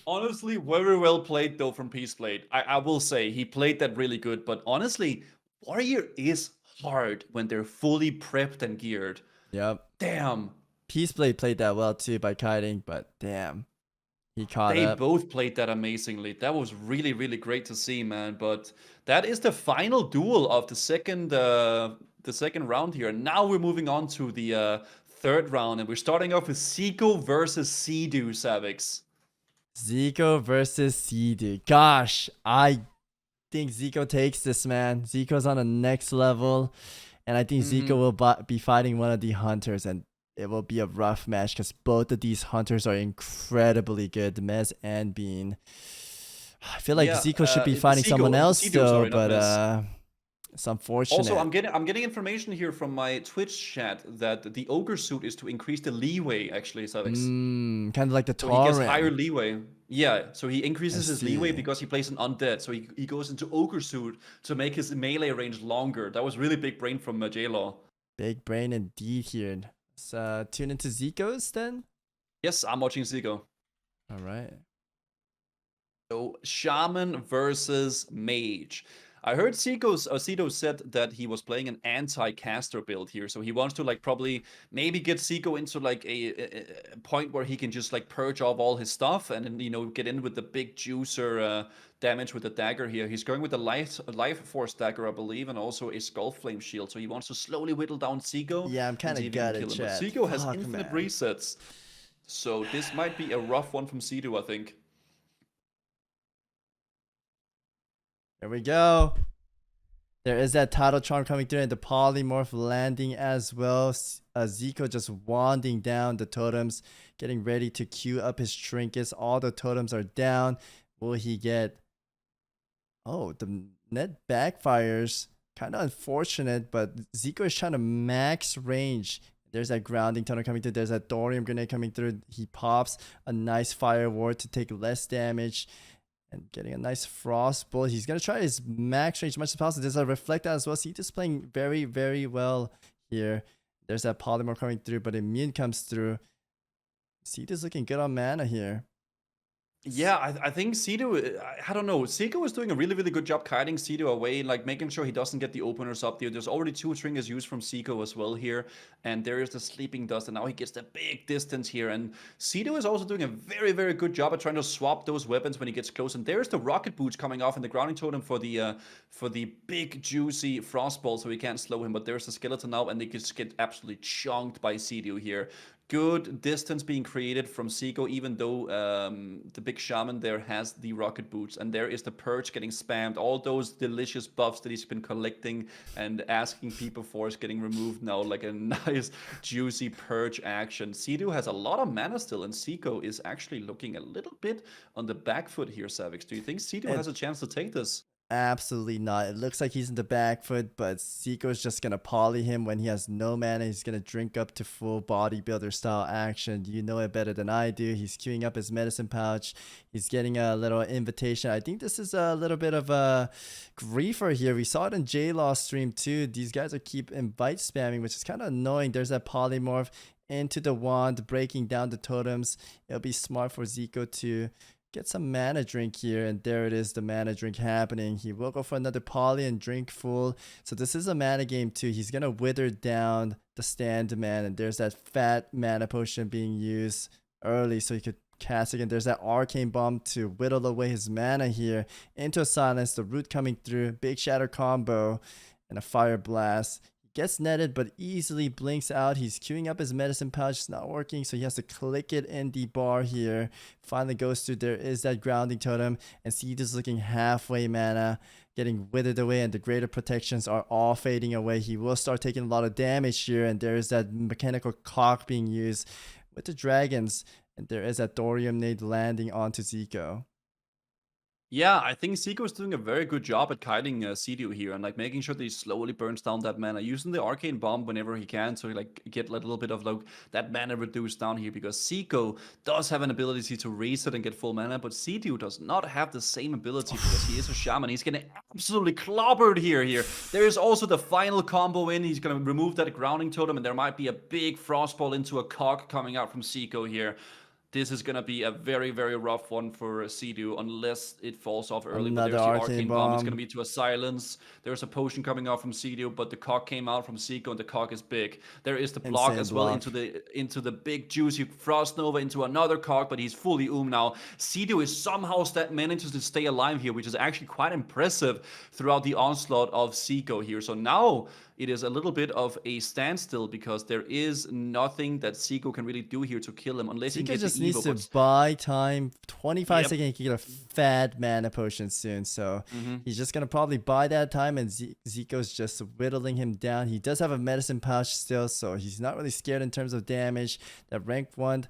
Honestly, very well played though from Peaceblade. I will say he played that really good, but honestly, Warrior is hard when they're fully prepped and geared. Yep. Damn. Peaceblade played that well too by kiting, but damn. He caught They up. both played that amazingly. That was really, really great to see, man. But that is the final duel of the second round here. And now we're moving on to the third round, and we're starting off with Zico versus Sea-Doo, Savix. Zico versus Sea-Doo. Gosh, I think Zico takes this, man. Zico's on the next level, and I think Zico will be fighting one of the hunters, and it will be a rough match because both of these hunters are incredibly good, Mez and Bean. I feel like Zico should be fighting someone else though, but it's unfortunate. Also, I'm getting information here from my Twitch chat that the ogre suit is to increase the leeway. Actually, Savix. Kind of like the So he gets Tauren. higher leeway. Yeah, so he increases I his leeway see. because he plays an undead. So he goes into ogre suit to make his melee range longer. That was really big brain from J-Law. Big brain indeed here. So tune into Zico's then. Yes, I'm watching Zico. All right. So Shaman versus Mage. I heard Zico said that he was playing an anti-caster build here, so he wants to like probably maybe get Zico into like a point where he can just like purge off all his stuff and then get in with the big juicer damage with the dagger here. He's going with the life force dagger, I believe, and also a skull flame shield. So he wants to slowly whittle down Zico. Yeah, I'm and kind see of if he can gutted, kill him. But chat. Zico has Fuck, infinite man. resets, so this might be a rough one from Sea-Doo, I think. Here we go. There is that Tidal Charm coming through and the Polymorph landing as well. Zico just wanding down the totems, getting ready to queue up his trinkets. All the totems are down. Will he get... Oh, the net backfires. Kind of unfortunate, but Zico is trying to max range. There's that grounding tunnel coming through. There's that thorium grenade coming through. He pops a nice fire ward to take less damage. And getting a nice frost bullet. He's going to try his max range as much as possible. There's a reflect as well. So he's playing very, very well here. There's that polymorph coming through, but immune comes through. Ceda's looking good on mana here. Yeah, I think Cedo, I don't know. Seiko is doing a really, really good job kiting Cedo away, like making sure he doesn't get the openers up there. There's already 2 trinkets used from Seiko as well here. And there is the Sleeping Dust, and now he gets the big distance here. And Cedo is also doing a very, very good job at trying to swap those weapons when he gets close. And there's the Rocket Boots coming off in the grounding totem for the big, juicy Frostball, so he can't slow him. But there's the Skeleton now, and they just get absolutely chunked by Cedo here. Good distance being created from Seiko, even though the big shaman there has the rocket boots. And there is the Purge getting spammed. All those delicious buffs that he's been collecting and asking people for is getting removed now, like a nice, juicy Purge action. Cedo has a lot of mana still, and Seiko is actually looking a little bit on the back foot here, Savix. Do you think Cedo has a chance to take this? Absolutely not. It looks like he's in the back foot, but Zico's just going to poly him when he has no mana. He's going to drink up to full bodybuilder style action. You know it better than I do. He's queuing up his medicine pouch. He's getting a little invitation. I think this is a little bit of a griefer here. We saw it in J-Law's stream too. These guys are keep invite spamming, which is kind of annoying. There's that polymorph into the wand, breaking down the totems. It'll be smart for Zico to get some mana drink here, and there it is, the mana drink happening. He will go for another poly and drink full. So this is a mana game too. He's gonna wither down the stand man, and there's that fat mana potion being used early so he could cast again. There's that arcane bomb to whittle away his mana here into a silence. The root coming through, big shatter combo, and a fire blast. Gets netted, but easily blinks out. He's queuing up his medicine pouch. It's not working, so he has to click it in the bar here. Finally goes through. There is that grounding totem, and Seed is looking halfway mana, getting withered away, and the greater protections are all fading away. He will start taking a lot of damage here, and there is that mechanical cock being used with the dragons, and there is that thorium nade landing onto Zico. Yeah, I think Seiko is doing a very good job at kiting Cedo here and like making sure that he slowly burns down that mana, using the arcane bomb whenever he can to like get a little bit of like that mana reduced down here, because Seiko does have an ability to reset and get full mana, but Cedo does not have the same ability because he is a shaman. He's getting absolutely clobbered here. There is also the final combo in. He's gonna remove that grounding totem, and there might be a big frostball into a cock coming out from Seiko here. This is going to be a very, very rough one for Cedo unless it falls off early. But there's the arcane bomb. It's going to be to a silence. There's a potion coming out from Cedo, but the cock came out from Seiko, and the cock is big. There is the block as well into the big juicy Frost Nova into another cock, but he's fully now. Cedo is somehow managing to stay alive here, which is actually quite impressive throughout the onslaught of Seiko here. So now it is a little bit of a standstill because there is nothing that Seiko can really do here to kill him unless he gets the needs to buy time. 25 seconds, he can get a fat mana potion soon. So he's just going to probably buy that time, and Zico's just whittling him down. He does have a medicine pouch still, so he's not really scared in terms of damage. That rank 1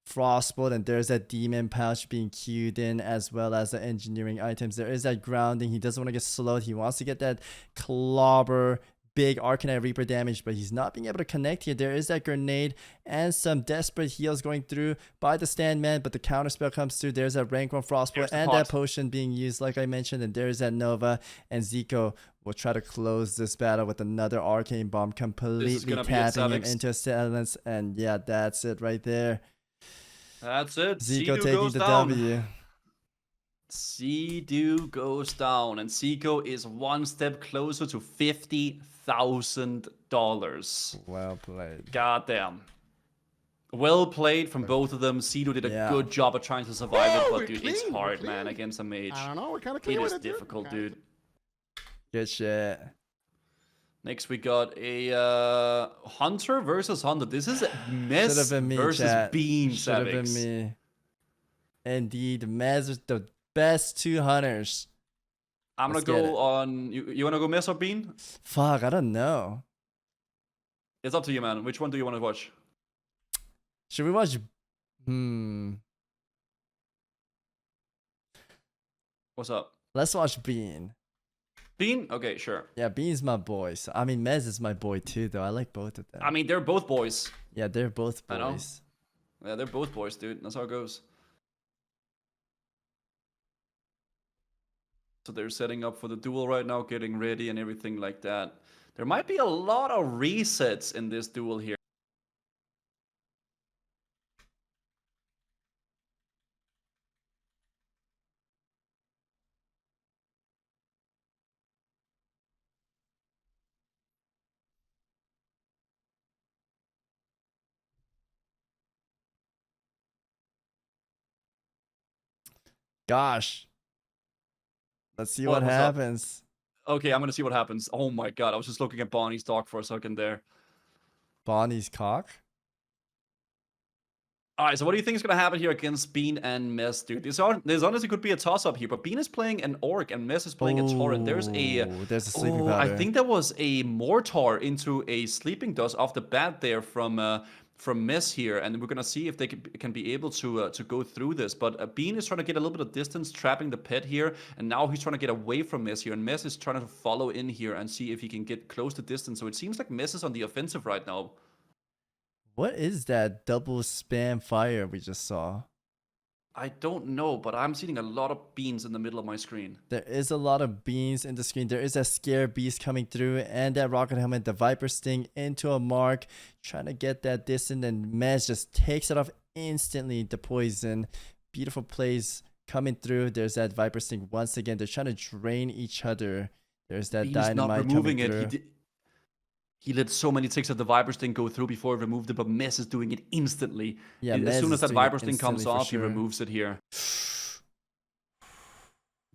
Frostbolt, and there's that demon pouch being queued in, as well as the engineering items. There is that grounding. He doesn't want to get slowed. He wants to get that clobber big Arcanite Reaper damage, but he's not being able to connect here. There is that grenade and some desperate heals going through by the stand man, but the counter spell comes through. There's that rank 1 Frostbolt and that potion being used, like I mentioned, and there's that Nova, and Zico will try to close this battle with another arcane bomb, completely capping him into silence, and yeah, that's it right there. That's it. Zico taking the W. Cedo goes down, and Zico is one step closer to $50,000. Well played. Goddamn. Well played from both of them. Cedo did a good job at trying to survive it, but dude, it's hard, man, against a mage. I don't know, we're kind of clean. It is difficult, dude. Good shit. Next, we got a Hunter versus Hunter. This is Mez versus Bean. Should have been me. Indeed, Mez was the best 2 hunters. I'm gonna Let's get it. go on. You wanna go Mess or Bean? Fuck, I don't know. It's up to you, man. Which one do you want to watch? Should we watch? What's up? Let's watch Bean. Bean? Okay, sure. Yeah, Bean's my boy. So, I mean, Mez is my boy too, though. I like both of them. I mean, they're both boys. Yeah, they're both I know. boys. Yeah, they're both boys, dude. That's how it goes. So they're setting up for the duel right now, getting ready and everything like that. There might be a lot of resets in this duel here. Gosh. Let's see What- what what's up? happens. Okay, I'm gonna see what happens. Oh my god, I was just looking at Bonnie's dog for a second there. Bonnie's cock? Alright, so what do you think is gonna happen here against Bean and Mess, dude? This honestly could be a toss-up here, but Bean is playing an Orc and Mess is playing a Tauren. There's a sleeping I powder. think there was a Mortar into a Sleeping Dust off the bat there from Mess here, and we're gonna see if they can be able to go through this. But Bean is trying to get a little bit of distance, trapping the pet here, and now he's trying to get away from Mess here, and Mess is trying to follow in here and see if he can get close to distance. So it seems like Mess is on the offensive right now. What is that double spam fire we just saw? I don't know, but I'm seeing a lot of beans in the middle of my screen. There is a lot of beans in the screen. There is a scare beast coming through and that rocket helmet, the Viper Sting into a mark, trying to get that distance, and Mez just takes it off instantly. The poison. Beautiful plays coming through. There's that Viper Sting once again. They're trying to drain each other. There's that Bean is dynamite not removing coming it. through. He let so many ticks of the Viper Sting go through before he removed it, but Mess is doing it instantly. Yeah, As Mez soon is as that doing it Viper Sting comes instantly for off, he sure. removes it here.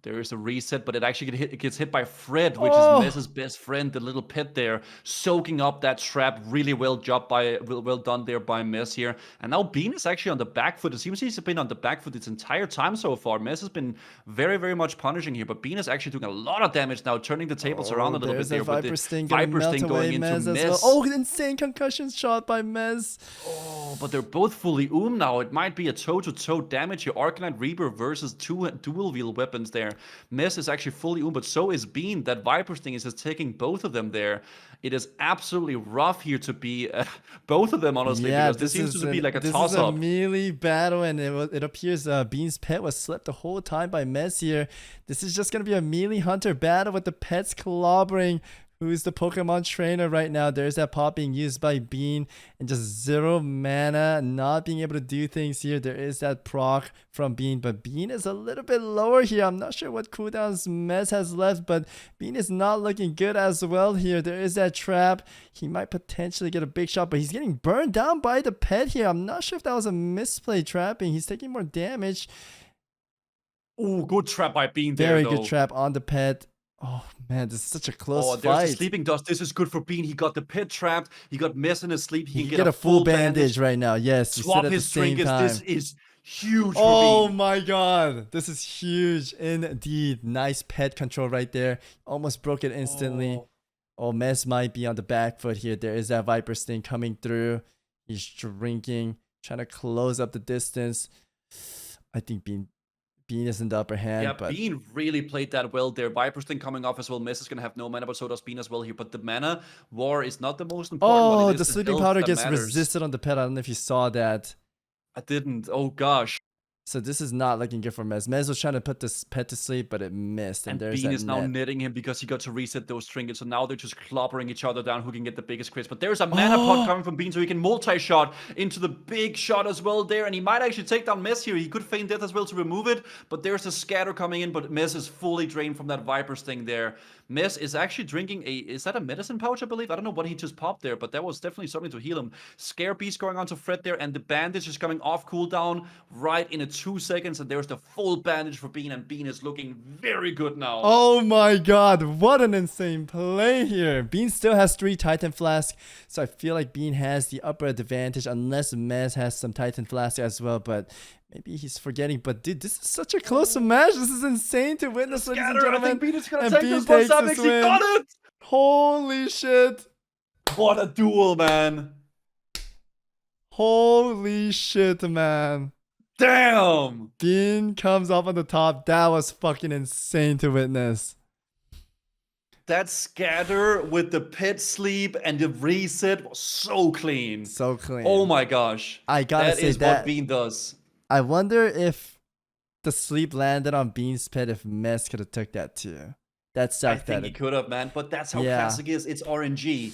There is a reset, but it actually gets hit by Fred, which Oh! is Mess's best friend, the little pet there, soaking up that trap. Really well done there by Mess here. And now Bean is actually on the back foot. It seems he's been on the back foot this entire time so far. Mess has been very, very much punishing here, but Bean is actually doing a lot of damage now, turning the tables around a little bit There's there. a Viper with Sting the Viper gonna Sting melt away going into Mez as Mess. well. Oh, insane concussion shot by Mez. Oh, but they're both fully now. It might be a toe-to-toe damage here. Arcanite Reaper versus two dual-wield weapons there. Mess is actually fully but so is Bean. That Viper Sting is just taking both of them there. It is absolutely rough here to be both of them, honestly, Yeah, because this seems to be like a this toss-up. is a melee battle, and it appears Bean's pet was slept the whole time by Mez here. This is just going to be a melee hunter battle with the pets clobbering. Who's the Pokemon trainer right now? There's that pop being used by Bean and just 0 mana, not being able to do things here. There is that proc from Bean, but Bean is a little bit lower here. I'm not sure what cooldowns Mez has left, but Bean is not looking good as well here. There is that trap. He might potentially get a big shot, but he's getting burned down by the pet here. I'm not sure if that was a misplay trapping. He's taking more damage. Oh, good trap by Bean there, Very though. good trap on the pet. Oh man, this is such a close Oh, there's fight. the Sleeping Dust. This is good for Bean. He got the pit trapped. He got Mess in his sleep. He can can get a full bandage right now. Yes, you Swap said at the his same trinkets. time. This is huge for Oh Bean. my god, this is huge indeed. Nice pet control right there. Almost broke it instantly. Oh, Mess might be on the back foot here. There is that Viper Sting coming through. He's drinking, trying to close up the distance. I think Bean is in the upper hand. Yeah, but Bean really played that well there. Viper Sting coming off as well. Mess is going to have no mana, but so does Bean as well here. But the mana war is not the most important one. oh, It is the sleeping health powder that gets matters. resisted on the pet. I don't know if you saw that. I didn't. Oh, gosh. So this is not looking good for Mez. Mez was trying to put this pet to sleep, but it missed. And, And there's Bean that is now net. netting him because he got to reset those trinkets. So now they're just clobbering each other down who can get the biggest crits. But there's a mana pot coming from Bean, so he can multi-shot into the big shot as well there. And he might actually take down Mess here. He could feign death as well to remove it. But there's a scatter coming in, but Mess is fully drained from that Viper Sting there. Mess is actually drinking is that a medicine pouch, I believe? I don't know what he just popped there, but that was definitely something to heal him. Scare Beast going on to Fred there, and the bandage is coming off cooldown right in 2 seconds, and there's the full bandage for Bean, and Bean is looking very good now. Oh my god, what an insane play here. Bean still has 3 Titan Flask, so I feel like Bean has the upper advantage unless Mez has some Titan Flask as well, but Maybe he's forgetting, but dude, this is such a close match. This is insane to witness, ladies and Scatter, I gentlemen. think Bean is gonna And take Bean this one. takes Savix, this he win. got it! Holy shit. What a duel, man. Holy shit, man. Damn! Bean comes up on the top. That was fucking insane to witness. That scatter with the pit sleep and the reset was so clean. So clean. Oh my gosh. I gotta that say is that what Bean does. I wonder if the sleep landed on Bean's pit, if Mess could have took that too. That I sucked. think he could have, man. But that's how classic is. It's RNG.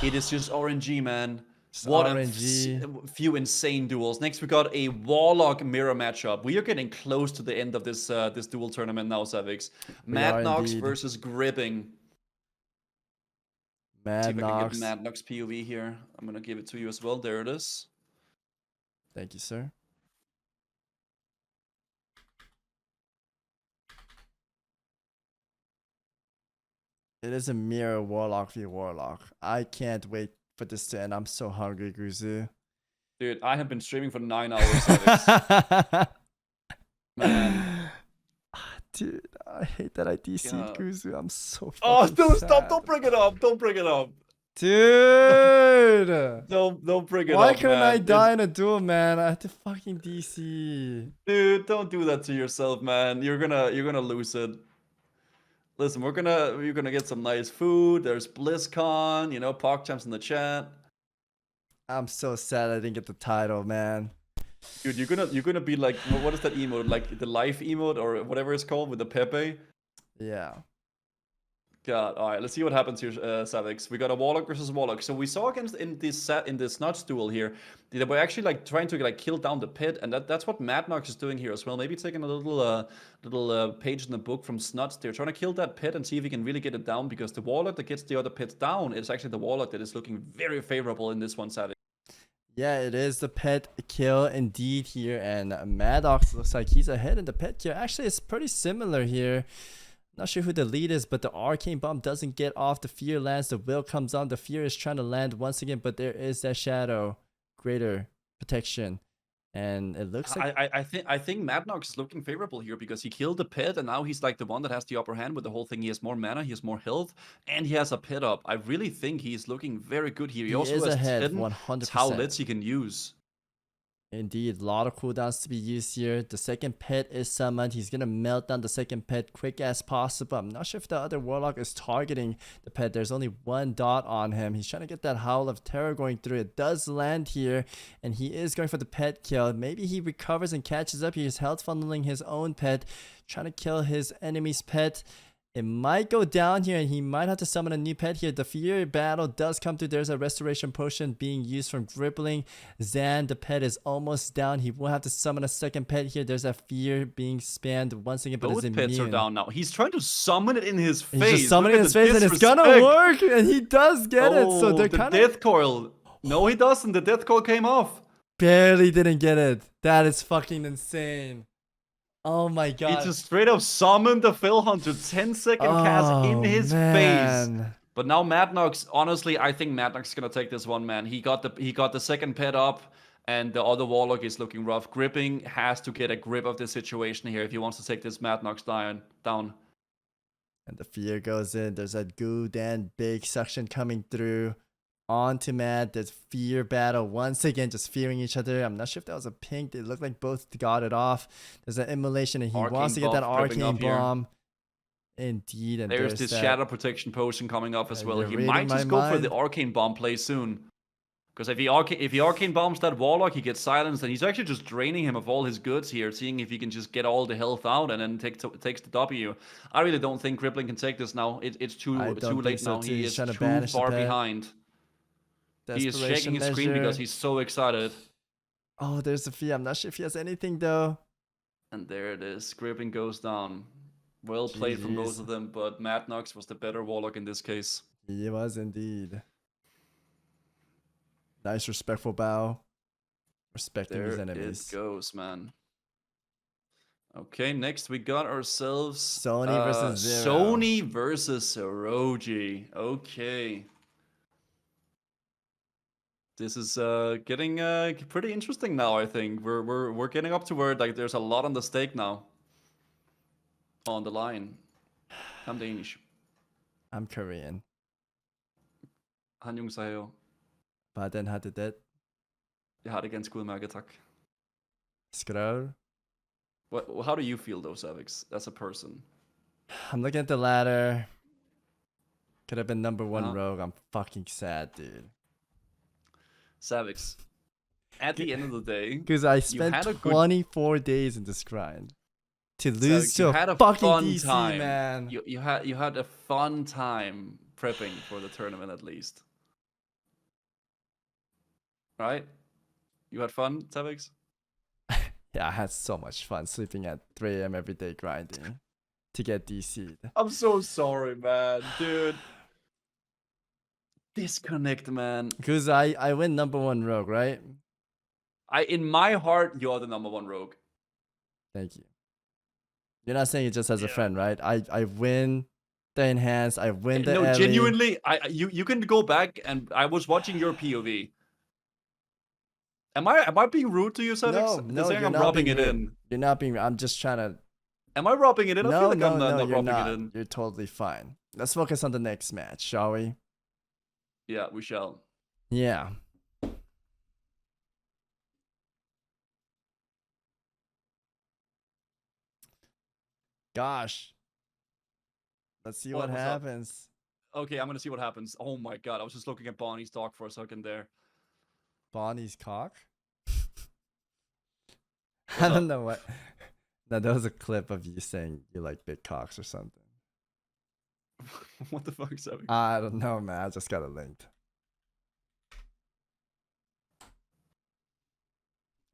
It is just RNG, man. What RNG. a few insane duels. Next, we got a Warlock mirror matchup. We are getting close to the end of this this duel tournament now, Savix. Mad Nox versus Gripping. See if I can get Mad Nox POV here. I'm gonna give it to you as well. There it is. Thank you, sir. It is a mirror Warlock v Warlock. I can't wait for this to end. I'm so hungry, Guzu. Dude, I have been streaming for 9 hours. Savix. Man. Dude, I hate that I DC'd Guzu. I'm so Oh, fucking stop! sad. Don't bring it up! Don't bring it up! Dude! Don't bring it Why up, couldn't man. I die in a duel, man? I had to fucking DC. Dude, don't do that to yourself, man. You're gonna lose it. Listen, we're gonna get some nice food. There's BlizzCon, you know, PogChamps in the chat. I'm so sad I didn't get the title, man. Dude, you're gonna be like, what is that emote? Like the life emote or whatever it's called with the Pepe. Yeah. God, all right. Let's see what happens here, Savix. We got a Warlock versus Warlock. So we saw against in this Nuts duel here, they were actually like trying to like kill down the pit, and that's what Mad Nox is doing here as well. Maybe taking a little page in the book from Snuts. They're trying to kill that pit and see if he can really get it down, because the Warlock that gets the other pits down is actually the Warlock that is looking very favorable in this one, Savix. Yeah, it is the pet kill indeed here, and Maddox looks like he's ahead in the pet kill. Actually, it's pretty similar here. Not sure who the lead is, but the Arcane Bomb doesn't get off. The Fear lands, the Will comes on. The Fear is trying to land once again, but there is that Shadow. Greater protection. And it looks like... I think Mad Nox is looking favorable here, because he killed the pit, and now he's like the one that has the upper hand with the whole thing. He has more mana, he has more health, and he has a pit up. I really think he's looking very good here. He also is has ahead, 10 100%. towelets he can use. Indeed, a lot of cooldowns to be used here. The second pet is summoned. He's going to melt down the second pet quick as possible. I'm not sure if the other Warlock is targeting the pet. There's only one dot on him. He's trying to get that Howl of Terror going through. It does land here, and he is going for the pet kill. Maybe he recovers and catches up. He's health funneling his own pet, trying to kill his enemy's pet. It might go down here, and he might have to summon a new pet here. The Fear battle does come through. There's a restoration potion being used from Grippling. Zan, the pet, is almost down. He will have to summon a second pet here. There's a Fear being spammed once again, but Both it's pets immune. are down now. He's trying to summon it in his face. He's just summoning it in Look his at the face, and it's gonna disrespect. work, and he does get it. So they're the kind of death coil. No, he doesn't. The death coil came off. barely didn't get it. That is fucking insane. Oh my god. He just straight up summoned the Fell Hunter 10-second cast in his face. But now Mad Nox, honestly, I think Mad Nox is gonna take this one, man. He got the second pet up, and the other Warlock is looking rough. Gripping has to get a grip of this situation here if he wants to take this Mad Nox down. And the Fear goes in. There's that good and big suction coming through onto Mad. There's Fear battle once again, just fearing each other. I'm not sure if that was a pink. It looked like both got it off. There's an immolation, and he wants to get that Arcane Bomb. Indeed, and there's this that Shadow Protection Potion coming up as well. you're He reading might my just go for mind. the Arcane Bomb play soon. Because if he Arcane Bombs that Warlock, he gets silenced, and he's actually just draining him of all his goods here, seeing if he can just get all the health out and then takes the W. I really don't think Crippling can take this now. It's too late now. He is too far behind. He is shaking his screen because he's so excited. Oh, there's the Fear. I'm not sure if he has anything though. And there it is. Gripping goes down. Well played from both of them, but Mad Nox was the better Warlock in this case. He was indeed. Nice respectful bow. Respecting his enemies. It goes, man. Okay, next we got ourselves Sony versus Zero. Sony versus Seroji. Okay. This is getting pretty interesting now. I think we're getting up to where like there's a lot on the stake now. On the line. I'm Danish. I'm Korean. 안녕하세요. Hvordan har du det? Jeg har det ganske udmærket, tak. Skrål. How do you feel though, Savix, as a person? I'm looking at the ladder. Could have been number one Uh-huh. rogue. I'm fucking sad, dude. Savix, at the end of the day, Because I you spent had a 24 days in this grind to lose Savix, to you a had a fucking fun DC, time. man. You had a fun time prepping for the tournament at least. Right? You had fun, Savix? Yeah, I had so much fun sleeping at 3 a.m. every day grinding to get DC'd. I'm so sorry, man, dude. Disconnect, man. Because I win number one rogue, right? In my heart, you're the number one rogue. Thank you. You're not saying it just as a friend, right? I win the enhanced, I win the No, LE. genuinely, you can go back and I was watching your POV. Am I being rude to you, Savix? No, Saying you're I'm not rubbing being it rude. in. You're not being. I'm just trying to. Am I rubbing it in? I feel like I'm not you're rubbing not. it in. You're totally fine. Let's focus on the next match, shall we? Yeah, we shall. Yeah. Gosh. Let's see what What's up? happens. Okay, I'm gonna see what happens. Oh my god, I was just looking at Bonnie's dog for a second there. Bonnie's cock? I don't know what. No, there was a clip of you saying you like big cocks or something. What the fuck, Savix? I don't know, man. I just got it linked.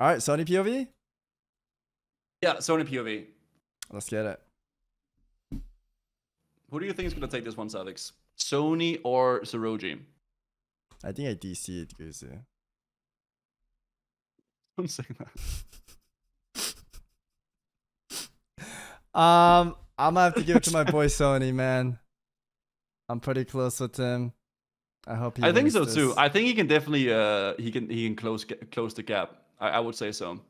All right, Sony POV? Yeah, Sony POV. Let's get it. Who do you think is gonna take this one, Savix? Sony or Zeroji? I think I DC'd Guzu. Don't say that. I'm gonna have to give it to my boy Sony, man. I'm pretty close with him. I hope he I think wins so this. too. I think he can definitely he can close the gap. I would say so.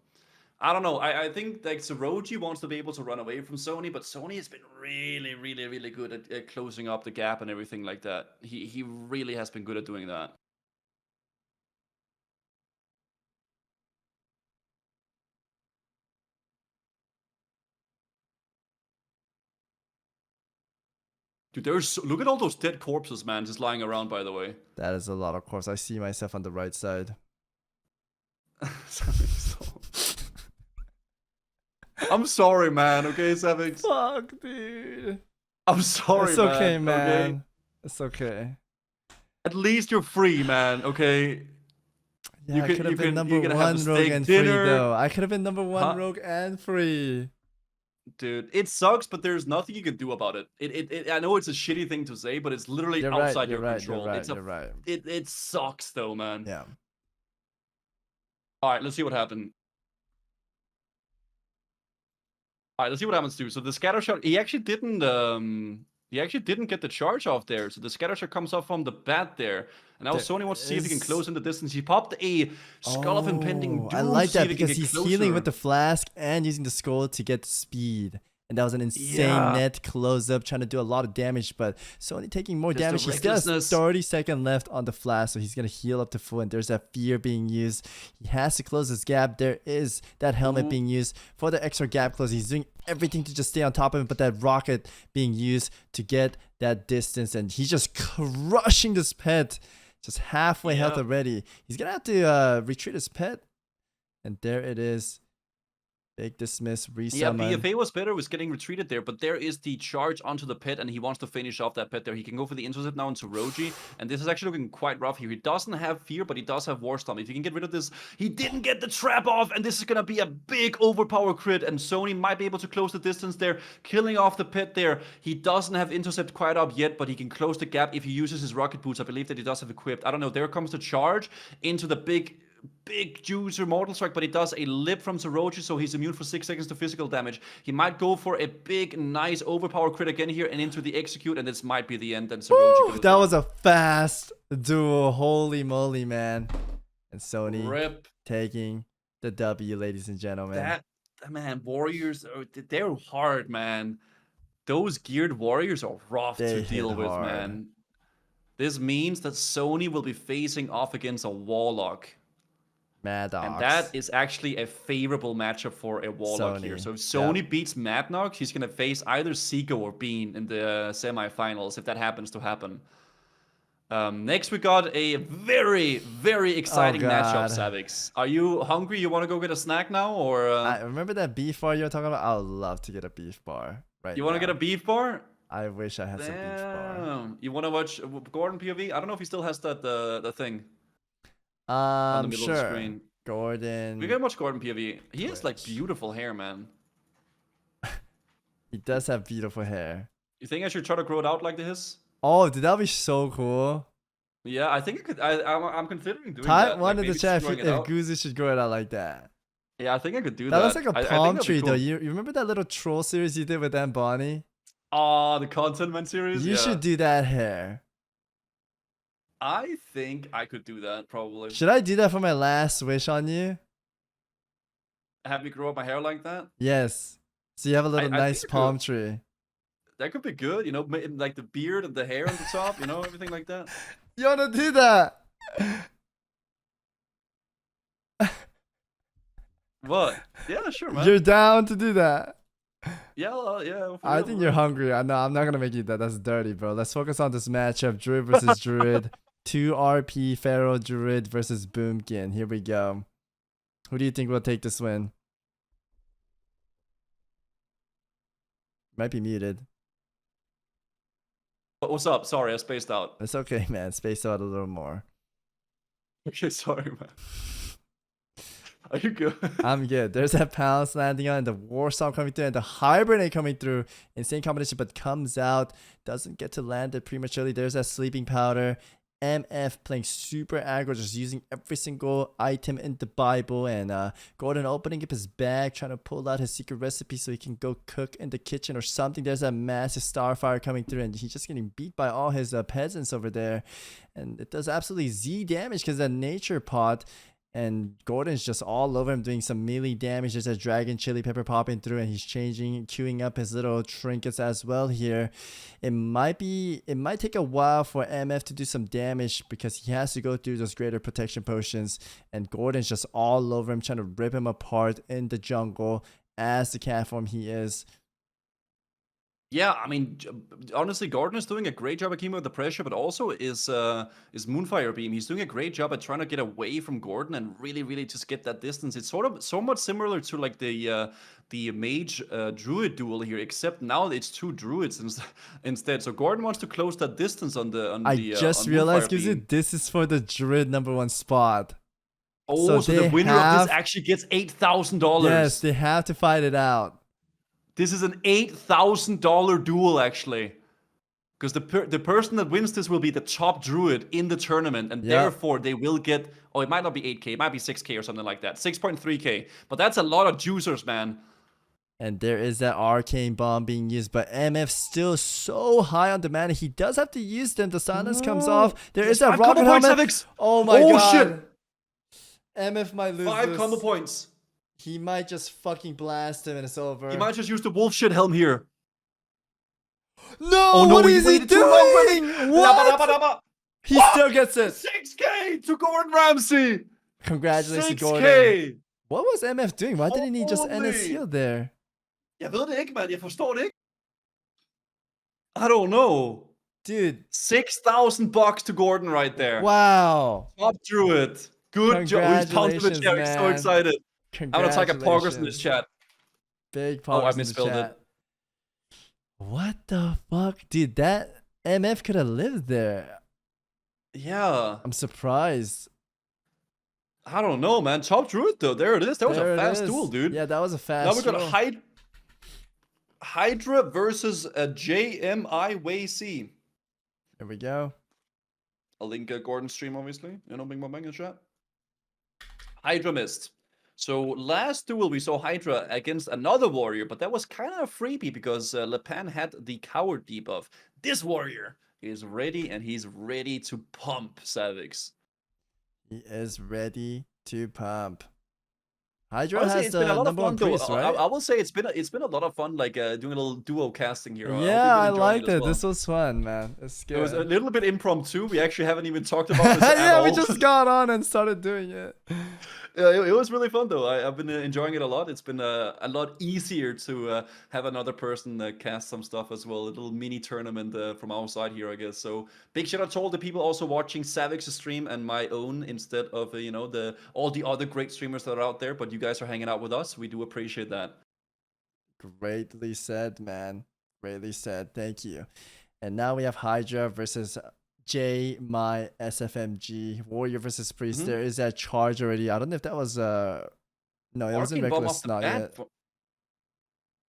I don't know. I think like Zeroji wants to be able to run away from Sony, but Sony has been really good at closing up the gap and everything like that. He really has been good at doing that. Dude, look at all those dead corpses, man, just lying around. By the way, That is a lot of course. I see myself on the right side. I'm sorry, man. Okay, Savix. Fuck, dude. I'm sorry, It's okay, man. Okay? It's okay. At least you're free, man. Okay. Yeah, I could have been number you can have one a rogue steak and dinner. free though. I could have been number one Huh? rogue and free. Dude, it sucks, but there's nothing you can do about it. I know it's a shitty thing to say, but it's literally You're outside right, your you're right, control. you're right, It's a, you're right. It sucks though, man. Yeah. All right, let's see what happened. All right, let's see what happens too. So the scatter shot, he actually didn't get the charge off there. So the scatter shot comes off from the bat there. And now There Sony wants to see if he can is- close in the distance. He popped a Skull of Impending Doom. I like see that if he can because get he's closer. healing with the flask and using the skull to get speed. And that was an insane Yeah. net close up, trying to do a lot of damage. But Sony taking more Just the damage. He still has recklessness. 30 seconds left on the flask, so he's gonna heal up to full. And there's that fear being used. He has to close this gap. There is that helmet Ooh. being used for the extra gap close. He's doing everything to just stay on top of him, but that rocket being used to get that distance, and he's just crushing this pet. Just halfway health Yeah. already. He's gonna have to retreat his pet. And there it is. Big dismiss, Yeah, resummon. BFA was better, was getting retreated there, but there is the charge onto the pit, and he wants to finish off that pit there. He can go for the intercept now into Roji, and this is actually looking quite rough here. He doesn't have fear, but he does have Warstorm. If he can get rid of this, he didn't get the trap off, and this is gonna be a big overpower crit, and Sony might be able to close the distance there, killing off the pit there. He doesn't have intercept quite up yet, but he can close the gap if he uses his rocket boots. I believe that he does have equipped. I don't know, there comes the charge into the big juicer mortal strike, but he does a lip from Zeroji, so he's immune for 6 seconds to physical damage. He might go for a big, nice overpower crit again here and into the execute, and this might be the end. And Zeroji Woo, goes that down. was a fast duel. Holy moly, man. And Sony Rip. taking the W, ladies and gentlemen. That man, warriors, they're hard, man. Those geared warriors are rough They to hit deal with, hard. man. This means that Sony will be facing off against a warlock. Maddox. And that is actually a favorable matchup for a warlock here. Sony, So if Sony yep. beats Madnox, he's gonna face either Zico or Bean in the semifinals, if that happens to happen. Next, we got a very, very exciting matchup, God. Savix. Are you hungry? You want to go get a snack now, or I remember that beef bar you were talking about? I would love to get a beef bar right you want to now. get a beef bar? I wish I had some beef bar. Damn. You want to watch Gordon POV? I don't know if he still has that the thing on the middle of the screen. Gordon. We can watch Gordon POV. He has like Twitch. beautiful hair, man. He does have beautiful hair. You think I should try to grow it out like his? Oh, dude, that'd be so cool. Yeah, I think I could. I'm considering doing Type that. one like in the maybe chat just if growing it out. Guzu should grow it out like that. Yeah, I think I could do That that. looks like a I think palm that'd be tree, cool. though. You remember that little troll series you did with Anboni? Oh, the Content Man series? You Yeah. should do that hair. I think I could do that, probably. Should I do that for my last wish on you? Have me grow up my hair like that? Yes. So you have a little I nice think it palm could. tree. That could be good, you know, like the beard and the hair on the top, you know, everything like that. You wanna do that? What? Yeah, sure, man. You're down to do that. Yeah, yeah. for I real, think for you're real. hungry. No, I'm not gonna make you that. That's dirty, bro. Let's focus on this matchup: Druid versus Druid. 2 RP Pharaoh Druid versus Boomkin. Here we go. Who do you think will take this win? Might be muted. What's up? Sorry, I spaced out. It's okay, man. Space out a little more. Okay, sorry, man. Are you good? I'm good. There's that Pounce landing on, and the Warsaw coming through, and the Hibernate coming through. Insane combination, but comes out. Doesn't get to land it prematurely. There's that Sleeping Powder. MF playing super aggro, just using every single item in the Bible. And Gordon opening up his bag, trying to pull out his secret recipe so he can go cook in the kitchen or something. There's a massive Starfire coming through, and he's just getting beat by all his peasants over there. And it does absolutely Z damage because that Nature Pot. And Gordon's just all over him doing some melee damage. There's a Dragon Chili Pepper popping through, and he's queuing up his little trinkets as well here. It might take a while for MF to do some damage because he has to go through those greater protection potions. And Gordon's just all over him, trying to rip him apart in the jungle as the cat form he is. Yeah, I mean, honestly, Gordon is doing a great job at keeping up the pressure, but also is Moonfire Beam. He's doing a great job at trying to get away from Gordon and really, really just get that distance. It's sort of somewhat similar to like the Mage Druid duel here, except now it's 2 Druids instead. So Gordon wants to close that distance on the. I just realized, Guzu, this is for the Druid #1 spot. Oh, so the winner of this actually gets $8,000. Yes, they have to fight it out. This is an $8,000 duel, actually. Because the person that wins this will be the top druid in the tournament, and therefore they will get, oh, it might not be 8K, it might be 6K or something like that. 6.3K. But that's a lot of juicers, man. And there is that arcane bomb being used, but MF still so high on the mana. He does have to use them. The silence comes off. There is that rocket helmet. Oh my god. Shit. MF might lose 5 this. combo points. He might just fucking blast him and it's over. He might just use the wolf shit helm here. No! Oh no, what is he doing? What? He still gets it. 6K to Gordon Ramsay. Congratulations, 6K. Gordon. What was MF doing? Why didn't he just end his heal there? Jeg ved det ikke, man. Jeg forstår det ikke. I don't know. Dude. $6,000 to Gordon right there. Wow. Top druid. Good job. He's pumped in the chat. He's so excited. I'm gonna take a poggers in this chat. Big poggers in the chat. What the fuck? Dude, that MF could have lived there. Yeah. I'm surprised. I don't know, man. Top druid though. There it is. That was a fast duel, dude. Yeah, that was a fast duel. Now we got duel. Hydra versus a JMI Way C. There we go. I'll link Gordon's stream, obviously. You know, bing bang in the chat. Hydra missed. So last duel we saw Hydra against another warrior, but that was kind of a freebie because Le Pen had the coward debuff. This warrior is ready, and he's ready to pump Savix. He is ready to pump. Hydra Honestly, has it's been a the lot of number fun one though. priest, right? I will say it's been a lot of fun, like doing a little duo casting here. I hope you've Yeah, been I enjoying liked as it. well. This was fun, man. It's good. It was a little bit impromptu. We actually haven't even talked about this at yeah, all. we just got on and started doing it. It was really fun though. I've been enjoying it a lot. It's been a lot easier to have another person cast some stuff as well. A little mini tournament from our side here, I guess. So big shout out to all the people also watching Savix's stream and my own instead of all the other great streamers that are out there. But you guys are hanging out with us. We do appreciate that. Greatly said, man. Greatly said. Thank you. And now we have Hydra versus J, my SFMG, Warrior versus Priest. There is that charge already. I don't know if that was no, it wasn't Arcane Bomb reckless, off the not bat yet.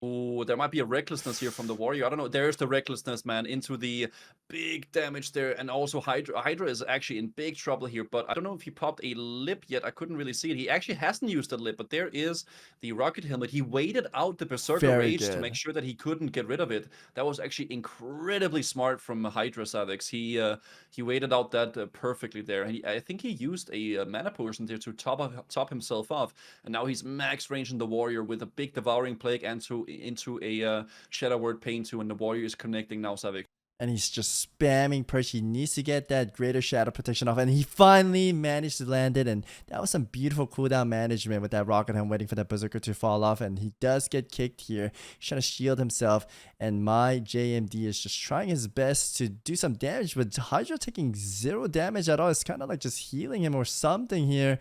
Oh, there might be a recklessness here from the Warrior. I don't know. There's the recklessness, man, into the big damage there. And also Hydra. Hydra is actually in big trouble here, but I don't know if he popped a lip yet. I couldn't really see it. He actually hasn't used a lip, but there is the rocket helmet. He waited out the Berserker Very Rage to good. make sure that he couldn't get rid of it. That was actually incredibly smart from Hydra Savix. He waited out that perfectly there. And I think he used a mana potion there to top himself off. And now he's max range in the Warrior with a big Devouring Plague and into a Shadow Word Pain too, and the Warrior is connecting now, Savix. And he's just spamming Perch. He needs to get that greater shadow protection off. And he finally managed to land it. And that was some beautiful cooldown management with that rocket helm waiting for that Berserker to fall off. And he does get kicked here. He's trying to shield himself. And my JMD is just trying his best to do some damage. But Hydra taking 0 damage at all. It's kind of like just healing him or something here.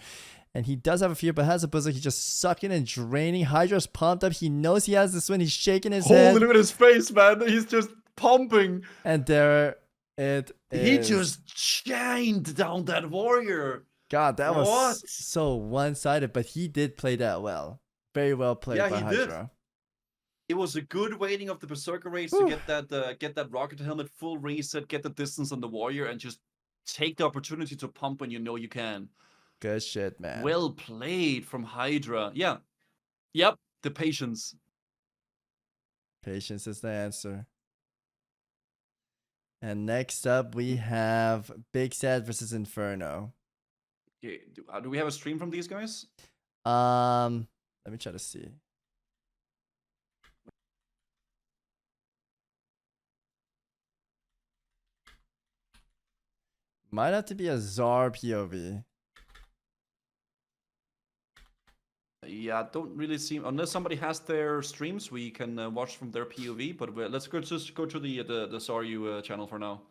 And he does have a fear, but has a Berserker. He's just sucking and draining. Hydra's pumped up. He knows he has this win. He's shaking his head. Look at his face, man. He's just pumping. And there it is. He just shined down that Warrior. God, that was What? so one-sided, but he did play that well. Very well played by Hydra. It was a good waiting of the Berserker Rage to get that rocket helmet full reset, get the distance on the Warrior, and just take the opportunity to pump when you know you can. Good shit, man. Well played from Hydra. Yeah. Yep. The patience. Patience is the answer. And next up, we have Big Sad versus Inferno. Okay, do we have a stream from these guys? Let me try to see. Might have to be a Czar POV. Yeah, don't really seem, unless somebody has their streams, we can watch from their POV. But let's just go to the Zaryu channel for now.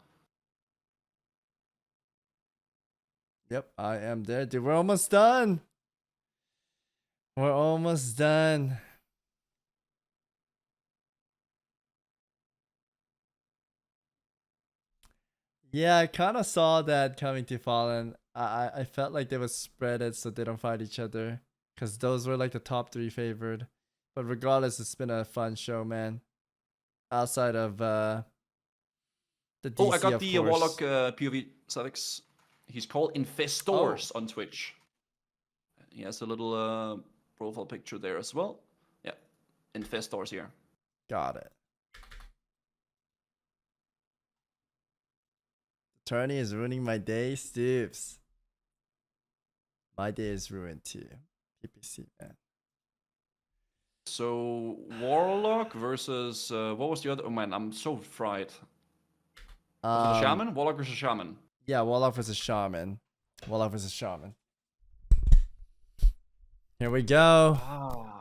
Yep, I am there. Dude, we're almost done. We're almost done. Yeah, I kind of saw that coming to Fallen. I felt like they would spread it so they don't fight each other. Because those were like the top 3 favored. But regardless, it's been a fun show, man. Outside of the DC, Oh, I got the course. Warlock POV Savix. He's called Infestors on Twitch. He has a little profile picture there as well. Yeah, Infestors here. Got it. Tourney is ruining my day, Stoops. My day is ruined too. PPC, man. So Warlock versus what was the other? Oh man, I'm so fried. Was it a Shaman? Warlock versus Shaman. Yeah, Warlock versus Shaman. Warlock versus Shaman. Here we go. Ah.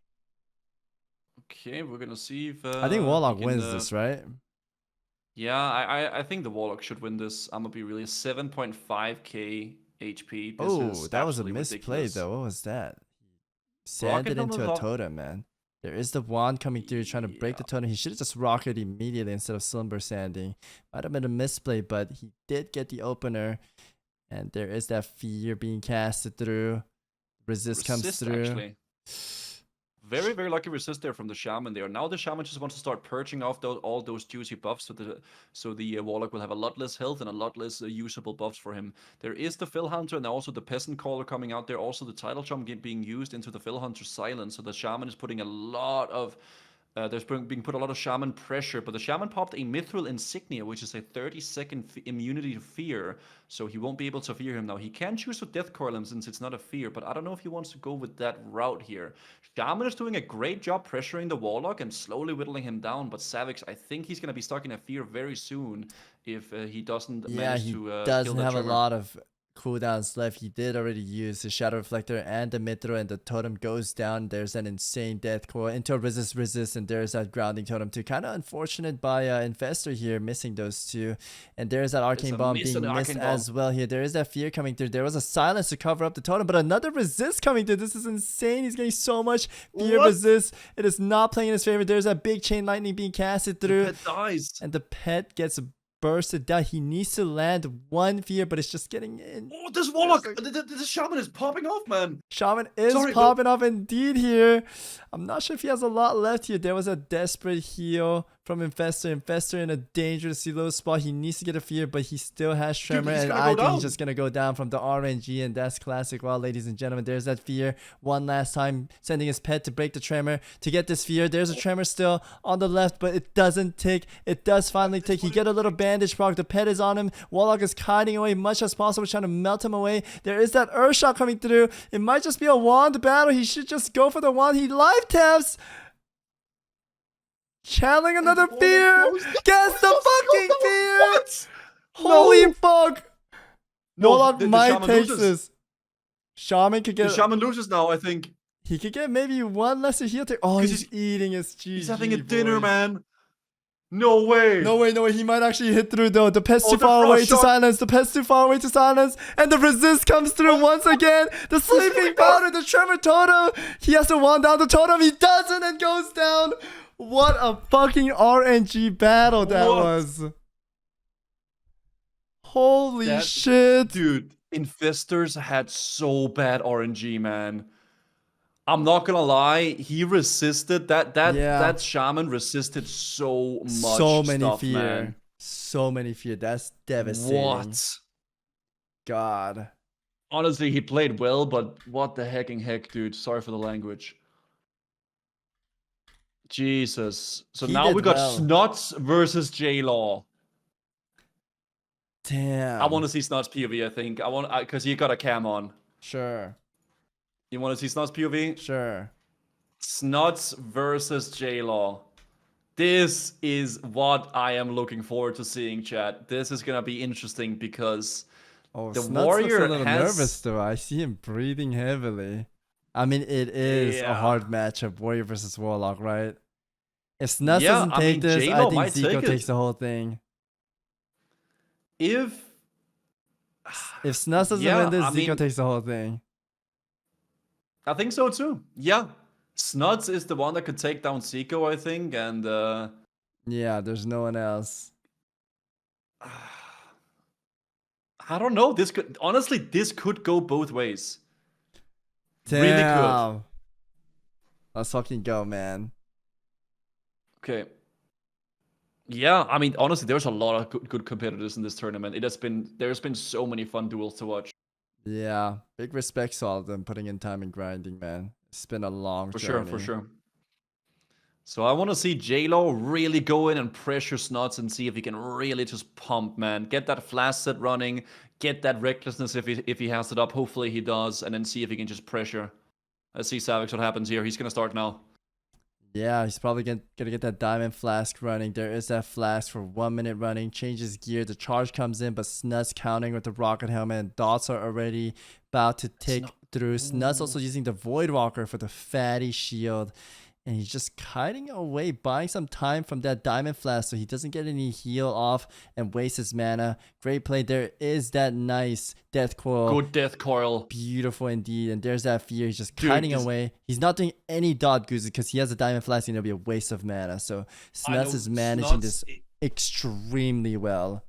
Okay, we're gonna see if I think Warlock wins this, right? Yeah, I think the Warlock should win this. I'm gonna be really 7.5k HP. Oh, that was a misplay though. What was that? Sanded into a totem, man. There is the wand coming through trying to break the totem. He should have just rocketed immediately instead of Slumber Sanding. Might have been a misplay, but he did get the opener. And there is that fear being casted through. Resist comes through. Actually. Very, very lucky resist there from the Shaman there. Now the Shaman just wants to start purging off all those juicy buffs so the Warlock will have a lot less health and a lot less usable buffs for him. There is the Fell Hunter and also the Peasant Caller coming out there. Also the Title Charm being used into the Fell Hunter's silence. So the Shaman is putting a lot of There's being put a lot of Shaman pressure, but the Shaman popped a Mithril Insignia, which is a 30-second immunity to fear, so he won't be able to fear him now. He can choose to Death Coil him since it's not a fear, but I don't know if he wants to go with that route here. Shaman is doing a great job pressuring the Warlock and slowly whittling him down, but Savix, I think he's going to be stuck in a fear very soon if he doesn't manage to kill doesn't that have Tremor. a lot of cooldowns left. He did already use the Shadow Reflector and the Mithril, and the totem goes down. There's an insane death core into a resist, and there's that grounding totem too. Kind of unfortunate by Infestor here, missing those two. And there's that Arcane Bomb being missed as well here. There is that fear coming through. There was a silence to cover up the totem, but another resist coming through. This is insane. He's getting so much fear resist. It is not playing in his favor. There's that big chain lightning being casted through. The pet dies. And the pet gets bursted down. He needs to land one fear, but it's just getting in. Oh, this Warlock! The Shaman is popping off, man! Shaman is popping off indeed here. I'm not sure if he has a lot left here. There was a desperate heal from Infestor. Infestor in a dangerous low spot. He needs to get a fear, but he still has Tremor, and I think he's just going to go down from the RNG, and that's classic. Well, ladies and gentlemen, there's that fear. One last time, sending his pet to break the Tremor to get this fear. There's a Tremor still on the left, but it doesn't tick. It does finally tick. He get a little bandage proc. The pet is on him. Warlock is kiting away much as possible, trying to melt him away. There is that Earth Shot coming through. It might just be a wand battle. He should just go for the wand. He live taps. Channeling another fear. Gets the fucking fear. What? Holy fuck. No, Warlock the might Shaman take loses. this. Shaman could get. The Shaman loses now, I think. He could get maybe one lesser heal take. Oh, he's eating his GG. He's having a dinner, man. No way. No way. He might actually hit through though. The pet's too far away to silence. The pet's too far away to silence. And the resist comes through once again. The sleeping powder, the Tremor totem. He has to wand down the totem. He doesn't and goes down. What a fucking RNG battle that was. Holy shit. Dude, Infestors had so bad RNG, man. I'm not gonna lie, he resisted that Shaman resisted so much So many stuff, fear. man. So many fear. That's devastating. What? God. Honestly, he played well, but what the heck, dude. Sorry for the language. Jesus. So He now did we got well. Snots versus J-Law. Damn. I want to see Snots POV, I think. Because he got a cam on. Sure. You want to see Snots POV? Sure. Snots versus J-Law. This is what I am looking forward to seeing, chat. This is going to be interesting because the Snuts Warrior looks a little has... nervous though. I see him breathing heavily. I mean, it is a hard matchup, Warrior versus Warlock, right? If Snuts doesn't take this, I think Zico takes the whole thing. If Snuts doesn't win this, Zico takes the whole thing. I think so too. Yeah. Snuts is the one that could take down Zico, I think, and yeah, there's no one else. I don't know. This could go both ways. Damn. Really could. Let's fucking go, man. Okay. Yeah, I mean, honestly, there's a lot of good competitors in this tournament. There's been so many fun duels to watch. Yeah, big respect to all of them putting in time and grinding, man. It's been a long journey. For sure. So I want to see J-Law really go in and pressure Snots and see if he can really just pump, man. Get that flash set running, get that recklessness if he has it up. Hopefully he does, and then see if he can just pressure. Let's see Savix what happens here. He's gonna start now. Yeah, he's probably gonna get that Diamond Flask running. There is that Flask for 1 minute running. Changes gear. The charge comes in, but Snuts counting with the Rocket Helmet. And dots are already about to tick through. Snuts also using the Void Walker for the fatty shield. And he's just kiting away, buying some time from that Diamond Flask so he doesn't get any heal off and waste his mana. Great play. There is that nice Death Coil. Good Death Coil. Beautiful indeed. And there's that fear. He's just kiting away. He's not doing any dot Guzu because he has a Diamond Flask and it'll be a waste of mana. So Snuts is managing this extremely well.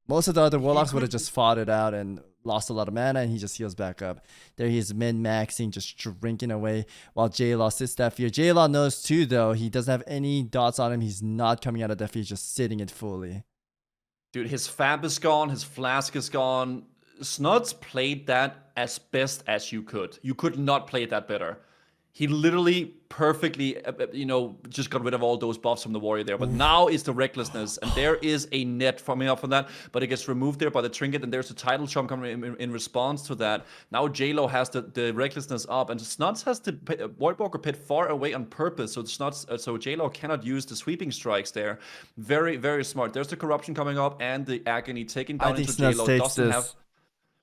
Most of the other Warlocks would have just fought it out and lost a lot of mana, and he just heals back up. There he is min-maxing, just drinking away, while J-Law sits that fear. J-Law knows too, though. He doesn't have any dots on him. He's not coming out of that fear, just sitting it fully. Dude, his Fab is gone. His Flask is gone. Snuts played that as best as you could. You could not play that better. he literally perfectly, just got rid of all those buffs from the warrior there. But now is the recklessness, and there is a net coming up from that, but it gets removed there by the trinket, and there's a title charm coming in response to that. Now J-Lo has the recklessness up, and Snuts has the Voidwalker pit far away on purpose, so J-Lo cannot use the sweeping strikes there. Very, very smart. There's the corruption coming up, and the agony taking down into J-Lo. Doesn't have.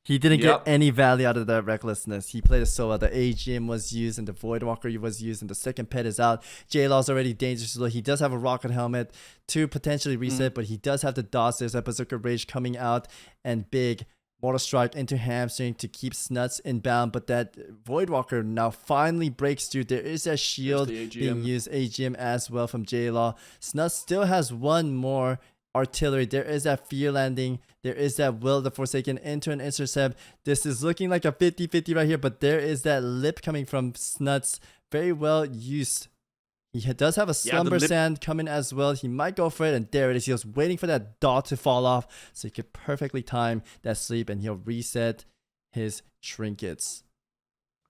He didn't get any value out of that recklessness. He played it so well. The AGM was used and the Voidwalker was used and the second pet is out. J-Law's already dangerous. He does have a rocket helmet to potentially reset, but he does have the dots. There's that Berserker Rage coming out and big Mortal Strike into hamstring to keep Snuts inbound. But that Voidwalker now finally breaks through. There is a shield being used, AGM as well from J-Law. Snuts still has one more artillery. There is that fear landing. There is that Will the Forsaken into an intercept. This is looking like a 50-50 right here, but there is that lip coming from Snuts. Very well used. He does have a Slumber Sand coming as well. He might go for it, and there it is. He was waiting for that dot to fall off, so he could perfectly time that sleep, and he'll reset his trinkets.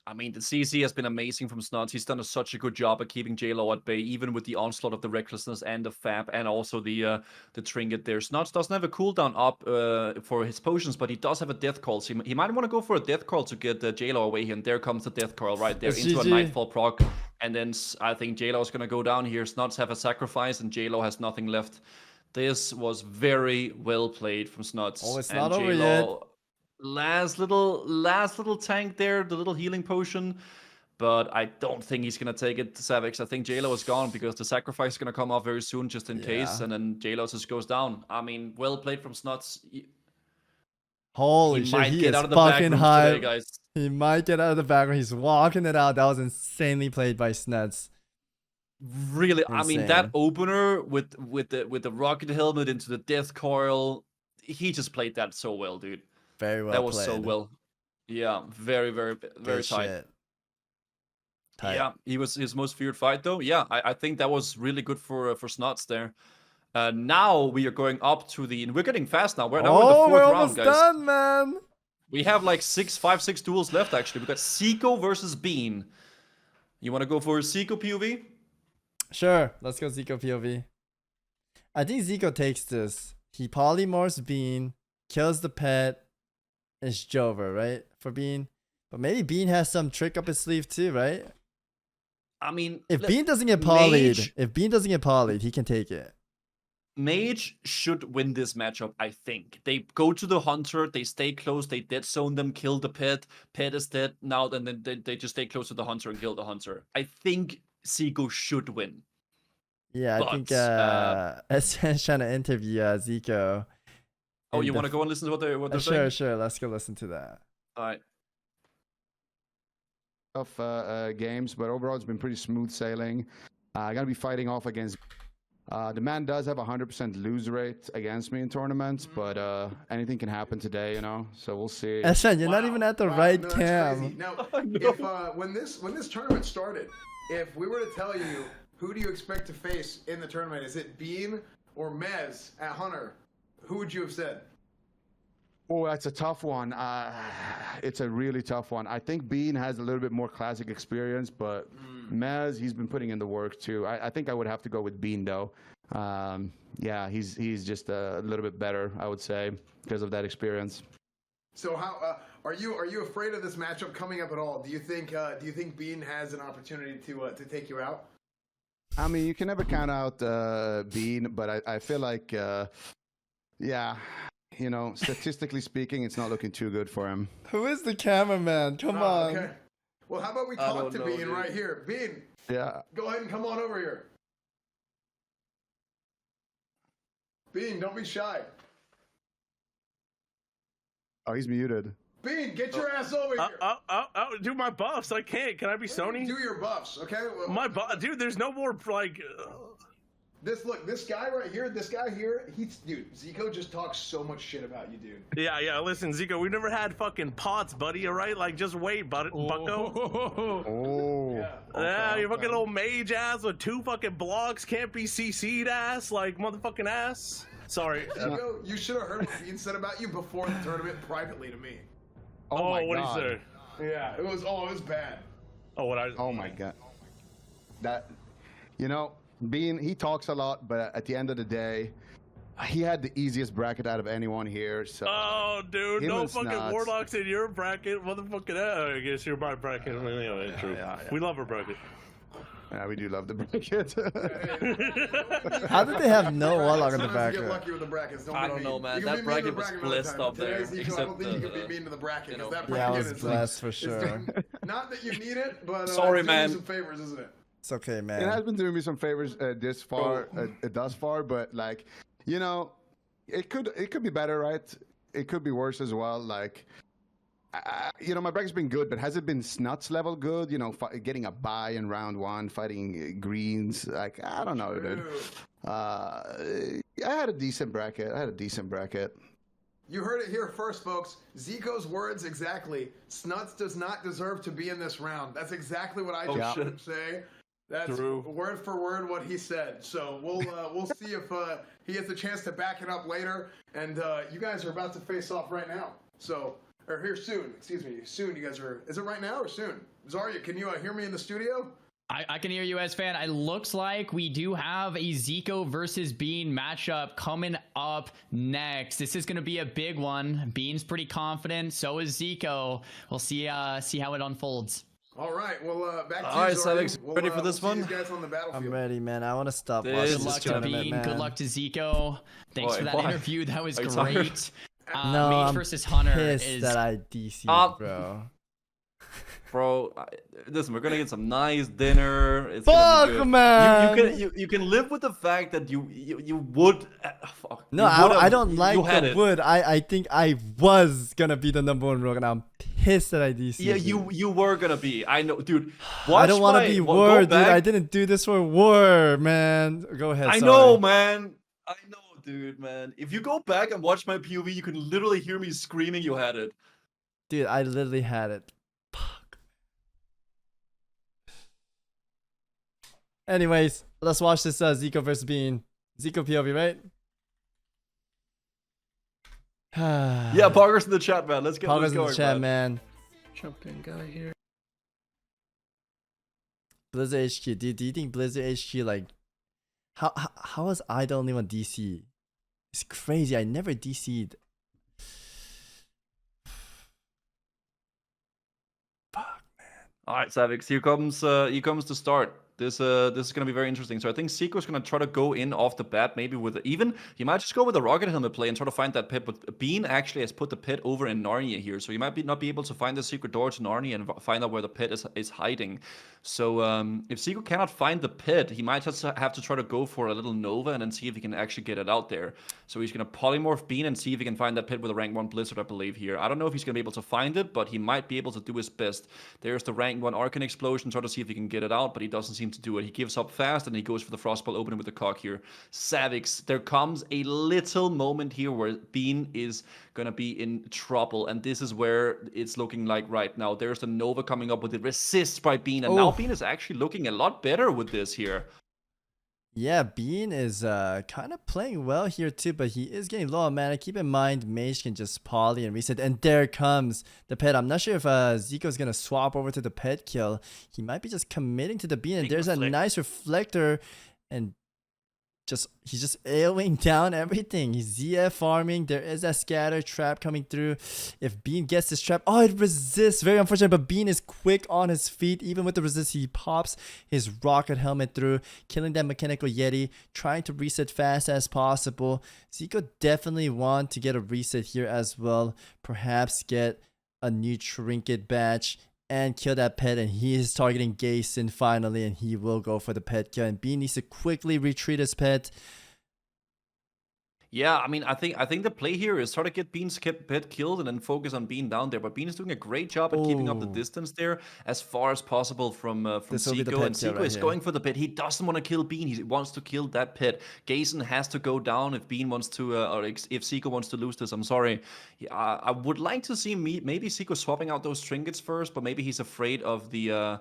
I mean, the CC has been amazing from Snuts. He's done such a good job at keeping J-Lo at bay, even with the onslaught of the recklessness and the fab, and also the trinket there. Snuts doesn't have a cooldown up for his potions, but he does have a death call. So he might want to go for a death call to get J-Lo away here. And there comes the death call right there into a Nightfall proc. And then I think J-Lo is going to go down here. Snuts have a sacrifice, and J-Lo has nothing left. This was very well played from Snuts. Oh, it's and not over yet. Last little tank there, the little healing potion, but I don't think he's gonna take it to Savix. I think J-Lo is gone because the sacrifice is gonna come off very soon, just in case, and then J-Lo just goes down. I mean, well played from Snuts. Holy shit, he is fucking high. Today, guys. He might get out of the background. He's walking it out. That was insanely played by Snuts. Really, insane. I mean, that opener with the rocket helmet into the death coil, he just played that so well, dude. Very well. That was played. so well. Yeah, very tight. Tight. Yeah, he was his most feared fight though. Yeah, I think that was really good for Snuts there. Now we are going up to we're getting fast now. We're now in the fourth round, guys. Done, man. We have like 5-6 duels left actually. We got Zico versus Bean. You want to go for Zico POV? Sure, let's go Zico POV. I think Zico takes this. He polymorphs Bean, kills the pet. It's Jover, right? For Bean. But maybe Bean has some trick up his sleeve too, right? I mean, if Bean doesn't get polyed, he can take it. Mage should win this matchup, I think. They go to the Hunter, they stay close, they dead zone them, kill the pet. Pet is dead now, and then they just stay close to the Hunter and kill the Hunter. I think Zico should win. Yeah, I think SN's trying to interview Zico. Oh, you want to go and listen to what they're saying? Sure. Let's go listen to that. All right. Of games, but overall it's been pretty smooth sailing. Gonna be fighting off against. The man does have 100% lose rate against me in tournaments, but anything can happen today, you know. So we'll see. SN, you're not even at the right cam. Now, if when this tournament started, if we were to tell you who do you expect to face in the tournament, is it Bean or Mez at Hunter? Who would you have said? Oh, that's a tough one. It's a really tough one. I think Bean has a little bit more classic experience, but Mez, he's been putting in the work too. I think I would have to go with Bean though. Yeah, he's just a little bit better, I would say, because of that experience. So how are you afraid of this matchup coming up at all? Do you think Bean has an opportunity to take you out? I mean, you can never count out Bean, but I feel like yeah. You know, statistically speaking, it's not looking too good for him. Who is the cameraman? Come on. Okay. Well, how about we talk to Bean right here? Bean. Yeah. Go ahead and come on over here. Bean, don't be shy. Oh, he's muted. Bean, get your ass over here. I'll do my buffs. I can't. Can I be Sony? Do your buffs, okay? Dude, there's no more, like... This guy right here, dude, Zico just talks so much shit about you, dude. Yeah, listen, Zico, we've never had fucking pots, buddy, alright? Like, just wait, bucko. Oh. Yeah, you fucking little mage ass with 2 fucking blocks, can't be CC'd ass, like, motherfucking ass. Sorry. Zico, you should have heard what Bean said about you before the tournament privately to me. Oh, what did he say? Yeah, it was bad. Oh, what I? Oh my god. That, you know, he talks a lot, but at the end of the day, he had the easiest bracket out of anyone here. So. Oh, dude, him no and fucking Snots. warlocks in your bracket, motherfucking. I guess you're my bracket. I mean, yeah, true. We love our bracket. Yeah, we do love the bracket. How did they have no warlock in the Sometimes you bracket? get lucky with the brackets. I be don't know, mean. man. You can That be mean bracket to the was another blessed time. up there, Today's Zico, I don't except, think you can be mean to the bracket because that Yeah, bracket I was is blessed for it's sure. not that you need it, but Sorry, it's doing you man. some favors, isn't it? It's okay, It man. has been doing me some favors thus far, but like, you know, it could be better, right? It could be worse as well. Like, you know, my bracket's been good, but has it been Snuts level good? You know, getting a bye in round 1, fighting greens. Like, I don't know, dude. I had a decent bracket. You heard it here first, folks. Zico's words exactly. Snuts does not deserve to be in this round. That's exactly what I just heard him say. That's word for word what he said. So we'll see if he gets a chance to back it up later. And you guys are about to face off right now. So, or here soon. Excuse me. Soon. You guys are. Is it right now or soon? Zarya, can you hear me in the studio? I can hear you, S-Fan. It looks like we do have a Zico versus Bean matchup coming up next. This is going to be a big one. Bean's pretty confident. So is Zico. We'll see how it unfolds. All right. Well, back to All right, you, Zarya. Savix, ready for this we'll see one? these guys on the battlefield. I'm ready, man. I want to stop This watching Good this luck to tournament, Bean. man. Good luck to Zico. Thanks for that why? interview. That was Are you great. tired? No, Mage I'm versus Hunter pissed is that I DC'd, bro. Bro, listen, we're gonna get some nice dinner. It's Fuck, gonna be good. man. You can live with the fact that you would. Fuck. No, You would've- I don't like you had the it. wood. I think I was gonna be the #1 rogue, and I'm pissed that I DC'd. Yeah, you were gonna be. I know, dude. I don't want to be war, dude. back. I didn't do this for war, man. Go ahead. I sorry. know, man. I know, dude, man. If you go back and watch my POV, you can literally hear me screaming. You had it. Dude, I literally had it. Fuck. Anyways, let's watch this Zico versus Bean. Zico POV, right? Yeah, Poggers in the chat, man. Let's get Poggers this in going, the chat, man. Jump in guy here. Blizzard HQ. Do you think Blizzard HQ, like, how was I the only one DC? It's crazy. I never DC'd. All right, Savix, here comes the start. This is gonna be very interesting. So I think Zico's gonna try to go in off the bat, maybe with he might just go with a rocket helmet play and try to find that pit. But Bean actually has put the pit over in Narnia here, so he might not be able to find the secret door to Narnia and find out where the pit is hiding. So if Zico cannot find the pit, he might just have to try to go for a little Nova and then see if he can actually get it out there. So he's gonna polymorph Bean and see if he can find that pit with a rank 1 Blizzard, I believe here. I don't know if he's gonna be able to find it, but he might be able to do his best. There's the rank 1 Arcane Explosion, try to see if he can get it out, but he doesn't seem to do it. He gives up fast and he goes for the Frostball opening with the cock here. Savix, there comes a little moment here where Bean is gonna be in trouble, and this is where it's looking like right now. There's the Nova coming up with the resist by Bean, and now Bean is actually looking a lot better with this here. Yeah, Bean is kind of playing well here too, but he is getting low on mana. Keep in mind, Mage can just poly and reset, and there comes the pet. I'm not sure if Zico's gonna swap over to the pet kill. He might be just committing to the Bean, and there's a nice reflector, and he's just AoEing down everything. He's ZF farming. There is a scatter trap coming through. If Bean gets this trap, it resists. Very unfortunate, but Bean is quick on his feet. Even with the resist, he pops his rocket helmet through, killing that mechanical Yeti, trying to reset fast as possible. Zico definitely want to get a reset here as well. Perhaps get a new trinket badge and kill that pet, and he is targeting Gayson finally, and he will go for the pet kill, and Bean needs to quickly retreat his pet. Yeah, I mean, I think the play here is try to get Bean's pet killed and then focus on Bean down there. But Bean is doing a great job at keeping up the distance there as far as possible from Zico. And Zico is going for the pit. He doesn't want to kill Bean. He wants to kill that pit. Gayson has to go down if Bean wants to, or if Zico wants to lose this. I'm sorry. I would like to see maybe Zico swapping out those trinkets first, but maybe he's afraid of the. I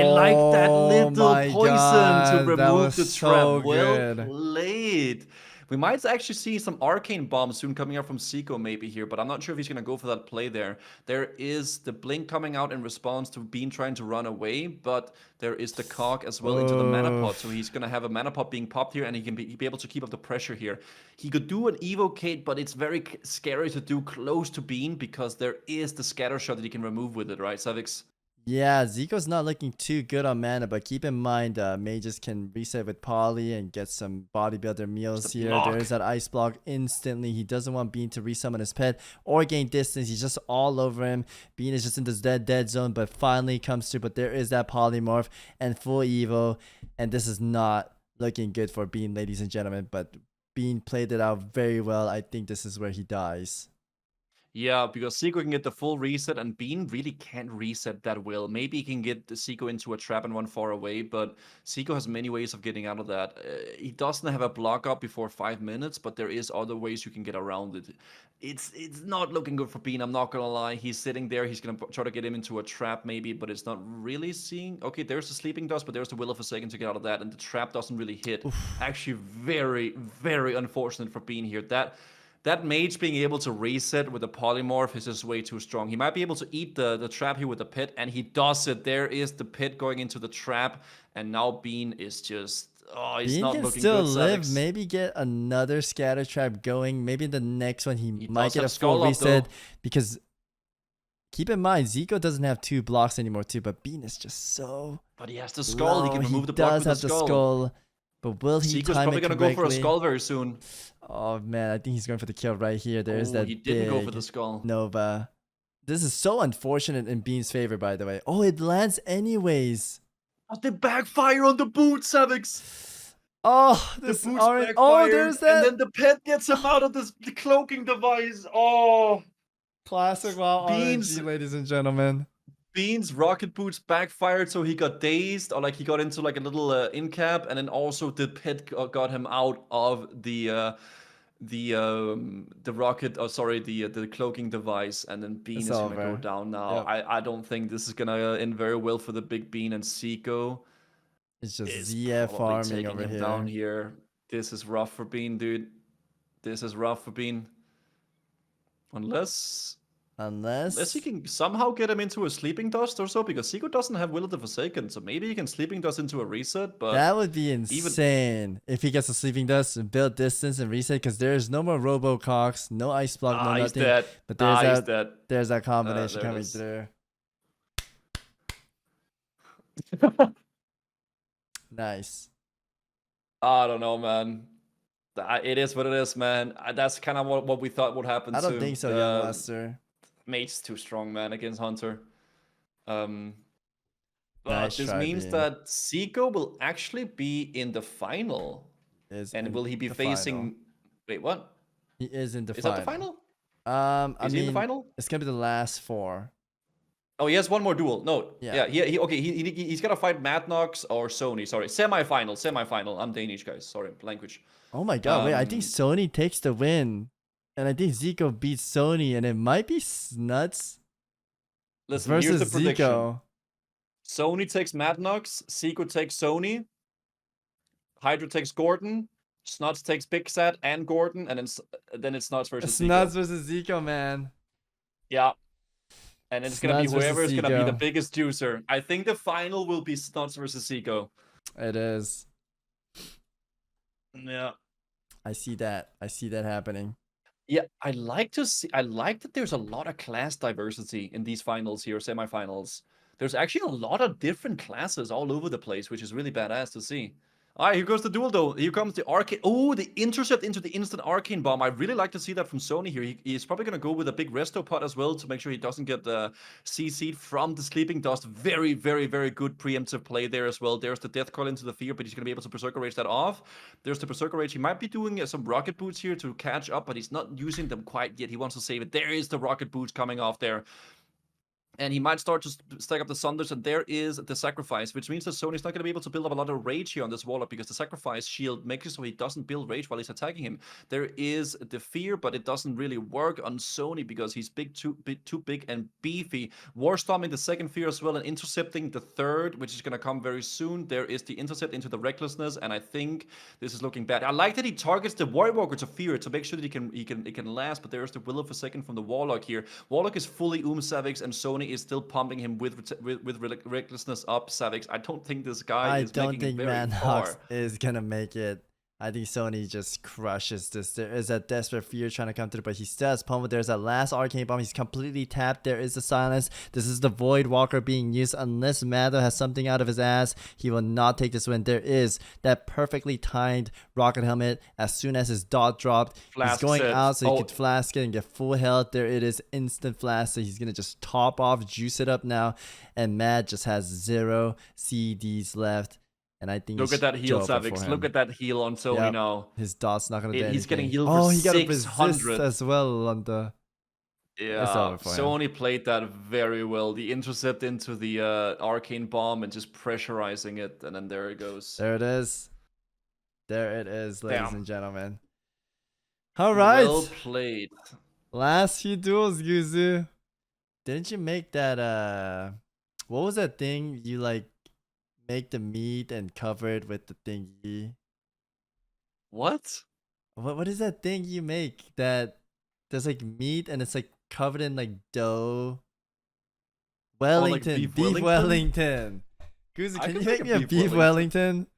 like that little poison to remove the trap. Well played. We might actually see some arcane bombs soon coming out from Zico maybe here, but I'm not sure if he's going to go for that play there. There is the blink coming out in response to Bean trying to run away, but there is the cog as well into the mana pot, so he's going to have a mana pot being popped here, and he can be able to keep up the pressure here. He could do an evocate, but it's very scary to do close to Bean because there is the scatter shot that he can remove with it, right, Savix? Yeah, Zico's not looking too good on mana, but keep in mind, mages can reset with Poly and get some bodybuilder meals here. Block. There's that ice block instantly. He doesn't want Bean to resummon his pet or gain distance. He's just all over him. Bean is just in this dead zone, but finally comes through. But there is that polymorph and full evo, and this is not looking good for Bean, ladies and gentlemen. But Bean played it out very well. I think this is where he dies. Yeah, because Zico can get the full reset, and Bean really can't reset that well. Maybe he can get the Zico into a trap and run far away, but Zico has many ways of getting out of that. He doesn't have a block up before 5 minutes, but there is other ways you can get around it. It's not looking good for Bean, I'm not gonna lie. He's sitting there, he's gonna try to get him into a trap maybe, but it's not really seeing... Okay, there's the Sleeping Dust, but there's the Will of a Second to get out of that, and the trap doesn't really hit. Actually, very, very unfortunate for Bean here. That mage being able to reset with a polymorph is just way too strong. He might be able to eat the trap here with the pit, and he does it. There is the pit going into the trap, and now Bean is just... Oh, he's Bean not can looking still good, live, Savix. maybe get another scatter trap going. Maybe the next one he might does get a have Skull full Up, reset though. because keep in mind Zico doesn't have 2 blocks anymore too, but Bean is just so But he has the skull. He can remove the block does with the have skull. the skull, but will he Zico's time probably it gonna correctly? go for a skull very soon. Oh man, I think he's going for the kill right here. There's that He didn't go for big the skull. Nova. This is so unfortunate in Bean's favor, by the way. Oh, it lands anyways. Oh, they backfire on the boot, Savix. Oh, The this boots orange. backfired, Oh, there's that. and then the pet gets him out of the cloaking device. Oh, Classic WoW Beans. RNG, ladies and gentlemen. Bean's rocket boots backfired, so he got dazed, or like he got into like a little in cap, and then also the pit got him out of the rocket. Oh, sorry, the cloaking device, and then Bean It's is gonna go over. down now. Yep. I don't think this is gonna end very well for the big Bean, and Zico It's just is ZF probably farming taking over him here. down here. This is rough for Bean, dude. This is rough for Bean. Unless he can somehow get him into a Sleeping Dust or so, because Zico doesn't have Will of the Forsaken, so maybe he can Sleeping Dust into a reset, but... That would be insane if he gets a Sleeping Dust and build distance and reset, because there's no more Robocox, no Ice Block, no he's nothing. dead. But there's he's that, dead. there's that combination there it coming is. through. Nice. I don't know, man. It is what it is, man. That's kind of what we thought would happen. I don't think so, Young Lester. Mage's too strong, man, against Hunter. But Nice this try, means Bean. that Zico will actually be in the final. And will he be facing... Final. Wait, what? He is in the Is final. that the final? I Is he mean, in the final? it's gonna be the last 4. Oh, he has one more duel. No, Yeah. he's got to fight Madnox or Sony. Sorry, semi-final. I'm Danish, guys. Sorry, language. Oh my god, wait, I think Sony takes the win. And I think Zico beats Sony, and it might be Snuts Listen, versus here's the prediction. Zico. Sony takes Madnox, Zico takes Sony, Hydra takes Gordon, Snuts takes Big Sat and Gordon, and then it's Snuts versus Zico. Snuts versus Zico, man. Yeah. And then it's going to be Snuts whoever is versus going to be the Zico. biggest juicer. I think the final will be Snuts versus Zico. It is. Yeah. I see that happening. Yeah, I like that there's a lot of class diversity in these finals here, semifinals. There's actually a lot of different classes all over the place, which is really badass to see. All right, here goes the duel, though. Here comes the arcane. Oh, the intercept into the instant arcane bomb. I really like to see that from Sony here. He's probably going to go with a big resto pot as well to make sure he doesn't get CC'd from the Sleeping Dust. Very, very, very good preemptive play there as well. There's the Death Coil into the Fear, but he's going to be able to Berserker Rage that off. There's the Berserker Rage. He might be doing some Rocket Boots here to catch up, but he's not using them quite yet. He wants to save it. There is the Rocket Boots coming off there. And he might start to stack up the Sunders, and there is the Sacrifice, which means that Sony's not going to be able to build up a lot of rage here on this Warlock, because the Sacrifice shield makes it so he doesn't build rage while he's attacking him. There is the Fear, but it doesn't really work on Sony because he's too big and beefy. Warstorming the second Fear as well, and intercepting the third, which is going to come very soon. There is the intercept into the Recklessness, and I think this is looking bad. I like that he targets the Warrior Walker to Fear to make sure that he can last, but there's the Will of a Second from the Warlock here. Warlock is fully Savix, and Sony is still pumping him with Recklessness up. Savix, I don't think this guy is making it very far. Is gonna make it. I think Sony just crushes this. There is that Desperate Fear trying to come through, but he still has Pummel. There's that last Arcane Bomb. He's completely tapped. There is the Silence. This is the Void Walker being used. Unless Mado has something out of his ass, he will not take this win. There is that perfectly timed Rocket Helmet. As soon as his dot dropped, he's going out so he could flask it and get full health. There it is, instant flask. So he's going to just top off, juice it up now. And Mad just has 0 CDs left. And I think look at that heal, Savix. Look at that heal on Sony now. His dot's not gonna do anything. He's getting healed for 600. He got a resist as well on the. Yeah, Sony played that very well. The intercept into the Arcane Bomb and just pressurizing it, and then there it goes. There it is. There it is, ladies and gentlemen. All right. Well played. Last few duels, Guzu. Didn't you make that? What was that thing you like? Make the meat and cover it with the thingy. What? What is that thing you make that there's like meat and it's like covered in like dough? Wellington, like beef Wellington. Guzu, can you make me a beef Wellington?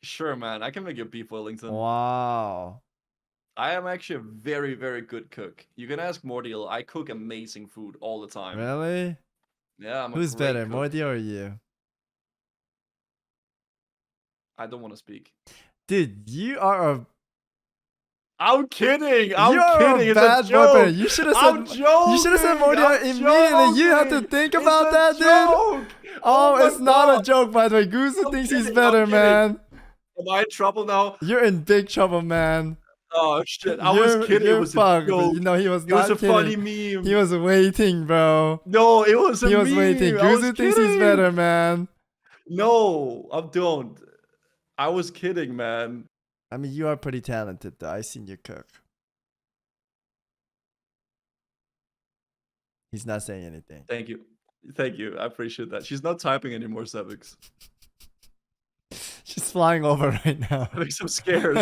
Sure, man. I can make you a beef Wellington. Wow. I am actually a very, very good cook. You can ask Mordial. I cook amazing food all the time. Really? Yeah, Who's better, Mordial or you? I don't want to speak. Dude, you are a... I'm kidding. You're kidding. It's bad a joke. boyfriend. You should have said. You should have said Mordial immediately. You have to think about that, dude. Oh, it's not a joke, by the way. Guzu thinks he's better, man. Am I in trouble now? You're in big trouble, man. Oh shit! I was kidding. It was fucked, a joke. You know he was. It was a kidding. funny meme. He was waiting, bro. No, it was a meme. He was waiting. Guzu thinks he's better, man. No, I don't. I was kidding, man. I mean, you are pretty talented, though. I've seen you cook. He's not saying anything. Thank you. Thank you. I appreciate that. She's not typing anymore, Savix. She's flying over right now. That makes him scared.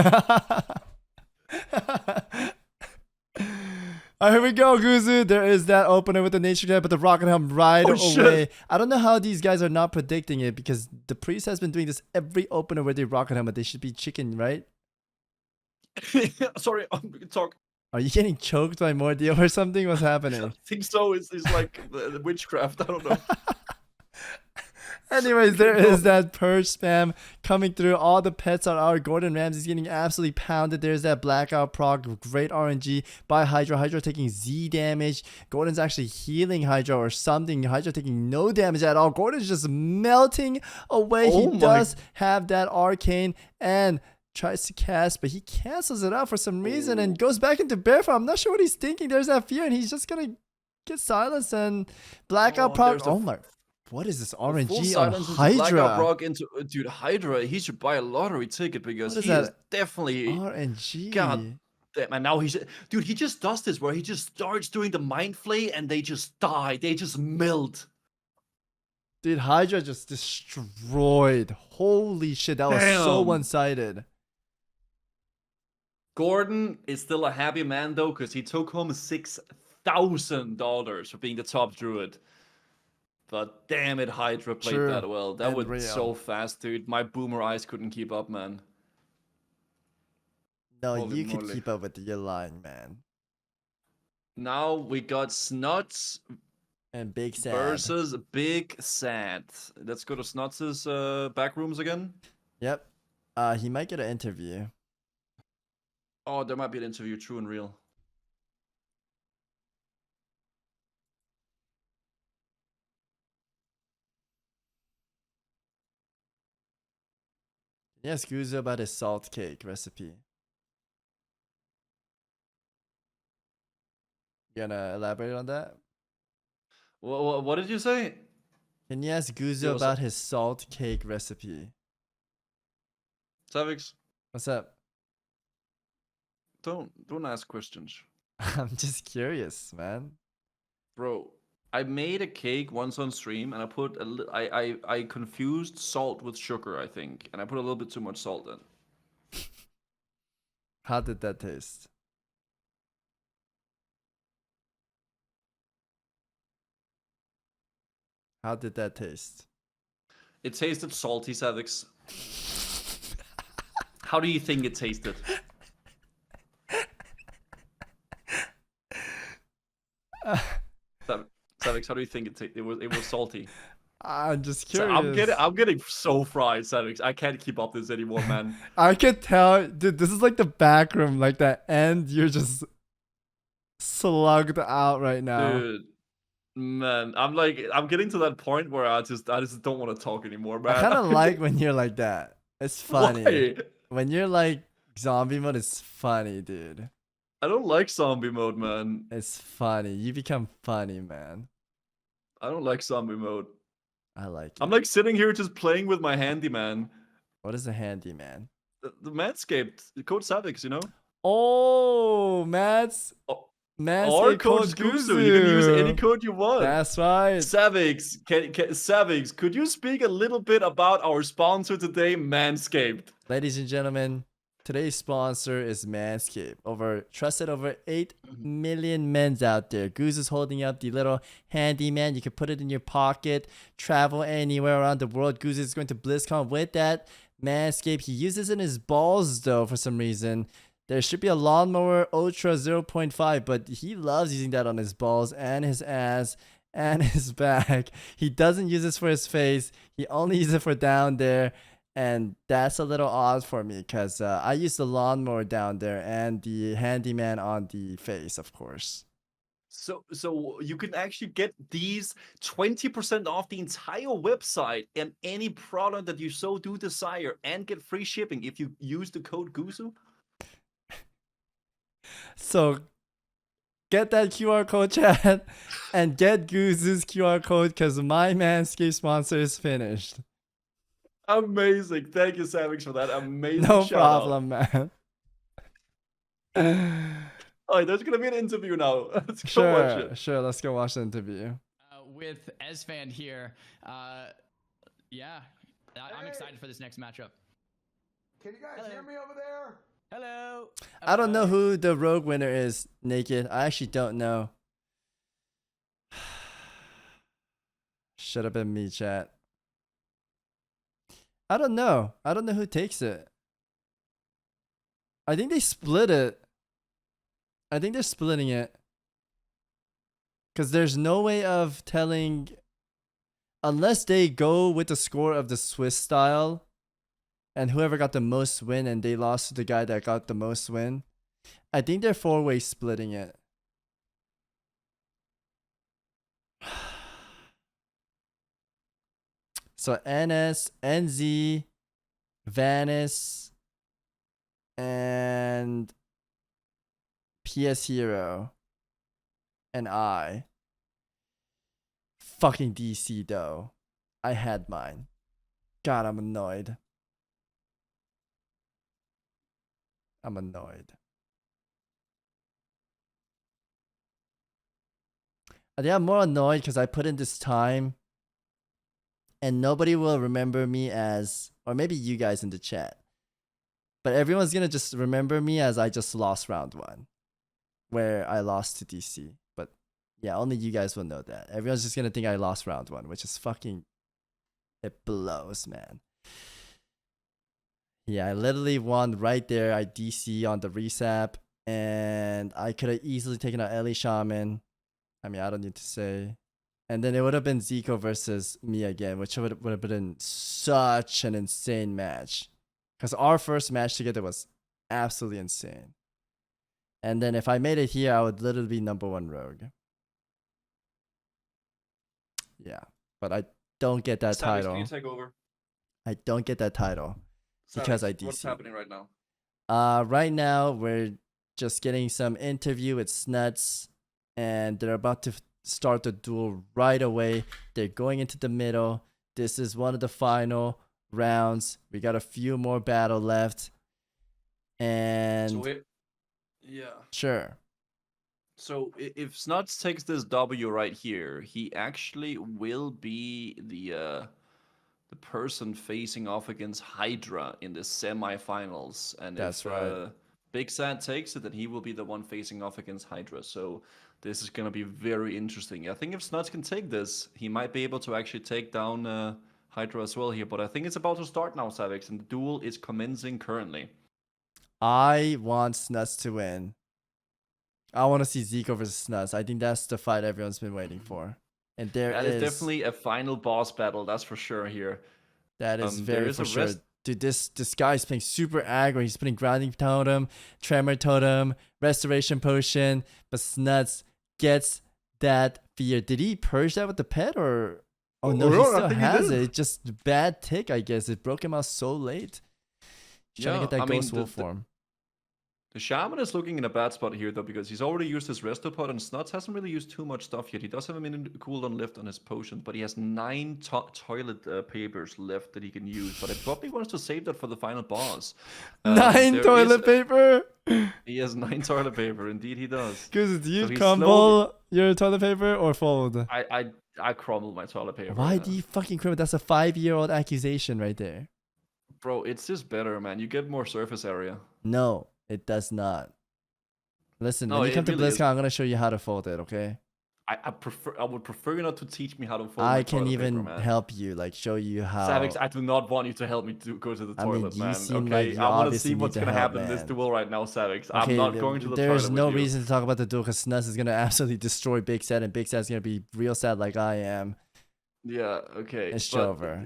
Alright, here we go, Guzu. There is that opener with the Nature Cat, but the Rocket Helm right away. Shit. I don't know how these guys are not predicting it, because the Priest has been doing this every opener where they Rocket Helmet. They should be chicken, right? Sorry, talk. Are you getting choked by Mordial or something? What's happening? I think so. It's like the witchcraft. I don't know. Anyways, there is that purge spam coming through. All the pets are out. Gordon Ramsay's getting absolutely pounded. There's that blackout proc. Great RNG by Hydra. Hydra taking Z damage. Gordon's actually healing Hydra or something. Hydra taking no damage at all. Gordon's just melting away. He does have that arcane and tries to cast, but he cancels it out for some reason and goes back into bear farm. I'm not sure what he's thinking. There's that fear, and he's just gonna get silenced and blackout proc. Oh my. What is this RNG on Hydra? Dude, Hydra, he should buy a lottery ticket because he is definitely RNG. God damn, and now he just does this where he just starts doing the mind flay and they just die. They just melt. Dude, Hydra just destroyed. Holy shit, that was so one-sided. Gordon is still a happy man though, because he took home $6,000 for being the top druid. But damn it, Hydra played that well. That went so fast, dude. My boomer eyes couldn't keep up, man. No, you could keep up with your lying, man. Now we got Snuts and Big Sad versus Big Sad. Let's go to Snuts' back rooms again. Yep. He might get an interview. Oh, there might be an interview, true and real. Yes, Guzu about his salt cake recipe. You gonna elaborate on that? What did you say? Can you ask Guzu Yeah, what's about up? his salt cake recipe? Savix, What's up? don't ask questions, I'm just curious, man. bro. I made a cake once on stream, and I put I confused salt with sugar, I think, and I put a little bit too much salt in. How did that taste? How did that taste? It tasted salty, Savix. How do you think it tasted? Savix, how do you think it tasted? It was salty. I'm just So curious. I'm getting so fried, Savix. I can't keep up this anymore, man. I could tell, dude. This is like the back room, like that end. You're just slugged out right now. Dude, man, I'm getting to that point where I just don't want to talk anymore, man. I kind of like when you're like that. It's funny. Why? When you're like zombie mode, it's funny, dude. I don't like zombie mode, man. It's funny. You become funny, man. I don't like zombie mode. I like it. I'm like sitting here just playing with my handyman. What is a handyman? The Manscaped, the code Savix, you know? Oh, Mads. Or Manscaped code Guzu. You can use any code you want. That's right. Savix, Savix, could you speak a little bit about our sponsor today, Manscaped? Ladies and gentlemen, today's sponsor is Manscaped. Trusted over 8 million men's out there. Goose is holding up the little handyman. You can put it in your pocket, travel anywhere around the world. Goose is going to BlizzCon with that Manscaped. He uses it in his balls though for some reason. There should be a Lawnmower Ultra 0.5, but he loves using that on his balls and his ass and his back. He doesn't use this for his face. He only uses it for down there. And that's a little odd for me because I use the lawnmower down there and the handyman on the face, of course. So you can actually get these 20% off the entire website and any product that you so do desire and get free shipping if you use the code Guzu. So get that QR code, chat, and get Guzu's QR code because my Manscaped sponsor is finished. Amazing. Thank you, Savix, for that amazing No shout out. problem, man. Oh, there's gonna be an interview now. Let's go watch it. Sure. Let's go watch the interview. With Esfand here, yeah, I'm excited for this next matchup. Can you guys hear me over there? Hello. I don't know who the rogue winner is, Naked. I actually don't know. Should have been me, chat. I don't know. I don't know who takes it. I think they split it. I think they're splitting it. Because there's no way of telling... Unless they go with the score of the Swiss style. And whoever got the most win and they lost to the guy that got the most win. I think they're four-way splitting it. So NS, NZ, Vanis, and PS Hero, and I. Fucking DC though. I had mine. God, I'm annoyed. I'm annoyed. I think I'm more annoyed because I put in this time and nobody will remember me as, or maybe you guys in the chat, but everyone's gonna just remember me as I just lost round 1 where I lost to DC. But yeah, only you guys will know that. Everyone's just gonna think I lost round 1, which is fucking, it blows, man. Yeah, I literally won right there. I DC on the resap, and I could have easily taken out Ellie Shaman. I mean, I don't need to say. And then it would have been Zico versus me again, which would have been such an insane match. Because our first match together was absolutely insane. And then if I made it here, I would literally be #1 rogue. Yeah, but I don't get that Savix, title. can you take over? I don't get that title. Because I Savix, DC. what's happening right now? Right now we're just getting some interview with Snuts, and they're about to start the duel right away. They're going into the middle. This is one of the final rounds. We got a few more battle left. And sure. So if Snuts takes this W right here, he actually will be the person facing off against Hydra in the semifinals. And That's if right. Big Sad takes it, then he will be the one facing off against Hydra. So this is gonna be very interesting. I think if Snuts can take this, he might be able to actually take down Hydra as well here. But I think it's about to start now, Savix, and the duel is commencing currently. I want Snuts to win. I want to see Zico versus Snuts. I think that's the fight everyone's been waiting for. And That is definitely a final boss battle, that's for sure here. That is very for sure. Dude, this guy's playing super aggro. He's putting Grounding Totem, Tremor Totem, Restoration Potion, but Snuts gets that fear. Did he purge that with the pet or? Oh no, he still has it. It's just bad tick, I guess. It broke him out so late. Trying to get that Ghost Wolf form. The Shaman is looking in a bad spot here, though, because he's already used his Resto Pod, and Snuts hasn't really used too much stuff yet. He does have a minute cooldown left on his potion, but he has 9 toilet papers left that he can use. But he probably wants to save that for the final boss. 9 toilet paper? He has 9 toilet paper, indeed he does. Because do you crumble your toilet paper or fold? I crumble my toilet paper. Why do you fucking crumble? That's a 5-year-old accusation right there. Bro, it's just better, man. You get more surface area. No. It does not. Listen, when you come to BlizzCon, I'm gonna show you how to fold it, okay? I would prefer you not to teach me how to fold. I can even help you, like show you how. Savix, I do not want you to help me to go to the toilet, man. Seem okay, like I want to see what's gonna happen in this duel right now, Savix. Okay, I'm not going to the toilet. There's no with you. reason to talk about the duel because Snuts is gonna absolutely destroy Big Sad, and Big Sad's gonna be real sad like I am. Yeah. Okay. It's over.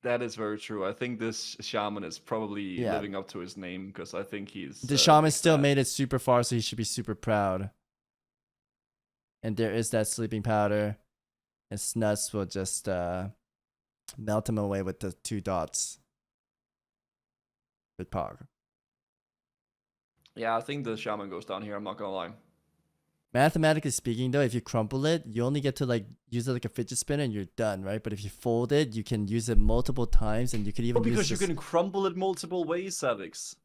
That is very true. I think this Shaman is probably living up to his name because I think he's... The Shaman still made it super far, so he should be super proud. And there is that sleeping powder. And Snuts will just melt him away with the 2 dots. With Pog. Yeah, I think the Shaman goes down here, I'm not gonna lie. Mathematically speaking, though, if you crumple it, you only get to like use it like a fidget spinner and you're done, right? But if you fold it, you can use it multiple times, and you could even because you can crumble it multiple ways, Savix.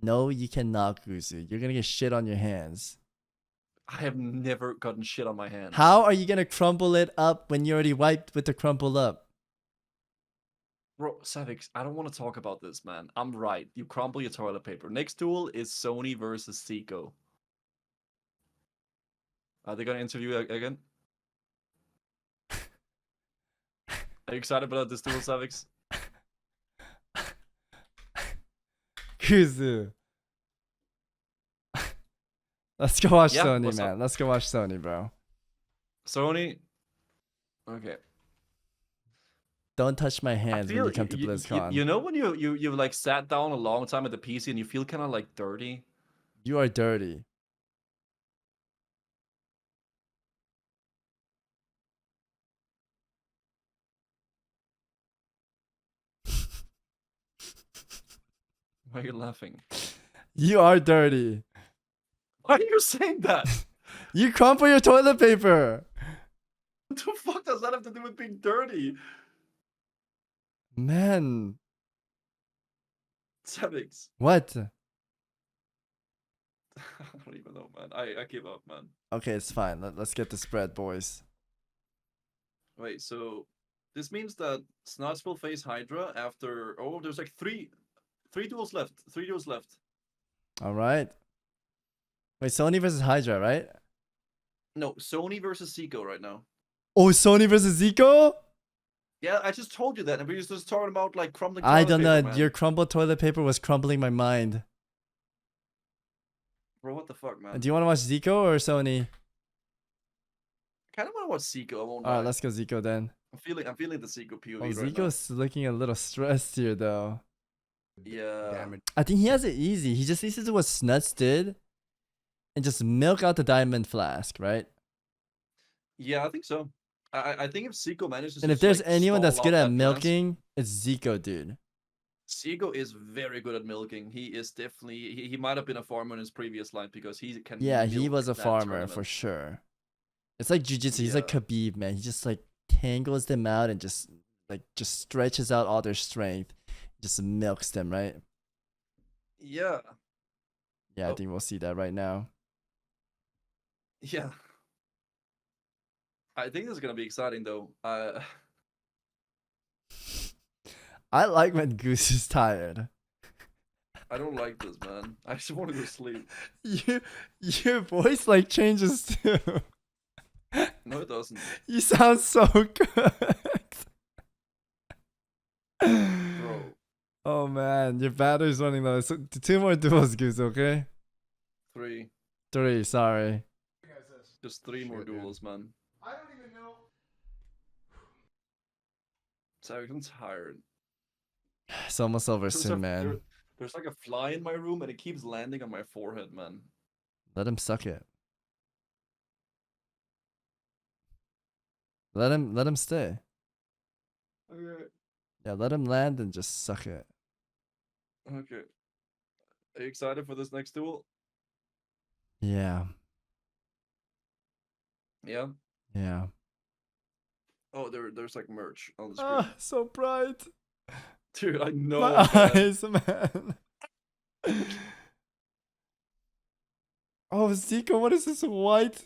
No, you cannot, Guzu. You're gonna get shit on your hands. I have never gotten shit on my hands. How are you gonna crumble it up when you already wiped with the crumple up? Bro, Savix, I don't want to talk about this, man. I'm right. You crumble your toilet paper. Next duel is Sony versus Zico. Are they gonna interview again? Are you excited about this duel, Savix? Guzu. Let's go watch Sony, man. Let's go watch Sony, bro. Sony? Okay. Don't touch my hands when you come to BlizzCon. You know when you like sat down a long time at the PC and you feel kind of like dirty? You are dirty. Why are you laughing? You are dirty. Why are you saying that? You crumple your toilet paper. What the fuck does that have to do with being dirty? Man. Savix. What? I don't even know, man. I give up, man. Okay, it's fine. Let's get the spread, boys. Wait, so this means that Snuts will face Hydra after... Oh, there's like three duels left. 3 duels left. All right. Wait, Sony versus Hydra, right? No, Sony versus Zico right now. Oh, Sony versus Zico? Yeah, I just told you that, and we were just talking about like crumbling. I don't know. Man. Your crumbled toilet paper was crumbling my mind. Bro, what the fuck, man? Do you want to watch Zico or Sony? I kind of want to watch Zico. I won't. All right, let's go Zico then. I'm feeling the Zico POV Oh, right Zico's looking a little stressed here, though. Yeah. Damn it. I think he has it easy. He just needs to do what Snuts did and just milk out the diamond flask, right? Yeah, I think so. I think if Zico manages and if to there's like, anyone that's good at that milking, it's Zico, dude. Zico is very good at milking. He is definitely he might have been a farmer in his previous life because he can. Yeah, he milk was a that farmer tournament. for sure. It's like jiu-jitsu. He's like Khabib, man. He just like tangles them out and just stretches out all their strength, just milks them, right? Yeah. Yeah, I think we'll see that right now. Yeah. I think this is gonna be exciting though. I like when Goose is tired. I don't like this, man. I just want to go sleep. Your voice like changes too. No, it doesn't. You sound so good. Bro. Oh man, your battery's running low. So 2 more duels, Goose, okay? 3. 3, sorry. Just 3 more duels, man. I don't even know. Savix, I'm tired. It's almost over soon, man. There's like a fly in my room and it keeps landing on my forehead, man. Let him suck it. Let him stay. Okay. Yeah, let him land and just suck it. Okay. Are you excited for this next duel? Yeah. Yeah. Yeah. Oh, there's like merch on the screen. Ah, so bright. Dude, I know. My man. eyes, man. Oh, Zico, what is this white?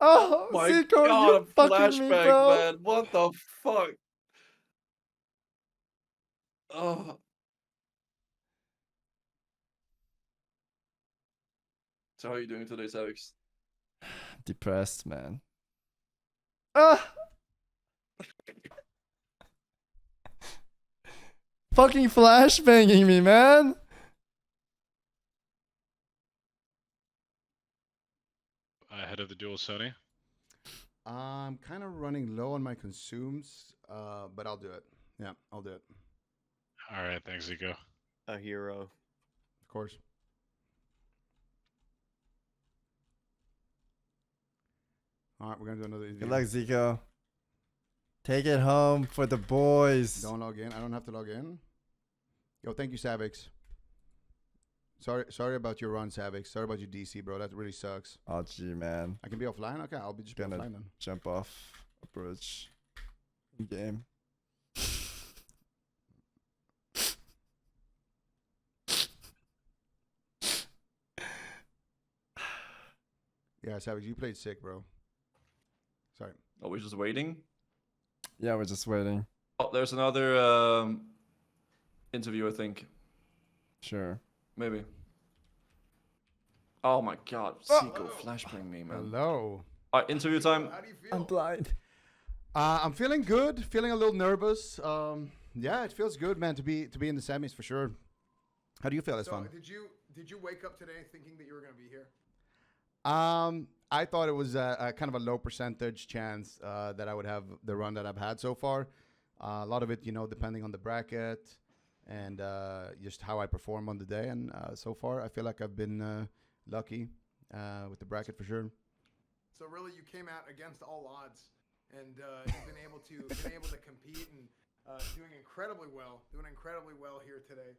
Oh, My Zico, God, you're a fucking me, flashback, bro. man. What the fuck? Oh. So how are you doing today, Savix? Depressed, man. Ah! Fucking flashbanging me, man. Ahead of the duel, Sony. I'm kind of running low on my consumes, but I'll do it. Yeah, I'll do it. All right, thanks, Zico. A hero. Of course. All right, we're gonna do another. Good luck, Zico. Take it home for the boys. Don't log in. I don't have to log in. Yo, thank you, Savix. Sorry about your run, Savix. Sorry about your DC, bro. That really sucks. Oh, gee, man. I can be offline. Okay, I'll be just Gonna offline then. jump off a bridge. Game. Yeah, Savix, you played sick, bro. Sorry. Are we just waiting? Yeah, we're just waiting. Oh, there's another interview, I think. Sure. Maybe. Oh my God, Zico, flashbang me, man. Hello. All right, interview time. How do you feel? I'm blind. I'm feeling good. Feeling a little nervous. Yeah, it feels good, man, to be in the semis for sure. How do you feel? It's So fun. did you wake up today thinking that you were going to be here? I thought it was a kind of a low percentage chance that I would have the run that I've had so far. A lot of it, depending on the bracket and just how I perform on the day. And so far, I feel like I've been lucky with the bracket for sure. So really, you came out against all odds, and you've been able to compete and doing incredibly well here today.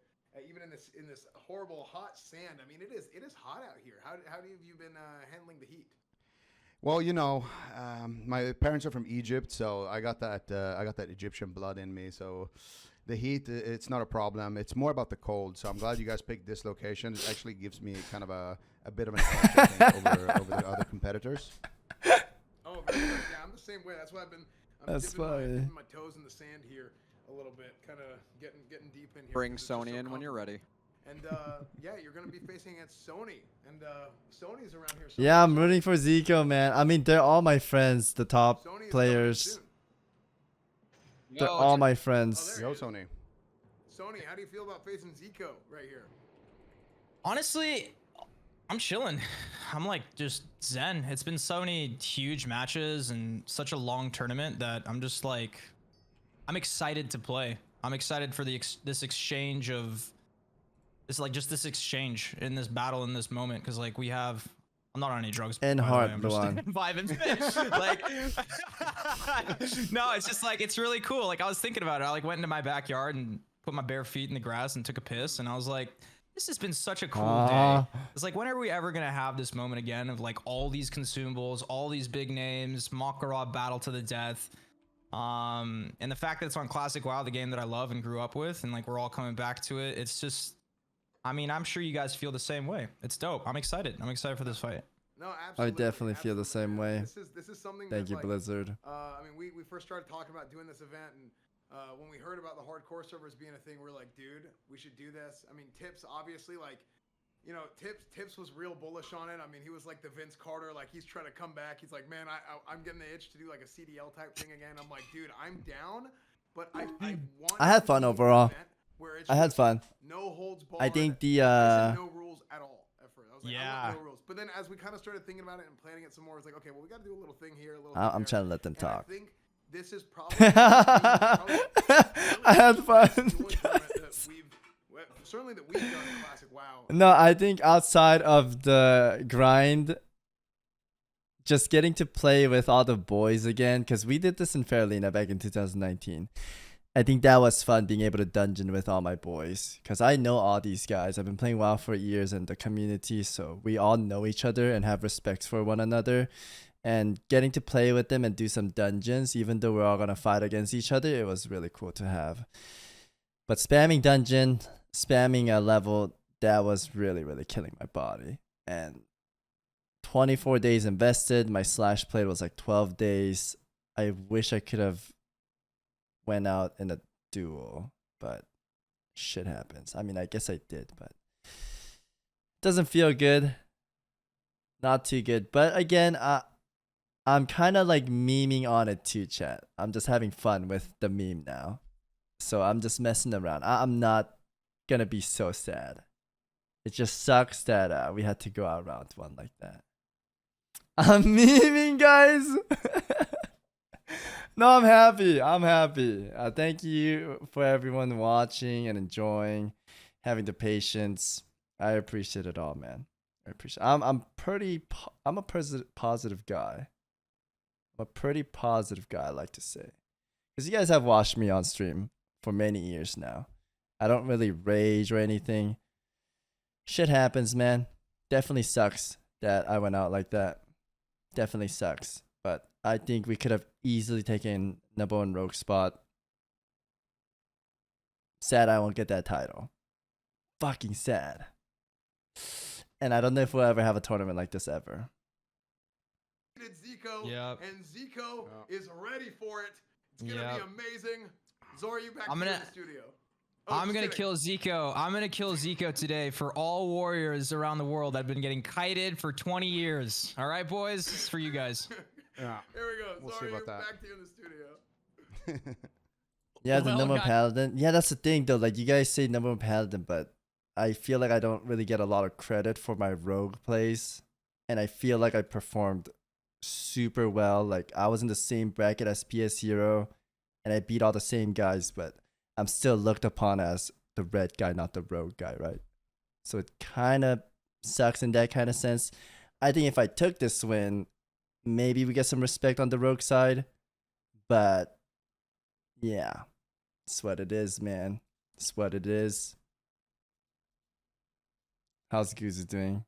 Even in this horrible hot sand. I mean, it is hot out here. How have you been handling the heat? Well, my parents are from Egypt, so I got that Egyptian blood in me. So the heat, it's not a problem. It's more about the cold. So I'm glad you guys picked this location. It actually gives me kind of a bit of an edge, I think, over the other competitors. Oh, very good. Yeah, I'm the same way. That's why I'm dipping my toes in the sand here a little bit, kind of getting deep in here. Bring Sony in when you're ready. And yeah, you're gonna be facing against Sony, and Sony's around here. Yeah, I'm rooting for Zico, man. I mean, they're all my friends, the top players. They're all my friends. Yo, Sony. Sony, how do you feel about facing Zico right here? Honestly, I'm chilling. I'm like just zen. It's been so many huge matches and such a long tournament that I'm just like, I'm excited to play. I'm excited for this exchange of this exchange in this battle in this moment, because like we have. I'm not on any drugs. And hard, I'm the just one. vibing. Like, no, it's just like it's really cool. Like I was thinking about it. I like went into my backyard and put my bare feet in the grass and took a piss, and I was like, this has been such a cool Ah. day. It's like, when are we ever gonna have this moment again of like all these consumables, all these big names, Mak'Gora battle to the death, and the fact that it's on Classic WoW, the game that I love and grew up with, and like we're all coming back to it. It's just, I mean, I'm sure you guys feel the same way. It's dope. I'm excited. I'm excited for this fight. No, I absolutely. definitely feel the same way. This is something. Thank that, you, like, Blizzard. I mean, we first started talking about doing this event, and when we heard about the hardcore servers being a thing, we're like, dude, we should do this. I mean, Tips obviously, like, you know, Tips was real bullish on it. I mean, he was like the Vince Carter, like he's trying to come back. He's like, man, I'm getting the itch to do like a CDL type thing again. I'm like, dude, I'm down, but I want. I had fun overall. I had fun. No holds barred. I think the no rules at all. At first, I was like, I Yeah. want no rules. But then as we kind of started thinking about it and planning it some more, it's like, okay, well, we got to do a little thing here, a little. I'm thing trying to there. let them And talk. I think this is probably. I had fun. Certainly that we've done in Classic WoW. No, I think outside of the grind, just getting to play with all the boys again, because we did this in Fairlina back in 2019. I think that was fun, being able to dungeon with all my boys, because I know all these guys. I've been playing WoW for years in the community, so we all know each other and have respect for one another. And getting to play with them and do some dungeons, even though we're all going to fight against each other, it was really cool to have. But spamming dungeon, spamming a level, that was really, really killing my body. And 24 days invested, my slash played was like 12 days. I wish I could have went out in a duel, but shit happens. I mean, I guess I did, but it doesn't feel good. Not too good. But again, I'm kind of like memeing on it too, chat. I'm just having fun with the meme now. So I'm just messing around. I'm not gonna be so sad. It just sucks that we had to go out round one like that. I'm memeing, guys. No, I'm happy. I'm happy. Thank you for everyone watching and enjoying, having the patience. I appreciate it all, man. I appreciate. I'm a positive guy. I'm a pretty positive guy, I like to say, because you guys have watched me on stream for many years now. I don't really rage or anything. Shit happens, man. Definitely sucks that I went out like that. Definitely sucks. But I think we could have easily taken number one rogue spot. Sad I won't get that title. Fucking sad. And I don't know if we'll ever have a tournament like this ever. Zico, Yep. and Zico is ready for it. It's gonna Yep. be amazing. Zora, you back I'm to you in gonna- the studio. I'm gonna kill Zico. I'm gonna kill Zico today for all warriors around the world that have been getting kited for 20 years. All right, boys, it's for you guys. Yeah. Here we go. We'll Zora, see about you're that. back to you in the studio. Yeah, the Well, number one God. paladin. Yeah, that's the thing though. Like, you guys say number one paladin, but I feel like I don't really get a lot of credit for my rogue plays, and I feel like I performed super well. Like, I was in the same bracket as PS Hero, and I beat all the same guys, but I'm still looked upon as the red guy, not the rogue guy, right? So it kind of sucks in that kind of sense. I think if I took this win, maybe we get some respect on the rogue side, but yeah, it's what it is, man. It's what it is. How's Guzu doing?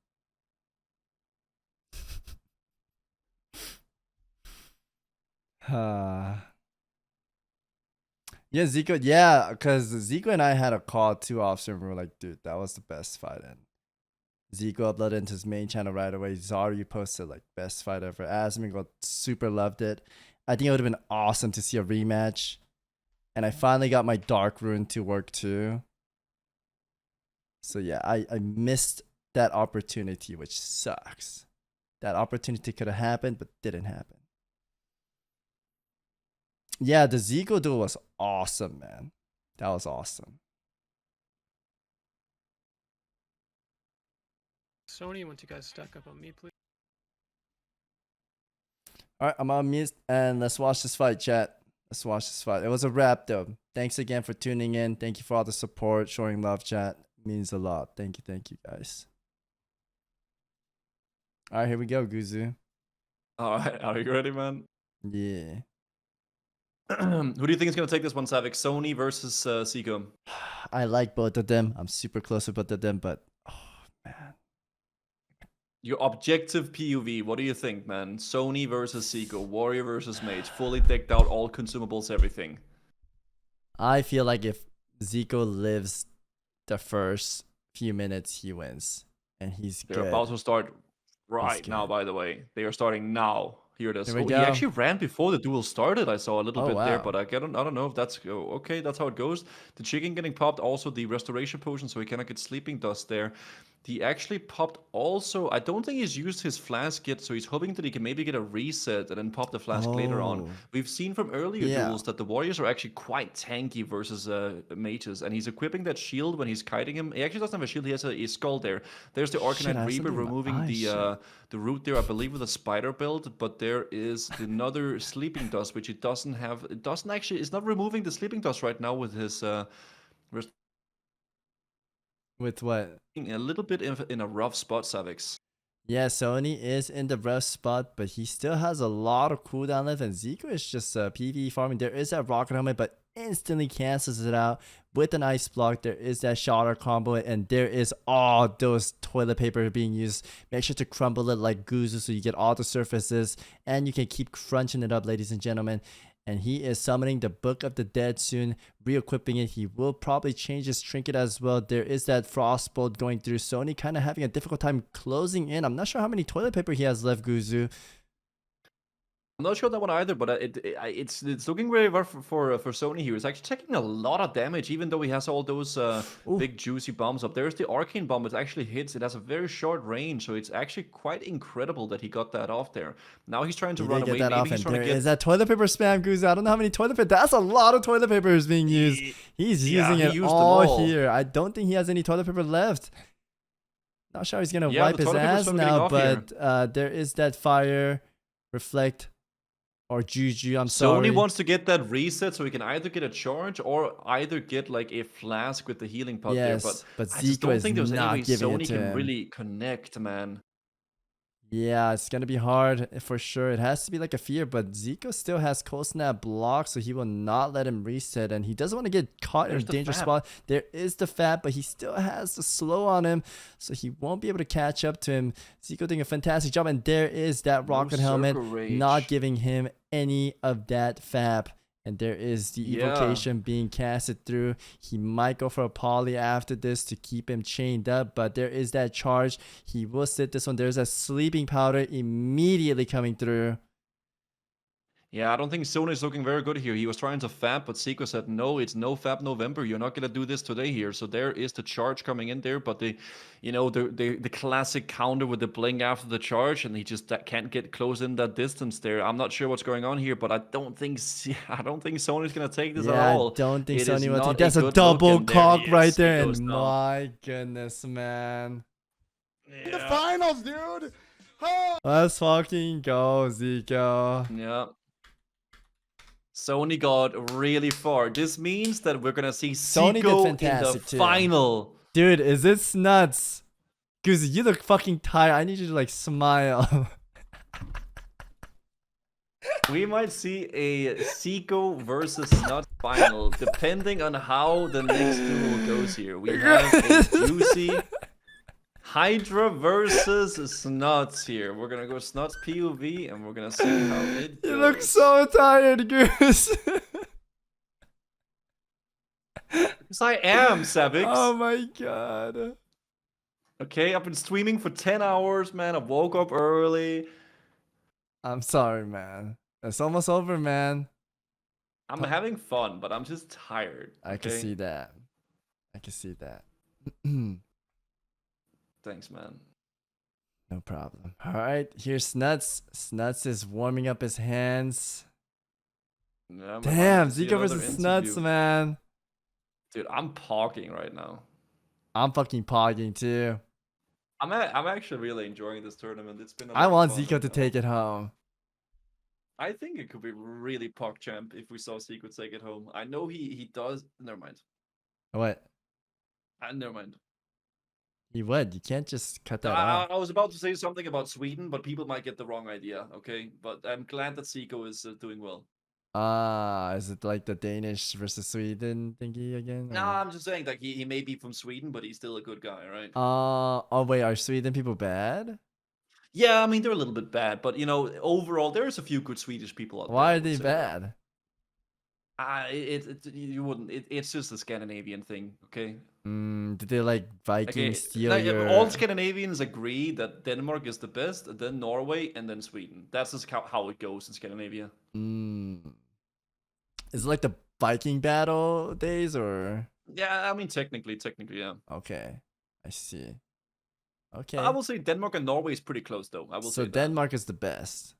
Yeah, Zico. Yeah, because Zico and I had a call too often. And we were like, dude, that was the best fight. And Zico uploaded into his main channel right away. Zari posted like best fight ever. Asmongold super loved it. I think it would have been awesome to see a rematch. And I finally got my Dark Rune to work too. So yeah, I missed that opportunity, which sucks. That opportunity could have happened, but didn't happen. Yeah, the Zico duel was awesome, man. That was awesome. Sony, once you guys stack up on me, please. All right, I'm on mute, and let's watch this fight, chat. Let's watch this fight. It was a wrap, though. Thanks again for tuning in. Thank you for all the support, showing love, chat. It means a lot. Thank you, guys. All right, here we go, Guzu. All right, are you ready, man? Yeah. Who do you think is going to take this one, Savix? Sony versus Zico? I like both of them. I'm super close with both of them, but oh man. Your objective PUV, what do you think, man? Sony versus Zico, Warrior versus Mage, fully decked out, all consumables, everything. I feel like if Zico lives the first few minutes, he wins. And he's good. They're about to start right now, by the way. They are starting now. Here it is. Here we He go. actually ran before the duel started. I saw a little bit there, wow. but I don't know if that's okay. That's how it goes. The chicken getting popped, also the restoration potion, so he cannot get sleeping dust there. He actually popped also. I don't think he's used his flask yet, so he's hoping that he can maybe get a reset and then pop the flask later on. Oh. We've seen from earlier Yeah. duels that the warriors are actually quite tanky versus mages, and he's equipping that shield when he's kiting him. He actually doesn't have a shield. He has a skull there. There's the Shit, I Arcanine have Reaper something in my removing eye, the root there, I believe, with a spider build, but there is another sleeping dust, which it doesn't have. It doesn't actually. It's not removing the sleeping dust right now with his. With what? A little bit in a rough spot, Savix. Yeah, Sony is in the rough spot, but he still has a lot of cooldown left, and Zico is just PvE farming. There is that rocket helmet, but instantly cancels it out with an ice block. There is that shatter combo, and there is all those toilet paper being used. Make sure to crumble it like Guzu so you get all the surfaces, and you can keep crunching it up, ladies and gentlemen. And he is summoning the Book of the Dead soon, re-equipping it. He will probably change his trinket as well. There is that Frostbolt going through. Sony kind of having a difficult time closing in. I'm not sure how many toilet paper he has left, Guzu. I'm not sure that one either, but it's looking very rough for Sony here. He's actually taking a lot of damage, even though he has all those big juicy bombs up. There's the arcane bomb. It actually hits. It has a very short range, so it's actually quite incredible that he got that off there. Now he's trying to run away. Maybe he's trying to get... Is that toilet paper spam, Guzu? I don't know how many toilet paper. That's a lot of toilet paper is being used. He's using it all here. I don't think he has any toilet paper left. Not sure he's gonna wipe his ass now, but there is that fire reflect. Or Juju, I'm sorry. Sony wants to get that reset so he can either get a charge or either get like a flask with the healing pot there. But I just don't think there's any way Sony can really connect, man. Yeah, it's gonna be hard for sure. It has to be like a fear, but Zico still has cold snap block, so he will not let him reset, and he doesn't want to get caught in a dangerous spot. There is the fab, but he still has the slow on him, so he won't be able to catch up to him. Zico doing a fantastic job, and there is that rocket helmet, not giving him any of that fab. And there is the evocation being casted through. He might go for a poly after this to keep him chained up, but there is that charge. He will sit this one. There's a sleeping powder immediately coming through. Yeah, I don't think Sony is looking very good here. He was trying to fab, but Zico said, no, it's no fab November. You're not going to do this today here. So there is the charge coming in there, but the classic counter with the blink after the charge, and he just can't get close in that distance there. I'm not sure what's going on here, but I don't think Sony's going to take this at all. I don't think Sony will take. That's a double cock right there, and my goodness, man. Yeah. The finals, dude. Oh. Let's fucking go, Zico. Yeah. Sony got really far. This means that we're gonna see Zico in the final. Dude, is this nuts? Guzu, you look fucking tired. I need you to like smile. We might see a Zico versus Nuts final, depending on how the next duel goes here. We have a juicy Hydra versus Snuts here. We're gonna go Snuts POV and we're gonna see how it goes. You look so tired, Goose. Because I am, Savix. Oh my god. Okay, I've been streaming for 10 hours, man. I woke up early. I'm sorry, man. It's almost over, man. I'm having fun, but I'm just tired. I can see that. I can see that. Thanks, man. No problem. All right, here's Snuts. Snuts is warming up his hands. Yeah, damn, Zico versus Snuts, man. Dude, I'm pogging right now. I'm fucking pogging too. I'm actually really enjoying this tournament. It's been. I want Zico to take it home. I think it could be really pog champ if we saw Zico take it home. I know he does. Never mind. What? Never mind. He would. You can't just cut that out. I was about to say something about Sweden, but people might get the wrong idea. Okay, but I'm glad that Zico is doing well. Is it like the Danish versus Sweden thingy again? No, I'm just saying like he may be from Sweden, but he's still a good guy, right? Oh wait, are Sweden people bad? Yeah, I mean they're a little bit bad, but you know, overall there's a few good Swedish people out Why there. are they bad? You wouldn't. It's just a Scandinavian thing, okay? Did they like Vikings steal Like, your? all Scandinavians agree that Denmark is the best, then Norway, and then Sweden. That's just how it goes in Scandinavia. Is it like the Viking battle days or? Yeah, I mean technically, yeah. Okay, I see. Okay. I will say Denmark and Norway is pretty close, though. I will So say that. Denmark is the best.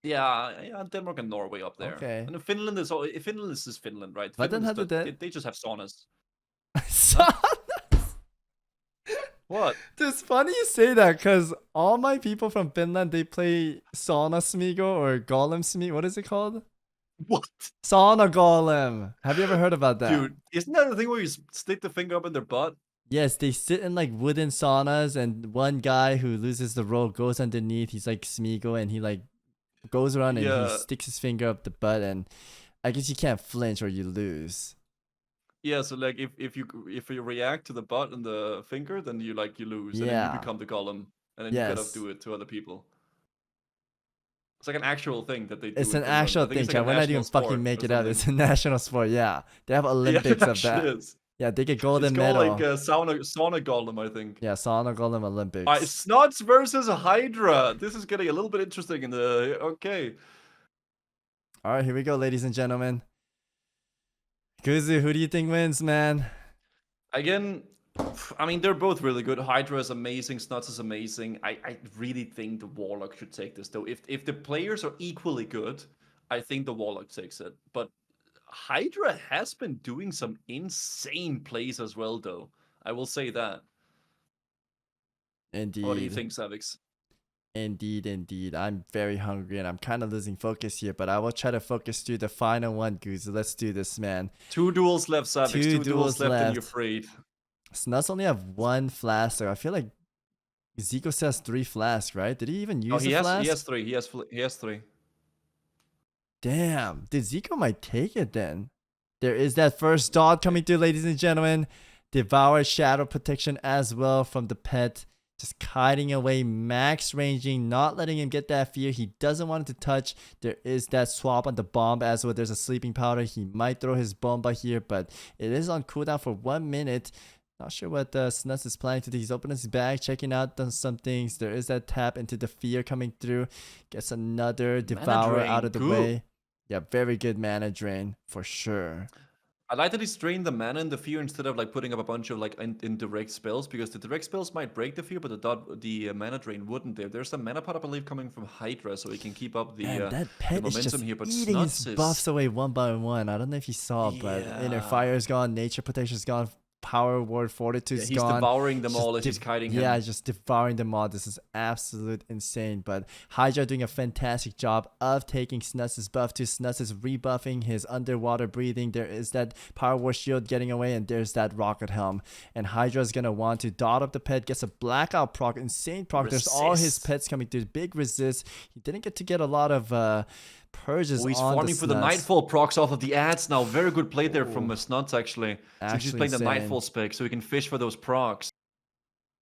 Yeah, Denmark and Norway up there. Okay. And Finland is just Finland, right? But then Finland's how did they just have saunas. What? It's funny you say that because all my people from Finland, they play Sauna Smigo or Golem Smigo. What is it called? What? Sauna Golem. Have you ever heard about that? Dude, isn't that the thing where you stick the finger up in their butt? Yes, they sit in like wooden saunas, and one guy who loses the rope goes underneath. He's like Smigo, and he like goes around and Yeah. he sticks his finger up the butt, and I guess you can't flinch or you lose. Yeah, so like if you react to the butt and the finger, then you lose, and then Yeah. you become the golem, and then you Yes. gotta do it to other people. It's like an actual thing that they do. It's in an Finland. actual I think thing, it's like Chad. a We're not national even sport fucking or make it up. something. It's a national sport. Yeah, they have Olympics it of that. actually is. Yeah, they get golden It's called medal. like sauna golem, I think. Yeah, Sauna Golem Olympics. Alright, Snots versus Hydra. This is getting a little bit interesting in the okay. All right, here we go, ladies and gentlemen. Guzu, who do you think wins, man? Again, I mean they're both really good. Hydra is amazing, Snots is amazing. I really think the Warlock should take this though. If the players are equally good, I think the Warlock takes it. But Hydra has been doing some insane plays as well though. I will say that. Indeed. What do you think, Savix? Indeed. I'm very hungry and I'm kind of losing focus here, but I will try to focus through the final one, Guzu. Let's do this, man. 2 duels left, Savix. 2 duels left and you're freed. Snuts only have 1 flask, so I feel like Zico says 3 flasks, right? Did he even use a flask? He has 3. He has 3. Damn, dude, Zico might take it then. There is that first dot coming through, ladies and gentlemen. Devour Shadow Protection as well from the pet. Just kiting away, max ranging, not letting him get that fear. He doesn't want it to touch. There is that swap on the bomb as well. There's a sleeping powder. He might throw his bomba here, but it is on cooldown for 1 minute. Not sure what Snuts is planning to do. He's opening his bag, checking out some things. There is that tap into the fear coming through. Gets another Devour drain, out of the good. way. Yeah, very good mana drain for sure. I like that he's drained the mana and the fear instead of like putting up a bunch of like indirect spells, because the direct spells might break the fear, but the mana drain wouldn't. There's a mana pot, I believe, coming from Hydra, so he can keep up the, Man, that the pet is momentum just here. But eating Snuts his is buffs away one by one. I don't know if you saw, but Inner Fire is gone, Nature Protection is gone, Power Ward Fortitude is he's gone. devouring them Just all as he's kiting him. Yeah, just devouring them all. This is absolute insane. But Hydra doing a fantastic job of taking Snuts' buff to Snuts is rebuffing his underwater breathing. There is that Power Ward Shield getting away, and there's that Rocket Helm. And Hydra is gonna want to dot up the pet, gets a Blackout proc, insane proc. There's all his pets coming through. Big resist. He didn't get to get a lot of purges he's on farming the for the Snuts. Nightfall procs off of the ads now. Very good play there from Snuts, actually. Since he's Actually playing the insane. Nightfall spec, so he can fish for those procs.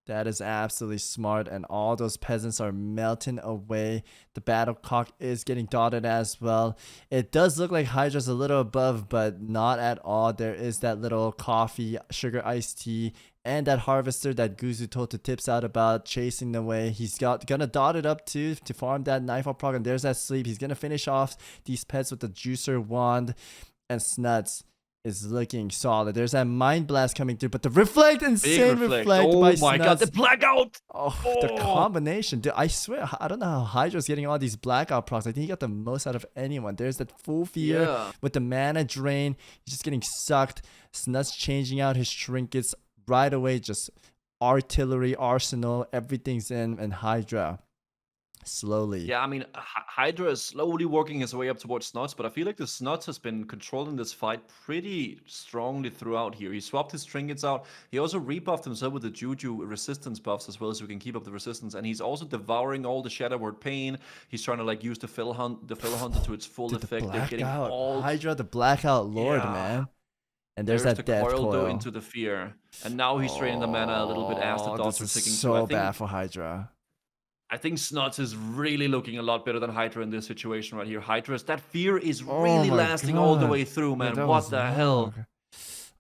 That is absolutely smart, and all those peasants are melting away. The Battlecock is getting dotted as well. It does look like Hydra's a little above, but not at all. There is that little coffee, sugar iced tea, and that Harvester that Guzu told to tips out about chasing away. He's gonna dot it up too to farm that Nightfall proc, and there's that sleep. He's gonna finish off these pets with the Juicer Wand, and Snuts is looking solid. There's that Mind Blast coming through, but the Reflect, insane Reflect Oh by my god, Snuts. the Blackout! Oh, the combination. Dude, I swear, I don't know how Hydra's getting all these Blackout procs. I think he got the most out of anyone. There's that full fear Yeah. with the mana drain. He's just getting sucked. Snuts changing out his trinkets right away. Just artillery, arsenal, everything's in, and Hydra Slowly. Yeah, I mean, Hydra is slowly working his way up towards Snuts, but I feel like the Snuts has been controlling this fight pretty strongly throughout here. He swapped his trinkets out. He also rebuffed himself with the Juju resistance buffs as well, so he can keep up the resistance. And he's also devouring all the Shadow Word Pain. He's trying to like use the Fellow Hunter to its full Dude, effect. the They're getting blackout all Hydra, the blackout lord, Yeah. man. And there's the that death coil though coil. into the fear. And now he's draining the mana a little bit as the dots are This ticking is through. so bad for Hydra. I think Snuts is really looking a lot better than Hydra in this situation right here. Hydra's, that fear is really my lasting all the God. way through, Yeah, man. that What was the hell? long.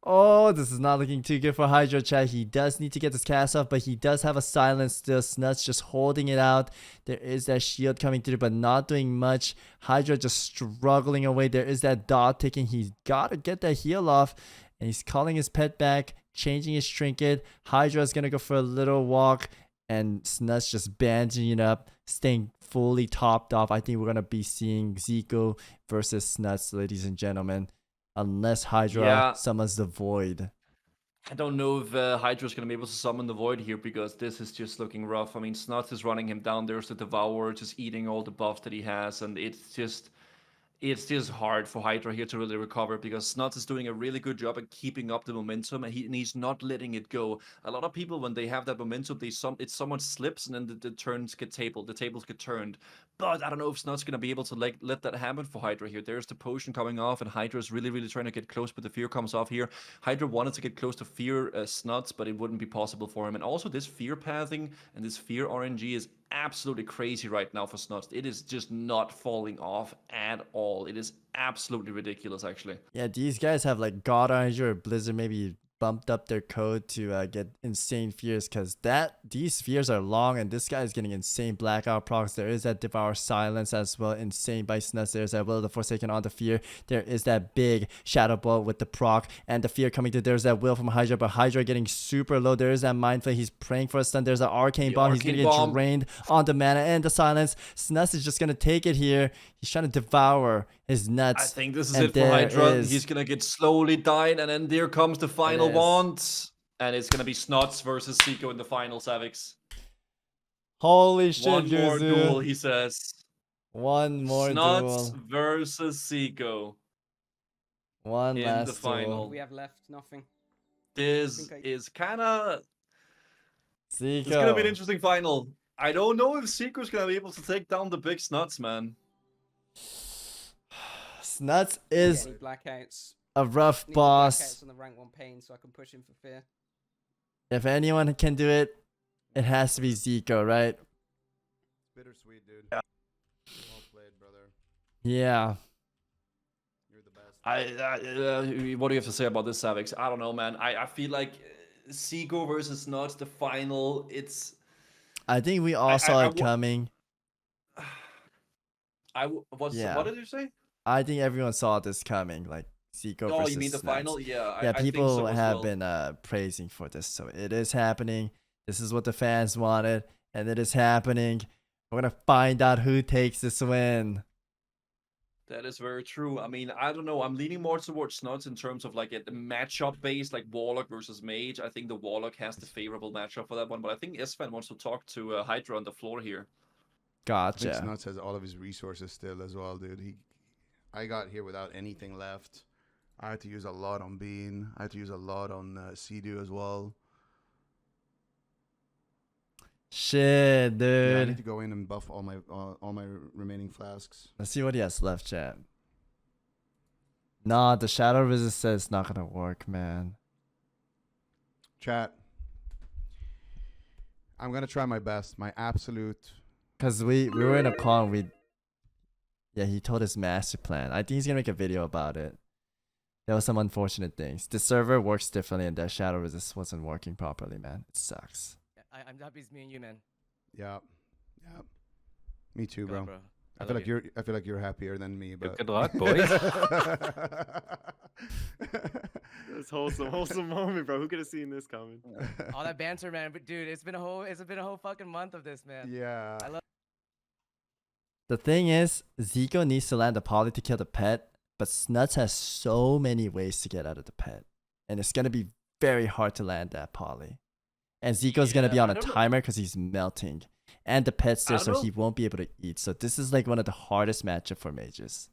Oh, this is not looking too good for Hydra, chat. He does need to get this cast off, but he does have a silence still. Snuts just holding it out. There is that shield coming through, but not doing much. Hydra just struggling away. There is that dot ticking. He's got to get that heal off, and he's calling his pet back, changing his trinket. Hydra is going to go for a little walk, and Snuts just bandaging it up, staying fully topped off. I think we're going to be seeing Zico versus Snuts, ladies and gentlemen. Unless Hydra summons the Void. I don't know if Hydra's going to be able to summon the Void here because this is just looking rough. I mean, Snuts is running him down. There's the Devourer just eating all the buffs that he has, and it's just hard for Hydra here to really recover because Snuts is doing a really good job at keeping up the momentum, and he's not letting it go. A lot of people, when they have that momentum, it somewhat slips, and then the turns get tabled, the tables get turned. But I don't know if Snuts going to be able to let that happen for Hydra here. There's the potion coming off, and Hydra is really, really trying to get close, but the fear comes off here. Hydra wanted to get close to fear Snuts, but it wouldn't be possible for him. And also this fear pathing and this fear RNG is absolutely crazy right now for Snuts. It is just not falling off at all. It is absolutely ridiculous, actually. Yeah, these guys have like God Arranger or Blizzard maybe bumped up their code to get insane fears, because these fears are long, and this guy is getting insane blackout procs. There is that Devour Silence as well, insane by Snuts. There's that Will of the Forsaken on the fear. There is that big Shadow Ball with the proc and the fear coming through. There's that Will from Hydra, but Hydra getting super low. There is that Mind Flay. He's praying for a stun. There's an Arcane Bomb. He's gonna get drained on the mana and the silence. Snuts is just gonna take it here. He's trying to devour his nuts. I think this is it for Hydra. He's gonna get slowly died, and then there comes the final wand, and it's gonna be Snuts versus Zico in the final, Savix. Holy shit, One more Guzu. duel, he says. One more Snuts duel. versus Zico. One in last the final. duel. We have left nothing. This is kinda... Zico. It's gonna be an interesting final. I don't know if Zico's gonna be able to take down the big Snuts, man. Snuts is Any blackouts. a rough Need the boss. blackouts on the rank 1 pain so I can push him for fear. If anyone can do it, it has to be Zico, right? Bittersweet, dude. Yeah. Well played, brother. Yeah. You're the best. What do you have to say about this, Savix? I don't know, man. I feel like Zico versus Snuts, the final, it's... I think we all saw it coming. What did you say? I think everyone saw this coming, like Zico Oh, versus you mean the Snuts. final? Yeah, Yeah, I think people so as have well. been praising for this, so it is happening. This is what the fans wanted, and it is happening. We're gonna find out who takes this win. That is very true. I mean, I don't know. I'm leaning more towards Snuts in terms of like a matchup base, like Warlock versus Mage. I think the Warlock has the favorable matchup for that one, but I think Esfan wants to talk to Hydra on the floor here. I think Gotcha. Snuts has all of his resources still as well, dude. I got here without anything left. I had to use a lot on Bean. I had to use a lot on Sea-Doo as well. Shit, dude. Yeah, I need to go in and buff all my remaining flasks. Let's see what he has left, chat. Nah, the Shadow Resist says it's not gonna work, man. Chat. I'm gonna try my best. My absolute. Cause we were in a call and he told his master plan. I think he's gonna make a video about it. There was some unfortunate things. The server works differently and that Shadow Resist wasn't working properly, man. It sucks. I'm happy it's me and you, man. Yeah. Yeah. Me too, Go on, bro. bro. I feel like you're happier than me, but Good luck, boys. This wholesome moment, bro. Who could have seen this coming? All that banter, man. But dude, it's been a whole fucking month of this, man. Yeah. I love. The thing is, Zico needs to land a poly to kill the pet, but Snuts has so many ways to get out of the pet. And it's gonna be very hard to land that poly. And Zico's gonna be on a timer because he's melting. And the pet's there, I don't so know. he won't be able to eat. So this is like one of the hardest matchup for mages.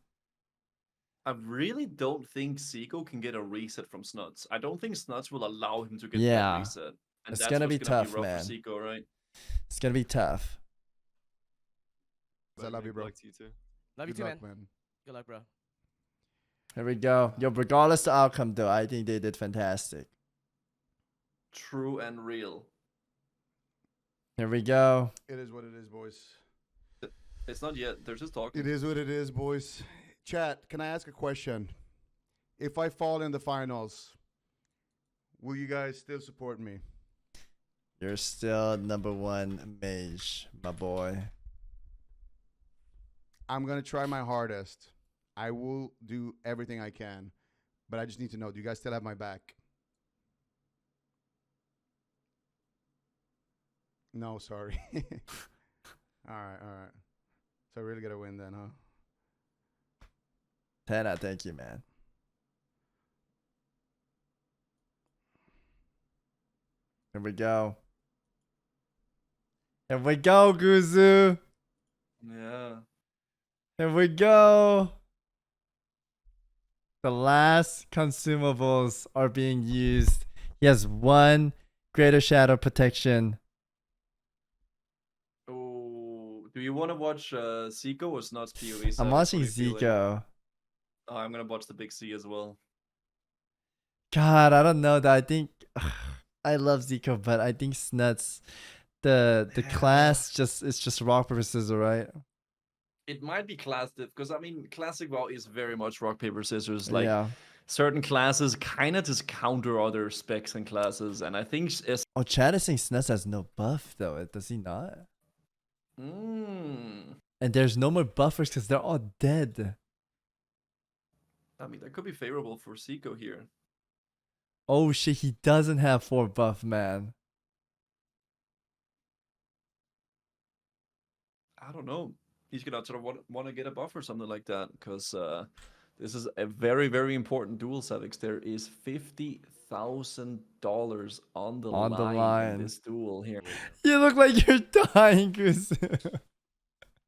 I really don't think Zico can get a reset from Snuts. I don't think Snuts will allow him to get Yeah. that reset. And It's that's gonna what's be gonna tough, be rough man. for Zico, right? It's gonna be tough. I love you, bro. Luck to you too. Love you Good too, luck, man. Good luck, bro. Here we go. Yo, regardless the outcome, though, I think they did fantastic. True and real. Here we go. It is what it is, boys. It's not yet. They're just talking. It is what it is, boys. Chat, can I ask a question? If I fall in the finals, will you guys still support me? You're still #1 mage, my boy. I'm going to try my hardest. I will do everything I can. But I just need to know, do you guys still have my back? No, sorry. All right. So I really got to win then, huh? Tana, thank you, man. Here we go. Here we go, Guzu. Yeah. Here we go. The last consumables are being used. He has 1 greater shadow protection. Oh, do you want to watch Zico or Snuts POV? I'm watching Zico. Oh, I'm gonna watch the Big C as well. God, I don't know that. I think I love Zico, but I think Snuts, the class it's just rock paper scissors, right? It might be class diff because I mean, classic WoW is very much rock paper scissors. Like Yeah. certain classes kind of just counter other specs and classes, and I think Oh, Chad is saying Snuts has no buff though. Does he not? Mm. And there's no more buffers because they're all dead. I mean, that could be favorable for Zico here. Oh shit, he doesn't have 4 buff, man. I don't know. He's gonna sort of want to get a buff or something like that because this is a very, very important duel, Savix. There is $50,000 on the line in this duel here. You look like you're dying, Guzu.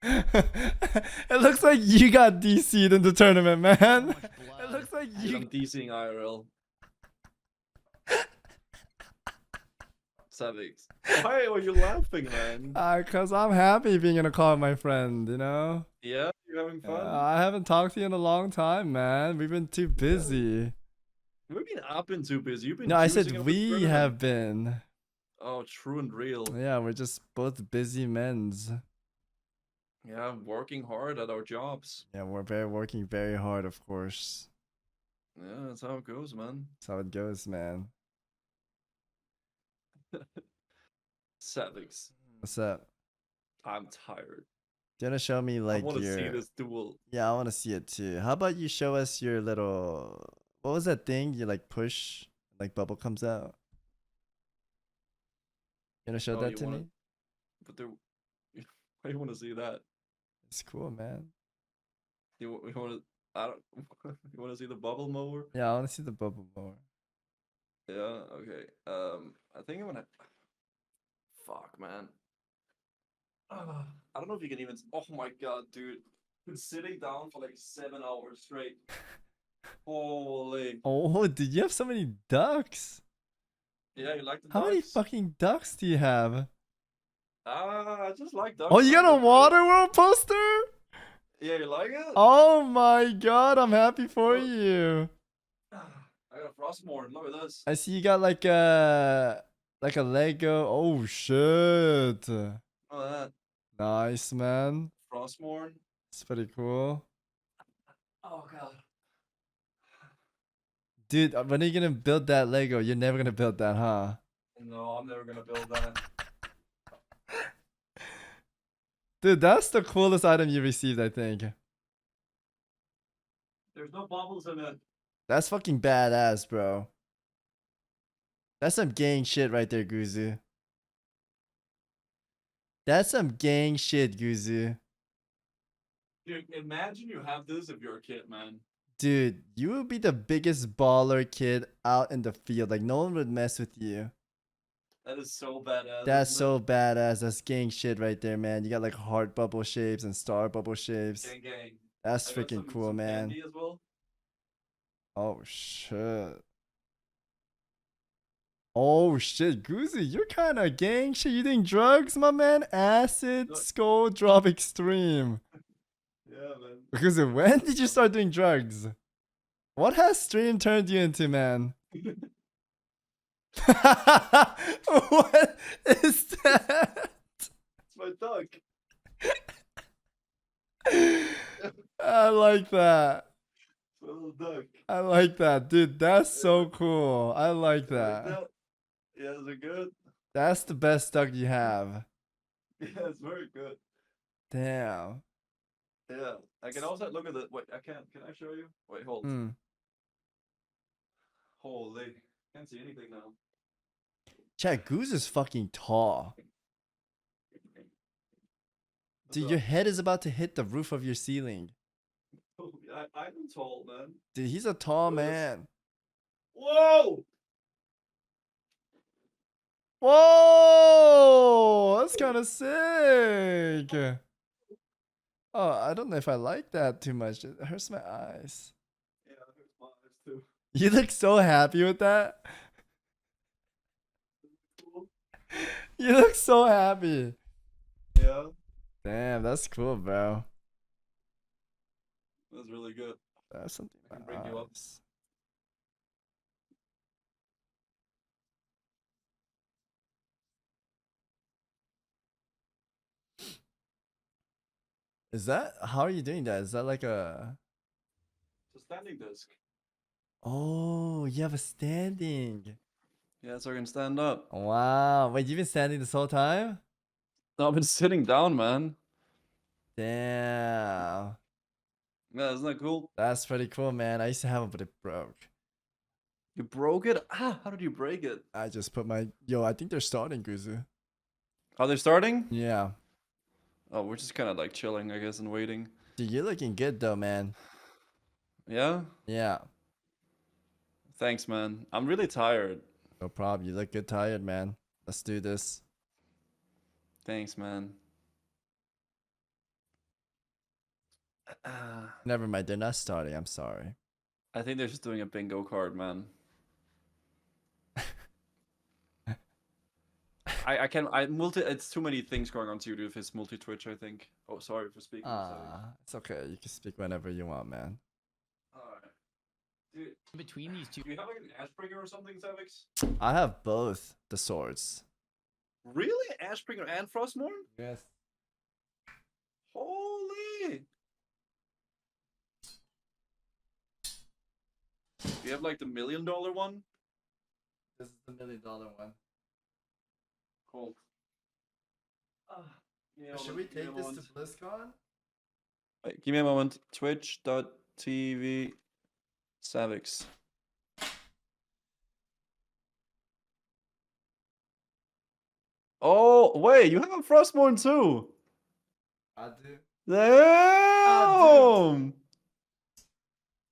It looks like you got DC'd in the tournament, man. It looks like you. I'm DCing IRL. Savix. Why are you laughing, man? Cause I'm happy being in a call with my friend, you know? Yeah, you're having fun? I haven't talked to you in a long time, man. We've been too busy. We've been up and too busy. You've been No, I choosing said up we the have been. Oh, true and real. Yeah, we're just both busy men's. Yeah, working hard at our jobs. Yeah, we're working very hard, of course. Yeah, that's how it goes, man. That's how it goes, man. Savix. What's up? I'm tired. Do you wanna show me like I want to your? see this duel. Yeah, I want to see it too. How about you show us your little? What was that thing you like push? Like bubble comes out. You wanna show Oh, that you to wanna- me? But there, why do you want to see that? It's cool, man. You want to? I don't. You want to see the bubble mower? Yeah, I want to see the bubble more. Yeah. Okay. I think I'm gonna. Fuck, man. I don't know if you can even. Oh my god, dude! Been sitting down for like 7 hours straight. Holy. Oh, did you have so many ducks? Yeah, you like the How many ducks? fucking ducks do you have? I just like ducks. Oh, you got a man. Waterworld poster? Yeah, you like it? Oh my god, I'm happy for you. I got a Frostmourne. Look at this. I see you got like a Lego. Oh shit. Look at that. Nice, man. Frostmourne. It's pretty cool. Oh god. Dude, when are you gonna build that Lego? You're never gonna build that, huh? No, I'm never gonna build that. Dude, that's the coolest item you received, I think. There's no bubbles in it. That's fucking badass, bro. That's some gang shit right there, Guzu. That's some gang shit, Guzu. Dude, imagine you have this if you're a kid, man. Dude, you would be the biggest baller kid out in the field. Like, no one would mess with you. That is so badass. That's isn't so badass. That's gang shit right there, man. You got like heart bubble shapes and star bubble shapes. it? Gang. That's I got freaking some, cool, some man. candy as well. Oh shit. Oh shit, Guzu, you're kind of gang shit. You doing drugs, my man? Acid, skull, drop, extreme. Yeah, man. Guzu, when did you start doing drugs? What has stream turned you into, man? What is that? It's my dog. I like that. It's my little dog. I like that, dude. That's so cool. I like You that. like that? Yeah, is it good? That's the best duck you have. Yeah, it's very good. Damn. Yeah, I can also look at the. Wait, I can't. Can I show you? Wait, hold. Hmm. Holy, can't see anything now. Chat, Goose is fucking tall. Dude, your head is about to hit the roof of your ceiling. I'm tall, man. Dude, he's a tall man. Whoa! Whoa! That's kind of sick. Oh, I don't know if I like that too much. It hurts my eyes. Yeah, it hurts my eyes too. You look so happy with that. You look so happy. Yeah, Damn, that's cool, bro. that's really good. That's something I can bring you up. nice. Is that how are you doing that? Is that like a It's a standing desk. Oh, you have a standing. Yeah, so I can stand up. Wow. Wait, you've been standing this whole time? No, I've been sitting down, man. Damn. Yeah, isn't that cool? That's pretty cool, man. I used to have it, but it broke. You broke it? Ah, how did you break it? I just put my I think they're starting, Guzu. Are they starting? Yeah. Oh, we're just kind of like chilling, I guess, and waiting. Dude, you're looking good though, man. Yeah? Yeah. Thanks, man. I'm really tired. No problem. You look good tired, man. Let's do this. Thanks, man. Never mind, they're not starting. I'm sorry. I think they're just doing a bingo card, man. I can it's too many things going on to do with his multi-twitch, I think. Oh, sorry for speaking. It's okay. You can speak whenever you want, man. Alright. Dude, Between these two. do you have like an Ashbringer or something, Savix? I have both the swords. Really? Ashbringer and Frostmourne? Yes. Holy! Do you have like the $1 million one? This is the $1 million one. Cool. Should we take this to BlizzCon? Wait, give me a moment. Twitch.tv Savix. Oh, wait, you have a Frostmourne too. I do. Damn!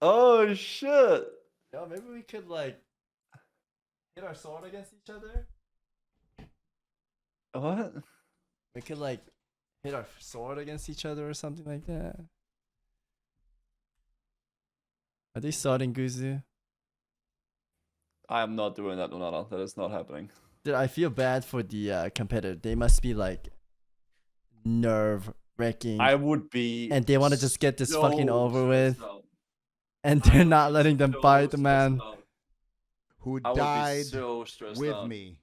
Oh shit! Yo, maybe we could like hit our sword against each other. What? We could like hit our sword against each other or something like that. Are they starting, Guzu? I am not doing that, Donata. That is not happening. Dude, I feel bad for the competitor. They must be like nerve wracking. I would be. And they want to just get this so fucking over with. stressed out. And they're not letting them fight, man. Who I would be died so stressed with out. me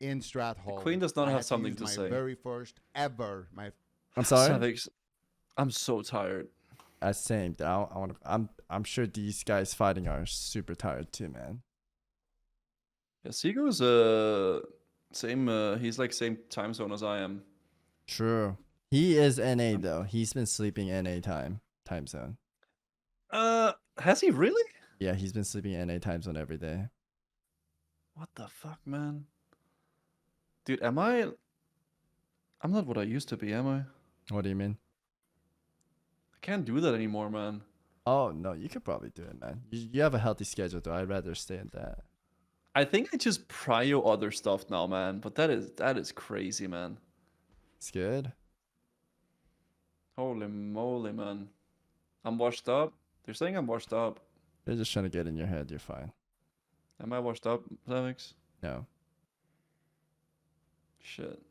in Strathold. Queen does not I have had to something use to my say. Very first ever. I'm sorry. Savix, I'm so tired. Same. I'm sure these guys fighting are super tired too, man. Yeah, Seago's same. He's like same time zone as I am. True. He is NA though. He's been sleeping NA time zone. Has he really? Yeah, he's been sleeping NA time zone every day. What the fuck, man? Dude, am I? I'm not what I used to be, am I? What do you mean? I can't do that anymore, man. Oh no, you could probably do it, man. You have a healthy schedule though. I'd rather stay in that. I think I just prio other stuff now, man. But that is crazy, man. It's good. Holy moly, man. I'm washed up. They're saying I'm washed up. They're just trying to get in your head. You're fine. Am I washed up, Savix? No. Shit.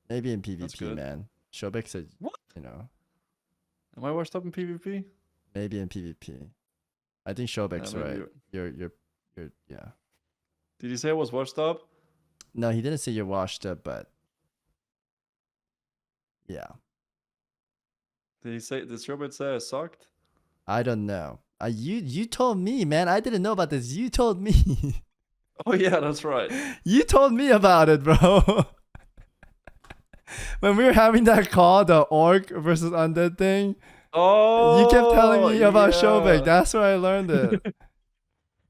Maybe in That's PvP, good. man. Shobek said, What? you know, Am I washed up in PvP? maybe in PvP. I think Shobek's maybe right. You're, yeah. Did he say I was washed up? No, he didn't say you're washed up, but yeah. Did Robert say I sucked? I don't know. You told me, man. I didn't know about this. You told me. Oh yeah, that's right. You told me about it, bro. When we were having that call, the orc versus undead thing. Oh, you kept telling me about yeah. Shobek. That's where I learned it.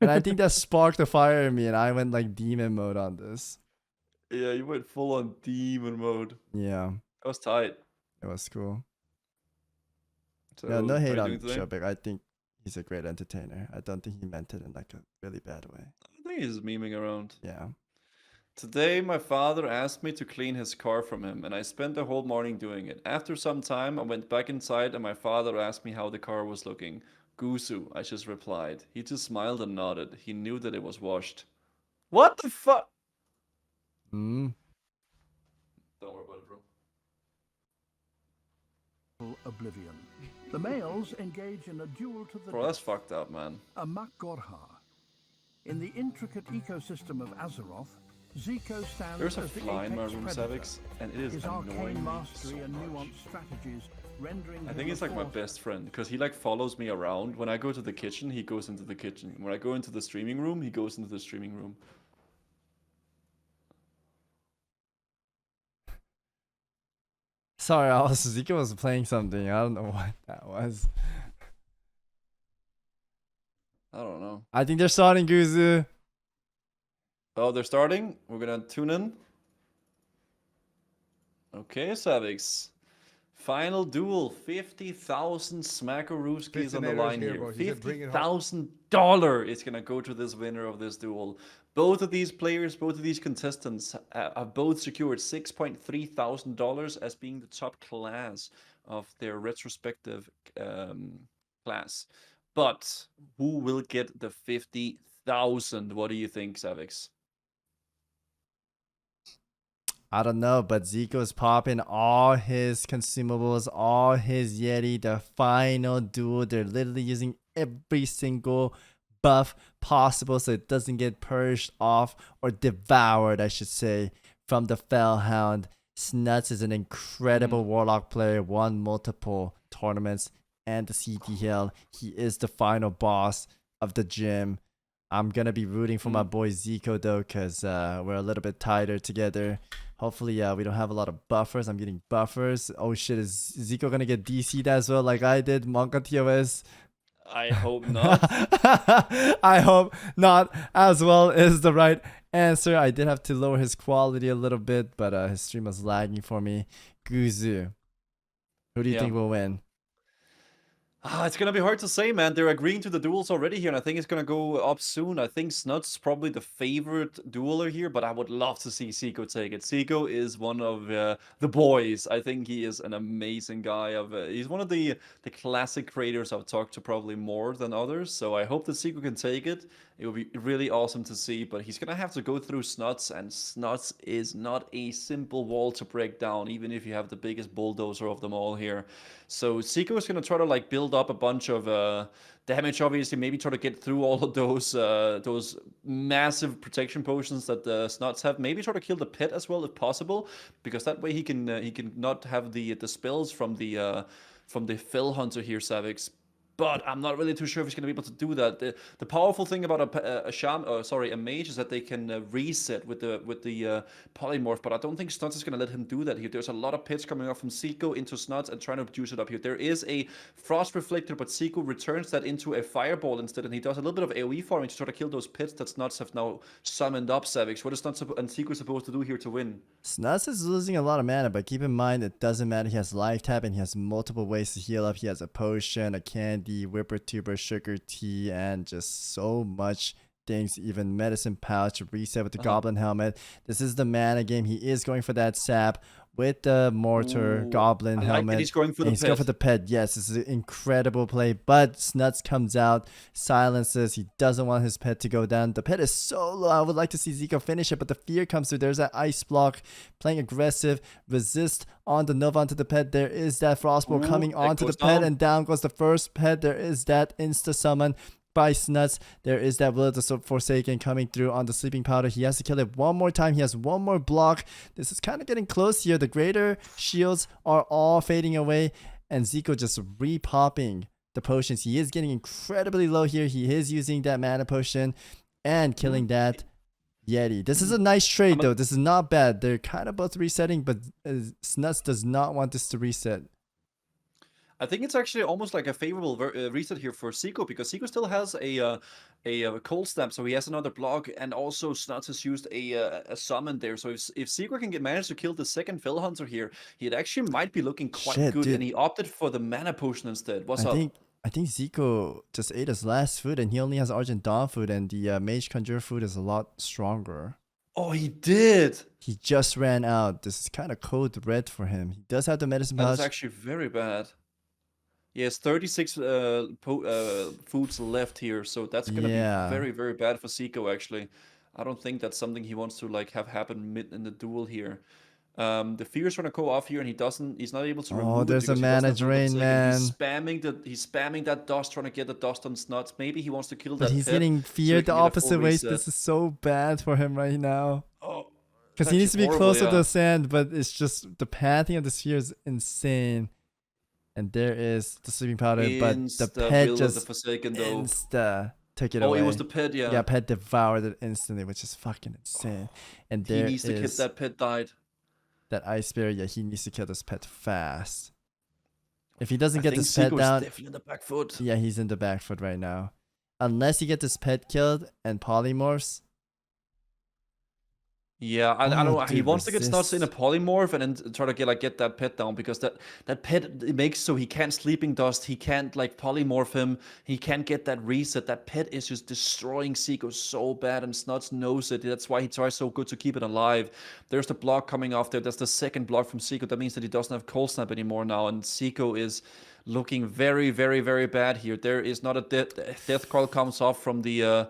And I think that sparked a fire in me, and I went like demon mode on this. Yeah, you went full on demon mode. Yeah, That was tight. it was cool. So, Yeah, no what are hate you on doing today? Shobek. I think he's a great entertainer. I don't think he meant it in like a really bad way. I think he's memeing around. Yeah. Today, my father asked me to clean his car from him, and I spent the whole morning doing it. After some time, I went back inside, and my father asked me how the car was looking. Guzu, I just replied. He just smiled and nodded. He knew that it was washed. What the fuck? Hmm. Don't worry about it, bro. Oblivion. The males engage in a duel to the Bro, that's fucked up, man. a Mak'Gora. In the intricate ecosystem of Azeroth, Zico stands There's a as the fly in my apex room, predator. Savix, and it is His annoying arcane me mastery so and much. nuanced strategies rendering I him think a he's like my force best friend because he like follows me around. When I go to the kitchen, he goes into the kitchen. When I go into the streaming room, he goes into the streaming room. Sorry, Zika was playing something. I don't know what that was. I don't know. I think they're starting Guzu. Oh, they're starting. We're gonna tune in. Okay, Savix. Final duel. 50,000 smackarooskies on the Pistonero's line here, here. bro. He said bring it home. $50,000 is gonna go to this winner of this duel. Both of these players, both of these contestants have both secured $6,300 as being the top class of their retrospective class. But who will get the 50,000? What do you think, Savix? I don't know, but Zico's popping all his consumables, all his Yeti, the final duel. They're literally using every single buff possible so it doesn't get purged off or devoured, I should say, from the Fellhound. Snuts is an incredible Warlock player, won multiple tournaments and the CTL. He is the final boss of the gym. I'm going to be rooting for my boy Zico, though, because we're a little bit tighter together. Hopefully, we don't have a lot of buffers. I'm getting buffers. Oh, shit. Is Zico going to get DC'd as well like I did? Monka TOS. I hope not. I hope not as well is the right answer. I did have to lower his quality a little bit, but his stream was lagging for me. Guzu. Who do you think will win? It's going to be hard to say, man. They're agreeing to the duels already here, and I think it's going to go up soon. I think Snuts is probably the favorite dueler here, but I would love to see Zico take it. Zico is one of the boys. I think he is an amazing guy. He's one of the classic creators I've talked to probably more than others, so I hope that Zico can take it. It would be really awesome to see, but he's going to have to go through Snuts, and Snuts is not a simple wall to break down, even if you have the biggest bulldozer of them all here. So Zico is going to try to like build up a bunch of damage, obviously, maybe try to get through all of those massive protection potions that the Snuts have. Maybe try to kill the pit as well if possible, because that way he can not have the spells from the Fell Hunter here, Savix. But I'm not really too sure if he's going to be able to do that. The powerful thing about a mage is that they can reset with the polymorph. But I don't think Snuts is going to let him do that here. There's a lot of pits coming off from Zico into Snuts and trying to juice it up here. There is a Frost Reflector, but Zico returns that into a Fireball instead, and he does a little bit of AoE farming to try to kill those pits that Snuts have now summoned up. Savix, what is Snuts and Zico supposed to do here to win? Snuts is losing a lot of mana, but keep in mind it doesn't matter. He has life tap and he has multiple ways to heal up. He has a potion, a candy, whipper tuber, sugar tea, and just so much things, even medicine pouch, reset with the goblin helmet. This is the mana game. He is going for that sap with the mortar, Ooh, goblin I like that helmet. he's going for and the he's going for pet. the pet. Yes, this is an incredible play. But Snuts comes out, silences. He doesn't want his pet to go down. The pet is so low. I would like to see Zico finish it, but the fear comes through. There's that ice block, playing aggressive, resist on the Nova onto the pet. There is that Frostbolt coming onto the pet, and down goes the first pet. There is that insta summon by Snuts. There is that Will of the Forsaken coming through on the Sleeping Powder. He has to kill it one more time. He has one more block. This is kind of getting close here. The greater shields are all fading away, and Zico just re-popping the potions. He is getting incredibly low here. He is using that mana potion and killing that Yeti. This is a nice trade though. This is not bad. They're kind of both resetting, but Snuts does not want this to reset. I think it's actually almost like a favorable reset here for Zico, because Zico still has a cold snap, so he has another block, and also Snuts has used a summon there. So if Zico can manage to kill the second Fell Hunter here, he actually might be looking quite good. Dude. And he opted for the mana potion instead. What's up? I think Zico just ate his last food, and he only has Argent Dawn food, and the Mage Conjure food is a lot stronger. Oh, he did. He just ran out. This is kind of code red for him. He does have the medicine pouch. That's actually very bad. He has 36 foods left here, so that's gonna be very, very bad for Zico. Actually, I don't think that's something he wants to like have happen mid in the duel here. The fear's gonna go off here, and he's not able to remove it. There's a because he doesn't mana have drain, Forsaken. man. He's spamming that dust, trying to get the dust on Snuts. Maybe he wants to kill But that he's pet getting so he feared can the get a opposite full way. reset. This is so bad for him right now. Oh, because he needs to be horrible, closer to yeah. the sand, but it's just the pathing of the sphere is insane. And there is the Sleeping Powder, but the Insta pet Will of just the Forsaken, though. insta took it Oh, away. it was the pet, yeah. Yeah, pet devoured it instantly, which is fucking insane. And He there needs to kill is that pet died. that Ice Spirit. Yeah, he needs to kill this pet fast. If he doesn't I get think this pet Zico's down, definitely in the back foot. yeah, he's in the back foot right now. Unless he gets this pet killed and polymorphs. Yeah, I don't know. He dude, wants to get Snuts in a resist. polymorph and then try to get that pet down, because that pet, it makes so he can't Sleeping Dust, he can't like polymorph him, he can't get that reset. That pet is just destroying Zico so bad, and Snuts knows it. That's why he tries so good to keep it alive. There's the block coming off there. That's the second block from Zico. That means that he doesn't have Cold Snap anymore now, and Zico is looking very, very, very bad here. There is not a death call comes off from the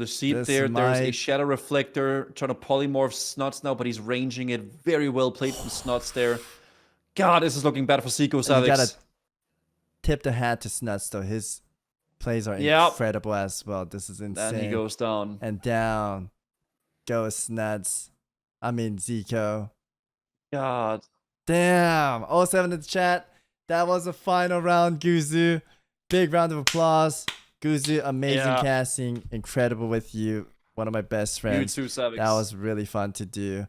seat This there. There's a might- Shadow Reflector trying to polymorph Snuts now, but he's ranging it very well played from Snuts there. God, this is looking bad for Zico And you gotta Savix. tip the hat to Snuts though. His plays are Yep. incredible as well. This is insane. Then he goes down. And down goes Snuts. I mean Zico. God. Damn. 07 in the chat. That was the final round, Guzu. Big round of applause. Guzu, amazing Yeah. casting. Incredible with you. One of my best friends. too, Savix. That was really fun to do.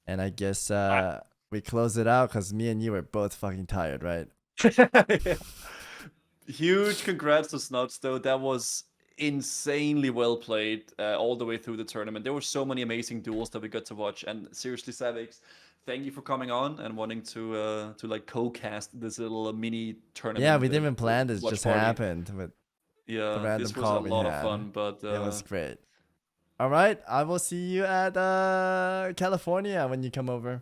And I guess we close it out because me and you were both fucking tired, right? Huge congrats to Snuts, though. That was insanely well played all the way through the tournament. There were so many amazing duels that we got to watch. And seriously, Savix, thank you for coming on and wanting to like co-cast this little mini tournament. Yeah, we didn't even plan this. watch Just party. happened with the Yeah, random this was call a we lot had. of fun, but It was great. All right, I will see you at California when you come over.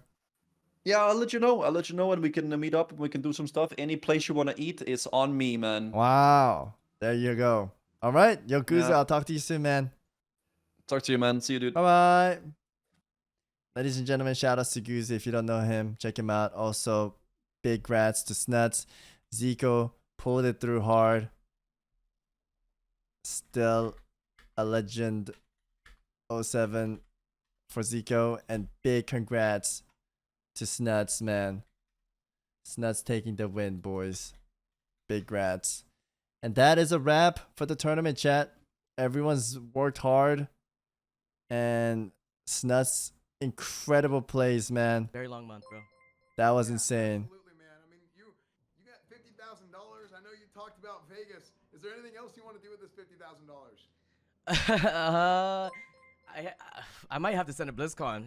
yeah, I'll let you know. I'll let you know, and we can meet up and we can do some stuff. Any place you want to eat is on me, man. Wow, there you go. All right, yo, Guzu, Yeah. I'll talk to you soon, man. Talk to you, man. See you, dude. Bye bye. Ladies and gentlemen, shout outs to Guzu. If you don't know him, check him out. Also, big grats to Snuts. Zico pulled it through hard. Still a legend. 07 for Zico, and big congrats to Snuts, man. Snuts taking the win, boys. Big grats. And that is a wrap for the tournament, chat. Everyone's worked hard, and Snuts, incredible plays, man. Very long month, bro. That was insane. Absolutely, man. I mean, you got $50,000. I know you talked about Vegas. Is there anything else you want to do with this $50,000? I might have to send a BlizzCon.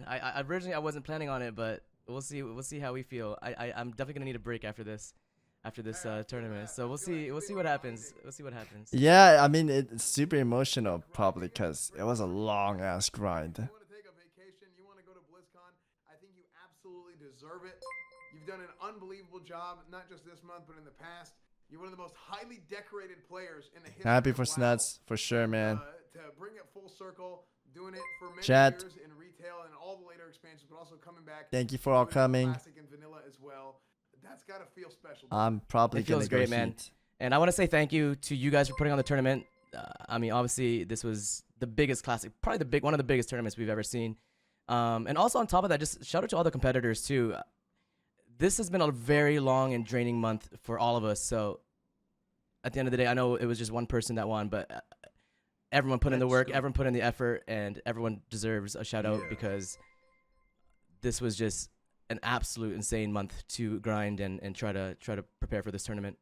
Originally I wasn't planning on it, but we'll see. We'll see how we feel. I'm definitely gonna need a break after this. after this tournament. So we'll see what happens. We'll see what happens. Yeah, I mean it's super emotional probably because it was a long ass grind. You want to take a vacation, you want to go to BlizzCon, I think you absolutely deserve it. You've done an unbelievable job, not just this month, but in the past. You're one of the most highly decorated players in the history Happy of for WoW. Snuts for sure, man. To bring it full circle, doing it for many Chat. years in retail and all the later expansions, but also coming back. Thank you for all doing it coming. Classic and vanilla as well. That's gotta feel special. I'm probably It feels gonna go great, man. Heat. And I want to say thank you to you guys for putting on the tournament. I mean, obviously, this was the biggest classic, probably one of the biggest tournaments we've ever seen. And also on top of that, just shout out to all the competitors too. This has been a very long and draining month for all of us. So at the end of the day, I know it was just one person that won, but everyone put in the work, everyone put in the effort, and everyone deserves a shout out because this was just an absolute insane month to grind and try to prepare for this tournament.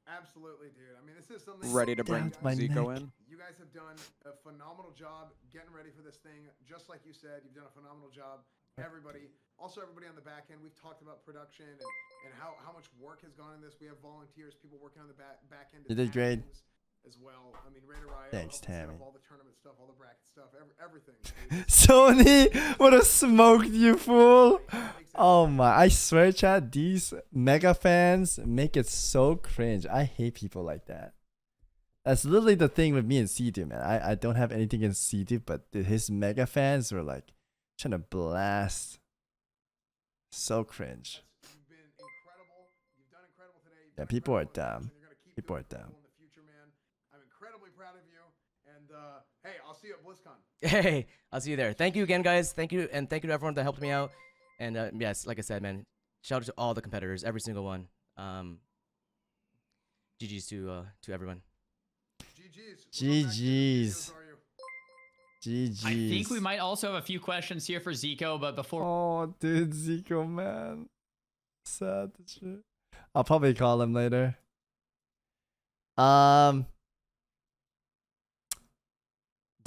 Absolutely, dude. I mean, this is something Ready to bring Zico in? You guys have done a phenomenal job getting ready for this thing. Just like you said, you've done a phenomenal job. Everybody, also everybody on the back end. We've talked about production and how much work has gone in this. We have volunteers, people working on the back end. You did great. As well. I mean, Raider Riot, Thanks, Tammy. all the tournament stuff, all the bracket stuff, everything. Sony would have smoked you, fool. Oh my, I swear, chat, these mega fans make it so cringe. I hate people like that. That's literally the thing with me and C2, man. I don't have anything against C2, but his mega fans were like trying to blast. So cringe. You've been incredible. You've done incredible today. Yeah, people are dumb. People are dumb. I'm incredibly proud of you. And hey, I'll see you at BlizzCon. Hey, I'll see you there. Thank you again, guys. Thank you, and thank you to everyone that helped me out. And yes, like I said, man, shout out to all the competitors, every single one. GG's to everyone. GG's. GG's. I think we might also have a few questions here for Zico, but before. Oh, dude, Zico, man. Sad shit. I'll probably call him later. Do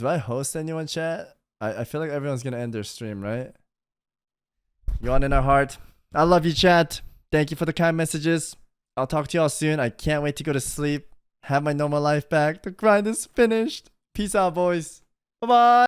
I host anyone, chat? I feel like everyone's gonna end their stream, right? You on in our heart. I love you, chat. Thank you for the kind messages. I'll talk to y'all soon. I can't wait to go to sleep. Have my normal life back. The grind is finished. Peace out, boys. Bye-bye.